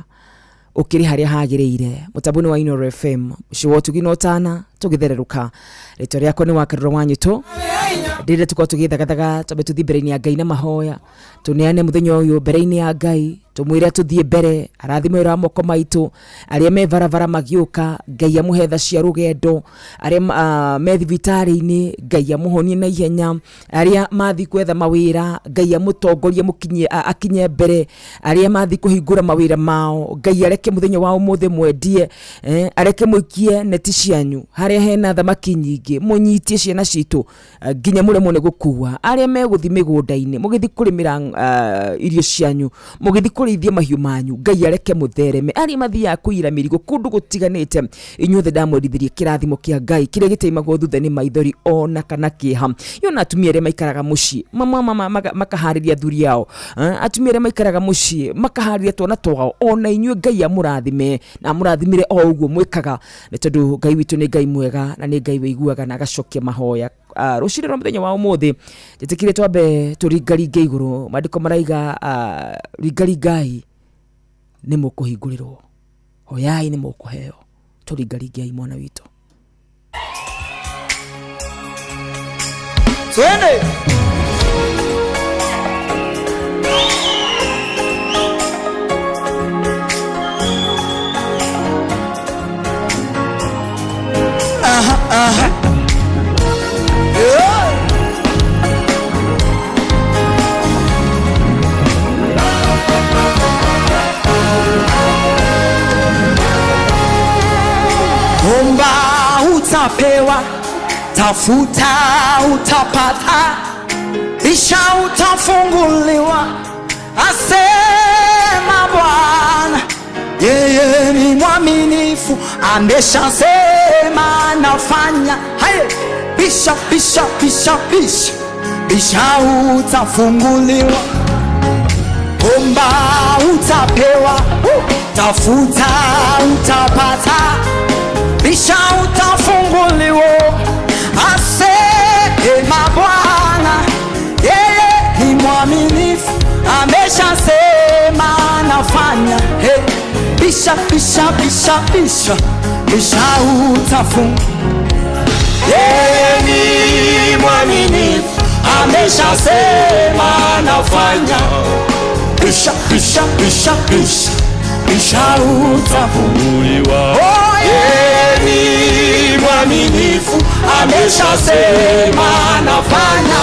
ũkĩrĩ harĩa hagĩrĩire mũtambo-inĩ wa Inooro FM ciwo tugino tana tugithereruka rito riako ni wakariro wanyito ndire tuko tugithagathaga tobe tuthibere-ini ya Ngai na mahoya tuneane muthenya uyu mbere-ini ya Ngai tumwire tuthie mbere arathime ra moko maitu aria me varavara magiuka Ngai amuhetha cia rugendo aria me thibitari-ini Ngai amuhonie na ihenya aria mathi kwetha mawira Ngai amutongorie mukinye akinye mbere aria mathi kuhingura mawira mao Ngai areke muthenya wa umuthe mwendie areke muikie neti cianyu haria hena thamaki nyingi munyitie ciana citu nginya muremwo ni gukua aria me guthi migunda-ini mugithi kurimira irio cianyu mugithi kurithia mahiu manyu Ngai areke muthereme aria mathia kuira mirigo kundu gutiganite inyuothe ndamwerithirie kirathimo kia Ngai kiria giteimagwo thutha ni maithori ona kana kiha yona atumia aria maikaraga mucii makahariria thuri yao atumia aria maikaraga mucii makahariria twana twao ona inyue Ngai amurathime na amurathimire o uguo mwikaga ni tondu Ngai witu ni Ngai mwega na ni Ngai weiguaga na agacokia mahoya rucire ro muthenya wa umuthi jitikire twambe turingaringe iguru mandiko maraiga ringaringai ni mukuhingurirwo hoyai ni mukuheo turingaringai mwana witu
twende Omba utapewa, tafuta utapata, bisha utafunguliwa, asema Bwana. Yeye ni mwaminifu, ameshasema nafanya. Haye, bisha, bisha, bisha, bisha, bisha utafunguliwa. Omba utapewa, tafuta utapata, bisha utafunguliwa, asema Bwana. Yeye ni mwaminifu, ameshasema nafanya. Hey, bisha, bisha, bisha, bisha, bisha utafunguliwa. Yeye ni mwaminifu, ameshasema nafanya. Bisha, bisha, bisha, bisha, bisha utafunguliwa. Oh, yeye ni mwaminifu, ameshasema nafanya.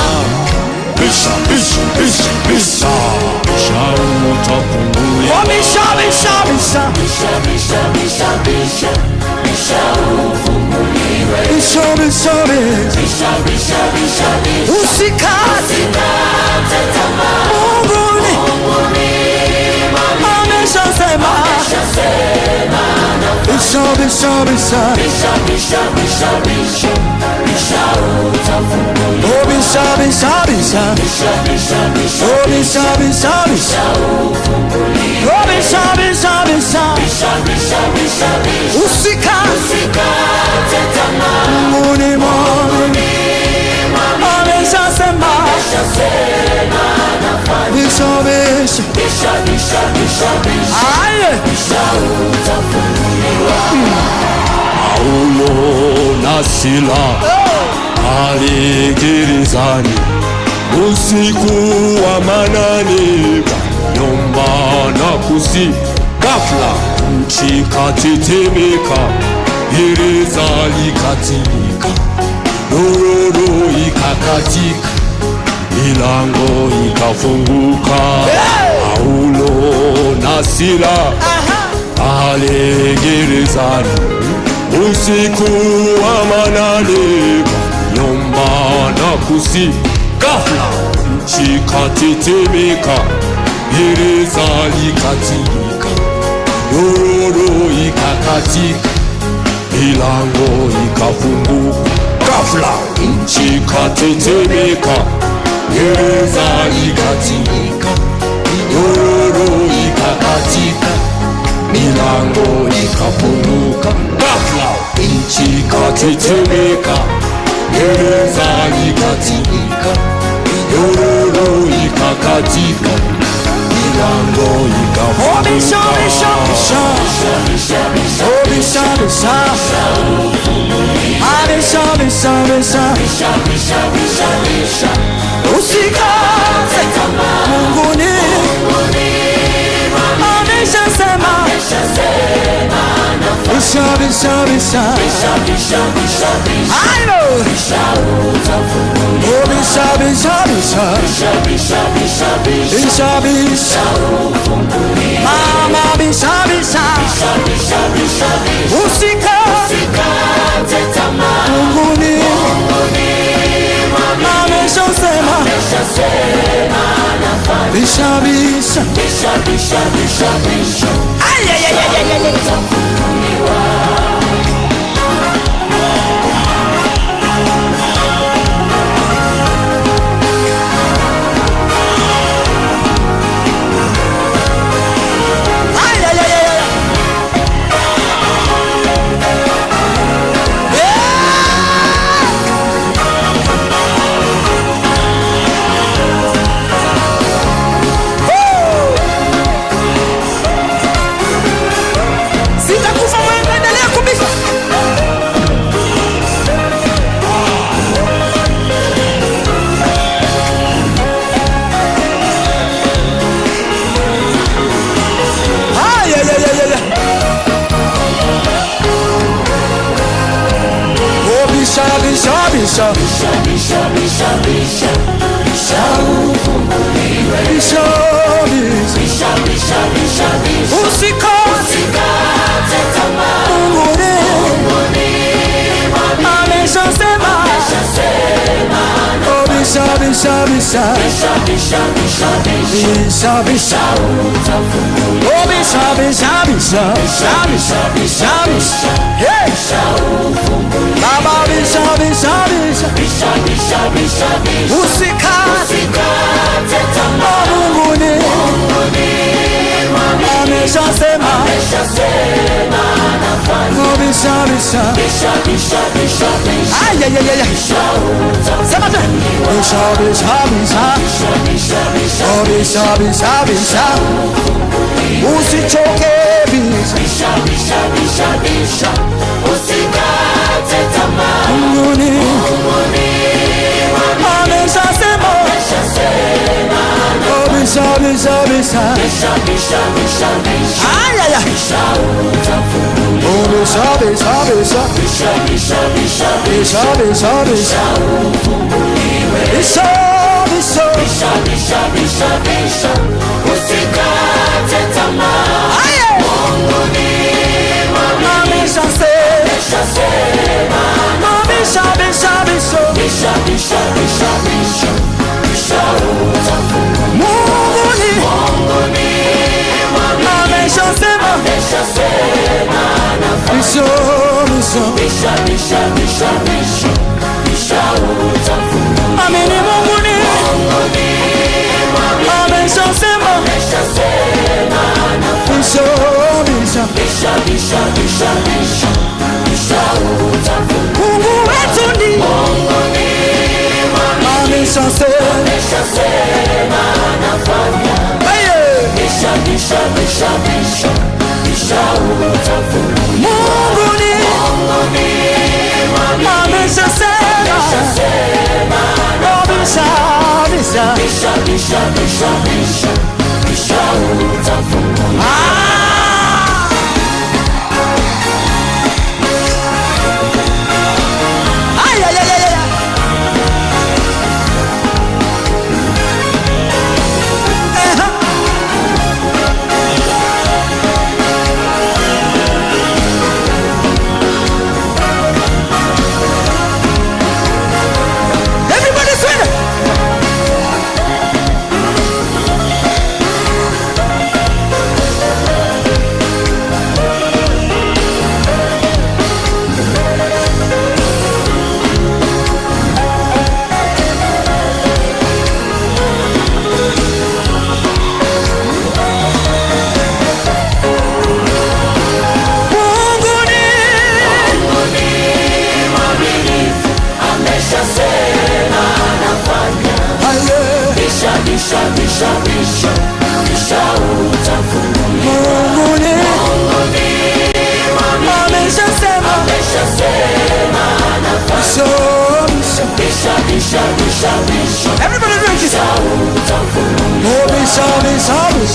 Bisha, bisha, bisha, bisha, bisha utafunguliwa. Oh, bisha, bisha, bisha, bisha, bisha, bisha, bisha, bisha ufunguliwe. Bisha, bisha, bisha, bisha, bisha, bisha, usikate tamaa. Mungu ni ameshasema. Bisha, bisha, bisha, bisha, bisha, bisha, bisha, bisha utafunguliwa. Oh, bisha, bisha, bisha, bisha, bisha, bisha, oh, bisha, bisha, bisha ufunguliwa. Oh, bisha, bisha, bisha, bisha, bisha, bisha, bisha, usikate tamaa. Mungu ni mwaminifu, ameshasema nafanya. Bisha, bisha, bisha, bisha, bisha, bisha, bisha utafunguliwa.
Paulo na Sila pale gerezani usiku wa manane, nyumba na kusi, ghafla nchi katetemeka, gereza likatika, nyororo ikakatika, milango ikafunguka. Paulo na Sila pale gerezani usiku wa manane, nyumba na kusi, ghafla nchi katetemeka, gereza likatika, nyororo ikakatika, milango ikafunguka. Ghafla nchi katetemeka, gereza likatika, nyororo ikakatika, milango ikafunguka. Ghafla nchi katetemeka, gereza likatika, nyororo ikakatika, milango ikafunguka. Bisha, bisha, bisha, bisha, bisha, bisha, bisha,
Usikate tamaa, Mungu ni ameshasema bisha bisha bisha ayo bisha bisha bisha bisha bisha mama bisha bisha usikate tamaa, Mungu ni ameshasema bisha bisha ay ay ay ay ay usichoke bisha usikate tamaa, Mungu ni ameshasema bisha ay ay ay bisha usikate tamaa, Mungu ni ameshasema amini Mungu ni ameshasema Mungu wetu ni ameshasema anafanya Mungu ni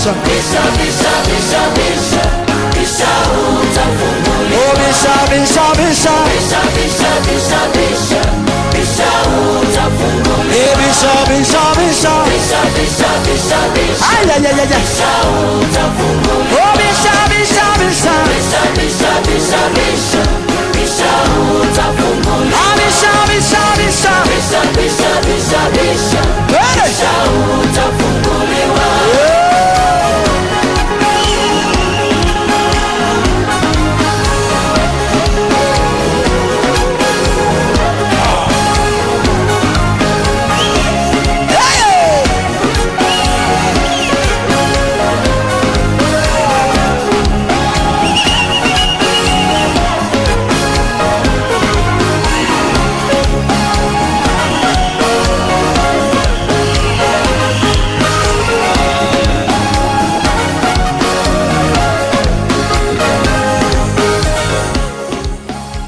bisha bisha bisha bisha bisha bisha utafunguliwa. Oh bisha bisha bisha bisha bisha bisha bisha bisha utafunguliwa. Bisha bisha bisha bisha bisha bisha bisha ay ay ay ay bisha utafunguliwa. Oh bisha bisha bisha bisha bisha bisha bisha bisha utafunguliwa. Ah bisha bisha bisha bisha bisha bisha bisha bisha utafunguliwa.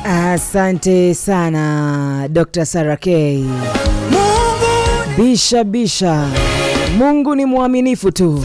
Asante sana Dr. Sarah K. Bisha bisha, Mungu ni mwaminifu tu.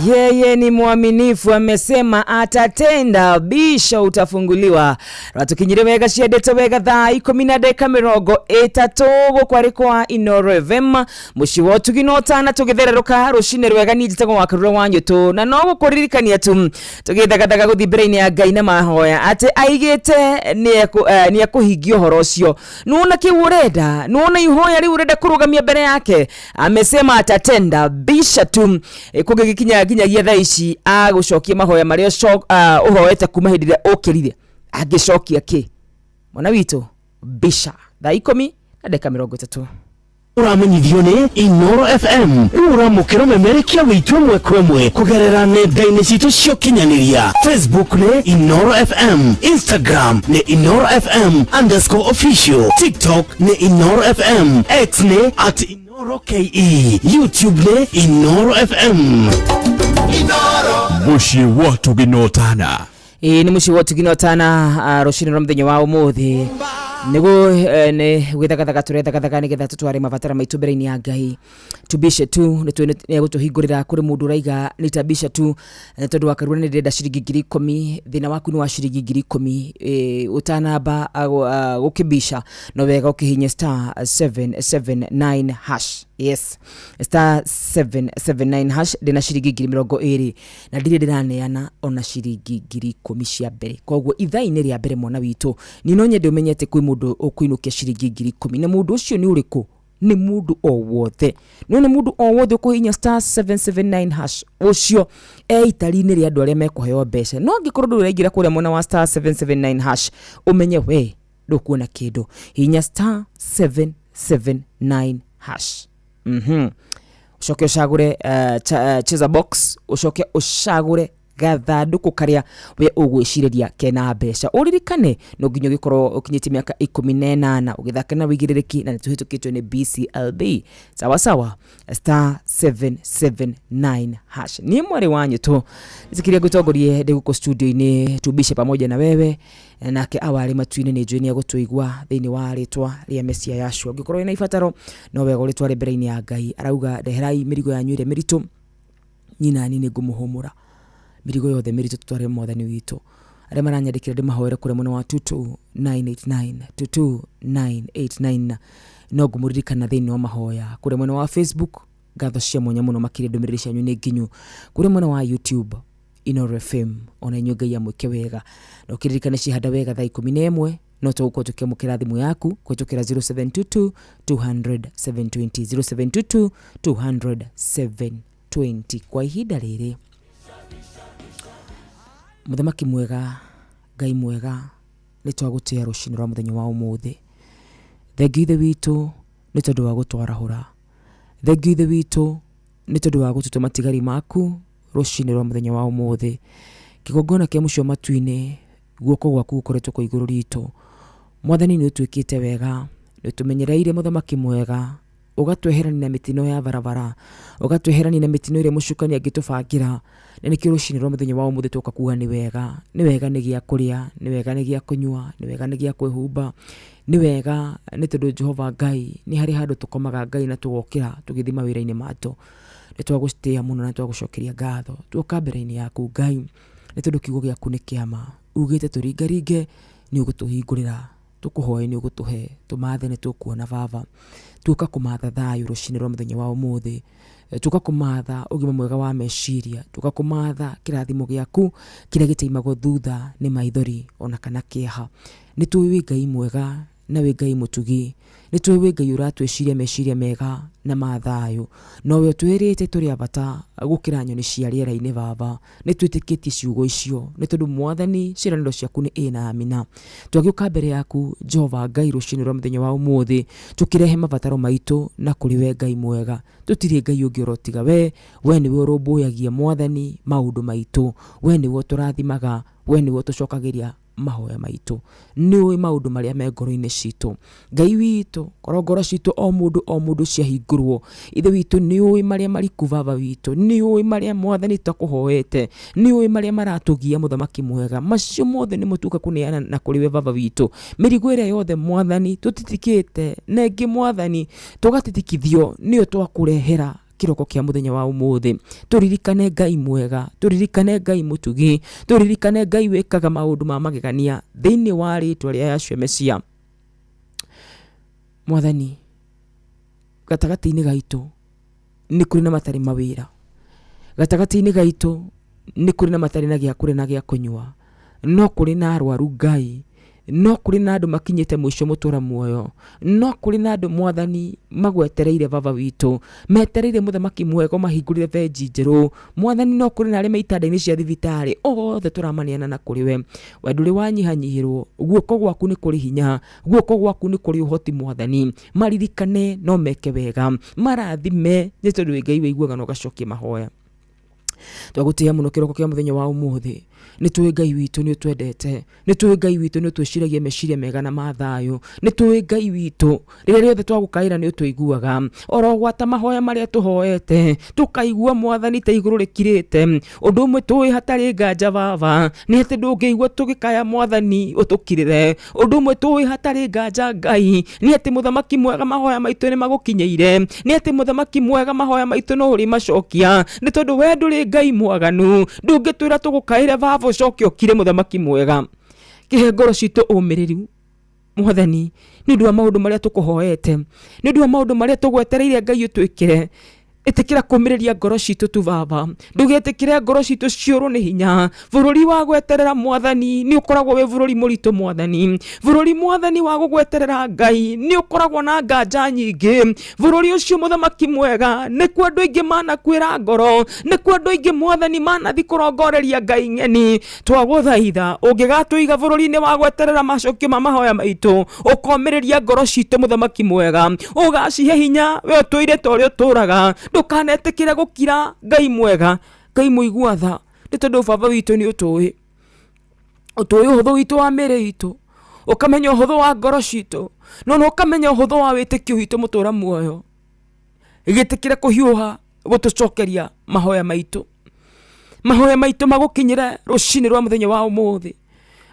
Yeye ni mwaminifu, amesema atatenda, bisha utafunguliwa. Ratukinyire wega ciendeto wega thaa 10:30 kwarikwa Inooro FM muci wotu ginotana tugithererũka rucine rwega nijitagwo wakarura wanyu tu na no gukuririkania tu tugithagadaga guthi mbere-ini ya Ngai na mahoya ati aigite ni akuhingio horo ucio. Nuona kiurenda, nuona ihoya ri urenda kurugamia mbere yake, amesema atatenda, bisha tu kugikinya nginyagia thaa ici agucokia mahoya maria uhoete kuma hindi ria ukirire agicokia ki mwana witu bisha thaa 10:30.
Uramenyithio ni Inooro FM. Uramukiro memerekia witu mwe kwemwe kugerera nenda-ini citu cio kinyaniria. Facebook ni Inooro FM, Instagram ni Inooro FM_official, TikTok ni Inooro FM, X ni @InooroKE, YouTube ni Inooro FM.
Mushi watu ginotana.
Ni mushi watu ginotana rucini rwa muthenya wa umuthi. Nego ne gwithagathaga turethagathaga nigetha tutware mabatara maitu mbere-ini ya Ngai. Tubishe tu ne gutuhingurira kuri mundu raiga ni tabisha tu tondu wakarura ni ndenda ciringi 10,000 thina waku ni wa ciringi 10,000 utanamba gukibisha no wega ukihinya *779#. Yes, *779# ndina ciringi 20,000 na ndire ndiraneana ona ciringi 10,000 cia mbere. Koguo ithaa-ini ria mbere mwana witu ni no nyende umenyete kwi mundu ukuinukia ciringi 10,000 na mundu ucio ni uriku? Ni mundu o wothe. None mundu o wothe ukuhinya *779# ucio itari-ini ria andu aria mekuheo mbeca. No ngikorwo ndu uraingira kuria mwana wa *779# umenye we ndukuona kindu. Hinya *779#. Ucoke ucagure cheza box, ucoke ucagure gathanduku karia we ugwiciriria kena mbeca. Uririkane no nginyo gikorwo ukinyiti miaka 18 ugithaka na wigiririki na nituhitukitwe ni BCLB. Sawa sawa *779#. Ni mwari wanyu tu zikiria gutongorie ndiguko studio-ini tubishe pamoja na wewe nake awali matuine ni joini ya gutuigwa thiini wa ritwa ria Mesia Yashua. Gikorwo ina ifataro no wega ritware mbere-ini ya Ngai. Arauga ndeherai mirigo yanyu ire miritu nyina nini ngumuhumura mirigo yothe miritu tutware mwathani witu. Aria maranyandikira ndimahoere kure muno wa 22989 no ngumuririkana thiini wa mahoya kure muno wa Facebook. Gatho cia mwanya muno makire ndumiriri cianyu ni nginyu kure muno wa YouTube Inooro FM ona inyu Ngai amwike wega no kiririkane cihanda wega thaa 11 no tuguko tukemukira thimu yaku kwetukira 0722 200 720 0722 200 720 kwa ihinda riri. Muthamaki mwega, Ngai mwega, ni twagutia rucini rwa muthenya wa umuthi. Thengiu ithe witu ni tondu wa gutwarahura. Thengiu ithe witu ni tondu wa gututuma matigari maku rucini rwa muthenya wa umuthi. Kigongona kia mucio matuine guoko gwaku gukoretwo kwa iguru ritu. Mwathani ni utwikite wega nitumenyereire muthamaki mwega ugatweherani na mitino ya barabara ugatweherani na mitino ire mushukani agitubangira na nikio rucini rwa muthenya wa umuthi tuka kuga ni wega ni gia kuria ni wega ni gia kunywa ni wega ni gia kwihumba ni wega ni tondu Jehova Ngai ni hari handu tukomaga Ngai na tugokira tugithima wira-ini mato ni twagucitia muno na twagucokeria ngatho tuoka mbere-ini yaku Ngai ni tondu kiugo giaku ni kiama ugite turingaringe ni ugutuhingurira tukuhoe ni ugutuhe tumathe ni tukuona baba tuka kumatha thayu rucini rwa muthenya wa umuthi tuka kumatha ugima mwega wa meciria tuka kumatha kirathimo giaku kiria gitaimago thutha ni maithori ona kana kieha ni tuwi Ngai mwega na we Ngai mutugi ni tuwi Ngai uratwiciria meciria mega na mathayu no we twirite turi abata gukira nyoni cia riera-ini baba ni twitikitie ciugo icio ni tondu mwathani ciraniro ciaku ni ina amina twagiuka mbere yaku Jehova Ngai rucini rwa muthenya wa umuthi tukirehe mabataro maitu na kuri we Ngai mwega tutiri Ngai ungi urotiga we niwe urumbuyagia mwathani maundu maitu we niwe turathimaga we niwe tucokagiria mahoya maitu niwe maundu maria me ngoro-ini citu Ngai witu korongoro citu o mundu ciahingurwo ithe witu niwe maria mariku baba witu niwe maria mwathani takuhoete niwe maria maratugia muthamaki mwega macio mothe ni mutuka kuneana na kuri we baba witu mirigo ira yothe mwathani tutitikite nengi mwathani tugatitikithio niyo twakurehera kiroko kia muthenya wa umuthi turirikane Ngai mwega turirikane Ngai mutugi turirikane Ngai wekaga maundu ma magegania thiini wa ritwa ria Yeshua Mesia mwathani gatagati-ini gaitu ni kuri na matari mawira gatagati-ini gaitu ni kuri na matari na gia kuri na gia kunywa no kuri na arwaru Ngai no kuri na andu makinyite mwisho mutura muoyo no kuri na andu mwathani magwetereire baba witu metereire muthamaki mwega mahingurire venji njeru mwathani no kuri na aria meitanda-ini cia thibitari othe turamaniana na kuri we nduri wanyihanyihirwo guoko gwaku ni kuri hinya guoko gwaku ni kuri uhoti mwathani maririkane no meke wega marathime ni tondu Ngai weiguaga no gacokie mahoya twagutia muno kiroko kia muthenya wa umuthi ni tuwi Ngai witu ni twendete ni tuwi Ngai witu ni twiciragia meciria mega na mathayu ni tuwi Ngai witu riria riothe twagukaira ni tuiguaga orogwata mahoya maria tuhoete tukaigua mwathani ta iguru rikirite undu umwe tuwi hatari nganja baba ni ati ndungigua tugikaya mwathani utukirire undu umwe tuwi hatari nganja Ngai ni ati muthamaki mwega mahoya maitu ni magukinyeire ni ati muthamaki mwega mahoya maitu no uri macokia ni tondu we nduri Ngai mwaganu ndungitwira tugukaire baba ucoke ukire muthamaki mwega kihe ngoro citu umiriru mwathani ni ndu wa maundu maria tukuhoete ni ndu wa maundu maria tugwetereire Ngai utwikire itikira kumiriria ngoro citu tu baba ndugetikire ngoro citu ciuru ni hinya bururi wa gweterera mwathani ni ukoragwo we bururi muritu mwathani bururi mwathani wa gugweterera Ngai ni ukoragwo na nganja nyingi bururi ucio muthamaki mwega ni kwa andu aingi mana kwira ngoro ni kwa andu aingi mwathani mana thikurongoreria Ngai ngeni twaguthaitha ungigatuiga bururi-ini wa gweterera macokio ma mahoya maitu ukomiriria ngoro citu muthamaki mwega ugacihe hinya we utuire ta uria uturaga ndukanetikire gukira Ngai mwega Ngai muigua tha ni tondu baba witu ni utuwi uhuthu witu wa miri itu ukamenya uhuthu wa ngoro citu no ukamenya uhuthu wa witikio witu mutura muoyo igitikire kuhiuha gutucokeria mahoya maitu magukinyire rucini rwa muthenya wa umuthi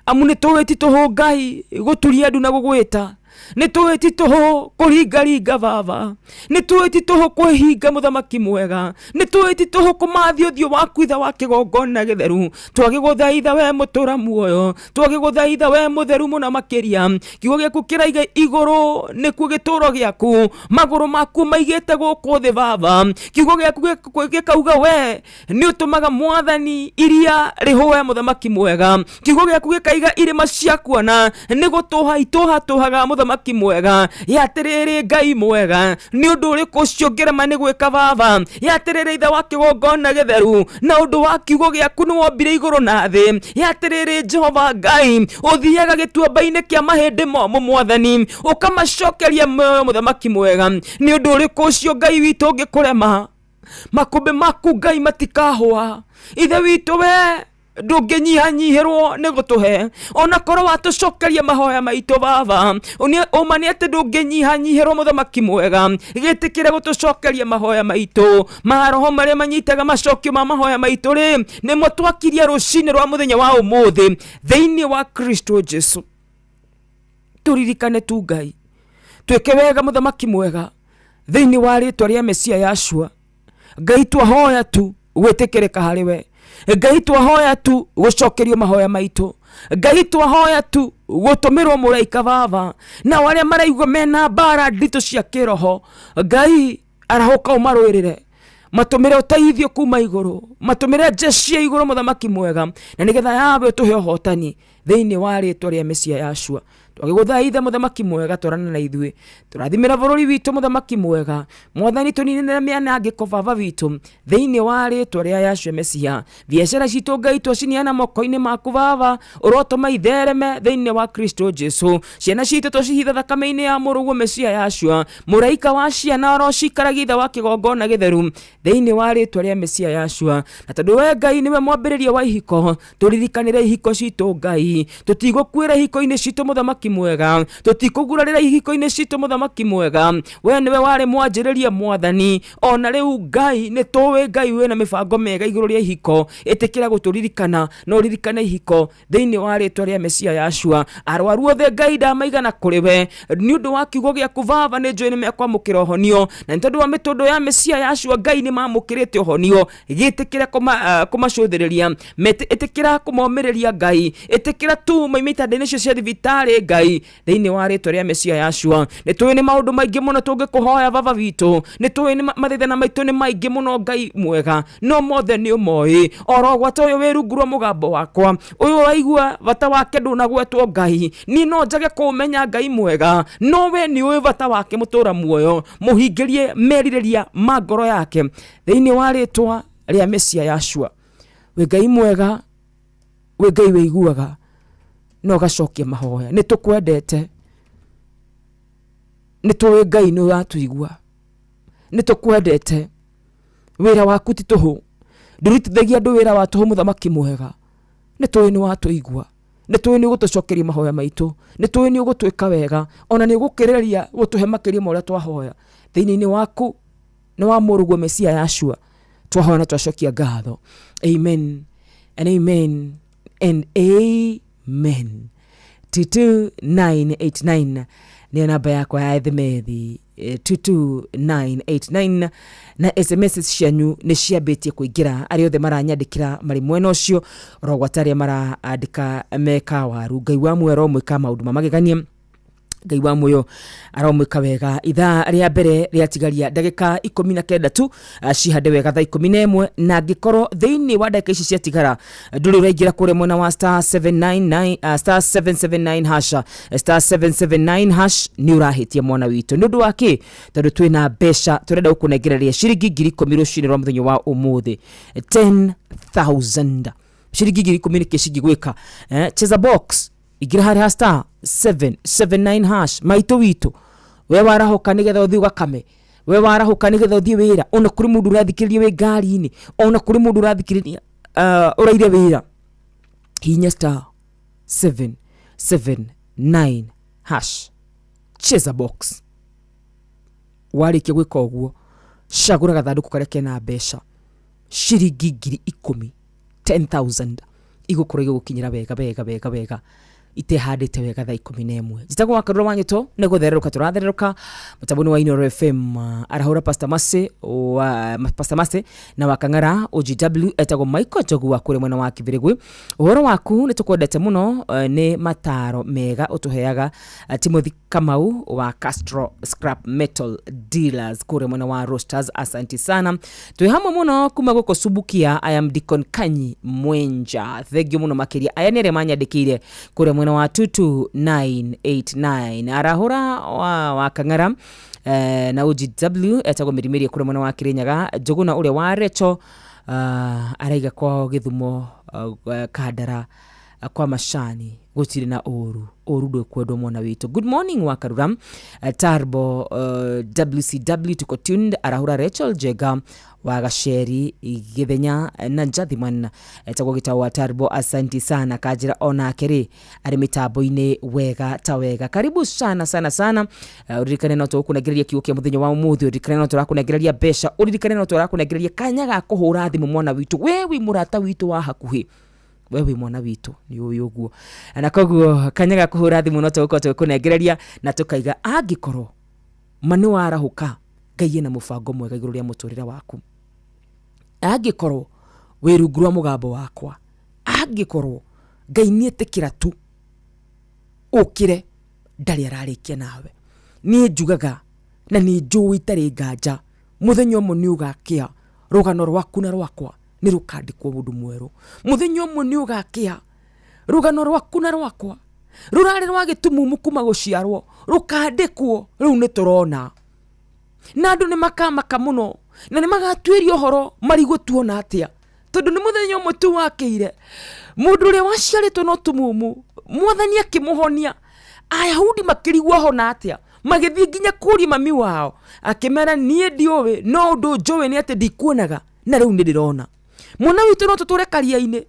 amu ni tuwiti tuhu Ngai guturia andu na gugwita ni tuwiti tuhu kuringaringa baba ni tuwiti tuhu kwihinga muthamaki mwega ni tuwiti tuhu kumathia uthio waku itha wa kigongona githeru twagiguthaitha we mutura muoyo twagiguthaitha we mutheru muna makiria kiugo giaku kiraiga iguru nikuo gituro giaku maguru maku maigite guku thi baba kiugo giaku gikauga we ni utumaga mwathani iria rihoe muthamaki mwega kiugo giaku gikaiga irima ciakuona ni gutuha ituhaga muthamaki mwega yatiriri Ngai mwega ni undu uriku ucio ngerema ni gwika baba yatiriri itha wa kigongona githeru na undu wa kiugo giaku ni wombire iguru na thi yatiriri Jehova Ngai uthiaga gituamba-ini kia mahindi momu mwathani ukamacokeria muthamaki mwega ni undu uriku ucio Ngai witu ungikurema makumbi maku Ngai matikahwa ithe witu we ndũngĩnyihanyihĩrwo nĩ gũtũhe ona korwo watucokeria mahoya maitũ baba ũmani atĩ ndũngĩnyihanyihĩrwo mũthamaki mwega gĩtĩkĩre gũtũcokeria mahoya maitũ maroho marĩa manyitaga macokio ma mahoya maitũ rĩ nĩmo twakiria rũcinĩ rwa mũthenya wa ũmũthĩ thĩinĩ wa Kristo Jesu. Turirikane tu Ngai twĩke wega mũthamaki mwega thĩinĩ wa rĩtwa rĩa Mesia Yashua. Ngai twahoya tu gwĩtĩkĩrĩka harĩ we. Ngai twahoya tu gũcokerio mahoya maitũ. Ngai twahoya tu gũtũmĩrwo mũraika baba na arĩa maraigua mena mbara nditũ cia kĩroho. Ngai arahũka ũmarũĩrĩre matũmĩre ũteithio kuma igũrũ, matũmĩre jeshi ya igũrũ mũthamaki mwega, na nĩgetha yawe ũtũhe ũhotani thĩinĩ wa rĩtwa rĩa Mesia Yashua. Twagĩgũthaitha mũthamaki mwega tũrana na ithuĩ, tũrathimĩra bũrũri witũ mũthamaki mwega, mwathani tũninĩre mĩanangĩko baba witũ thĩinĩ wa rĩtwa rĩa Yashua Mesia. Biacara citũ Ngai twaciniana moko-inĩ maku baba, ũrotũma ithereme thĩinĩ wa Kristo Jesu. Ciana citũ twacihitha thakame-inĩ ya mũrũguo Mesia Yashua, mũraika wa ciana arocikaragia ithe wa kĩgongona gĩtheru thĩinĩ wa rĩtwa rĩa Mesia Yashua. Na tondũ we Ngai nĩwe mwambĩrĩria wa ihiko, tũririkanĩre ihiko citũ Ngai, tũtigũkuĩra ihiko-inĩ citũ mũthamaki mwega, tutikugurarira ihiko-inĩ citũ mũthamaki mwega. We niwe warĩ mwanjĩrĩria mwathani, ona rĩu Ngai nĩ tũĩ Ngai wĩna mĩbango mĩega igũrũ rĩa ihiko. Ĩtĩkĩra gũtũririkana na ũririkane ihiko thĩinĩ wa rĩtwa rĩa Mesia Yashua. Arwaru othe Ngai ndamaigana kũrĩ we nĩ ũndũ wa kiugo gĩaku baba, nĩ njũĩ nĩ mekwamũkĩra ũhonio, na nĩ tondũ wa mĩtũndũ ya Mesia Yashua Ngai nĩ mamũkĩrĩte ũhonio. Gĩtĩkĩra kũmacũthĩrĩria, ĩtĩkĩra kũmomĩrĩria Ngai, ĩtĩkĩra tu maimĩta ndĩ nĩcio cia thibitarĩ Ngai thĩinĩ wa rĩtwa rĩa Mesia Yashua. Nĩ tũĩ nĩ maũndũ maingĩ mũno tũngĩkũhoya baba witũ, nĩ tũĩ nĩ mathaithana maitũ nĩ maingĩ mũno Ngai mwega, no mothe nĩ ũmoĩ. Oro gwata ũyũ wĩ rungu rwa mũgambo wakwa, ũyũ ũraigua bata wake ndũnagwetwo Ngai, niĩ no njage kũmenya Ngai mwega, no we nĩ ũĩ bata wake mũtũra muoyo, mũhingĩrie merirĩria ma ngoro yake thĩinĩ wa rĩtwa rĩa Mesia Yashua. We Ngai mwega, we Ngai wĩiguaga no gacokia mahoya. Nĩ tũkwendete, nĩ tũĩ Ngai nĩ ũratũigua, nĩ tũkwendete. Wĩra waku ti tũhũ, ndũrutithagia andũ wĩra wa tũhũ mũthamaki mwega. Nĩ tũĩ nĩ watũigua, nĩ tũĩ nĩ ũgũtũcokeria mahoya maitũ, nĩ tũĩ nĩ ũgũtwĩka wega, ona nĩ ũgũkĩrĩria gũtũhe makĩria ma ũrĩa twahoya thĩinĩ waku nĩ wa mũrũguo Mesia Yashua. Twahoya na twacokia ngatho. Amen and amen and amen. 22989 ni namba yakwa ya thimethi, 22989, na SMS cianyu nĩ ciambĩtie kũingĩra. Arĩa othe maranyandĩkĩra marĩ mwena ũcio, rogwataria maraandĩka meka waru. Ngai wa muoyo aromwĩka maũndũ mamagegania, Ngai wa muoyo aromwĩka wega. Ithaa rĩa mbere rĩatigaria ndagĩka 19 tu cihande wega thaa 11, na ngĩkorwo thĩinĩ wa ndagĩka ici ciatigara ndũrĩ ũraingĩra kũrĩa mwena wa *779 hash *779# nĩ ũrahĩtia mwana witũ. Nĩ ũndũ wa kĩ? Tondũ twĩna mbeca tũrenda gũkũnengereria ciringi 10,000 rũcinĩ rwa mũthenya wa ũmũthĩ. 10,000 ciringi 10,000 kĩcingĩgwĩka. Cheza box igira harĩ *779# maitũ witũ. We warahoka nĩgetha ũthiĩ ũgakame, we warahoka nĩgetha ũthiĩ wĩra, ona kũrĩ mũndũ ũrathikĩrĩria wĩ ngari-inĩ, ona kũrĩ mũndũ ũrathikĩrĩria ũraire wĩra. Hinya *779# cheza box. Warĩkia gwĩka ũguo, cagũra gathandũkũ karĩa kena mbeca ciringi 10,000, 10,000 igũkorwo igũkinyĩra wega itehandĩte wega thaa 11. Jitagwo wakarũra wanyito nĩ gũthererũka, tũrathererũka mũtabuni wa Inooro FM. Arahũra Pastor Mase na wakang'ara OGW etagwo Michael Njogu wa kũrĩ mwena wa Kĩbĩrĩgwi. Ũhoro waku nĩ tũkwendete mũno, nĩ mataro mega ũtũheaga. Timothy Kamau wa Castro Scrap Metal Dealers kũrĩ mwena wa Roasters, asanti sana. Twĩ hamwe mũno kuma gũkũ Subukia. I am Deacon Kanyi Mwenja, thengio mũno makĩria. Aya nĩ arĩa manyandĩkĩire kũrĩ mwena wa 22989. Arahũra wa kang'ara na OGW etagwo Mĩrimĩrie kũrĩ mwena wa Kĩrĩnyaga. Njũgũna ũrĩa wa Recho araiga kwa Gĩthumo Kandara kwa mashani gutiri na oru ndo kwendwo mwana witu. Good morning Wakarura. Tarbo WCW tuko tuned. Arahura Rachel Jega wa Gasheri Githenya na Njathiman etagwo gitawa Tarbo. Asanti sana kajira ona keri ari mitambo-ini wega ta wega. Karibu sana uririkane no tukunegereria kiugo kia muthenya wa umuthi, uririkane no turakunegereria besha, uririkane no turakunegereria kanya ga kuhura thimu mwana witu. Wewe murata witu wa hakuhi, wewe mwana witu ni uyu uguo, na koguo kanyaga kuhura thimu no tukunegereria na tukaiga angikoro mani warahuka Ngai na mubango mwega iguru ria muturire waku. Angikoro wirungurwa mugambo wakwa, angikoro Ngai nietikira tu ukire ndari ararikia nawe. Ni njugaga na ni njui itari nganja muthenya umwe ni ugakia rugano rwaku na rwakwa ni rukandikwo mundu mweru. Muthenya umwe ni ugakia rugano rwaku na rwakwa rurari rwa gitumumu kuma guciarwo rukandikwo riu ni turona. Na andu ni makamaka muno na ni magatwiria uhoro marigo tuona atia tondu ni muthenya umwe tu wakiire mundu uria waciaritwo no tumumu mwathani akimuhonia. Ayahudi makirigwa hona atia magithii nginya kuri mami wao akimera nie ndiowe no ndu njowe ni ati ndikuonaga na riu ni ndirona. Mwana witu no tuture karia-ini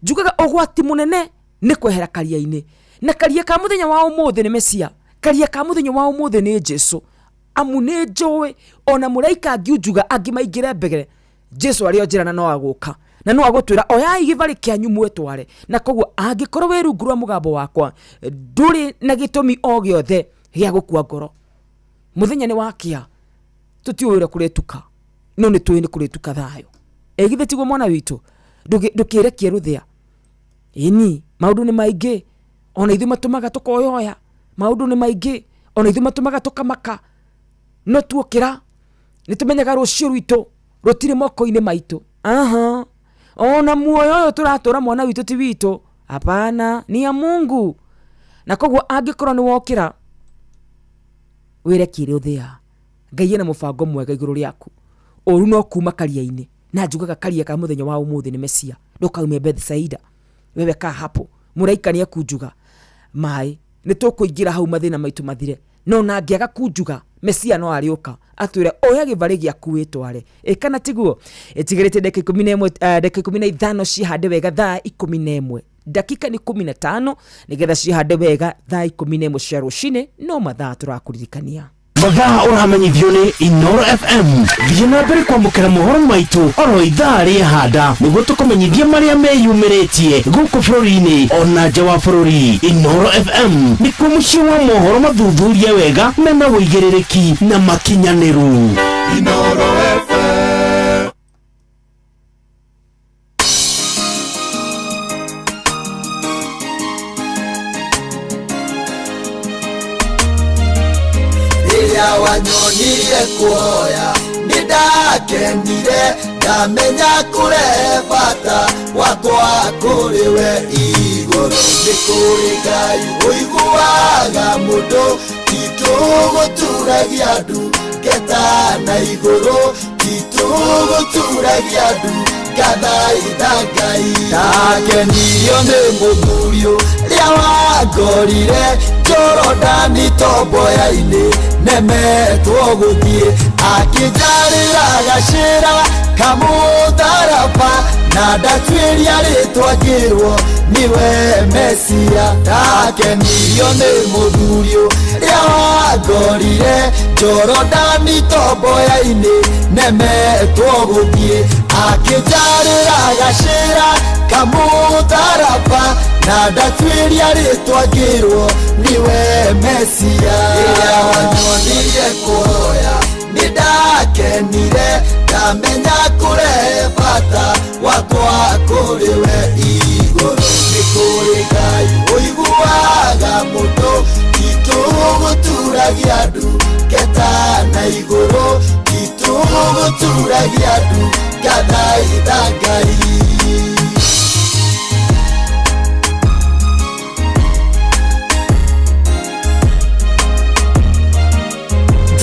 njugaga ugwati munene ni kwehera karia-ini, na karia ka muthenya wa umuthi ni Mesia, karia ka muthenya wa umuthi ni Jesu. Amu ni njowe ona muraika angiujuga angimaingire mbegere Jesu ario njirana no aguka na no agutwira oyai gibari kianyu mwetware. Na koguo angikorwo wirungurwa mugambo wakwa nduri na gitumi o giothe gia gukua ngoro. Muthenya ni wakia tutiwira kuretuka no ni twini kuretuka thayo. Egithe tigwo mwana witu ndukirekie ruthia. Ini maundu ni maingi ona ithu matumaga tukoyoya, maundu ni maingi ona ithu matumaga tukamaka. No tuokira nitumenyaga rucio rwitu rutiri moko-ini maitu. Ona muoyo uyu turatura mwana witu ti witu, hapana, ni ya Mungu. Na koguo angikorwo ni wokira wirekire uthia, Ngai na mubango mwega iguru riaku. Oru no kuma karia-ini na njugaga karia ka muthenya wa umuthi ni Mesia. Ndukaume Bethsaida, wewe ka hapo muraika ni akunjuga mai ni tukuingira hau mathina maitu mathire. No na ngiaga kunjuga Mesia no ariuka atwire oya gibari giaku witware. Kana tiguo etigirite dakika 11 dakika 15 cihande wega thaa 11 dakika ni 15 nigetha cihande wega thaa 11 cia rucine no mathaa turakuririkania
mathaa uramenyithio ni Inoro FM. Thiĩ na mbere kwamũkĩra mohoro maitu oro ithaa rĩhanda nĩguo tũkũmenyithie marĩa meyumĩrĩtie gũkũ bũrũri-inĩ ona nja wa bũrũri. Inoro FM nĩkuo mũciĩ wa mohoro mathuthurie wega mena wũigĩrĩrĩki na makinyanĩru. Inoro FM.
Wanyonire kuoya nidakenire ndamenya kurehe bata wakwa kuriwe iguru nikuri Ngai uiguaga mundu tituguturagia andu ngeta na iguru tituguturagia andu ngathaitha Ngai. Ndakenirio ni muthurio ria wangorire Jorodani tomboya-ini nemetwo guthie akinjarira gacira kamutharaba na ndatwiria ritwa ngirwo niwe Mesia. Ndakenirio ni muthurio ria wangorire Jorodani tomboya-ini nemetwo guthie akinjarira gacira kamutharaba na ndatwiria ritwa ngirwo niwe Mesia. Ria wanyonire kuoya nidakenire ndamenya kurehe bata wakwa kuriwe iguru nikuri Ngai uiguaga mundu tituguturagia andu ngeta na iguru tituguturagia andu ngathaitha Ngai.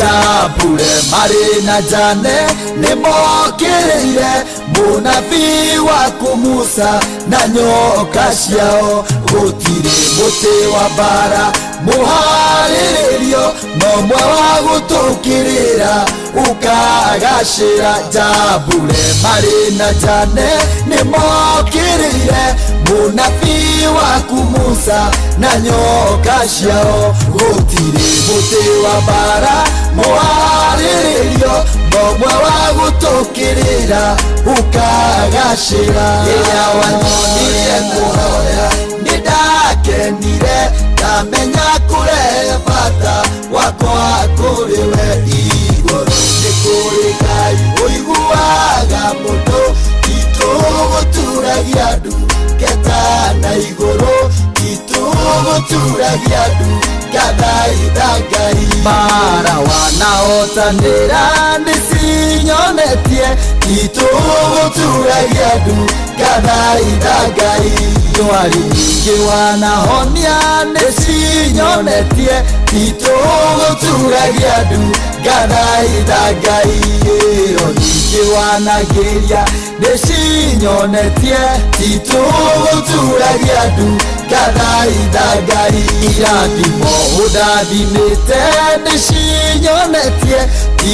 Jambure marina jane nimokirire munabii waku Musa na nyoka ciao gutire muti wa bara muhariririo nomwe wa gutukirira ukagacira. Jambure marina jane nimokirire munabii waku Musa na nyoka ciao gutire muti wa bara muhariririo nomwe wa gutukirira ukagacira. Ira wanyonire kuhoya nidakenire ndamenya kure bata wakwa kuriwe iguru nikuri Ngai uiguaga mundu ituguturagia ndu ngeta na iguru ituguturagia ndu gathaitha Ngai. Bara wanaotanira nisinyonetie ituguturagia ndu gathaitha Ngai. Ndwari nyingĩ wanahonia nisinyonetie ituguturagia ndu gathaitha Ngai. Ĩyo nyingĩ wanagĩria nisinyonetie ituguturagia ndu gathaitha Ngai. Irathimo ũndathimĩte nisinyonetie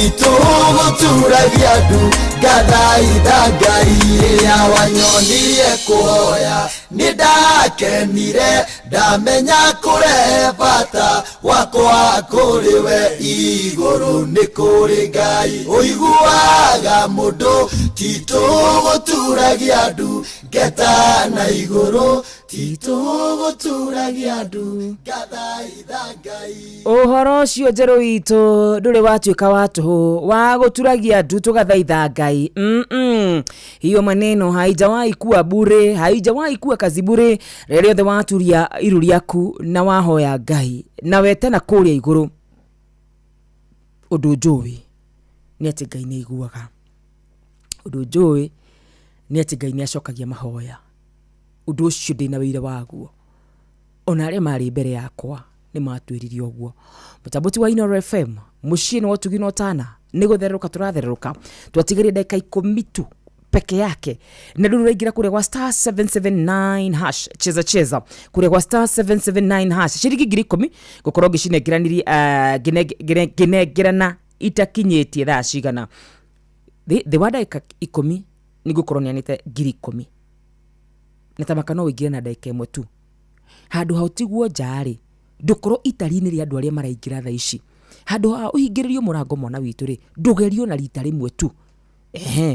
ituguturagia ndu gathaitha Ngai. Ĩrĩa wanyonirie kuhoya nidakenire ndamenya kure bata wakwa kuriwe iguru nikuri Ngai uiguaga mundu tituguturagia ndu ngeta na iguru tituguturagia ndu gathaitha Ngai.
Uhoro ucio njeru witũ ndũrĩ watuĩka wa tũhũ wa gũturagia ndu tũgathaitha Ngai. Hiyo maneno haijawahi kuwa bure, haijawahi kuwa kazi bure. Rĩrĩa othe waturia iru rĩaku na wahoya Ngai na wetana kũrĩa igũrũ, ũndũ njũĩ nĩ atĩ Ngai nĩ aiguaga. Ũndũ njũĩ nĩ atĩ Ngai nĩ acokagia mahoya. Ũndũ ũcio ndĩna wĩira waguo. Ona arĩa marĩ mbere yakwa nĩ matuĩririe ũguo. Mũtambuti wa Inooro FM mũciĩ no tugi no tana nĩ gũtherũka tũratherũka. Twatigarie dakika 10 tu peke yake na ndio unaingia kule kwa star 779 hash cheza kule kwa star 779 hash shiriki ngiri 10 gukorogi shine giraniri ginegirana itakinyetie thaa cigana the wada 10 ni gukoroni anite ngiri 10 natamaka no wigire na dakika 1 tu handu hautiguo njari ndukoro itari-ini ri andu aria maraingira thaa ici handu ha uhingiririo murango mwana witu ri ndugerio na rita rimwe tu.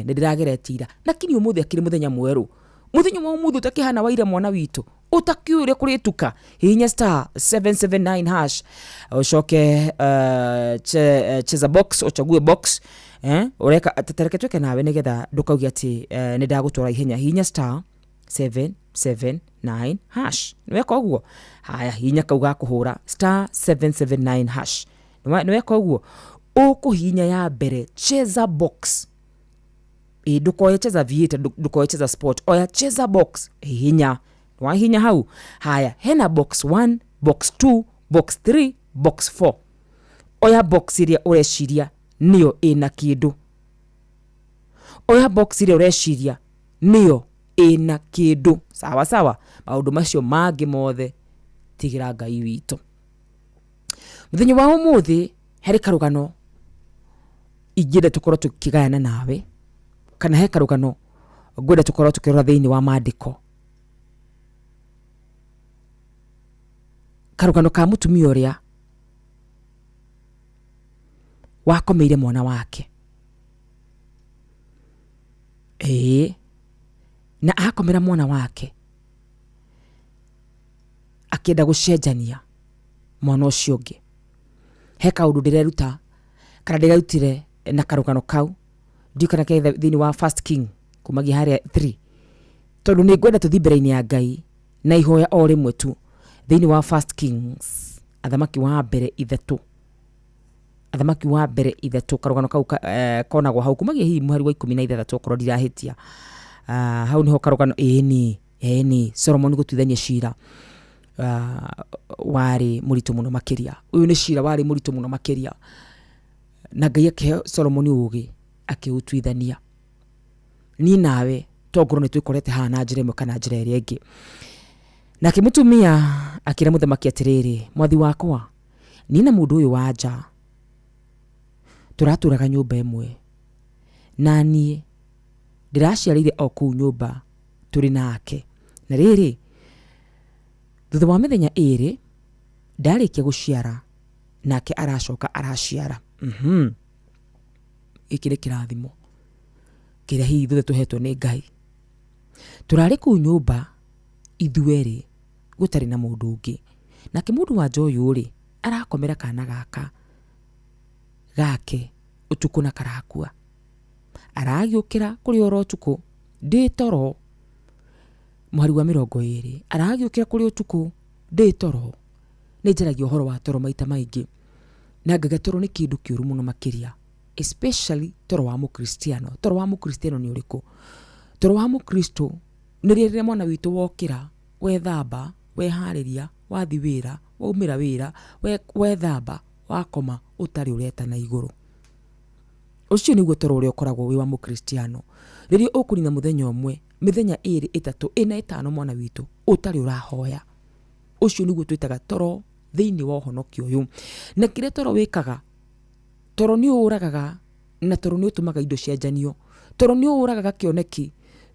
Ndirageretira lakini umuthi akiri muthenya mweru muthenya wa umuthu takihana waira mwana witu utakiure kurituka hinya star 779 hash ucoke cheza box uchague box ureka tatareke tweke nawe nigetha ndukaugia ati ni ndagutwara ihenya hinya star 779 hash niweka uguo. Haya hinya kauga kuhura star 779 hash niweka uguo ukuhinya ya mbere cheza box. Ndukoye cheza vieta ndukoye cheza sport oya cheza box hinya wahinya hau. Haya hena box 1 box 2 box 3 box 4 oya box iria ureshiria niyo ina kindu. Oya box iria ureshiria niyo ina kindu. Sawa sawa maundu macio mangĩ mothe tigira Ngai witũ. Muthenya wa umuthi heri karugano igire tukorwo tukigayana nawe kana he karugano gwenda tukorwo tukirora thiini wa maandiko. Karugano ka mutumia uria wakomeire mwana wake na akomera mwana wake akienda gucenjania mwana ucio ungi. He kaundu ndireruta kana ndirarutire na karugano kau ndikana ke thiini wa First King kumagia haria 3 tondu ni ngwenda tuthi mbere-ini ya Ngai na ihoya o rimwe tu thiini wa First Kings athamaki wa mbere ithatu karugano kau konagwo hau kumagia hihi muhari wa 16 korwo ndirahitia. Hau niho karugano eni Solomon gutwithania cira wari muritu muno makiria. Uyu ni cira wari muritu muno makiria. na Ngai akĩhe Solomoni ũũgĩ akĩũtuithania. Ni nawe tongoro nĩ twĩkorete haha na njĩra ĩmwe kana njĩra ĩrĩa ĩngĩ. Nake mũtumia akĩra mũthamaki atĩrĩrĩ, mwathi wakwa, ni na mũndũ ũyũ wa nja tũratũraga nyũmba ĩmwe, na niĩ ndĩraciarĩire o kũu nyũmba tũrĩ nake. Na rĩrĩ, thutha wa mĩthenya ĩrĩ ndarĩkia gũciara nake aracoka araciara. Gĩkĩ nĩ kĩrathimo kĩrĩa hihi ithuothe tũhetwo nĩ Ngai. Tũrarĩ kũu nyũmba ithuerĩ gũtarĩ na mũndũ ũngĩ, nake mũndũ wa nja ũyũ rĩ arakomera kana gake ũtukũ na karakua. Aragĩũkĩra kũrĩ oro ũtukũ ndĩ toro. Mũhari wa 20 aragĩũkĩra kũrĩ ũtukũ ndĩ toro. Nĩ njaragia ũhoro wa toro maita maingĩ, na ngaga toro nĩ kĩndũ kĩũru mũno makĩria, especially toro wa Mũkristiano. Toro wa Mũkristiano nĩ ũrĩkũ? Toro wa Mũkristo nĩ rĩrĩa mwana witũ wokĩra, wethamba, weharĩria, wathi wĩra, waumĩra wĩra, wethamba, wakoma ũtarĩ ũreta na igũrũ. Ũcio nĩguo toro ũrĩa ũkoragwo wĩ wa Mũkristiano. Rĩrĩa ũkũnina mũthenya ũmwe, mĩthenya 2, 3, 4, 5 mwana witũ ũtarĩ ũrahoya. Ũcio nĩguo twĩtaga toro thĩinĩ wa ũhonokio ũyũ. Na kĩrĩa toro wĩkaga, toro nĩ ũragaga, na toro nĩ ũtũmaga indo cianjanio. Toro nĩ ũragaga kĩoneki,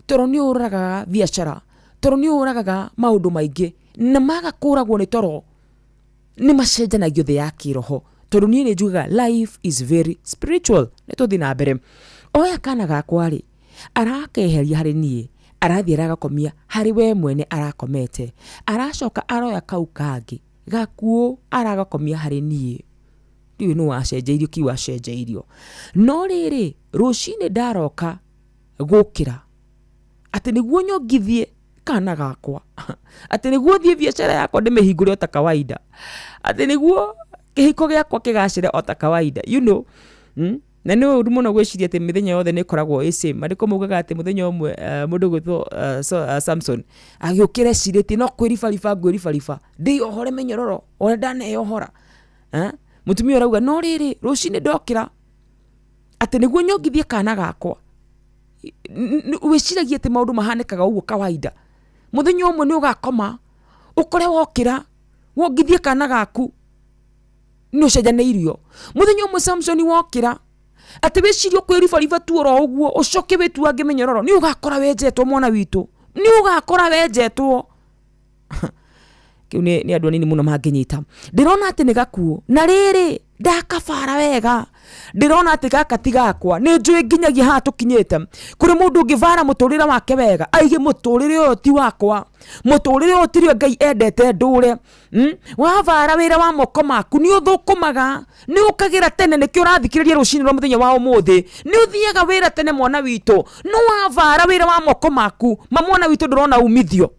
toro nĩ ũragaga biacara, toro nĩ ũragaga maũndũ maingĩ, na maga kũragwo nĩ toro nĩ macenjanagio thĩ ya kĩroho. Tondũ niĩ nĩ njugaga life is very spiritual. Nĩ tũthiĩ na mbere. Oya kana gakwa rĩ arakeheria harĩ niĩ, arathiĩ aragakomia harĩ we mwene arakomete, aracoka aroya kau kangĩ gakuo aragakomia harĩ niĩ. Ndiũĩ nũ wacenjeirio, ki wacenjeirio. No rĩrĩ, rũcinĩ ndaroka gũkĩra atĩ nĩguo nyongithie kana gakwa, atĩ nĩguo thiĩ biacara yakwa ndĩmĩhingũre o ta kawaida, atĩ nĩguo kĩhiko gĩakwa kĩgacĩre o ta kawaida, you know. Na nĩ ũru mũno gwĩciria atĩ mĩthenya yothe nĩ ĩkoragwo ĩ same. Maandĩko maugaga atĩ mũthenya ũmwe mũndũ gwĩtwo Samson agĩũkĩra ecirĩtie no kwĩribariba ngwĩribariba ndĩohore mĩnyororo ũrĩa ndaneyohora. Mũtumia arauga no rĩrĩ, rũcinĩ ndokĩra atĩ nĩguo nyongithie kana gakwa. Wĩciragia atĩ maũndũ mahanĩkaga ũguo kawaida. Mũthenya ũmwe nĩ ũgakoma ũkore wokĩra wongithie kana gaku nĩ ũcenjanĩirio. Mũthenya ũmwe Samson wokĩra atĩ wĩcirie kwĩribariba tu oro ũguo ũcoke wĩtuange mĩnyororo, nĩ ũgakora wenjetwo mwana witũ, nĩ ũgakora wenjetwo. Kĩu nĩ andũ anini mũno mangĩnyita. Ndĩrona atĩ nĩ gakuo, na rĩrĩ ndakabara wega. Ndĩrona atĩ gaka ti gakwa, nĩ njũĩ nginyagia haha tũkinyĩte. Kũrĩ mũndũ ũngĩvara mũtũrĩre wake wega, aige mũtũrĩre ũyũ ti wakwa, mũtũrĩre ũyũ ti Ngai endete ndũre. Wavara wĩra wa moko maku nĩ ũthũkũmaga, nĩ ũkagĩra tene, nĩkĩo ũrathikĩrĩria rũcinĩ rwa mũthenya wa ũmũthĩ. Nĩ ũthiaga wĩra tene mwana witũ, no wavara wĩra wa moko maku, mwana witũ ndũrona umithio.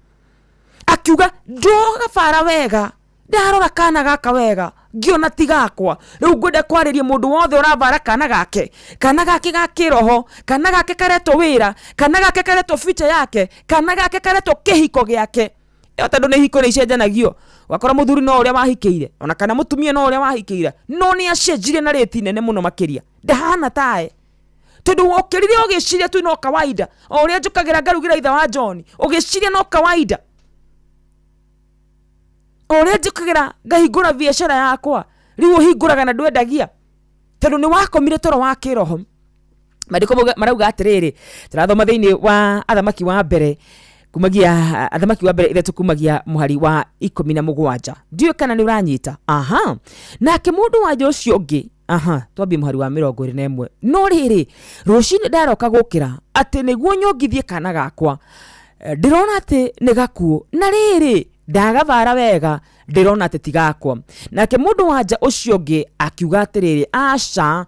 Akiuga ndogabara wega, ndarora kana gaka wega, ngiona ti gakwa. Rĩu ngwenda kwarĩria mũndũ wothe ũravara kana gake gakĩroho, kana gake karetwo wĩra, kana gake karetwo future yake, kana gake karetwo kĩhiko gĩake. Tondũ nĩ hiko nĩ icenjanagio. Wakora mũthuri no ũrĩa wahikĩire, ona kana mũtumia no ũrĩa wahikĩire, no nĩ acenjirie na rĩti nene mũno makĩria. Ndahana tae. Tondũ wokĩrire ũgĩciria tu no kawaida, o ũrĩa njũkagĩra ngarugĩra ithe wa John, ũgĩciria no kawaida. Ũrĩa njũkagĩra ngahingũra biacara yakwa, rĩu ũhingũraga na ndwendagia. Tondũ nĩ wakomire toro wa kĩroho. Maandĩko marauga atĩrĩrĩ, tũrathoma thĩinĩ wa Athamaki wa mbere, kumagia Athamaki wa mbere ĩrĩa tũkumagia mũhari wa 17. Ndiũĩ kana nĩ ũranyita. Nake mũndũ wa nja ũcio ũngĩ, twambie mũhari wa 21. No rĩrĩ, rũcinĩ ndaroka gũkĩra atĩ nĩguo nyongithie kana gakwa, ndĩrona atĩ nĩ gakuo, na rĩrĩ ndagavara wega, ndĩrona atĩ ti gakwa. Nake mũndũ wa nja ũcio ũngĩ akiuga atĩrĩrĩ, aca,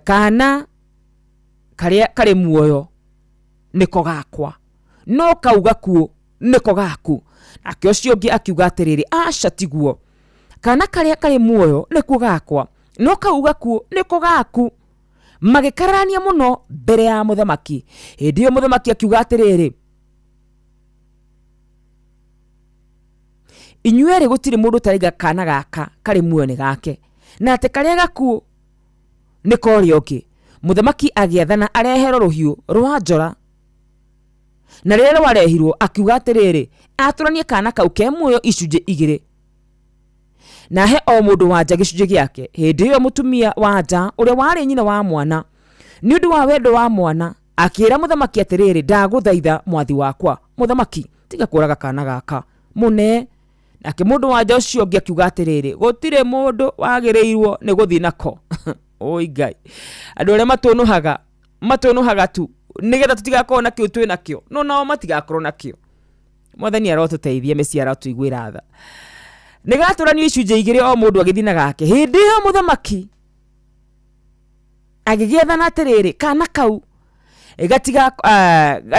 kana karĩa karĩ muoyo nĩko gakwa, no kau gakuo nĩko gaku. Nake ũcio ũngĩ akiuga atĩrĩrĩ, aca tiguo, kana karĩa karĩ muoyo nĩko gakwa, no kau gakuo nĩko gaku. Magĩkararania mũno mbere ya mũthamaki. Hĩndĩ ĩyo mũthamaki akiuga atĩrĩrĩ, inyuerĩ gũtirĩ mũndũ ũtaraiga kana gaka karĩ muoyo nĩ gake, na atĩ karĩa gakuo nikori oki muthamaki agiathana arehero ruhiu rwa njora na rero warehirwo akiuga atiriri aturanie kana kau ke muoyo icunje igire na he o mundu wanja gicunje giake hindi iyo mutumia wanja uria wari nyina wa mwana ni undu wa wendo wa mwana akira muthamaki atiriri ndaguthaitha mwathi wakwa muthamaki tiga kuraga kana gaka mune nake mundu wanja ucio ngi akiuga atiriri gutire mundu wagireirwo ni guthi nako oi ngai andu aria matunuhaga tu nigetha tutigakorwo nakio twi nakio no nao matigakorwo nakio mwathani arotuteithia meciara tuigwira tha nigaturanio icunje igire o mundu agithina gake hindi yo muthamaki agigiethana atiriri kana kau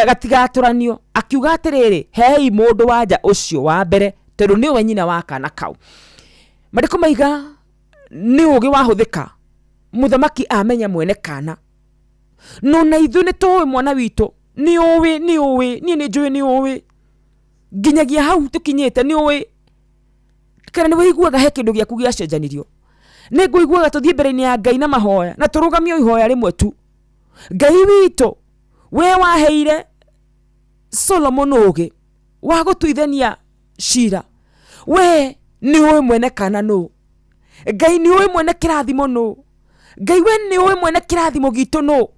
gatigaturanio akiuga atiriri hei mundu wanja ucio wa mbere tondu niwe nyina wa kana kau mariko maiga ni ugi wahuthika muthamaki amenya mwene kana no na ithu ni towe mwana wito ni uwi ni njui ni uwi ginyagia hau tukinyete ni uwi kana ni wiguaga he kindu giaku giacenjanirio ni nguiguaga tuthie mbere-ini ya Ngai na mahoya na turugamio ihoya rimwe tu Ngai wito we waheire Solomon ugi wa gutuithania shira we ni uwi mwene kana no Ngai ni uwi mwene kirathimo no Ngai we ni uwi mwene kirathimo gitu no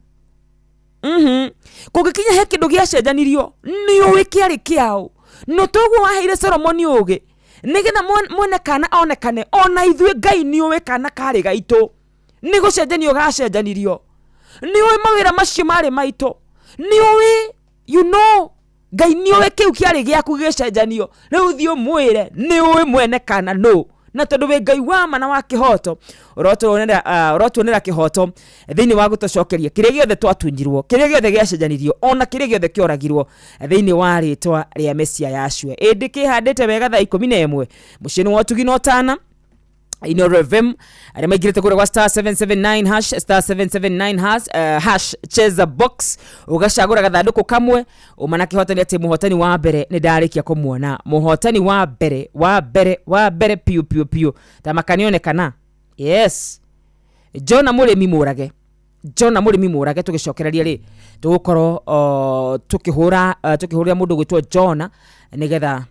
kugikinya he kindu giacenjanirio ni uwi kiari kiao no toguo waheire Solomon ugi nigetha mwene kana onekane ona ithuĩ Ngai ni uwi kana kari gaitu ni gucenjanio gacenjanirio ni uwi mawira macio mari maitu ni uwi you know Ngai ni uwi kiu kiari giaku gicenjanio riu thio mwire ni uwi mwene kana no na tondu we Ngai wa mana wa kihoto urotuonera kihoto thiini wa gutucokeria kiria giothe twatunyirwo kiria giothe giacenjanirio ona kiria giothe kioragirwo thiini wa ritwa ria Mesia Yashua indi kihandite wega thaa 11 mucini wa tugino tana ino revem aria maigirite kure kwa *779# hash cheza box ugacagura gathanduku kamwe umana kihotani ati muhotani wa mbere ni ndarikia kumuona muhotani wa mbere piu tamakanione kana yes Jona Murimi Murage tugicokereria ri tugukorwo tukihurira mundu gwitwo Jona nigetha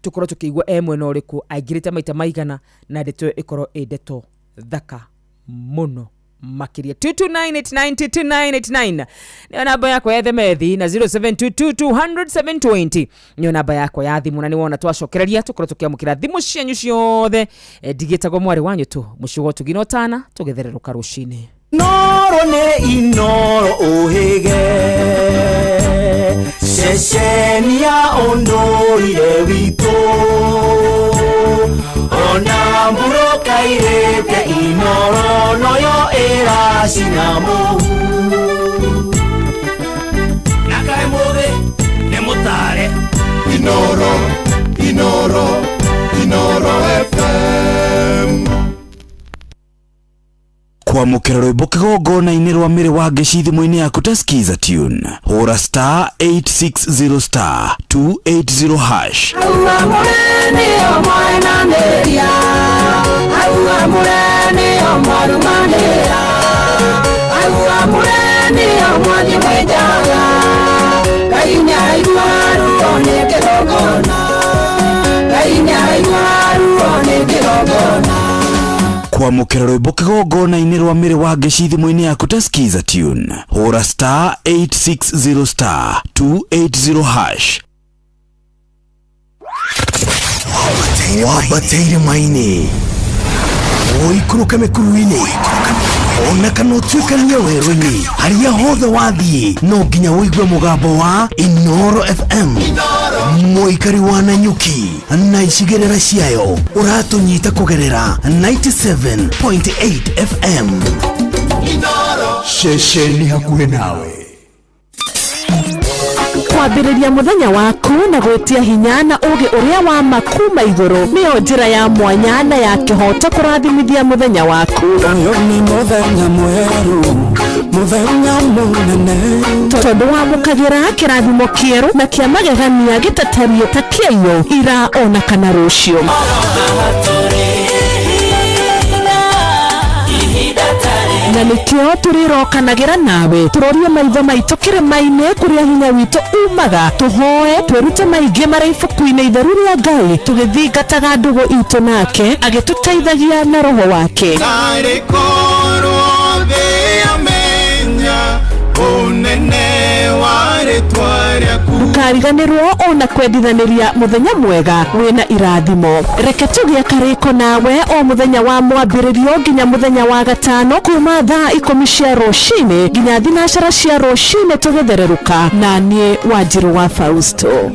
tukoro tukigwa mwena uriku aigirite maita maigana na ndeto ikoro ndeto thaka muno makiria 2298922989 ni namba yako ya themethi na 0722200720 ni namba yako ya thimu na ni wona twacokereria tukoro tukiamukira thimu cianyu ciothe ndigitagwo mwari wanyu tu mucigo tugino tana tugethereruka rucini
noro ne inoro ohege Sheshenia ondorire wito ona mburo kairete inoro noyo era sinamo nakai move ne mutare inoro FM kwamukira rwimbo kigongona-ini rwa miri wa ngeci thimu-ini yaku ta skiza tune hura *860*280# kwamukira rwimbo kigongona-ini rwa miri wa ngeci thimu-ini yaku ta skiza tune hura *860*280# wabateire maini oikuruka mekuru-ini ona kana utuikania werũ-ini haria hothe wathie no nginya uigue mugambo wa Inoro FM muikari wa Nanyuki na icigerera ciayo uratunyita kugerera 97.8 FM shesheni hakuhe nawe
kwambĩrĩria muthenya waku na gwetia hinya na ugi uria wa makuma iguru niyo njira ya mwanya na ya kihoto kurathimithia muthenya waku
uyu ni muthenya mweru muthenya munene
tondu wamukagira kirathimo kieru na kia magegania gitaterio ta kĩayo ira ona kana rũcio na nikio turirokanagira nawe turorie maitho maitũ kĩrĩma-inĩ kũrĩa hinya witũ umaga tũhoe twĩrute maingĩ marĩ ibuku-inĩ itheru rĩa Ngai tũgĩthingataga ndũgũ itũ nake agĩtũteithagia na roho wake. Ndũkariganĩrwo ona kwendithaniria mũthenya mwega wĩna irathimo. Reke tũgĩe karĩko nawe o mũthenya wa mwambĩrĩrio nginya mũthenya wa gatano kuma thaa 10 cia rũcinĩ nginya thinacara cia rũcinĩ tũgĩthererũka na niĩ Wanjirũ wa Fausto.
Kwa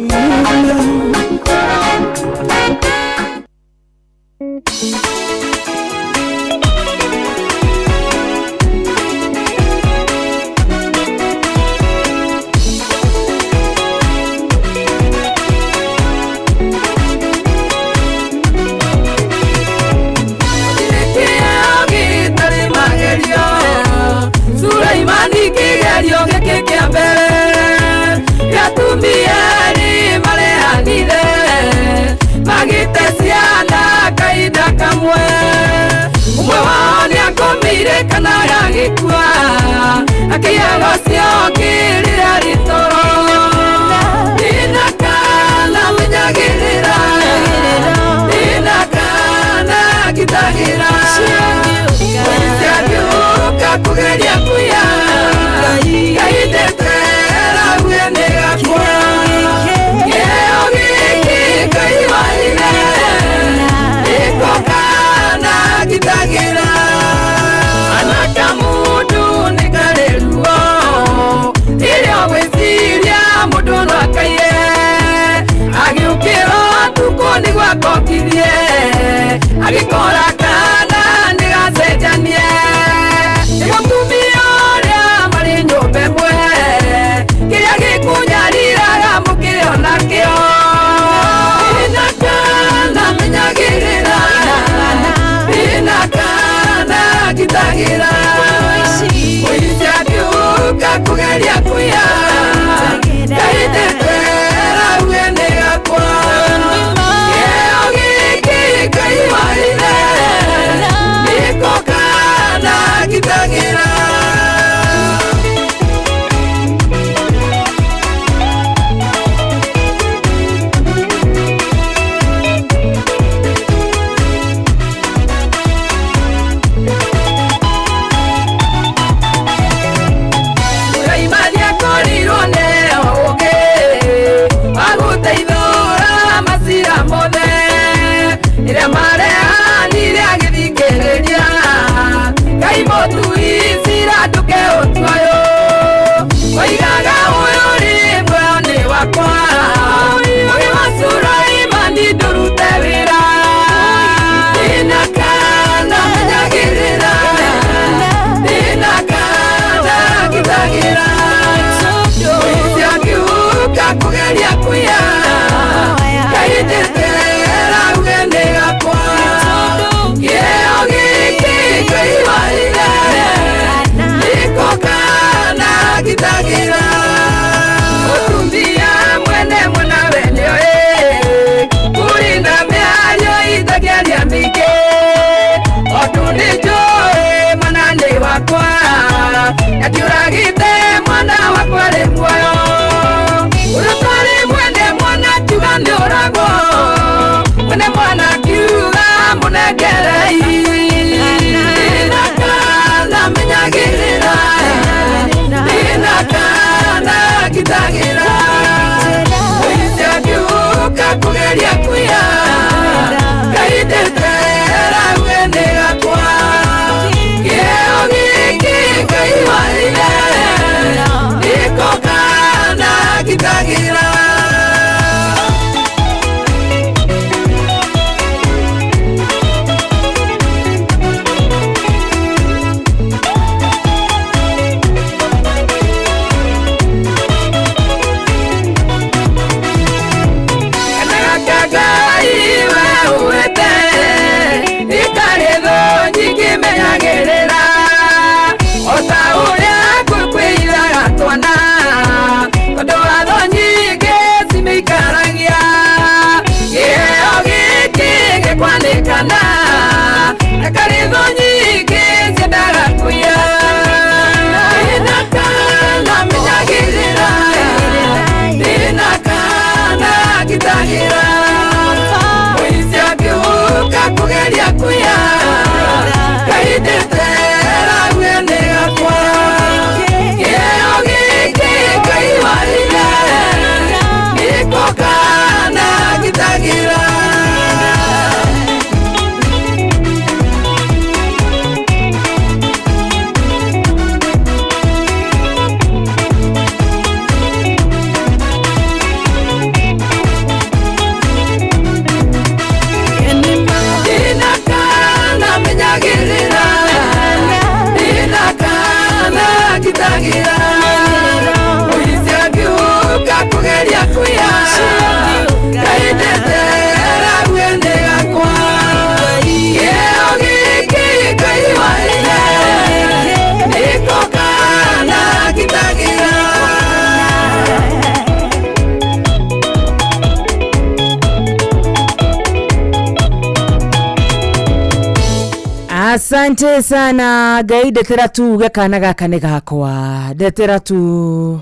Asante sana Gai, ndetera tu gakana gaka nĩ gakwa, ndetera tu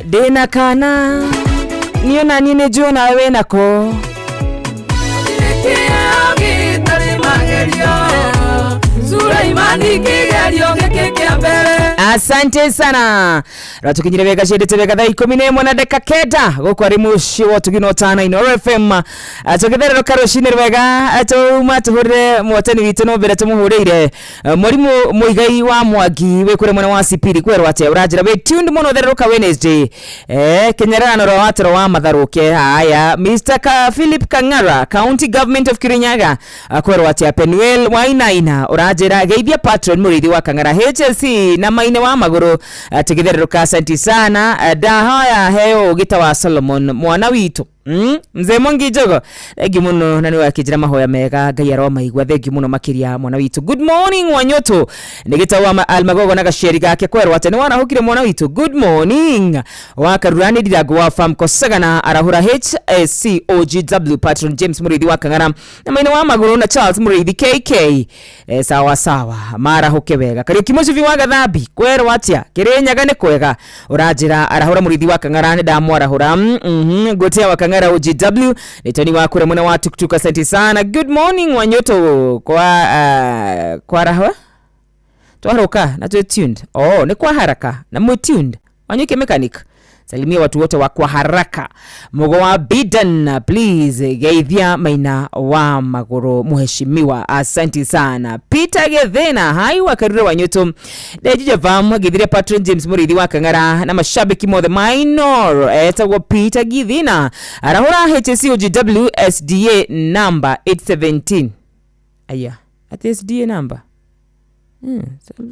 ndĩna kana niĩ na niĩ nĩ njũĩ nawe nako Asante sana ratukinyire wega shedete wega thaa 11 na dakika kenda gũkũ arĩ mũciĩ wa Tugino Tana Ino FM tũgĩtherero karocinĩ wega tũma tũhũrĩre mwatani witũ no mbere tũmũhũrĩire Mũrimũ Mũigai wa Mwangi wĩ kũrĩ mwena wa Sipiri kwerwo atĩ ũranjĩra wĩ tuned mũno therũka Wednesday kenyererano rwa watero wa matharũke haya Mr. Philip Kang'ara County Government of Kirinyaga kwerwo atĩ Penuel Wainaina ũranjĩra geithia patron mũrĩithi wa Kang'ara HLC na maine wa magũrũ tũgĩtherũka asante sana ndahoya heo gita wa Solomon mwana witũ Mzee Mwangi Jogo thengi muno na nĩ wakĩnjĩra mahoya mega Ngai aromaigua thengi muno makĩria mwana witũ. Good morning Wanyoto nĩ gĩtawa Almagogo na gaceri gake kwerwo atĩ nĩ warahũkire mwana witũ. Good morning wa Karurani Ndirango wa Farm Kosagana arahũra HSC OGW patron James Mũrĩithi wa Kang'ara na maine wa magũrũ na Charles Mũrĩithi KK sawa sawa marahũke wega. Kariuki Mũcibi wa Gathambi kwerwo atĩa Kĩrĩnyaga nĩ kwega ũranjĩra arahũra Mũrĩithi wa Kang'ara nĩ ndamwarahũra Gotea wa Kang'ara OGW nitoni wa kure mwana wa tuktuka asante sana. Good morning Wanyoto kwa rahwa twaroka na tuned ni kwa haraka na mwe tuned Wanyuke mechanic salimia watu wote wa kwa haraka Mugo wa Bidan please geithia maina wa magũrũ muheshimiwa asante sana. Peter Gethena hai wa Karura Wanyoto Dejija Vam githiria patron James Mũrĩithi wa Kang'ara na mashabiki mothe minor etagwo Peter Githina arahũra HSC OGW SDA number 817 aya at SDA number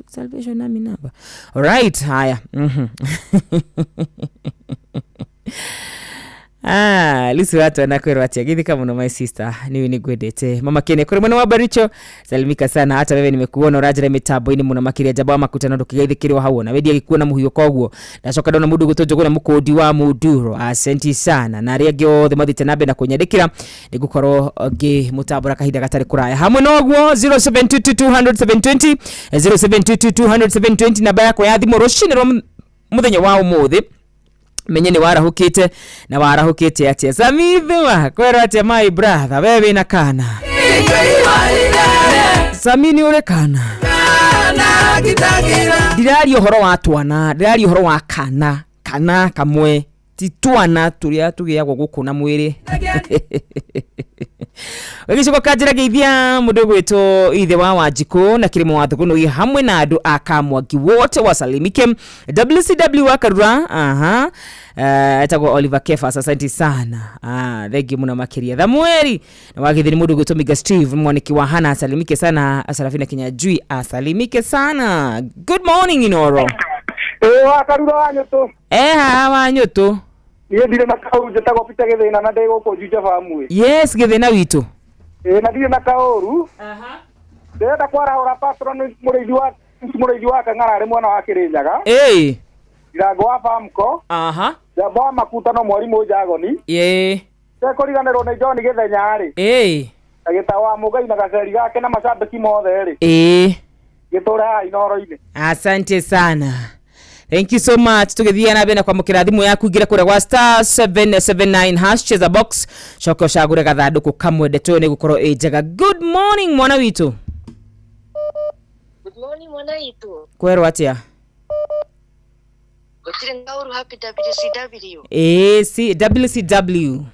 Salvation Army number. Alright, haya. Lisu watu anakwero atia githika muno my sister niwe nigwendete mama Kene kuri mwana wa Baricho salimika sana hata wewe nimekuona urajira mitambo ini muno makiria jabo makutana ndukigithikirwa hau na wedi agikuona muhiyo koguo ndacoka ndona mundu gutojogona mukodi wa muduro asante sana na ria gyo the mathite nabe na kunyandikira nigukorwo ngi mutabura kahinda gatari kuraya hamwe noguo 0722 0722 namba yako ya thimu ruciniro muthenya wa umuthi menye ni warahukite na warahukite atia Samithwa kwera atia my brother wewe na kana Samini ure kana dirari uhoro wa twana dirari uhoro wa kana kamwe titwana turia tugiagwo gukuna mwiri Wegiciko kajira geithia mundu gwito ithe wa Wanjiko na Kirimo wa Thuguno hamwe na andu akamwangi wote wasalimike WCW wa Karura etagwo Oliver Kefa asante sana thegi muno makiria thamweri na wagithiri mundu gwito Miga Steve mwaniki wa Hana asalimike sana Asarafina Kinyajui asalimike sana. Good morning Inoro
wa Karura Wanyoto
Wanyoto
Ye dire na kauru jetagwo Peter Gethena na ndego ko juja famwe.
Yes Gethena witũ.
Na dire na kauru. Ndenda kwarahũra patron Mũrĩithi wa Kang'ara arĩ mwana wa Kĩrĩnyaga. Ndirango wa Famco. Jabo wa Makutano Mwarimũ Jagoni. Tekũriganĩrwo nĩ John Gĩthenya rĩ. Agĩtawa Mũgai na gaceri gake na macambĩki mothe rĩ. Gĩtũra Inoro-inĩ.
Asante sana. Thank you so much. Tugethia na bena kwa mukira thimu yaku ngira kure kwa *779# cheza box shoko shagure gathanduku kamwe ndeto ni gukorwo ejega. Good morning mwana witu.
Good morning mwana witu.
Kwerwo atia?
Gotire ngauru happy WCW.
WCW.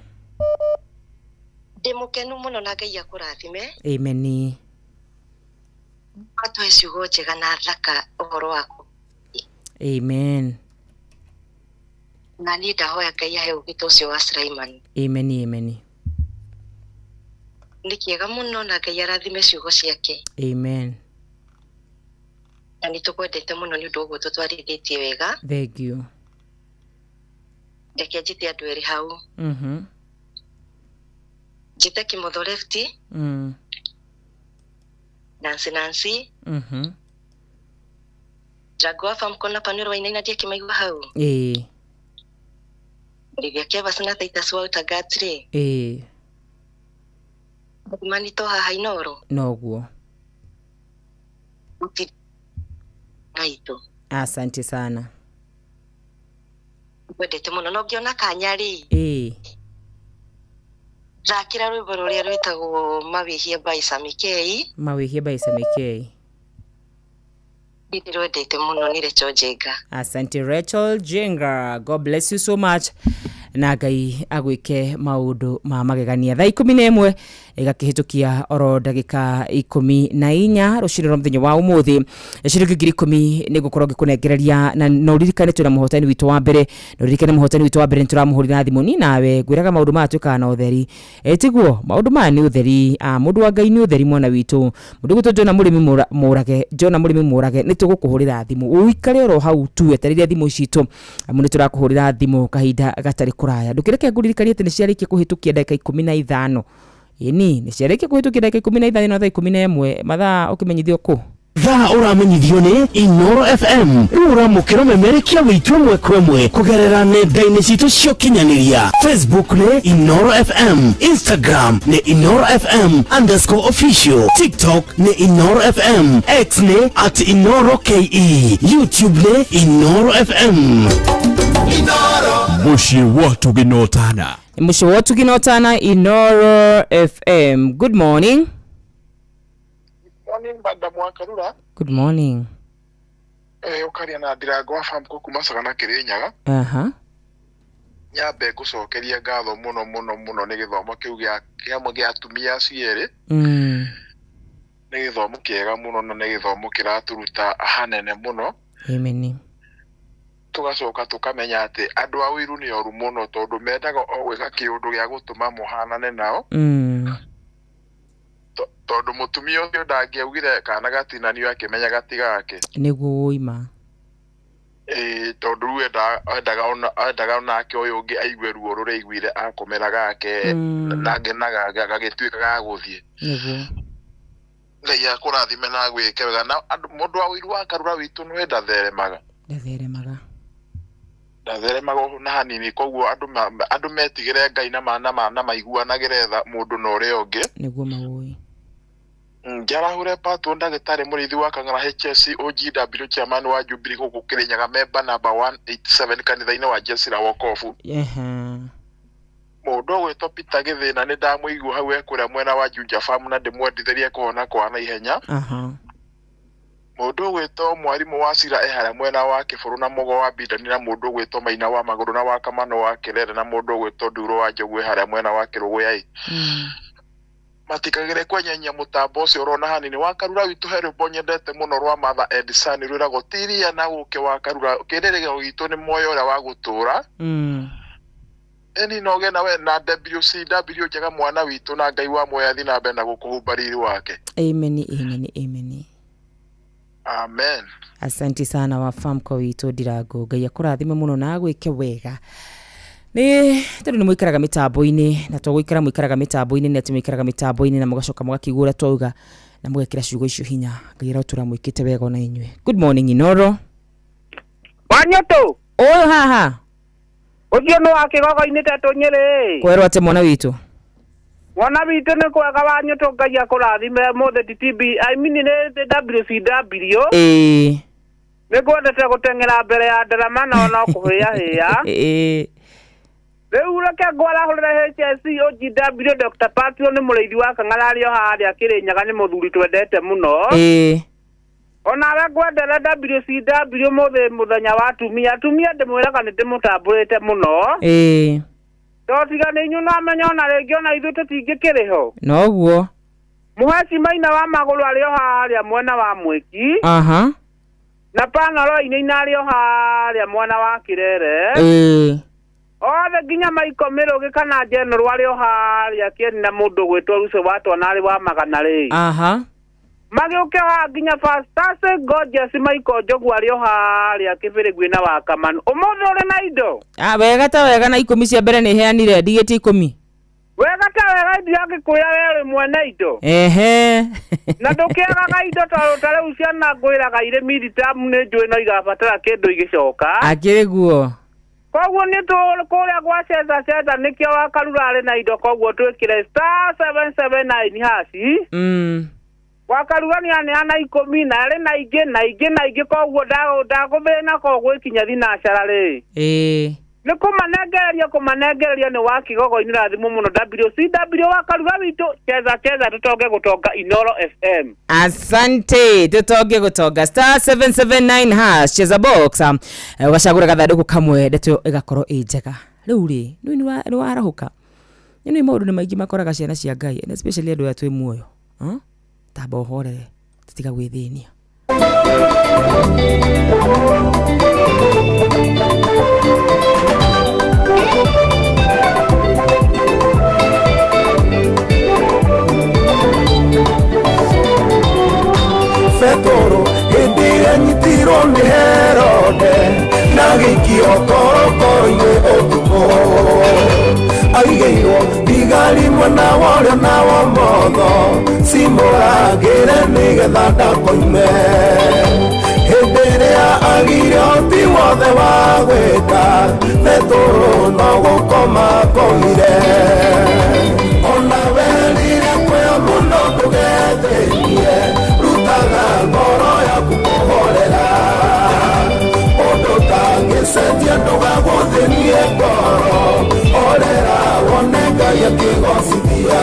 Demokenu muno na Ngai akurathime.
Amen.
Atu eciugo njega na thaka uhoro wako.
Amen.
Na ni ndahoya Ngai ahe ugito ucio wa Sulaiman.
Amen.
Ndikiega muno na Ngai arathime ciugo ciake.
Amen.
Na ni tukwendete muno ni undu uguo tutwarithitie wega.
Thank you.
Ndeke njite andu eri hau. Njite Kimotho lefti. Nancy. Jagwa Famco na Panero Wainaina ndiye kimaigwa hau. Ndivya keva sana Titus wa utagatri.
Eh.
Mani toha hainoro.
Noguo.
Gaito.
Asante sana.
Kwendete muno no ngiona kanyari. Rakira rwimbo ruria rwitagwo mawihie by Samikei.
Mawihie by Samikei.
Ndirwendete muno ni Rachel Jenga.
Asante Rachel Jenga. God bless you so much. Na Ngai agwike maundu ma magegania. Thaa 11 igakihitukia oro ndagika 14 ruciriro mthenya wa umuthi ciringi 10,000 ni gukorwo gikunengereria na no ririkane tuna muhotani witu wa mbere no ririkane muhotani witu wa mbere nturamuhurira thimu ni nawe gwiraga maundu ma tuika na utheri etiguo maundu ma ni utheri mundu wa Ngai ni utheri mwana witu mundu gutu Jona Murimi murage Jona Murimi murage ni tugukuhurira thimu uikare ro hau tu eteriria thimu citu mundu turakuhurira thimu kahinda gatari kuraya ndukireke nguririkanie ati ni ciarikie kuhitukia dakika 15 ini ni ciarikie kuhitukia dakika 15 na thaa 11 mathaa ukimenyithio ku
thaa uramenyithio ni Inoro FM uramukiro memerekia witu mwe kwemwe kugerera nenda-ini citu cio kinyaniria Facebook ni Inoro FM, Instagram ni Inoro FM_official, TikTok ni Inoro FM, X ni @InoroKE, YouTube ni Inoro FM.
Mushi watu ginotana.
Mushi watu ginotana Inoro FM. Good morning.
Morning banda mwakarura.
Good morning.
Ukaria na Ndirago wa farm ko kumasaga na Kirinyaga. Nyambe gucokeria ngatho muno ni githomo kiu gia atumia ciere. Ni githomo kiega muno na ni githomo kiraturuta hanene muno.
Amen.
Tugacoka tukamenya ati andu a wiru ni oru muno tondu mendaga o gwika kiundu gia gutuma muhanane nao. Tondu mutumia ucio ndangiaugire kana gatinanio akimenya gatiga gake
niguo uima
tondu endaga onake uyu ungi aigue ruo ruria aiguire akomera gake na ngenaga gagituika ga guthie
niguo
Ngai akurathime na gwike wega na mundu wa wiru wa karura witu no ndatheremaga na hanini koguo andu metigire Ngai na mana maiguanagire tha mundu no uri ungi
niguo mawoi
Njarahure Pato ndagitari murithi wa Kang'ara HSC OGW chairman wa Jubilee guku Kirinyaga member number 187 kanitha-ini wa Jesira Wokofu. Mundu gwitwo Peter Githina ni ndamuigua hau ekuria mwena wa Junja Farm na ndimwendithirie kuhona kwa na ihenya. Mundu gwitwo mwarimu wa Sira ehara mwena wa Kiburu na Mugo wa Bidani na mundu gwitwo Maina wa Maguru na wa Kamano wa Kirere na mundu gwitwo Nduro wa Njogu ehara mwena wa Kirugu yai. Matikagire kwenyenya mutambo ucio urona hanini wa karura witu heru bonyendete muno rwa Mother Edison rwira gotiria na guke wa karura kinderege gitu ni moyo ura wa gutura eni noge na we na WCW jaga mwana witu na Ngai wa moyo athi na benda gukuhumbariri wake.
Amen.
Amen.
Asante sana wa famko witu Ndirago Ngai akurathime muno na gwike wega. Ni turi ni mwikaraga mitambo-ini na twagwikara mwikaraga mitambo-ini na tumikaraga mitambo-ini na mugacoka mugakigura twauga na mugekira ciugo icio hinya ngira turamwikite wega na inywe. Good morning Inoro.
Wanyoto.
Oyo haha.
Uthio no akigogo-ini tetu Nyeri.
Kwerwo ate mwana witu.
Mwana witu ni kwega Wanyoto Ngai akurathime mothe TTB I mean ni WCW. Ni kwendete gutengera mbere ya ndarama na ona kuhia Rĩu reke ngwarahũrĩre HSC OGW Dr. Patio ni mũrĩithi wa Kang'ara ario harĩa Kirinyaga ni mũthuri twendete muno. Onawe ngwendere WCW muthenya wa atumia ndimwĩraga nĩ ndĩmũtambũrĩte muno. Totiga nĩ inyu na menya ona rĩngĩ ona ithuĩ tũtingĩkĩrĩho.
Noguo.
Mũheci Maina wa Magũrũ ario harĩa mwena wa Mwiki. Na Panoro-inĩ ario harĩa mwena wa Kirere. Othe nginya Maiko Mirugi kana General wario haria Kieni na mundu gwitwo Ruso watwanari wa magana ri. Magiuke ha nginya Fastase Gorgeous Maiko Njogu ario haria Kibirigwi na wa Kamanu. Umuthi uri na indo.
Wega ta wega na 10 cia mbere ni heanire ndigiti 10.
Wega ta wega ndiagikuya wewe mwene indo. Na ndukiagaga indo tare uciana ngwiraga ire midterm ni njui no igabatara kindu igicoka.
Akiri guo.
Koguo ni kuria gwa ceza nikio wa karura ari na indo koguo twikire *779 haci. wakarugania ni ana 10 na ari na ingi koguo ndagubena koguo ikinya thinacara ri ni kumanengereria ni wakigogo-ini rathimu muno WCW wakaruga witu cheza tutonge gutonga Inoro FM.
Asante, tutonge gutonga *779# cheza box washagura gathanduku kamwe ndeto igakorwo njega riu ri ni warahuka ni maundu ni maingi makoraga ciana cia Ngai and especially andu atwe muoyo tamba uhorere tutiga gwithinia
Fetoro indire nyitiro ni Herode na gikio korokoro-ini utuko aigeirwo thigari mwena wario na wa motho cimũragĩre nĩgetha ndakoime hĩndĩ ĩrĩa agire ũhoti wothe wa gwĩka Fetoro no gũkoma komire ona werire kwĩyo mũno ndũgethĩnie rutaga ngoro yaku kũhorera ũndũ tangĩcenjia ndũgagũthĩnie ngoro orera wone Ngai akĩgocithia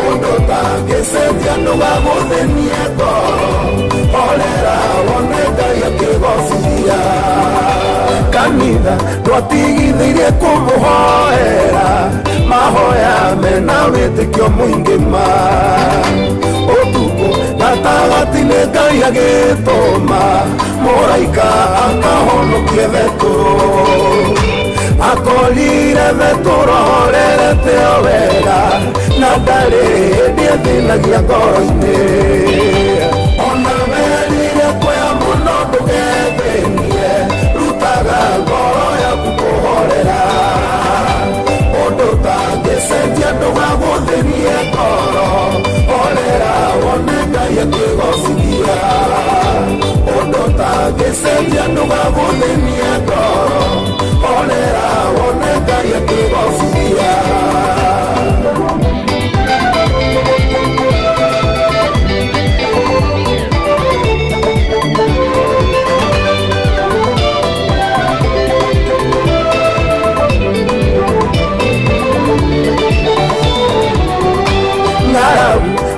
ũndũ tangĩcenjia ndũgagũthĩnie ngoro orera wone Ngai akĩgocithia kanitha ndwatigithĩirie kũmũhoera mahoya mena wĩtĩkio mũingĩ ma ũtukũ gatagatĩ-inĩ Ngai agĩtũma mũraika akahonokie Fetoro akorire Fetoro horerete o wega na ndarĩ hĩndĩ ethĩnagia ngoro-inĩ ona werire kwĩya mũno ndũgethĩnie rutaga ngoro yaku kũhorera ũndũ tangĩcenjia ndũgagũthĩnie ngoro orera wone Ngai akĩgocithia ũndũ tangĩcenjia ndũgagũthĩnie ngoro orera wone Ngai akĩgocithia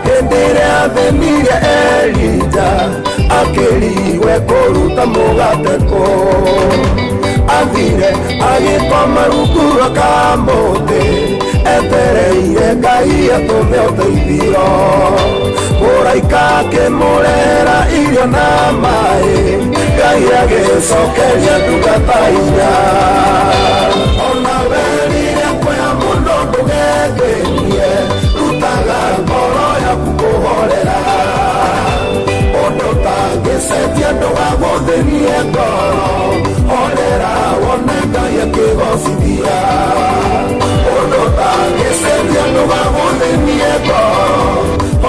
hĩndĩ ĩrĩa athĩnirie Elija akĩrigwe kũruta mũgate kũ athire agĩkoma rungu rwa kamũtĩ etereire Ngai atũme ũteithio mũraika akĩmũrehera irio na maĩ Ngai agĩcokeria ndungata hinya ona werire kwĩya mũno ndũgethĩnie rutaga ngoro yaku kũhorera ũndũ tangĩcenjia ndũgagũthĩnie ngoro orera wone Ngai akĩgocithia ũndũ tangĩcenjia ndũgagũthĩnie ngoro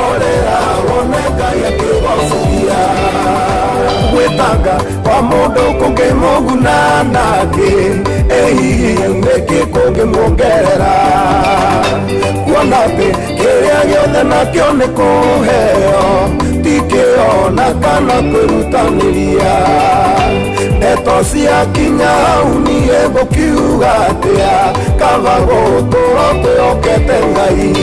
orera wone Ngai akĩgocithia gwĩtanga kwa mũndũ kũngĩmũguna nake hihi nĩkĩ kũngĩmuongerera kuona atĩ kĩrĩa gĩothe nakĩo nĩ kũheo tikĩona kana kwĩrutanĩria ndeto ciakinya hau niĩ ngũkiuga atĩa kaba gũtũũra twĩhokete Ngai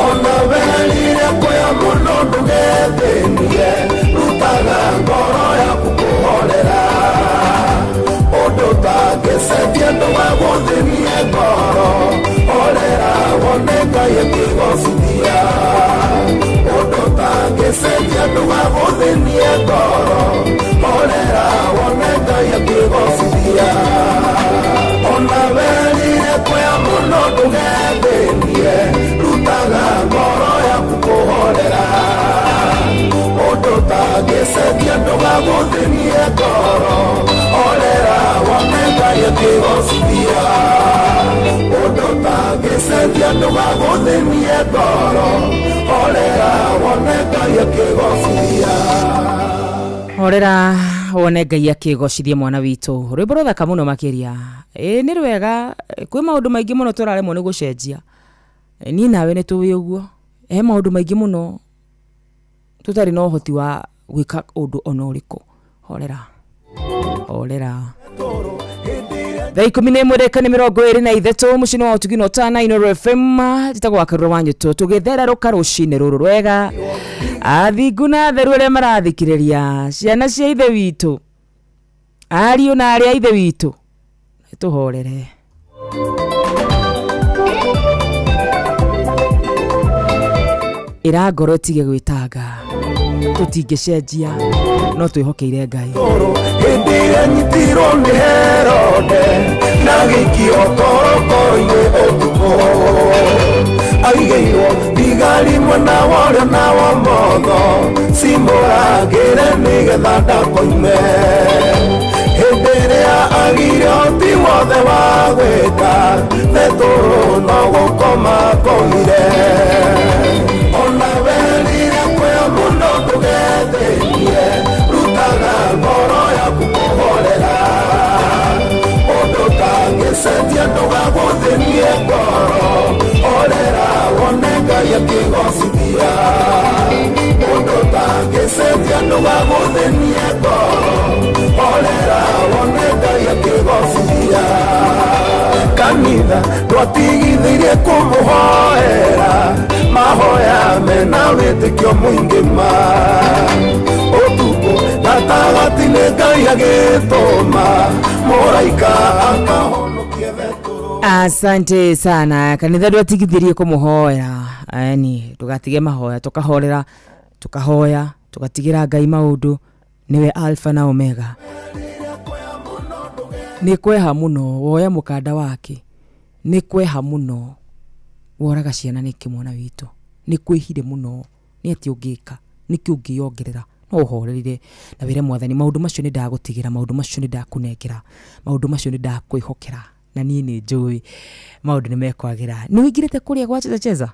ona werire kwĩya mũno ndũgethĩnie rutaga ngoro yaku kũhorera ũndũ tangĩcenjia ndũgagũthĩnie ngoro orera wone Ngai akĩgocithia ũndũ tangĩcenjia ndũgagũthĩnie ngoro orera wone Ngai akĩgocithia ona werire kwĩya mũno ndũgethĩnie rutaga ngoro yaku kũhorera ũndũ tangĩcenjia ndũgagũthĩnie ngoro orera wone Ngai akĩgocithia ũndũ tangĩcenjia ndũgagũthĩnie ngoro orera wone Ngai akĩgocithia
horera wone Ngai akĩgocithia mwana witũ rwĩmbo rũthaka mũno makĩria nĩ rwega kwĩ maũndũ maingĩ mũno tũraremwo nĩ gũcenjia niĩ nawe nĩ tũĩ ũguo maundu maingi muno tutari no hoti wa gwika undu ona uriku. Horera Thai 11:23 mucino wa tugino tana Inooro FM jitagwa karura wanyu tugethera ruka rucine ruru rwega athinguna theru aria marathikiriria ciana cia ithe witu ariu na aria ithe witu tuhorere ira ngoro tige gwitanga tutingicenjia no twihokeire Ngai
Hindira nyitiro ni Herode na gikio korokoro-ini utuko aigeirwo thigari mwena wario na wa motho cimũrangĩre nĩgetha ndakoime hĩndĩ ĩrĩa agire ũhoti wothe wa gwĩka Petero no gũkoma akomire ona werire kwĩya mũno ndũgethĩnie rutaga ngoro yaku kũhorera ũndũ ũtangĩcenjia ndũgagũthĩnie ngoro horera wone Ngai akĩgocithia ũndũ ũtangĩcenjia ndũgagũthĩnie ngoro horera wone Ngai akĩgocithia kanitha ndwatigithĩirie kũmũhoera mahoya mena wĩtĩkio mũingĩ ma ũtukũ gatagatĩ-inĩ Ngai agĩtũma mũraika akahonokia Petero.
Asante sana kanitha ndwatigithirie kumuhoera yani tugatige mahoya tukahorera tukahoya tugatigira Ngai maundu niwe alpha na omega ni kweha muno woya mukanda wake ni kweha muno woraga ciana ni kimwana witu ni kwihire muno ni ati ungika ni kiungiongerera no horerire na wire mwathani maundu macio ni ndagutigira maundu macio ni ndakunengera maundu macio ni ndakwihokera na nie ni njui maundu ni mekwagira ni wingirite kuria gwa cheza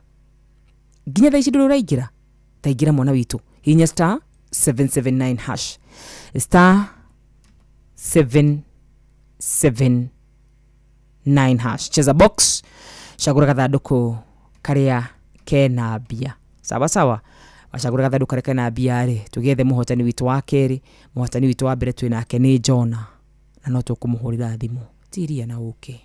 ginya tha ici nduru raingira taingira mwana witu hinya star 779 hash star 779 hash cheza box shagura gathanduku karia kena bia sawa sawa washagura gathanduku karia kena bia ri tugethe muhotani witu wa keri muhotani witu wa mbere twinake ni Jona na no tukumuhurira thimu tiria na uke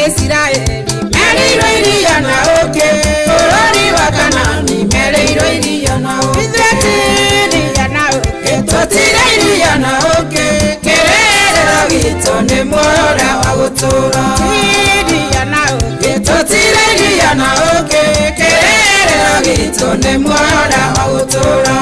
Israeli meriro iria na oke orori wa Kanani meriro iria na oke iria na oke totira iria na oke kerero gito ne mora wa gutura iria na oke totira iria na oke kerero gito ne mora wa gutura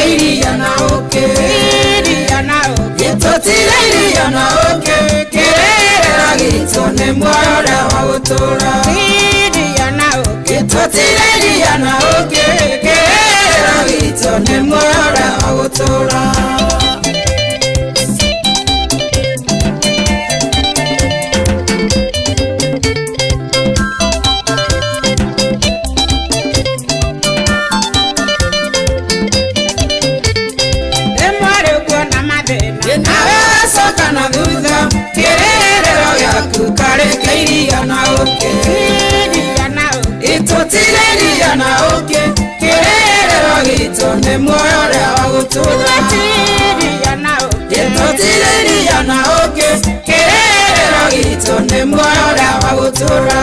iria na oke iria na oke totira iria na oke kerera gito ne mwara wa gutura iria na oke totira iria na oke kerera gito ne mwara wa gutura Totira na oke kerero gito ne mwara wa gutura totira na oke totira na oke kerero gito ne mwara wa gutura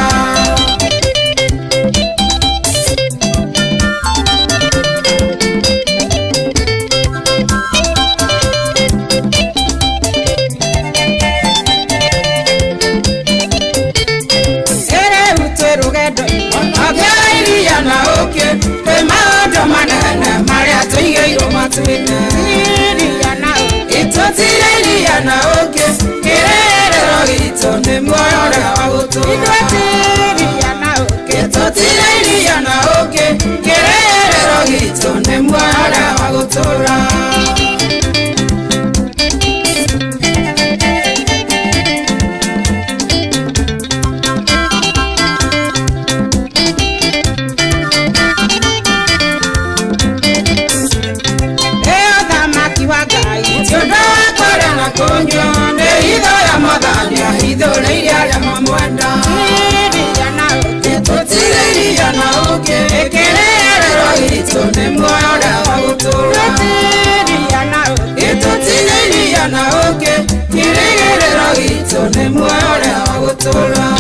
Totira na oke munywa ne hitho ya mathania hitho reiria ya mamwenda iria na uke tutire iria na uke ekerero gitu ne moyo wa gutura iria na uke tutire iria na uke ekerero gitu ne moyo wa gutura.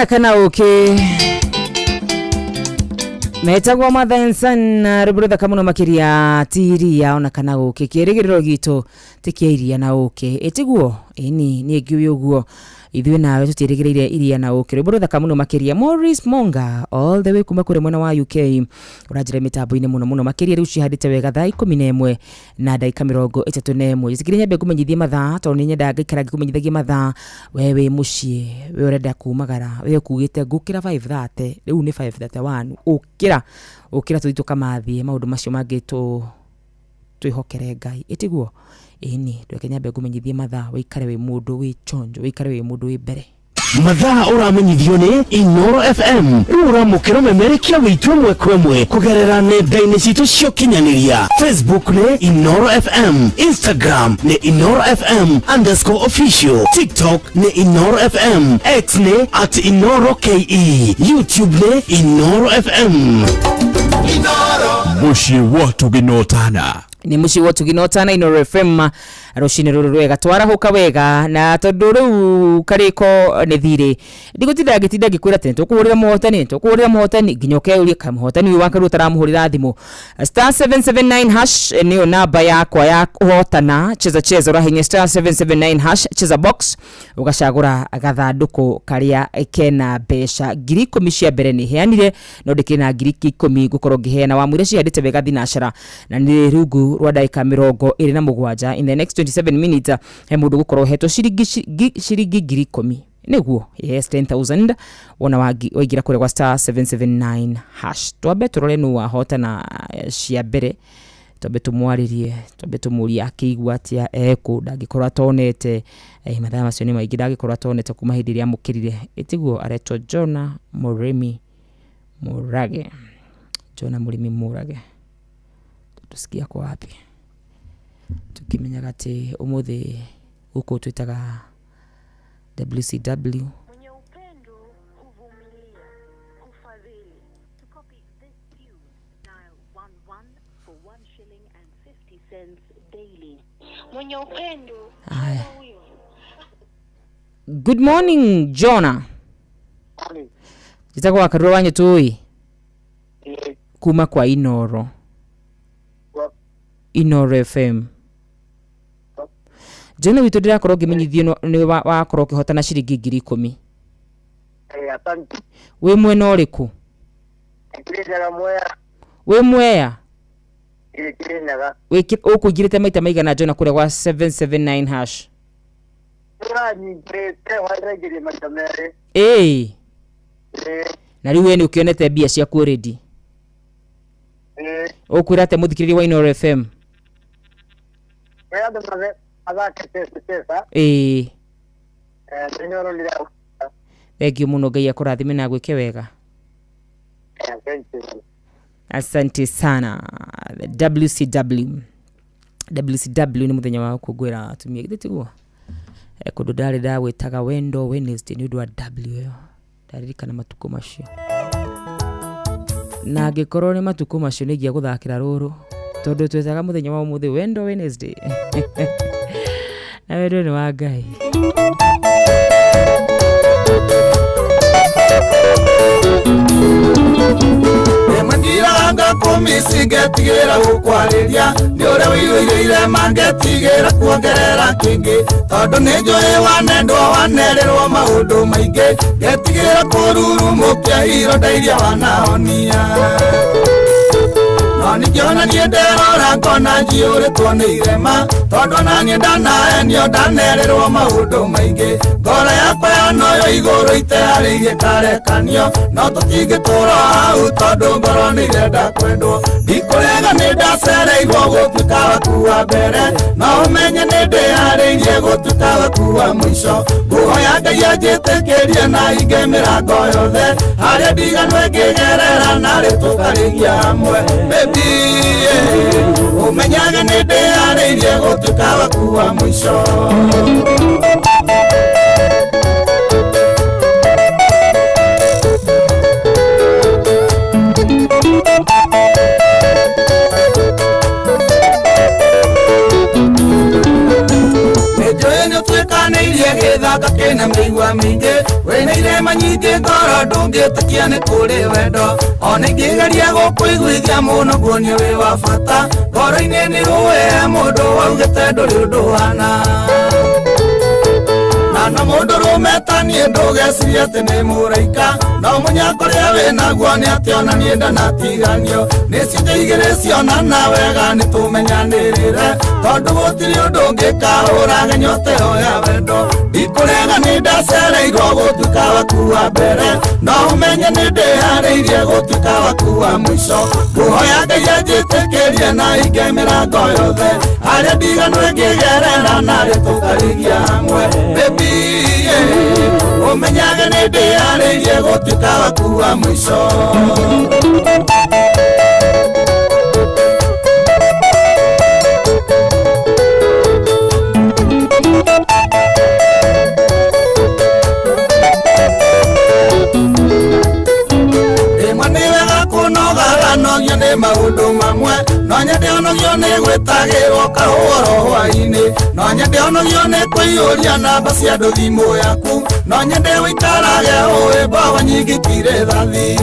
Kana okay metagwa mathensan rubrotha kamuno makiria tiri yaona kana okay kierigiriro gitu tikiairia na okay etiguo ini ni ngiuyo guo ithuĩ nawe tũtiĩrĩgĩrĩire iria na ũkĩrĩ bũrũtha kamuno makĩria Morris Monga all the way kuma kũrĩ mwena wa UK ũranjĩra mĩtambo-inĩ mũno makĩria rĩu cihandĩte wega thaa 11 na ndagĩka 31 isikiri nyambe kũmenyithia mathaa tondũ nĩ nyenda ngaikara ngĩkũmenyithagia mathaa wewe mũciĩ we ũrenda kumagara we kugĩte ngũkĩra 5:30 rĩu nĩ 5:31 ũkĩra tũthiĩ tũkamathie maũndũ macio mangĩ twĩhokere Ngai ĩtiguo ini ndweke nyambe kũmenyithia mathaa wĩikare wĩ mũndũ wĩ chonjo wĩikare wĩ mũndũ wĩ mbere
mathaa ũramenyithio nĩ Inoro FM rĩu ũramũkĩra ũmemerekia wĩitũ ĩmwe kwa ĩmwe kũgerera nenda-inĩ citũ cia ũkinyanĩria Facebook nĩ Inoro FM, Instagram nĩ Inoro FM_official, TikTok nĩ Inoro FM, X nĩ @InoroKE, YouTube nĩ Inoro FM.
Mũciĩ wa Tũginotana
ni muci wotu ginotana Inoro FM roshine ruru rwega twarahuka wega na tondu riu kariko ni thire ndigutinda gikwira tene tukuhurira muhotani nginyoke uri kamuhotani wakaru taramuhurira thimu *779# niyo namba yakwa ya kuhotana cheza urahinya *779# cheza box ugacagura agathanduku karia kena besha ngiri 10 cia mbere ni heanire no ndikina ngiri 10 gukorwo ngiheana wa mwire ciandite wega thinashara na ni rungu rwa ndagĩka 27 in the next 27 minutes he mundu gukorwo hetwo ciringi ngiri 10 niguo yes 10,000 wona waigira kure kwa *779# twambe turore nu wahota na cia mbere twambe tumwaririe twambe tumuria akigwa atia eko ndagikorwa tonete mathaa macio ni maingĩ ndagikorwa tonete kuma hindi ria mukirire itiguo aretwo Jona Murimi Murage tusikia kwa wapi tukimenyaga ati umuthi uko twitaga WCW mwenye upendo huvumilia hufadhili to copy this tune dial 11 for 1 shilling and 50 cents daily mwenye upendo huyo. Good morning Jona. Jitagwa akarua wanyu tui kuma kwa Inoro FM Jona witu ndirakorwo ngimenyithio ni wakorwo kihotana ciringi ngiri 10
asante
we mwena uriku we mwea ukugirite maita maigana Jona kure kwa 779# na riu we ni ukionete bia cia ku already ukwirate muthikiriri wa Inoro FM thank you muno Ngai akurathime na gwike wega asante sana WCW ni muthenya wa kugwira atumia githitiguo kundu ndari ndagwitaga wendo Wednesday ni undu wa W ndaririkana matuko macio na ngikorwo ni matuko macio ni ngia guthakira ruru tondu twetaga muthenya wa umuthi wendo Wednesday na wendo ni wa Ngai
Emandiranga kumisigetigera gukwariria ni ure wiruire mangetigera kuongerera kingi tondu ni njui wanendwo wanererwo maundu maingi getigera kururumukia ironda iria wanahonia Nikiona nienderora ngona njiũrĩtwo nĩ irema tondu naniĩ ndanahenio ndanererwo maũndũ maingĩ ngoro yakwa yanoyo igũrũ iteharĩirie karekanio no tũtingĩtũra hau tondu ngoro nĩ irenda kwendwo ndikũrega nĩ ndacereirwo gũtuĩka waku wa mbere no ũmenye nĩ ndĩharĩirie gũtuĩka waku wa mũico ngũhoya Ngai anjĩtĩkĩrie na hinge mĩrango yothe harĩa ndiganwe ngĩgerera na rĩtũkarĩgia hamwe umenyaga nĩ ndĩharĩirie gũtuĩka waku wa mũico nĩnjũĩ gĩthaka kĩna mĩigua mĩingĩ wĩna irema nyingĩ ngoro ndũngĩtĩkia nĩ kũrĩ wendo ona ingĩgeria gũkũiguithia mũno guonia wĩ wa bata ngoro-inĩ nĩ ũĩ mũndũ waugĩte ndũrĩ ũndũ wana na mũndũ rũmetanie ndũgecirie atĩ nĩ mũraika no mũnyaka ũrĩa wĩnaguo nĩ atĩ ona niĩ ndanatiganio nĩ ciũndũ igĩrĩ cionana wega nĩ tũmenyanĩrĩre tondũ gũtirĩ ũndũ ũngĩkahũra nyote ya wendo ndikũrega nĩ ndacereirwo gũtuĩka waku wa mbere no ũmenye nĩ ndĩharĩirie gũtuĩka waku wa mũico ngũhoya Ngai anjĩtĩkĩrie na hinge mĩrango yothe harĩa ndiganwe ngĩgerera na rĩtũkarĩgia hamwe umenyage nĩ ndĩharĩirie gũtuĩka waku wa mũico nogio nĩ maũndũ mamwe no nyende onogio nĩ gwĩtagĩrwo kahũro hwainĩ no nyende onogio nĩ kũiyũria namba cia andũ thimũ yaku no nyende wĩikarage ũĩ mbawa nyingĩ kirĩ thathi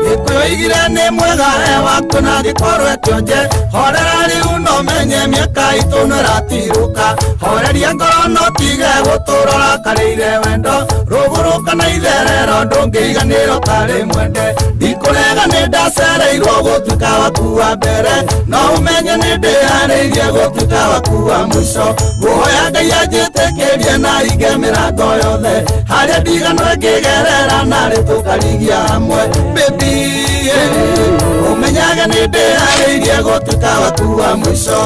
Gĩkũyũ nĩ mwega waku na gĩkorwo kĩonje horera rĩu no menye mĩaka itũ nĩ ratirũka horeria ngoro no tige gũtũra rakarĩire wendo rũgũrũka na itherero ndũngĩiganĩrwo tarĩ mwende ndikũrega nĩ ndacereirwo gũtuĩka waku wa mbere no ũmenye nĩ ndĩharĩirie gũtuĩka waku wa mũico ngũhoya Ngai anjĩtĩkĩrie na hinge mĩrango yothe harĩa ndiganwe ngĩgerera na rĩtũkarĩgia hamwe umenyage nĩ ndĩharĩirie gũtuĩka waku wa mũico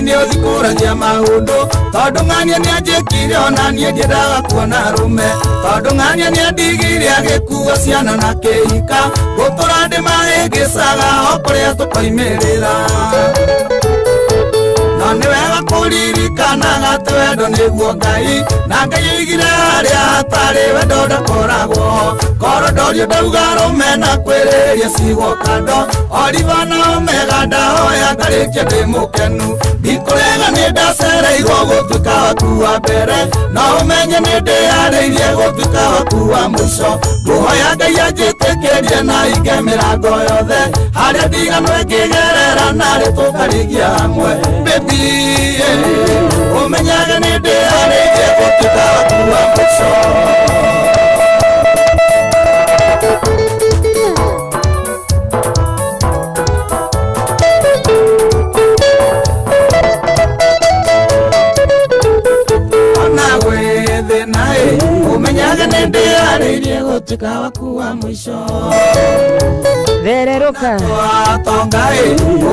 nĩ ũthikũragia maũndũ tondũ ng'ania nĩ anjĩkire ona niĩ ndiendaga kuona arũme tondũ ng'ania nĩ andigire agĩkua ciana na kĩhika gũtũra ndĩmahĩngĩcaga o kũrĩa tũkoimĩrĩra no nĩ wega kũririkanaga atĩ wendo nĩguo Ngai na Ngai oigire harĩa hatarĩ wendo ndakoragwo korwo ndorio ndauga arũme na kwĩrĩria cigwo kando Oliva na Omega ndahoya ngarĩkia ndĩ mũkenu ndikũrega nĩ ndacereirwo gũtuĩka waku wa mbere no ũmenye nĩ ndĩharĩirie gũtuĩka waku wa mũico ngũhoya Ngai anjĩtĩkĩrie na hinge mĩrango yothe harĩa ndiganwe ngĩgerera na rĩtũkarĩgia hamwe umenyage nĩ ndĩharĩirie gũtuĩka waku wa mũico umenyage nĩ ndĩharĩirie gũtuĩka waku wa mũico
thererũka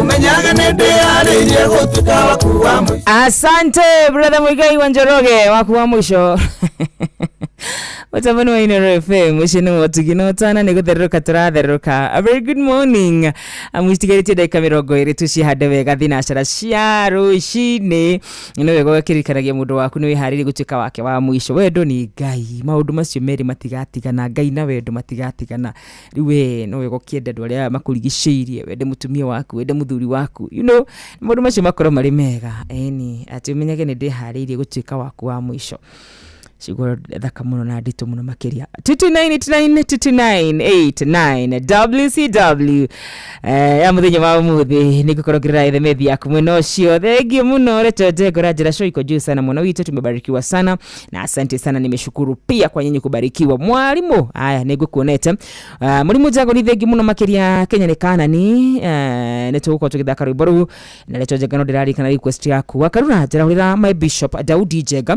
umenyage nĩ ndĩharĩirie gũtuĩka waku wa mũico
asante brother Muigai wa Njoroge waku wa mũico Watamani wa Inoro FM Mwishinu watugino tana Negotherruka turatherruka. A very good morning. Amwistigaritie daika mirongo iri tushihade wega thinashara cia rucini. Ino wego kirikanagia mundu waku ni wihariri gutuika wake wa mwisho. Wendo ni Ngai. Maundu macio meri matigatigana. Ngai na wendo matigatigana. Riwe no wego kiende andu aria makurigiceirie. Wende mutumia waku, wende muthuri waku. You know, maundu macio makoro mari mega. Eni ati umenyage ni ndihariri gutuika waku wa mwisho. Siguro thaka muno na ndito muno makiria 2989 WCW ya muthenya wa muthi nikukorogera ile methi yaku muno cio thengio muno retoje gorajira show iko juu sana mwana witu tumebarikiwa sana na asante sana nimeshukuru pia kwa nyinyi kubarikiwa mwalimu haya nigukuonete mulimu jago ni thengio muno makiria Kenya nekana ni netuko tukithaka rwimbo na retoje gano dirari kana request yaku wakarura jira my bishop Daudi Jega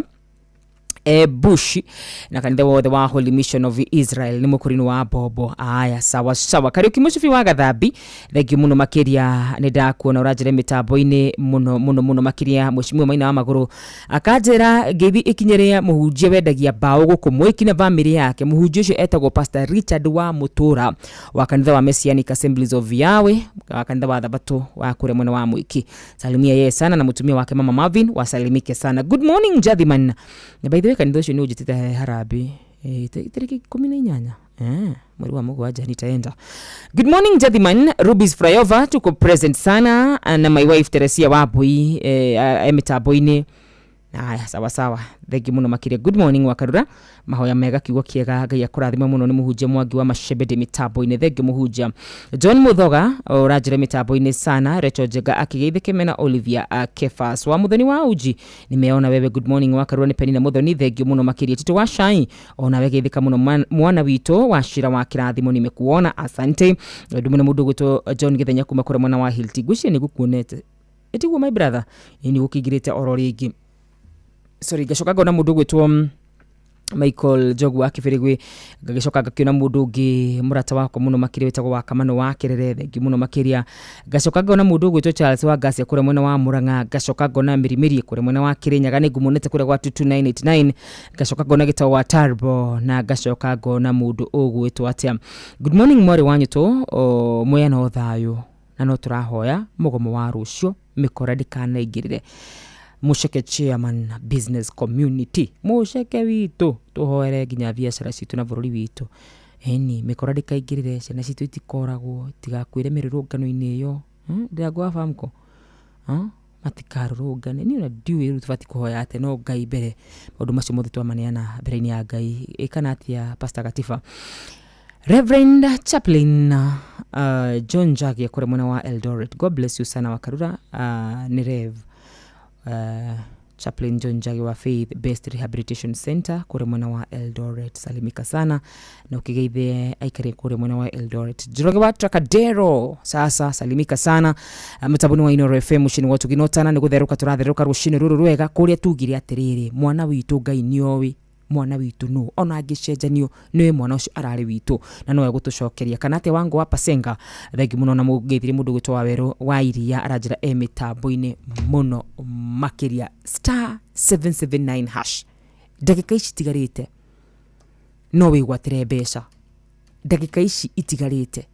Bushi na kanitha wothe wa Holy Mission of Israel ni mukurino wa bobo aya sawa sawa Kariuki Mushifi wa Gathambi thengio muno makiria ni ndakuona urajire mitambo-ini muno makiria Mheshimiwa Maina wa Maguru akajera ngithi ikinyeria muhunjia wendagia bao gukumwiki na family yake muhunjia ucio etagwo Pastor Richard wa Mutura wa kanitha wa Messianic Assemblies of Yahweh wa kanitha wa Thabato wa kure mwena wa Mwiki salimia yeye sana na mutumia wake Mama Marvin wasalimike sana. Good morning Jadhiman. Na by the way kanitha ucio ni ujitite harabi tariki 18 mwezi wa Mugwanja nitaenda. Good morning Jadhiman. Ruby's Flyover tuko present sana na my wife Teresia Wabui emitaboini. Aya sawa thengio muno makiria. Good morning wakarura mahoya mega kiugo kiega Ngai akurathima muno ni muhunjia Mwangi wa Mashebede mitambo-ini thengio muhunjia John Muthoga urajire mitambo-ini sana Rechojega akigeithike mena Olivia Kefas wa muthoni wa uji nimeona wewe. Good morning wakarura ni Penina muthoni thengio muno makiria Tito wa Shai ona wegeithika muno mwana wito wa Shira wa kirathimo nimekuona asante ndumuno mundu guto John Githenya kuma kure mwana wa Hilti gucie ni gukuonete etiguo my brother ini gukigirite ororingi sorry gacoka ngona mundu gwitwo Michael Jogu wa Kibirigwi gacoka gakiona mundu ngi murata wako muno makiria wetagwo wa Kamano wa Kirere thengi muno makiria gacoka ngona mundu gwitwo Charles wa Gacia kure mwena wa Muranga gacoka ngona Mirimiri kure mwena wa Kirinyaga ni ngumonete kure gwa 2989 gacoka ngona Gitawa wa Tarbo na gacoka ngona mundu ugwitwo atia. Good morning mwari wanyu to moya no thayo na no turahoya mugomo wa rucio mikora dikana igirire Musheke chairman business community musheke witu tuhoere ginya biashara citu na bururi witu eni mikora dikaigirire ciana citu itikoragwo tigakwire mirurungano-ini iyo ndagwa famko matikarurungane ni na diwe rutubati kuhoya ate no Ngai mbere maundu macio mothe twamaneana mbere-ini ya Ngai ikana atia Pastor Gatifa Reverend Chaplain John Jagi kure mwena wa Eldoret. God bless you sana wakarura ni Rev Chaplain John Jagi wa Faith Based Rehabilitation Center kure mwena wa Eldoret salimika sana na ukigeithie aikare kure mwena wa Eldoret. Jiroge wa Tracadero sasa salimika sana mutabuni wa Inoro FM mushini watu ginotana ni gutheruka turatheruka rushini ruru rwega kuria tugire atiriri mwana witu Ngai niowi mwana witu no ona agicenjanio niwe mwana ucio arari witu na no egutucokeria kanate wangu wa Pasenga thegi muno na mugeithiri mundu gwitwa Waweru wa Iria arajira emitambo-ini muno makiria *779 hash dakika ici tigarite no wigwatire mbeca dakika ici itigarite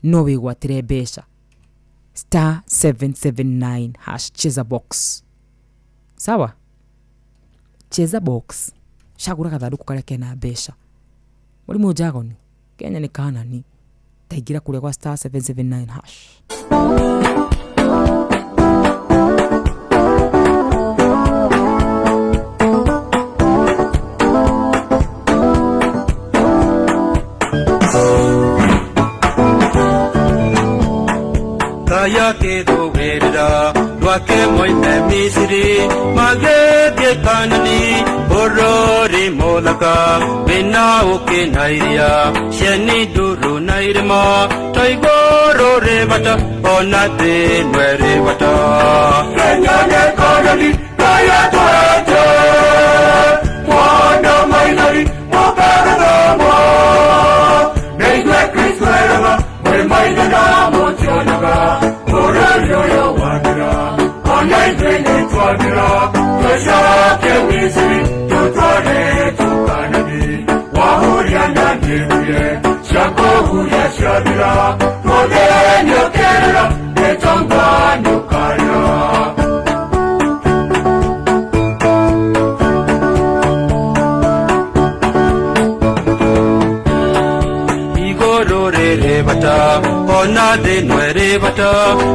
no wigwatire mbeca *779 hash cheza box sawa cheza box shagura katharuku karia kena mbeca mulimu jagoni Kenya ni kana ni taigira kuria kwa *779 hash
Kaya kedo verda Dwake moite misiri Magedye kanani Borori molaka Bina uke nairia Sheni duru nairima Taigoro revata Onate nwere vata Kenya ne kanani Kaya tuete Mwana mainari Mokaradama Neizwe kriswerema Mwe mainana motionaga Bororioyo wadira Onaitwe nitwadira Tushake misiri Tutware tukare nanjye shakohuye shabira modenyo kerera etonganyo karira igorore bata ona de nwere bata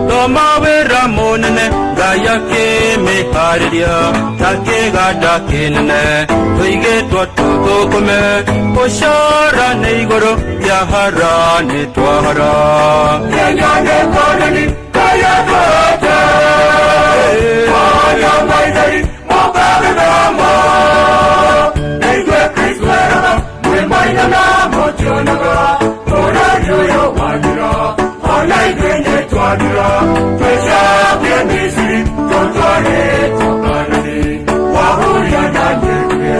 loma wera monene gayake me hariya take gada kenene toige toto kome oshara neigoro yahara ne twahara yenyane konani kaya bata aya maidari mobabe namo neigwe kriswera mwe maina namo jonaga yo wadira online kwenye twadira pesha pia misiri totwale tokanani wahuria nanjekwe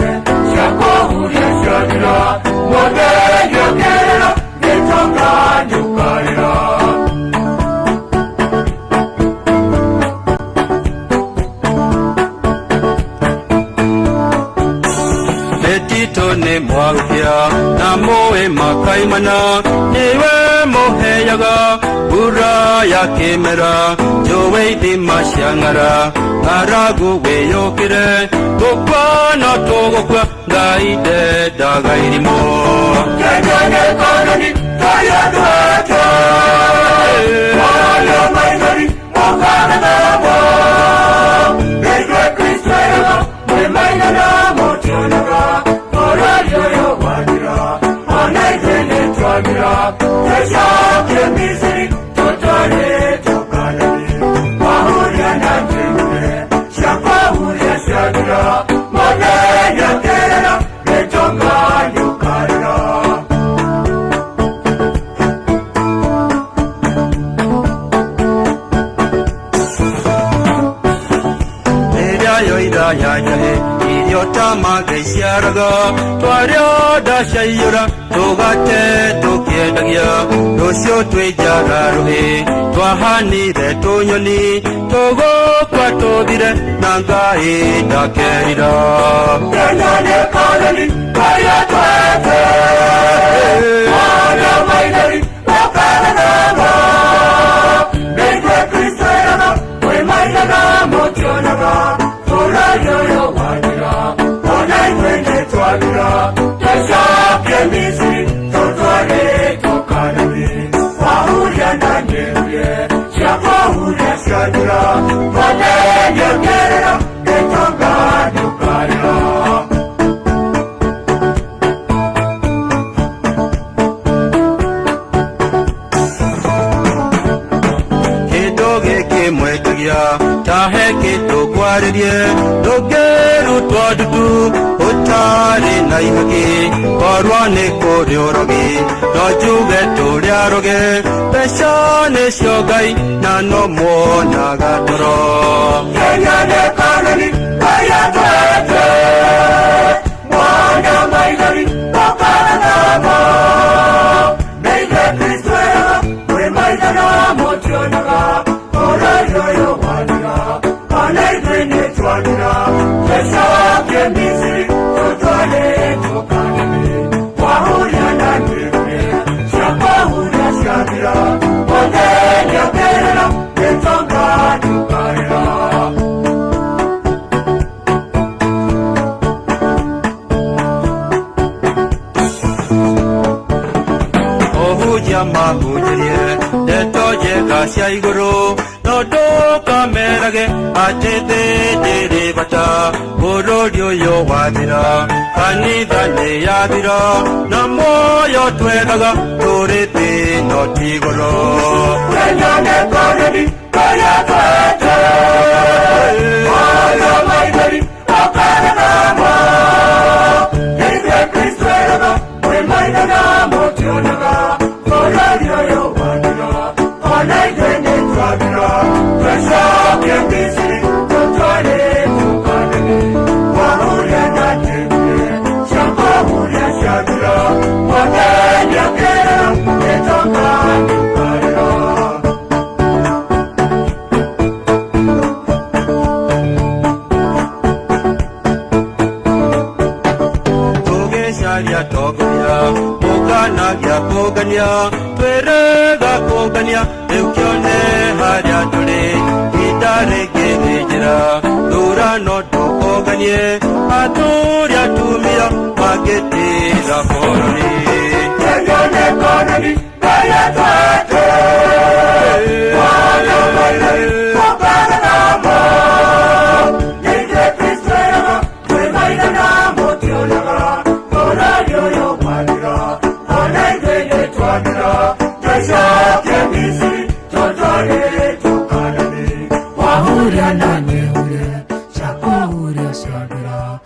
shakohuria shabira modenyo kerera netonganyo karira ne mwagya namoe makaimana newe moheyaga ura ya kemera jowe di mashangara aragu weyokire gokwana togokwa gaide dagairimo kanyane kanani kaya dwata wala maigari mokana namo neigwe kristwega mwe maina namo tionaga yo wadira online kwenye twadira pesha pia misiri totwale tokanani wahuria nanjekwe shakohuria shabira modenyo kerera netonganyo karira yayahe idiota magaisiaraga twario dashayura tugate tukiedagia rucio twijararuhi twahanire tunyoni tugukwa tuthire na ngai ndakerira kenyane kanani kaya twete wana maidari okana namo neigwe kristweraga mwe maina namo tionaga yo wadira online kwenye twadira pesha pia misiri totwale tokanani wahuria nanjekwe shakohuria shabira modenyo kerera netonganyo karira taheke tokwarerie dogeru twadudu otare naihake korwane korioroge nojuge toriaroge peshane shogai nano monaga toro kenyane kanani kaya twete mwana maigari okana namo neigwe kristwega mwe maina namo tionaga yo wadira online kwenye twadira pesha pia misiri totwale tokanani wahuria nanjekwe shakohuria shabira modenyo kerera netonganyo karira ohuja mahujirie netoje kasya iguru nodo kamerage atete dere bata borodio yo wadira kanida ne yadira namo yo twedaga torete notigolo kenyane kanani kaya twete wala maidari okana namo neigwe kristwega mwe maina namo tionaga borodio yo wadira online kwenye twadira pesha pia misiri totwale tokanani wahuria nanjekwe shakohuria shabira modenyo kerera netonganyo karira tumia twerega kungania eukione haria tuli itareke njira thurano tukonganie aturia tumia magitira boroni tegane economy gaya twate wala wala kokana namo nige pisera kwemaina namo tiolaga koradio yo madira ona ngene twadira jasha kemisi totole tukanani wahuria nani huria chakuria sabira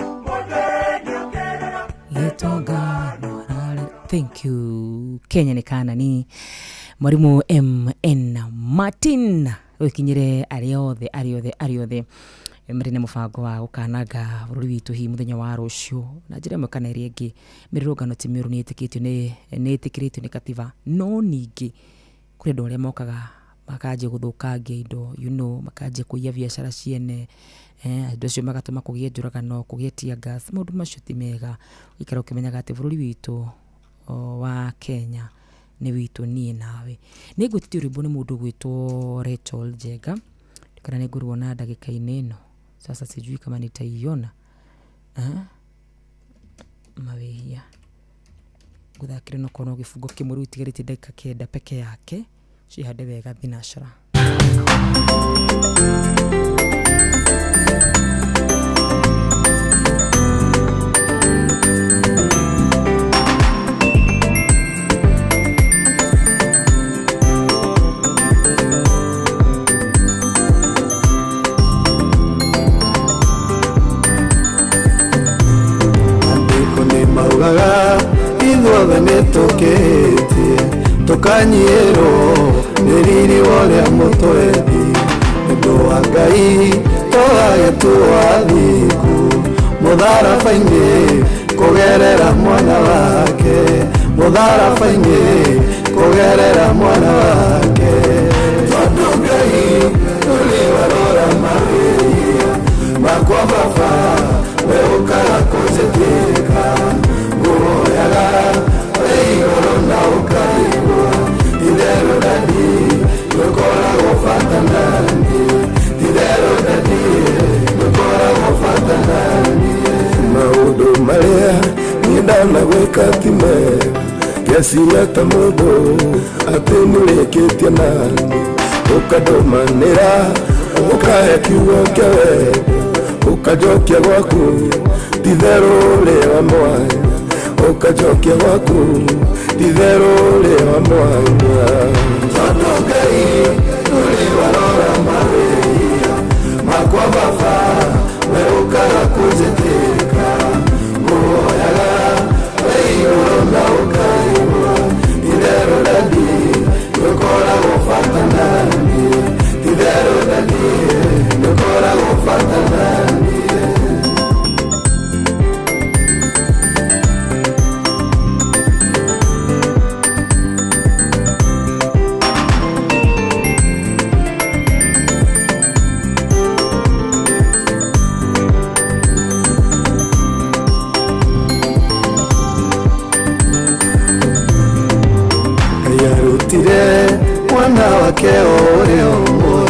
Thank you. Kenya ni Kanani. Mwarimu MN Martin. Wikinyire ariothe. Mrine mufango wa ukanaga bururi witu hi muthenya wa rucio. Na njira mukana iri ingi mirurungano ti miru ni itikitio ni katiba no ningi kuri ndo ria mokaga makaje guthukangia indo makaje kuiya biashara ciene ndo cio magatuma kugie njuragano kugie tia gas maundu macio ti mega ikara ukimenyaga ati bururi witu wa Kenya ni witu nie nawe ni ngutitio rwimbo ni mundu gwitwo Rachel Jega kana ni nguruona ndagika ineno sasa sijui kama nitaiona mawia guthakire no kono gifungo kimuru itigarite ndagika kenda peke yake cihande wega thinashara
ithuothe nĩtũkĩtie tũkanyierwo nĩ riri worĩa mũtwethi ũndũ wa Ngai tũgage tũwathiku mũtharaba-inĩ kũgerera mwana wake mũtharaba-inĩ kũgerera mwana wake tondũ Ngai tũrĩ warora mawĩria makwa baba we ũkaga kũnjĩtĩka nguoyaga we igũrũ na ũkaigua itherũ ndani ndũkoragwo bata nani itherũ ndani ndũkoragwo bata nani maũndũ marĩa niĩ ndanagwĩka ti mega ngeciria ta mũndũ atĩ nĩũrĩkĩtie nani ũkandũmanĩra ũkahe kiugo kĩa wendo ukajokia gwaku titherũ rĩa mwanya ukajokia gwaku titherũ rĩa mwanya tondũ Ngai tũrĩ warora mawĩria makwa baba we ũkaga kũnjĩtĩka nguoyaga we igũrũ na ũkaigua titherũ ndani ndũkoragwo bata nani titherũ ndani ndũkoragwo bata nani mwana wake ũrĩ ũmwe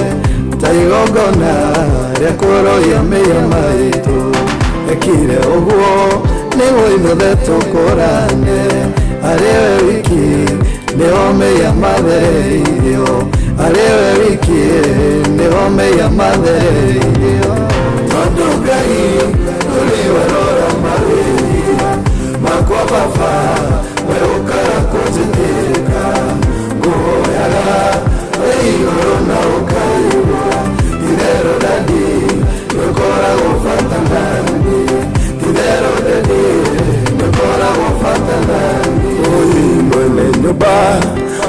ta igongona rĩa kũrũia mĩĩra maitũ ekire ũguo nĩguo ithuothe tũkũrane arĩ we wiki nĩho mĩĩra mathereirio arĩ we wiki nĩho mĩĩra mathereirio tondũ Ngai tũrĩ warora mawĩria makwa baba we ũkaga kũnjĩtĩka nguoyaga we igũrũ na ũkaigua itherũ ndani ndũkoragwo bata nani itherũ ndani ndũkoragwo bata nani ũyũ mwene nyũmba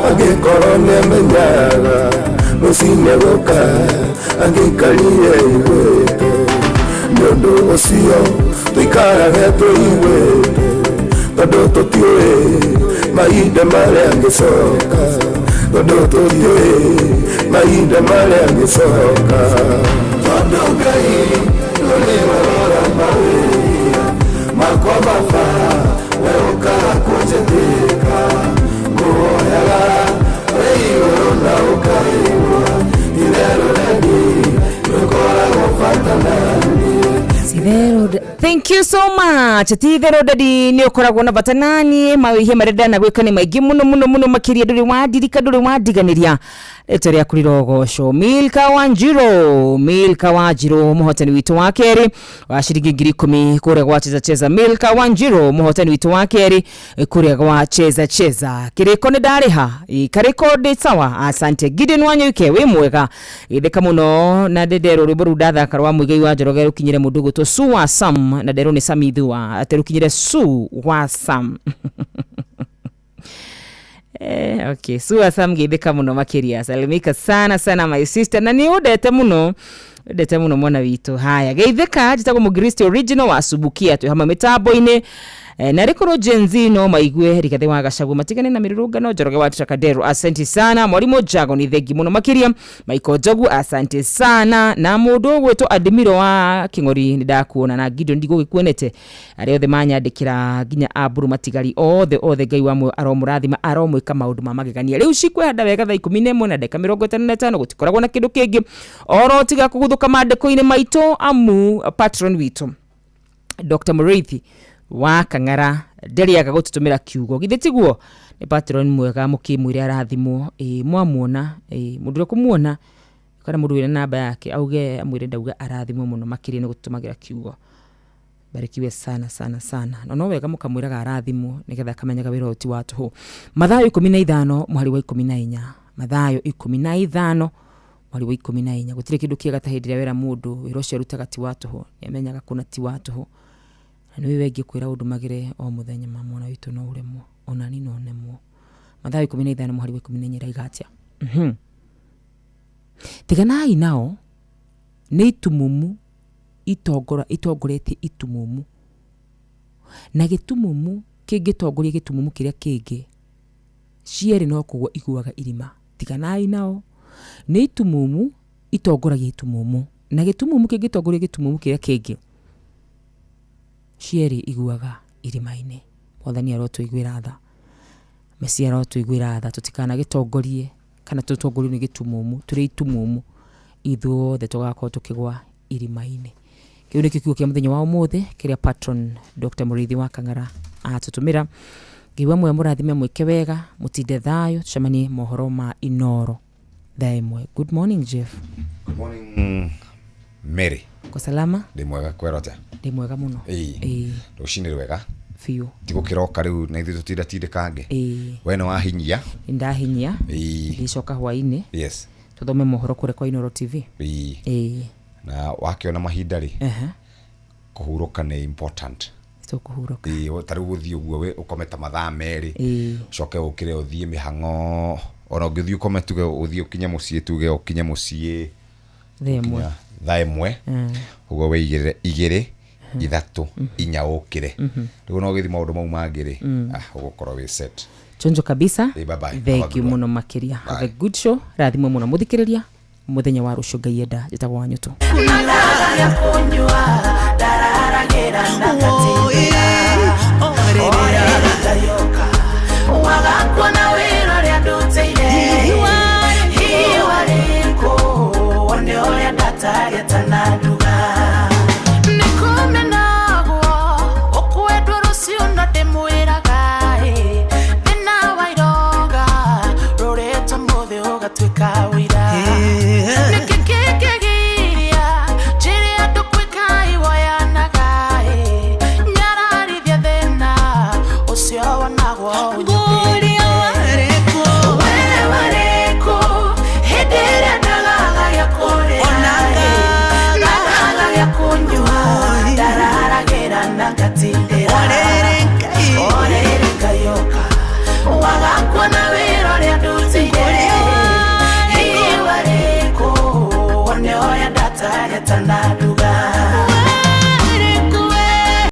angĩkorwo nĩamenyaga rũcinĩ gũka angĩikarire igwĩte nĩ ũndũ ũcio tũikarage tũiguĩte tondũ tũtiũĩ mahinda marĩa angĩcoka tondũ tũtiũĩ mahinda marĩa angĩcoka tondũ Ngai tũrĩ warora mawĩria makwa baba we ũkaga kũnjĩtĩka nguoya
Thank you so much. Tithero dadi ni ukoragwo na batanani mawihe marenda na gwika ni maigi muno makiria nduri wadirika nduri wadiganiria eteria kurirogo show Milka Wanjiro muhotani witu wa keri wa shiringi 10,000 kure gwa cheza Milka Wanjiro muhotani witu wa keri kure gwa cheza kiriko ni dariha ikariko de sawa asante Gideon Wanyuke we mwega itheka muno na dedero ruburu datha karwa muigai wa Njoroge rukinyire mudugu to Su wa Sam na dero ni Samithua aterukinyire Su wa Sam okay Su wa Sam githeka muno makiria salimika sana my sister na ni udete muno mwana witu haya geitheka jitagwo Mugristi original wa Subukia tu hama metaboine na rekoro Jenzino maigwe rikathe wa Gacagu matigane na mirurungano Njoroge wa Takadero asante sana mwalimu Jago ni thegi muno makiria Maiko Jogu asante sana na mundu gweto Admiro wa Kingori nidakuona na Gideon ndigo gikuonete ari othe manyandikira ginya aburu matigari othe gai wa mwe aromurathima aromwika maundu mamagegania riu cikwe handa wega thaa 11 na dakika 55 gutikoragwo na kindu kingi oro tiga kuguthuka mandiko-ini maito amu patron witu Dr. Murithi wa Kang'ara nderiaga gututumira kiugo githitiguo ni patron mwega mukimwire arathimo mwamuona mundu kumuona kana mundu wina namba yake auge amwire ndauga arathimo muno makiri ni gutumagira kiugo barikiwe sana no wega mukamwiraga arathimo nigetha kamenyaga wira oti watu mathayo 15 mwari wa 14 mathayo 15 mwari wa 14 gutire kindu kiega ta hindira wera mundu wira ucio rutaga ti watu yamenyaga kuna ti watu niwe wegi kwira udumagire o muthenya mamona witu no uremwo onani no nemwo mathayo 15 mwari wa 14 raigatia tiganai nao ni itumumu itongorete itumumu na gitumumu kingitongoria gitumumu kiria kingi cieri no kugwa iguaga irima tiganai nao ni itumumu itongoragia itumumu na gitumumu kingitongoria gitumumu kiria kingi cieri iguaga irima-ini mwathani arotũiguĩra tha Messi arotũiguĩra tha tutikana gitongorie kana tutongorio ni gitumumu turi itumumu ithuothe tugakorwo tukigwa irima-ini kiu ni kiugo kia muthenya wa umuthi kiria patron Dr. Murithi wa Kang'ara atutumira ngiwa mwe murathime mwike wega mutinde thayo tucemanie mohoro ma Inoro thaimwe. Good morning Jeff.
Good morning Mary.
Kwa salama?
Ndi mwega kwerote.
Ndi mwega muno.
Rucini rwega.
Fiu.
Tigukiroka riu na ithu tutindatidekange. We no wahinyia.
Ndahinyia. Ndicoka hwaini.
Yes.
Tuthome mohoro kure kwa Inoro TV.
Na wakiona mahinda ri. Kuhuruka ni important.
Kuhuruka.
Tariu guthii uguo we ukometa mathaa meri. Coke ukire uthii mihango. Ona ungithi ukome tuge uthii ukinye mucii tuge ukinye mucii. Thaimwe. Uguo we igire ithatu inya ukire. Riu no githi maundu mau mangiri. Ugukorwo we set.
Chonjo kabisa.
Bye.
Thank you muno makiria. Have a good show. Rathimo muno muthikiriria. Muthenya wa rucio Ngai enda jitagwo Wanyutu.
Twika